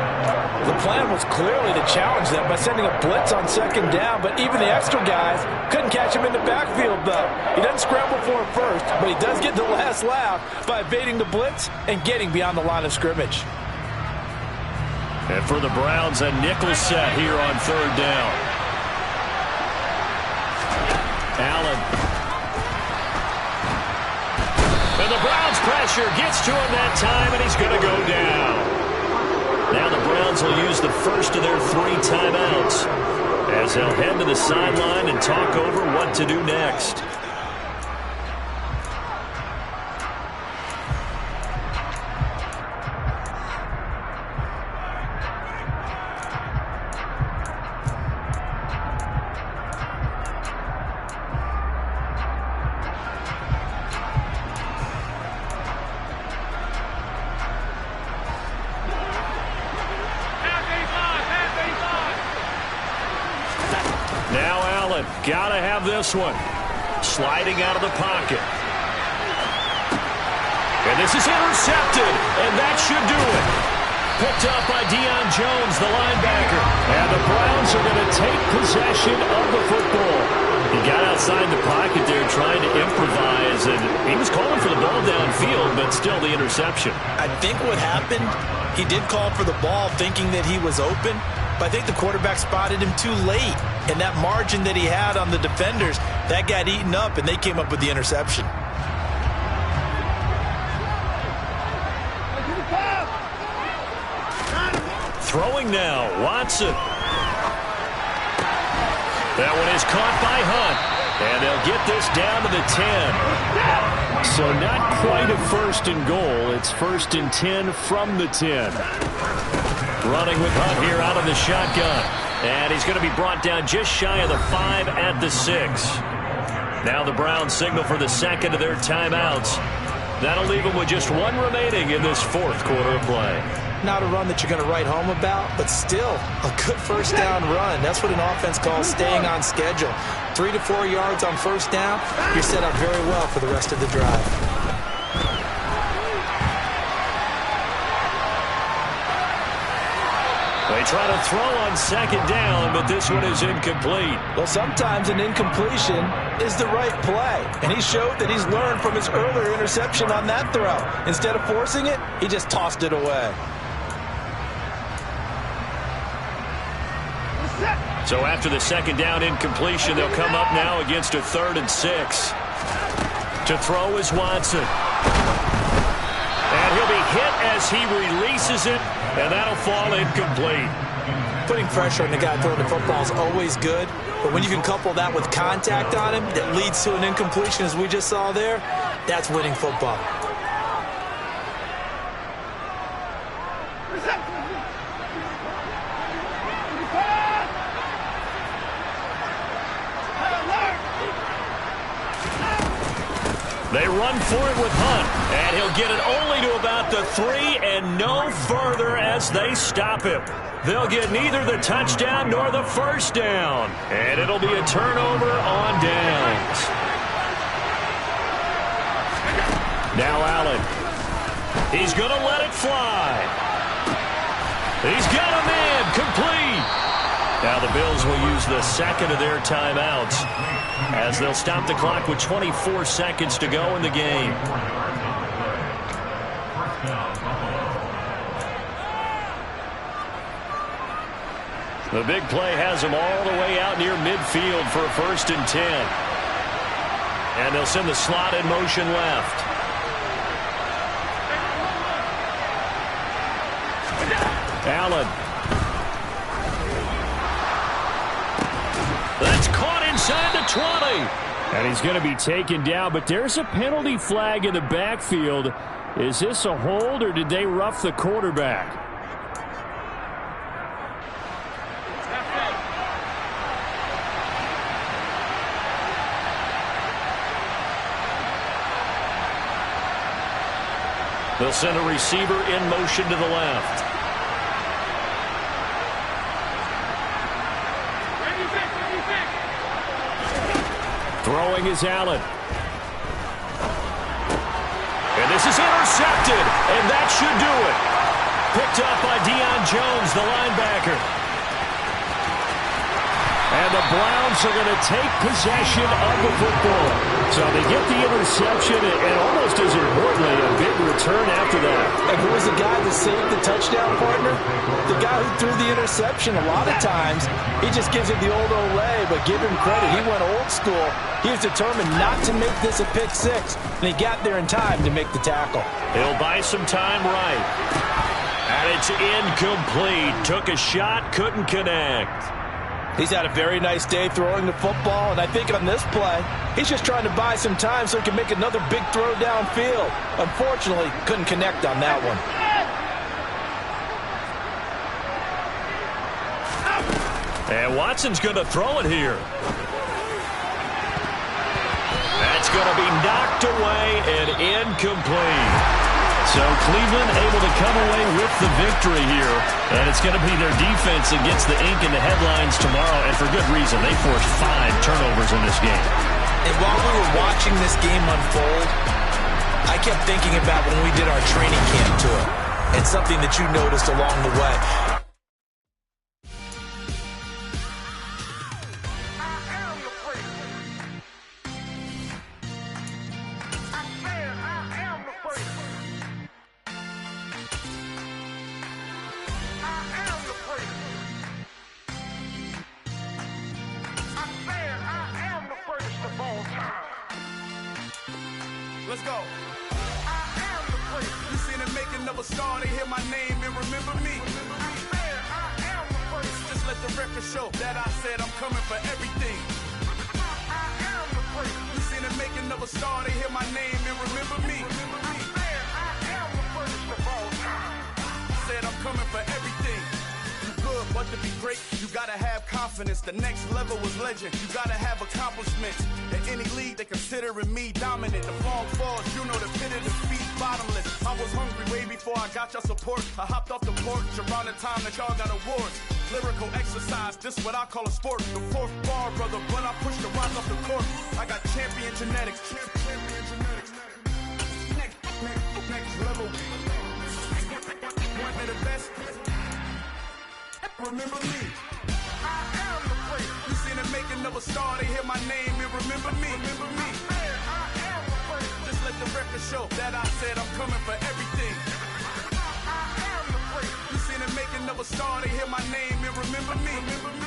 The plan was clearly to challenge them by sending a blitz on 2nd down, but even the extra guys couldn't catch him in the backfield, though. He doesn't scramble for it first, but he does get the last laugh by evading the blitz and getting beyond the line of scrimmage. And for the Browns, a nickel set here on 3rd down. Allen. And the Browns pressure gets to him that time, and he's going to go down. Now the Browns will use the first of their 3 timeouts as they'll head to the sideline and talk over what to do next. Now Allen, got to have this one. Sliding out of the pocket. And this is intercepted, and that should do it. Picked up by Deion Jones, the linebacker. And the Browns are going to take possession of the football. He got outside the pocket there trying to improvise, and he was calling for the ball downfield, but still the interception. I think what happened, he did call for the ball thinking that he was open, but I think the quarterback spotted him too late. And that margin that he had on the defenders, that got eaten up, and they came up with the interception. Throwing now, Watson. That one is caught by Hunt. And they'll get this down to the 10. So not quite a 1st and goal. It's 1st and 10 from the 10. Running with Hunt here out of the shotgun. And he's going to be brought down just shy of the 5 at the 6. Now the Browns signal for the second of their timeouts. That'll leave them with just one remaining in this 4th quarter of play. Not a run that you're going to write home about, but still a good 1st down run. That's what an offense calls staying on schedule. 3 to 4 yards on 1st down, you're set up very well for the rest of the drive. They try to throw on 2nd down, but this one is incomplete. Well, sometimes an incompletion is the right play, and he showed that he's learned from his earlier interception on that throw. Instead of forcing it, he just tossed it away. So after the 2nd down incompletion, they'll come up now against a 3rd and 6. To throw is Watson. And he'll be hit as he releases it, and that'll fall incomplete. Putting pressure on the guy throwing the football is always good, but when you can couple that with contact on him that leads to an incompletion, as we just saw there, that's winning football. They run for it with Hunt, and he'll get it only to about the 3 and no further as they stop him. They'll get neither the touchdown nor the 1st down, and it'll be a turnover on downs. Now Allen. He's going to let it fly. He's got a man complete. Now the Bills will use the 2nd of their timeouts as they'll stop the clock with 24 seconds to go in the game. The big play has them all the way out near midfield for a 1st and 10. And they'll send the slot in motion left. Allen. That's caught inside the 20. And he's going to be taken down, but there's a penalty flag in the backfield. Is this a hold, or did they rough the quarterback? They'll send a receiver in motion to the left. Throwing is Allen. And this is intercepted, and that should do it. Picked up by Deion Jones, the linebacker. And the Browns are going to take possession of the football. So they get the interception, and almost as importantly, a big return after that. And who was the guy that saved the touchdown, partner? The guy who threw the interception. A lot of times, he just gives it the old Olay, but give him credit. He went old school. He was determined not to make this a pick six, and he got there in time to make the tackle. He'll buy some time right. And it's incomplete. Took a shot, couldn't connect. He's had a very nice day throwing the football, and I think on this play, he's just trying to buy some time so he can make another big throw downfield. Unfortunately, couldn't connect on that one. And Watson's going to throw it here. That's going to be knocked away and incomplete. So Cleveland able to come away with the victory here. And it's going to be their defense that gets the ink in the headlines tomorrow. And for good reason. They forced 5 turnovers in this game. And while we were watching this game unfold, I kept thinking about when we did our training camp tour. And something that you noticed along the way. Let's go. I am the great. You seen the making of a star, they hear my name and remember me. I am the great. Just let the record show that I said I'm coming for everything. I am the great. You seen the making of a star, they hear my name and remember me. I am the greatest of all time. Said I'm coming for everything. Good, but to be great, you gotta have confidence. The next level was legend. You gotta have accomplishments. In any league, they considering me dominant. The long falls, you know the pit of defeat, bottomless. I was hungry way before I got your support. I hopped off the porch around the time that y'all got awards. Lyrical exercise, this what I call a sport. The fourth bar, brother, when I push the rock off the court. I got champion genetics. Champion genetics. Next level. One of the best. Remember me. I am the great. You seen the making of a star, they hear my name and remember me. Remember me. I am the great. Just let the record show that I said I'm coming for everything. I am the great. You seen the making of a star, they hear my name and remember me. Remember me.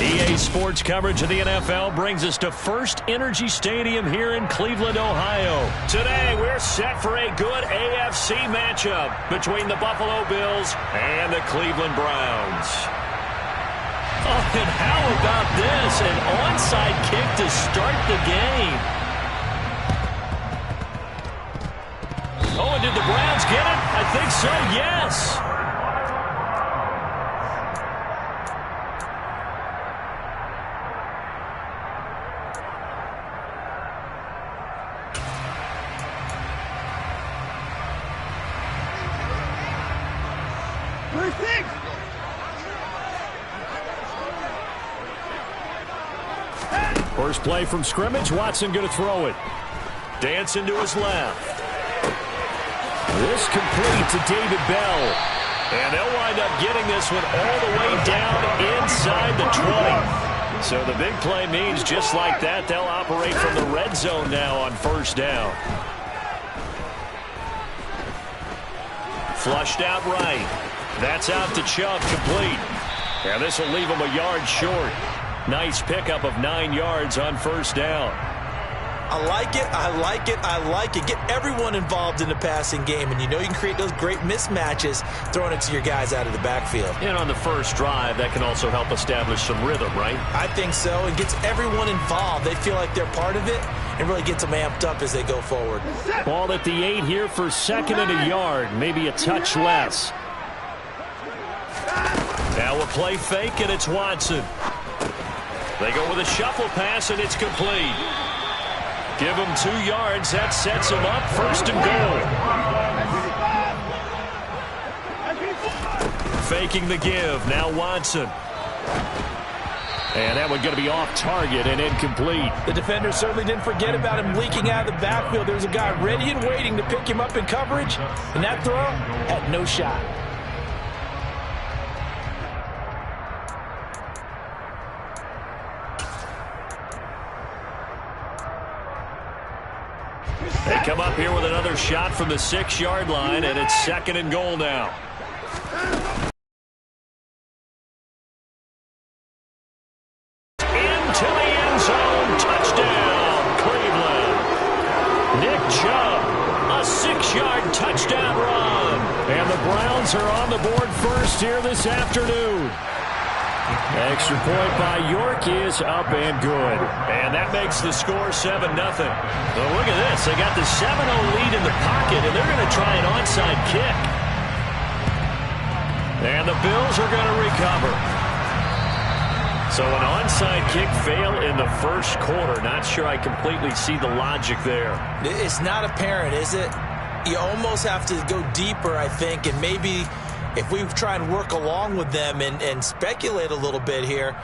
EA Sports coverage of the NFL brings us to First Energy Stadium here in Cleveland, Ohio. Today, we're set for a good AFC matchup between the Buffalo Bills and the Cleveland Browns. Oh, and how about this? An onside kick to start the game. Oh, and did the Browns get it? I think so, yes. First play from scrimmage. Watson going to throw it. Dancing to his left. This complete to David Bell. And they'll wind up getting this one all the way down inside the 20. So the big play means just like that, they'll operate from the red zone now on first down. Flushed out right. That's out to Chubb, complete. And this will leave him a yard short. Nice pickup of 9 yards on first down. I like it, I like it, I like it. Get everyone involved in the passing game, and you know you can create those great mismatches throwing it to your guys out of the backfield. And on the first drive, that can also help establish some rhythm, right? I think so. It gets everyone involved. They feel like they're part of it, and really gets them amped up as they go forward. Ball at the 8 here for second and a yard, maybe a touch less. Now a play fake, and it's Watson. They go with a shuffle pass, and it's complete. Give him 2 yards. That sets him up first and goal. Faking the give. Now Watson. And that one going to be off target and incomplete. The defender certainly didn't forget about him leaking out of the backfield. There was a guy ready and waiting to pick him up in coverage, and that throw had no shot. They come up here with another shot from the 6-yard line, and it's second and goal now. Into the end zone. Touchdown, Cleveland. Nick Chubb, a 6-yard touchdown run. And the Browns are on the board first here this afternoon. Extra point by York is up and good. And that makes the score 7-0. Well, look at this. They got the 7-0 lead in the pocket, and they're going to try an onside kick. And the Bills are going to recover. So an onside kick fail in the first quarter. Not sure I completely see the logic there. It's not apparent, is it? You almost have to go deeper, I think, and maybe if we try and work along with them and speculate a little bit here,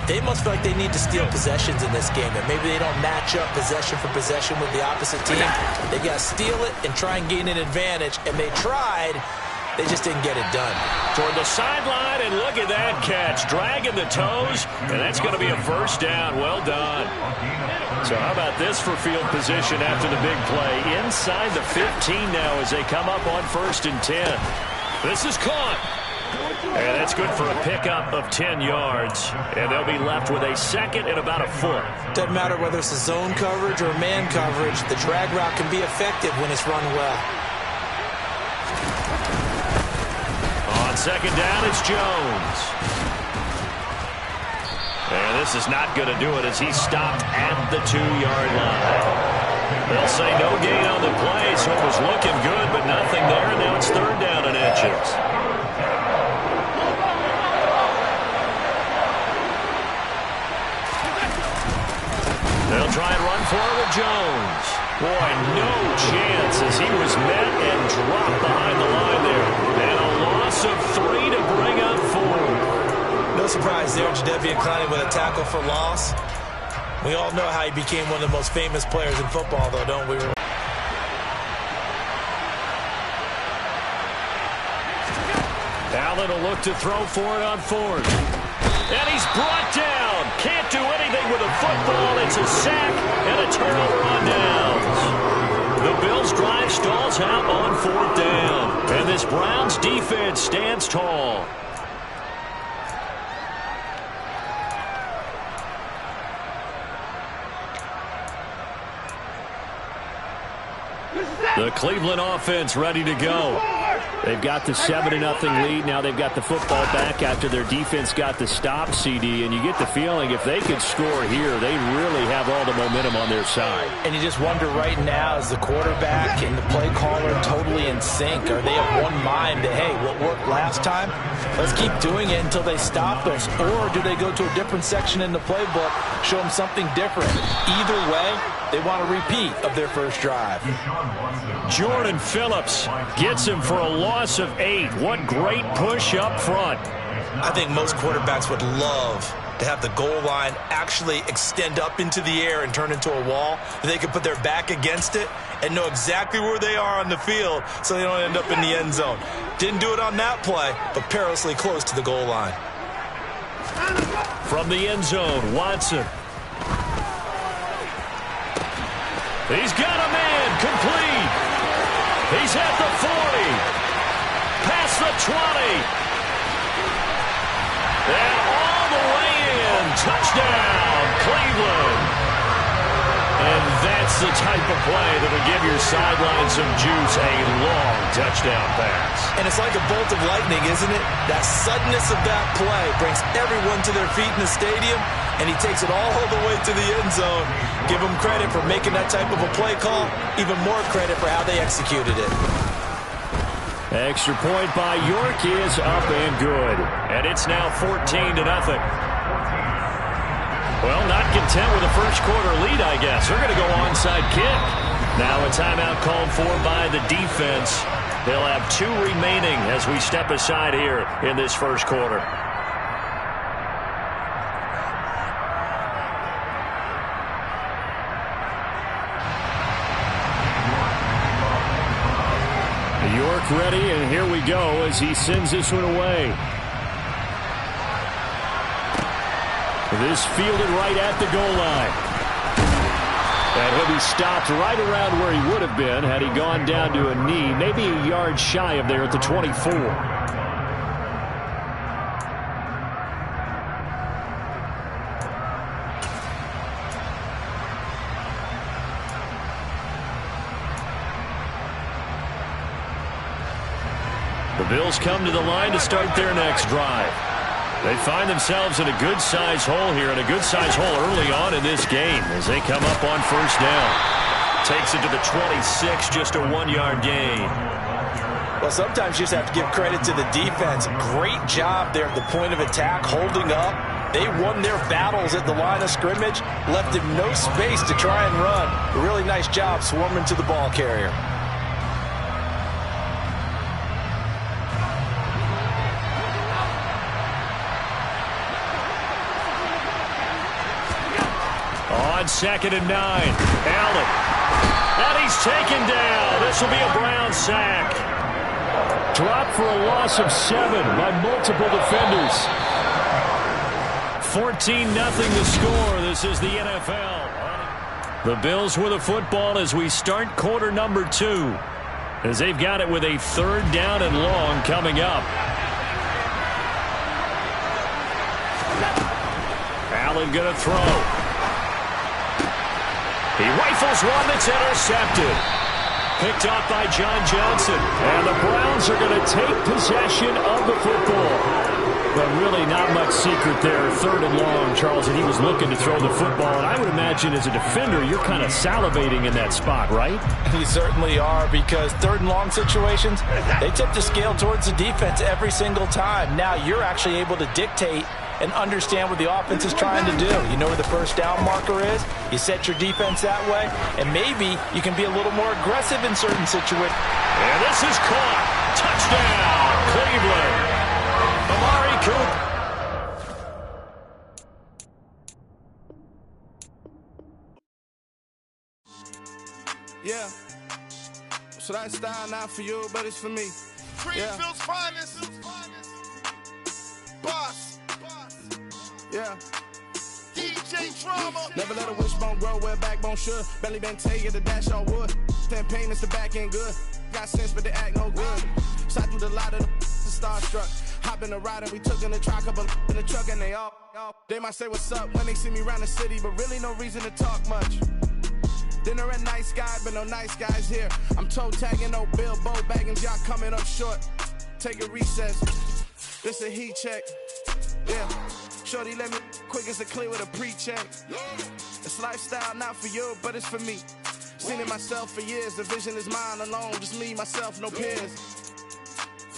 they must feel like they need to steal possessions in this game, and maybe they don't match up possession for possession with the opposite team. They got to steal it and try and gain an advantage, and they tried. They just didn't get it done. Toward the sideline, and look at that catch. Dragging the toes, and that's going to be a first down. Well done. So how about this for field position after the big play? Inside the 15 now as they come up on 1st and 10. This is caught. And that's good for a pickup of 10 yards. And they'll be left with a second and about a foot. Doesn't matter whether it's a zone coverage or man coverage. The drag route can be effective when it's run well. On 2nd down, it's Jones. And this is not going to do it as he's stopped at the 2-yard line. They'll say no gain on the play, so it was looking good, but nothing there, and now it's 3rd down and inches. They'll try and run for it with Jones. Boy, no chance as he was met and dropped behind the line there. And a loss of 3 to bring up 4. No surprise there, Jadeveon Clowney with a tackle for loss. We all know how he became one of the most famous players in football, though, don't we? Allen will look to throw for it on 4th. And he's brought down. Can't do anything with a football. It's a sack and a turnover on downs. The Bills' drive stalls out on 4th down. And this Browns defense stands tall. The Cleveland offense ready to go. They've got the 7-0 lead. Now they've got the football back after their defense got the stop, CD. And you get the feeling if they could score here, they really have all the momentum on their side. And you just wonder right now, is the quarterback and the play caller totally in sync? Are they of one mind that, hey, what worked last time, let's keep doing it until they stop us? Or do they go to a different section in the playbook, show them something different? Either way, they want a repeat of their first drive. Jordan Phillips gets him for a loss of 8. What great push up front. I think most quarterbacks would love to have the goal line actually extend up into the air and turn into a wall. They can put their back against it and know exactly where they are on the field so they don't end up in the end zone. Didn't do it on that play, but perilously close to the goal line. From the end zone, Watson. He's got a man complete. He's at the 40. Past the 20. And all the way in. Touchdown, Cleveland. And that's the type of play that'll give your sideline some juice. A long touchdown pass. And it's like a bolt of lightning, isn't it? That suddenness of that play brings everyone to their feet in the stadium, and he takes it all the way to the end zone. Give him credit for making that type of a play call. Even more credit for how they executed it. Extra point by York is up and good. And it's now 14-0. Well, not content with a first quarter lead, I guess. They're going to go onside kick. Now a timeout called for by the defense. They'll have 2 remaining as we step aside here in this first quarter. York ready, and here we go as he sends this one away. This fielded right at the goal line. And he'll be stopped right around where he would have been had he gone down to a knee, maybe a yard shy of there at the 24. The Bills come to the line to start their next drive. They find themselves in a good-sized hole here, and a good-sized hole early on in this game as they come up on first down. Takes it to the 26, just a 1-yard gain. Well, sometimes you just have to give credit to the defense. Great job there at the point of attack, holding up. They won their battles at the line of scrimmage, left him no space to try and run. A really nice job swarming to the ball carrier. on 2nd and 9. Allen. And he's taken down. This will be a Brown sack. Dropped for a loss of 7 by multiple defenders. 14-0 the score. This is the NFL. The Bills with the football as we start quarter number 2. As they've got it with a 3rd down and long coming up. Allen going to throw. He rifles one that's intercepted. Picked off by John Johnson. And the Browns are going to take possession of the football. But really not much secret there. 3rd and long, Charles, and he was looking to throw the football. And I would imagine as a defender, you're kind of salivating in that spot, right? You certainly are, because 3rd and long situations, they tip the scale towards the defense every single time. Now you're actually able to dictate and understand what the offense is trying to do. You know where the first down marker is. You set your defense that way, and maybe you can be a little more aggressive in certain situations. And this is caught. Touchdown, Cleveland. Amari Cooper. Yeah. So that style not for you, but it's for me. Greenfield's finest. Boss. Yeah. DJ Drama. Never let a wishbone grow where a backbone should. Belly been tell you the dash all wood. 10 payments the back end good. Got sense but they act no good. Shot through the lot of the starstruck. Hop in the ride and we took in the truck up in the truck and they all. They might say what's up when they see me around the city, but really no reason to talk much. Dinner at Nice Guy, but no nice guys here. I'm toe tagging no Bilbo Baggins, y'all coming up short. Take a recess. This a heat check. Yeah. Shorty let me quick as a clear with a pre-check. It's lifestyle not for you, but it's for me. Seen it myself for years. The vision is mine alone. Just me, myself, no peers.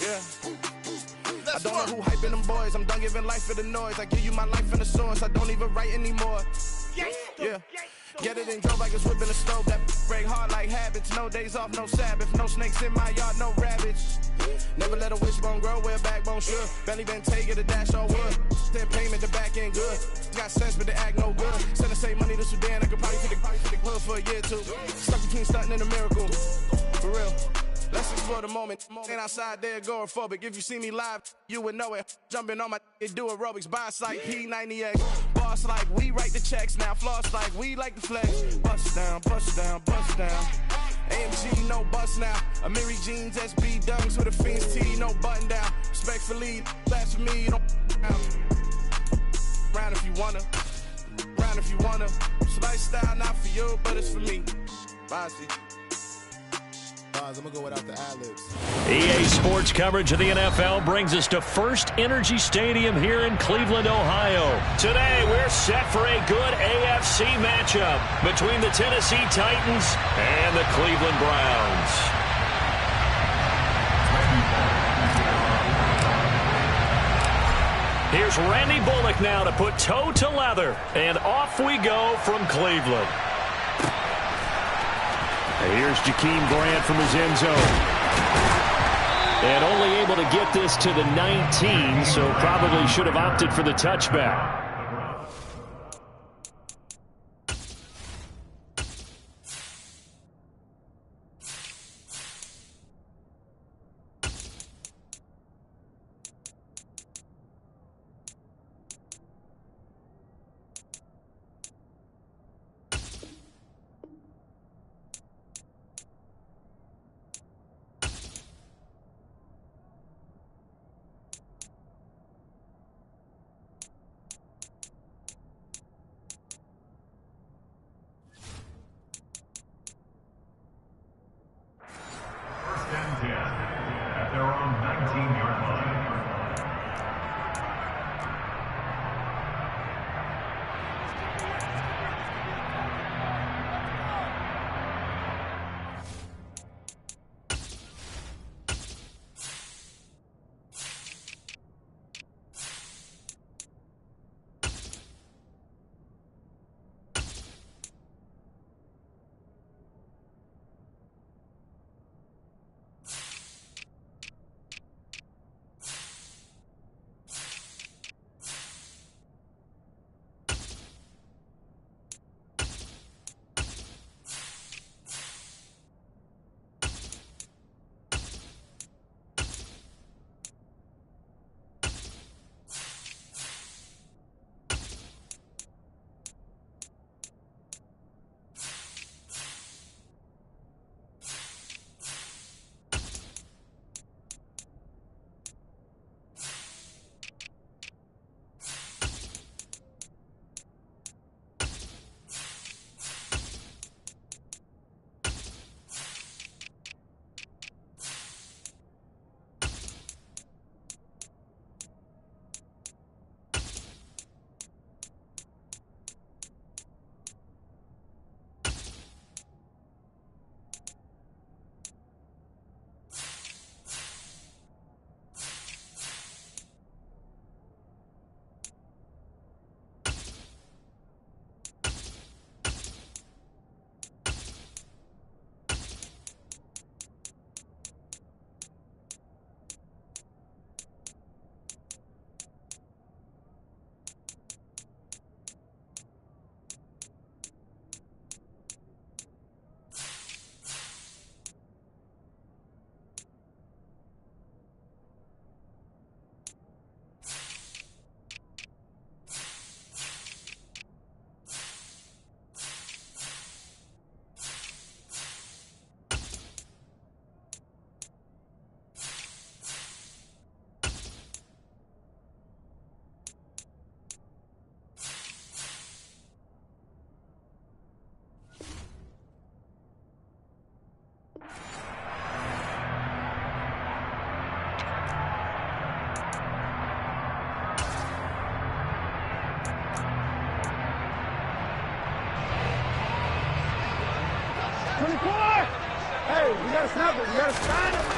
Yeah. I don't know who hyping them boys. I'm done giving life for the noise. I give you my life in the source. I don't even write anymore. Yeah. Get it and drove like it's whipping a stove. That break hard like habits. No days off, no Sabbath. No snakes in my yard, no rabbits. Never let a wishbone grow where a backbone should. Belly been take it, a dash all wood. 10 payment, the back end good. Got sense, but they act no good. Send the same money to Sudan. I could probably take the hood for a year or two. Stuck between stunting and a miracle. For real. Let's explore the moment. Ain't outside there agoraphobic. If you see me live, you would know it. Jumping on my do aerobics. Boss like P90X. Boss like we write the checks now. Floss like we like the flex. Bust down, bust down, bust down. AMG, no bust now. Amiri jeans, SB dunks with a Fiends T, no button down. Respectfully, that's for me, you don't round if you wanna. Round if you wanna. So lifestyle not for you, but it's for me. Bossy. I'm gonna go without the ad-libs. EA Sports coverage of the NFL brings us to First Energy Stadium here in Cleveland, Ohio. Today, we're set for a good AFC matchup between the Tennessee Titans and the Cleveland Browns. Here's Randy Bullock now to put toe to leather, and off we go from Cleveland. Here's Jakeem Grant from his end zone. And only able to get this to the 19, so probably should have opted for the touchback.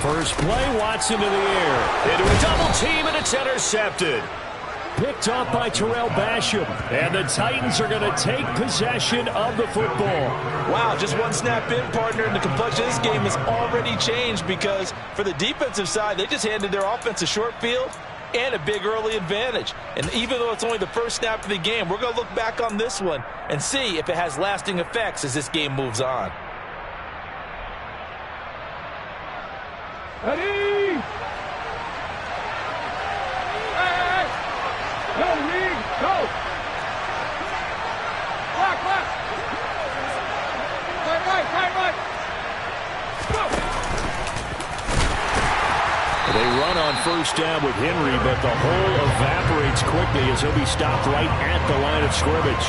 First play, Watson to the air. Into a double team, and it's intercepted. Picked off by Terrell Basham. And the Titans are going to take possession of the football. Wow, just one snap in, partner, and the complexion of this game has already changed because for the defensive side, they just handed their offense a short field and a big early advantage. And even though it's only the first snap of the game, we're going to look back on this one and see if it has lasting effects as this game moves on. Ready? Hey! Go, Reed! Go! Block! Right! Go! They run on first down with Henry, but the hole evaporates quickly as he'll be stopped right at the line of scrimmage.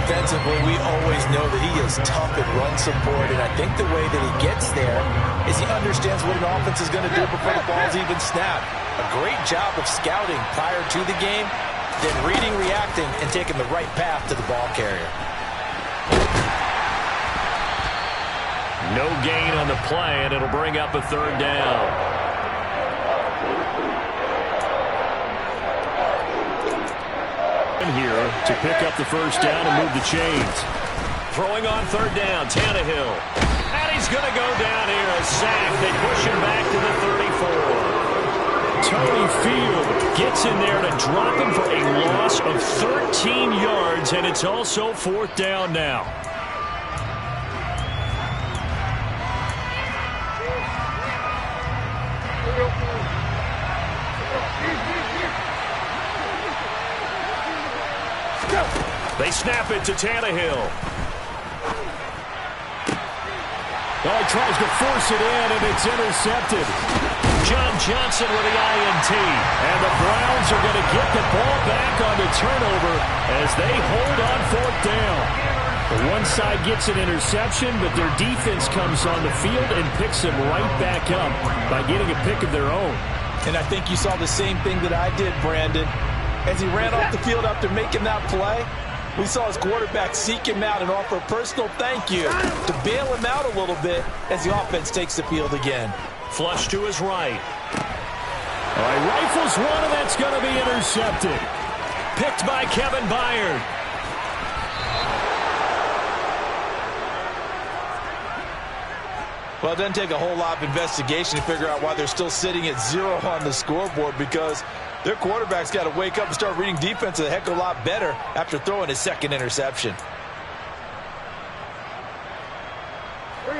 Defensively, we always know that he is tough at run support, and I think the way that he gets there is he understands what an offense is going to do before the ball's even snapped. A great job of scouting prior to the game, then reading, reacting, and taking the right path to the ball carrier. No gain on the play, and it'll bring up a third down. Here to pick up the first down and move the chains. Throwing on third down, Tannehill. And he's going to go down here, a sack. They push him back to the 34. Tony Field gets in there to drop him for a loss of 13 yards, and it's also fourth down now. They snap it to Tannehill. Oh, he tries to force it in, and it's intercepted. John Johnson with the INT. And the Browns are going to get the ball back on the turnover as they hold on fourth down. The one side gets an interception, but their defense comes on the field and picks them right back up by getting a pick of their own. And I think you saw the same thing that I did, Brandon. As he ran off the field after making that play, we saw his quarterback seek him out and offer a personal thank you to bail him out a little bit as the offense takes the field again. Flush to his right. All right, rifles one, and that's going to be intercepted. Picked by Kevin Byard. Well, it doesn't take a whole lot of investigation to figure out why they're still sitting at 0 on the scoreboard, because their quarterback's got to wake up and start reading defense a heck of a lot better after throwing his second interception.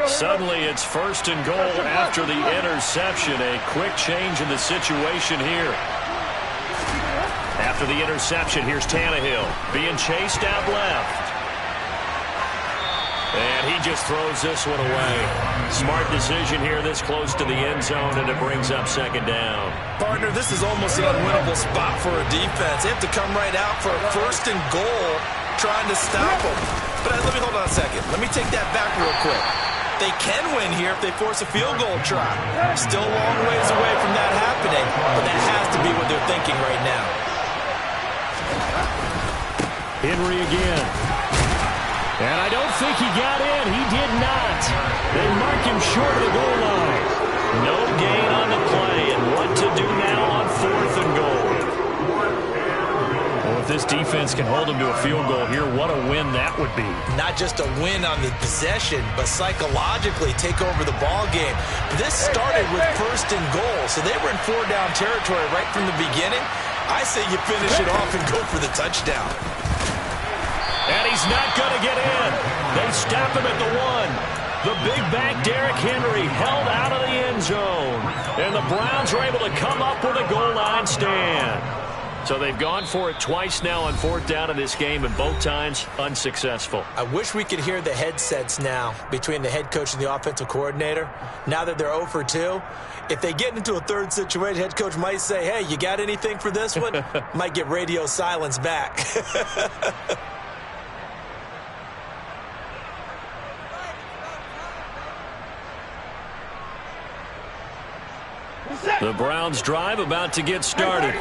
Suddenly it's first and goal after the interception. A quick change in the situation here. After the interception, here's Tannehill being chased out left. And he just throws this one away. Smart decision here this close to the end zone, and it brings up second down. Partner, this is almost an unwinnable spot for a defense. They have to come right out for a first and goal trying to stop them. But let me hold on a second. Let me take that back real quick. They can win here if they force a field goal try. Still a long ways away from that happening, but that has to be what they're thinking right now. Henry again. And I don't think he got in. He did not. They mark him short of the goal line. No gain on the play, and what to do now on fourth and goal. Well, if this defense can hold him to a field goal here, what a win that would be. Not just a win on the possession, but psychologically take over the ball game. This started with first and goal, so they were in four-down territory right from the beginning. I say you finish it off and go for the touchdown. And he's not going to get in. They stop him at the 1. The big back Derrick Henry held out of the end zone. And the Browns are able to come up with a goal line stand. So they've gone for it twice now on fourth down in this game, and both times unsuccessful. I wish we could hear the headsets now between the head coach and the offensive coordinator. Now that they're 0 for 2, if they get into a third situation, head coach might say, hey, you got anything for this one? Might get radio silence back. The Browns drive about to get started.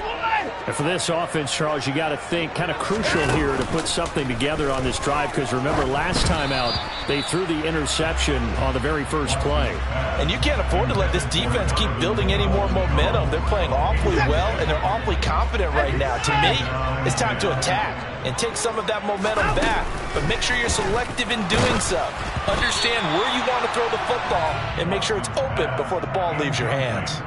And for this offense, Charles, you got to think kind of crucial here to put something together on this drive, because remember last time out they threw the interception on the very first play. And you can't afford to let this defense keep building any more momentum. They're playing awfully well, and they're awfully confident right now. To me, it's time to attack and take some of that momentum back, but make sure you're selective in doing so. Understand where you want to throw the football and make sure it's open before the ball leaves your hands.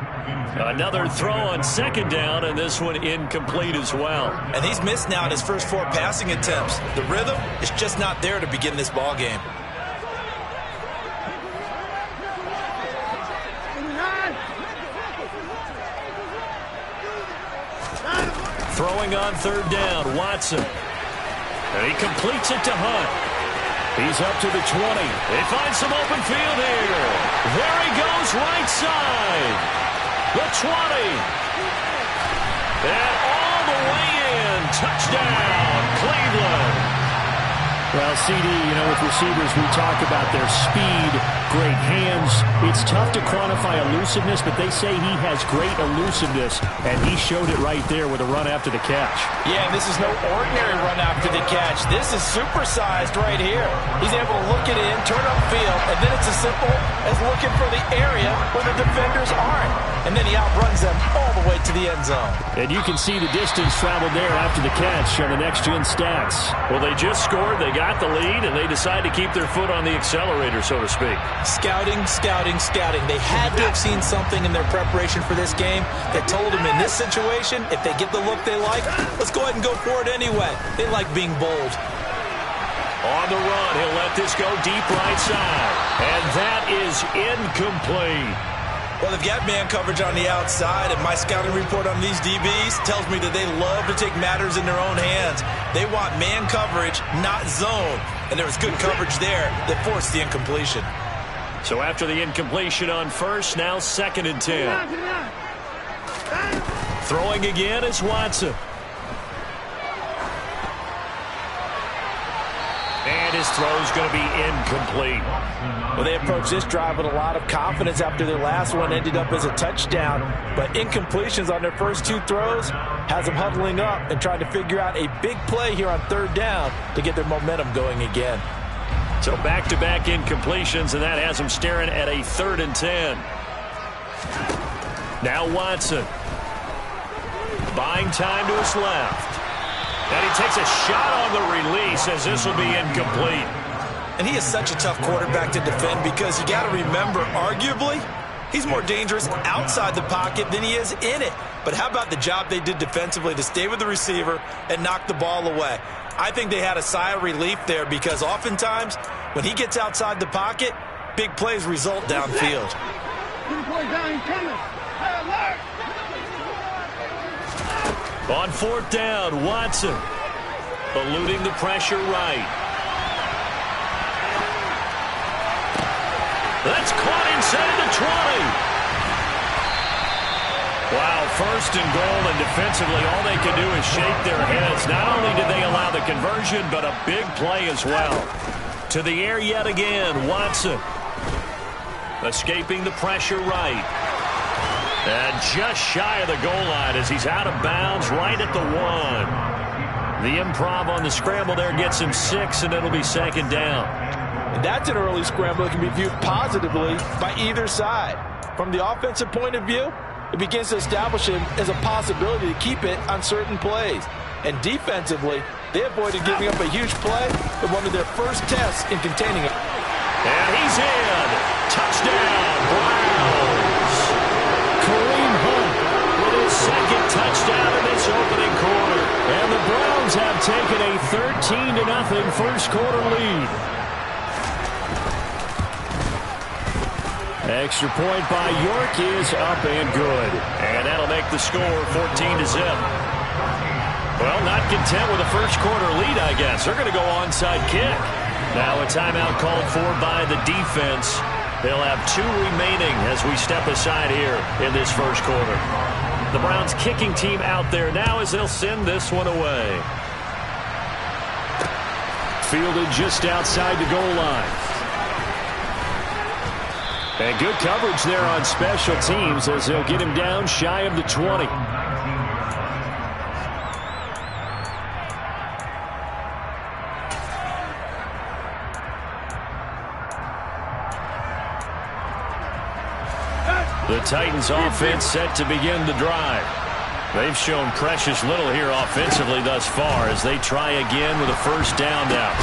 Another throw on second down, and this one incomplete as well. And he's missed now in his first 4 passing attempts. The rhythm is just not there to begin this ball game. Throwing on third down, Watson. And he completes it to Hunt. He's up to the 20. They find some open field here. There he goes, right side. The 20. And all the way in. Touchdown, Cleveland. Well, CD, with receivers, we talk about their speed, great hands. It's tough to quantify elusiveness, but they say he has great elusiveness, and he showed it right there with a run after the catch. Yeah, and this is no ordinary run after the catch. This is supersized right here. He's able to look it in, turn upfield, and then it's as simple as looking for the area where the defenders aren't. And then he outruns them all the way to the end zone. And you can see the distance traveled there after the catch on the next-gen stats. Well, they just scored, they got the lead, and they decide to keep their foot on the accelerator, so to speak. Scouting, scouting, scouting. They had to have seen something in their preparation for this game that told them in this situation, if they get the look they like, let's go ahead and go for it anyway. They like being bold. On the run, he'll let this go deep right side. And that is incomplete. Well, they've got man coverage on the outside, and my scouting report on these DBs tells me that they love to take matters in their own hands. They want man coverage, not zone. And there was good coverage there that forced the incompletion. So after the incompletion on first, now 2nd and 10. Throwing again is Watson. And his throw's going to be incomplete. Well, they approached this drive with a lot of confidence after their last one ended up as a touchdown. But incompletions on their first 2 throws has them huddling up and trying to figure out a big play here on third down to get their momentum going again. So back-to-back incompletions, and that has them staring at a 3rd and 10. Now Watson. Buying time to his left. And he takes a shot on the release as this will be incomplete. And he is such a tough quarterback to defend because you got to remember, arguably, he's more dangerous outside the pocket than he is in it. But how about the job they did defensively to stay with the receiver and knock the ball away? I think they had a sigh of relief there because oftentimes when he gets outside the pocket, big plays result downfield. On 4th down, Watson eluding the pressure right. That's caught inside the 20. Wow, 1st and goal, and defensively all they can do is shake their heads. Not only did they allow the conversion, but a big play as well. To the air yet again, Watson escaping the pressure right. And just shy of the goal line as he's out of bounds right at the 1. The improv on the scramble there gets him 6, and it'll be 2nd down. And that's an early scramble that can be viewed positively by either side. From the offensive point of view, it begins to establish him as a possibility to keep it on certain plays. And defensively, they avoided giving up a huge play in one of their first tests in containing it. And he's in. Touchdown, Browns. Kareem Hunt with his 2nd touchdown in this opening quarter. And the Browns have taken a 13-0 first quarter lead. Extra point by York is up and good. And that'll make the score 14-0. Well, not content with a first quarter lead, I guess. They're going to go onside kick. Now a timeout called for by the defense. They'll have 2 remaining as we step aside here in this first quarter. The Browns kicking team out there now as they'll send this one away. Fielded just outside the goal line. And good coverage there on special teams as they'll get him down shy of the 20. The Titans offense set to begin the drive. They've shown precious little here offensively thus far as they try again with a first down now.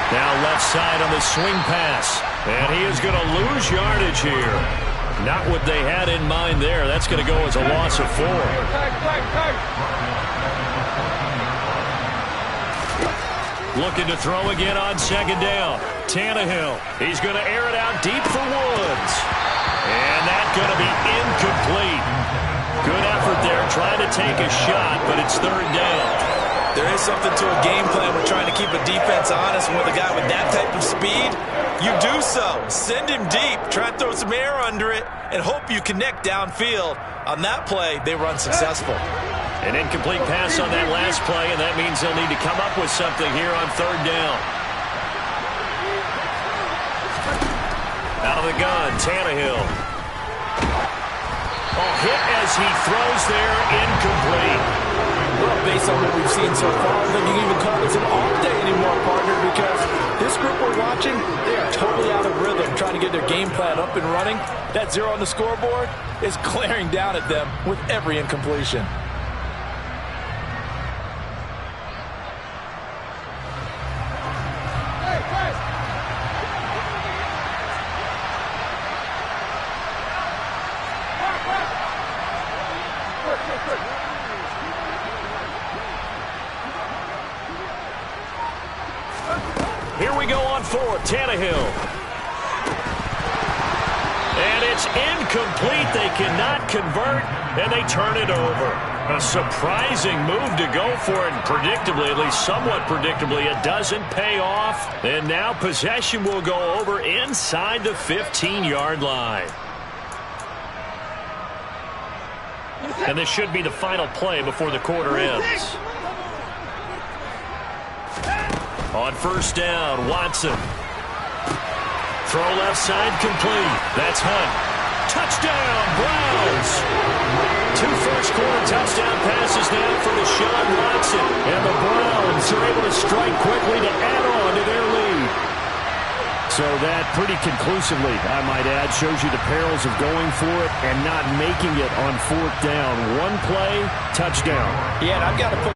Now left side on the swing pass. And he is going to lose yardage here. Not what they had in mind there. That's going to go as a loss of 4. Looking to throw again on second down. Tannehill. He's going to air it out deep for Woods. And that's going to be incomplete. Good effort there trying to take a shot, but it's third down. There is something to a game plan. We're trying to keep a defense honest. With a guy with that type of speed, you do so. Send him deep. Try and throw some air under it and hope you connect downfield. On that play, they were unsuccessful. An incomplete pass on that last play, and that means they'll need to come up with something here on third down. Out of the gun, Tannehill. Hit as he throws there, incomplete. Well, based on what we've seen so far, I don't think you can even call this an off day anymore, partner, because this group we're watching, they are totally out of rhythm, trying to get their game plan up and running. That 0 on the scoreboard is glaring down at them with every incompletion. Here we go on fourth. Tannehill. And it's incomplete. They cannot convert, and they turn it over. A surprising move to go for it, and predictably, at least somewhat predictably, it doesn't pay off. And now possession will go over inside the 15-yard line. And this should be the final play before the quarter ends. On first down, Watson. Throw left side complete. That's Hunt. Touchdown, Browns. 2 first-quarter touchdown passes now for Deshaun Watson. And the Browns are able to strike quickly to add on to their lead. So that pretty conclusively, I might add, shows you the perils of going for it and not making it on fourth down. One play, touchdown. Yeah, and I've got to put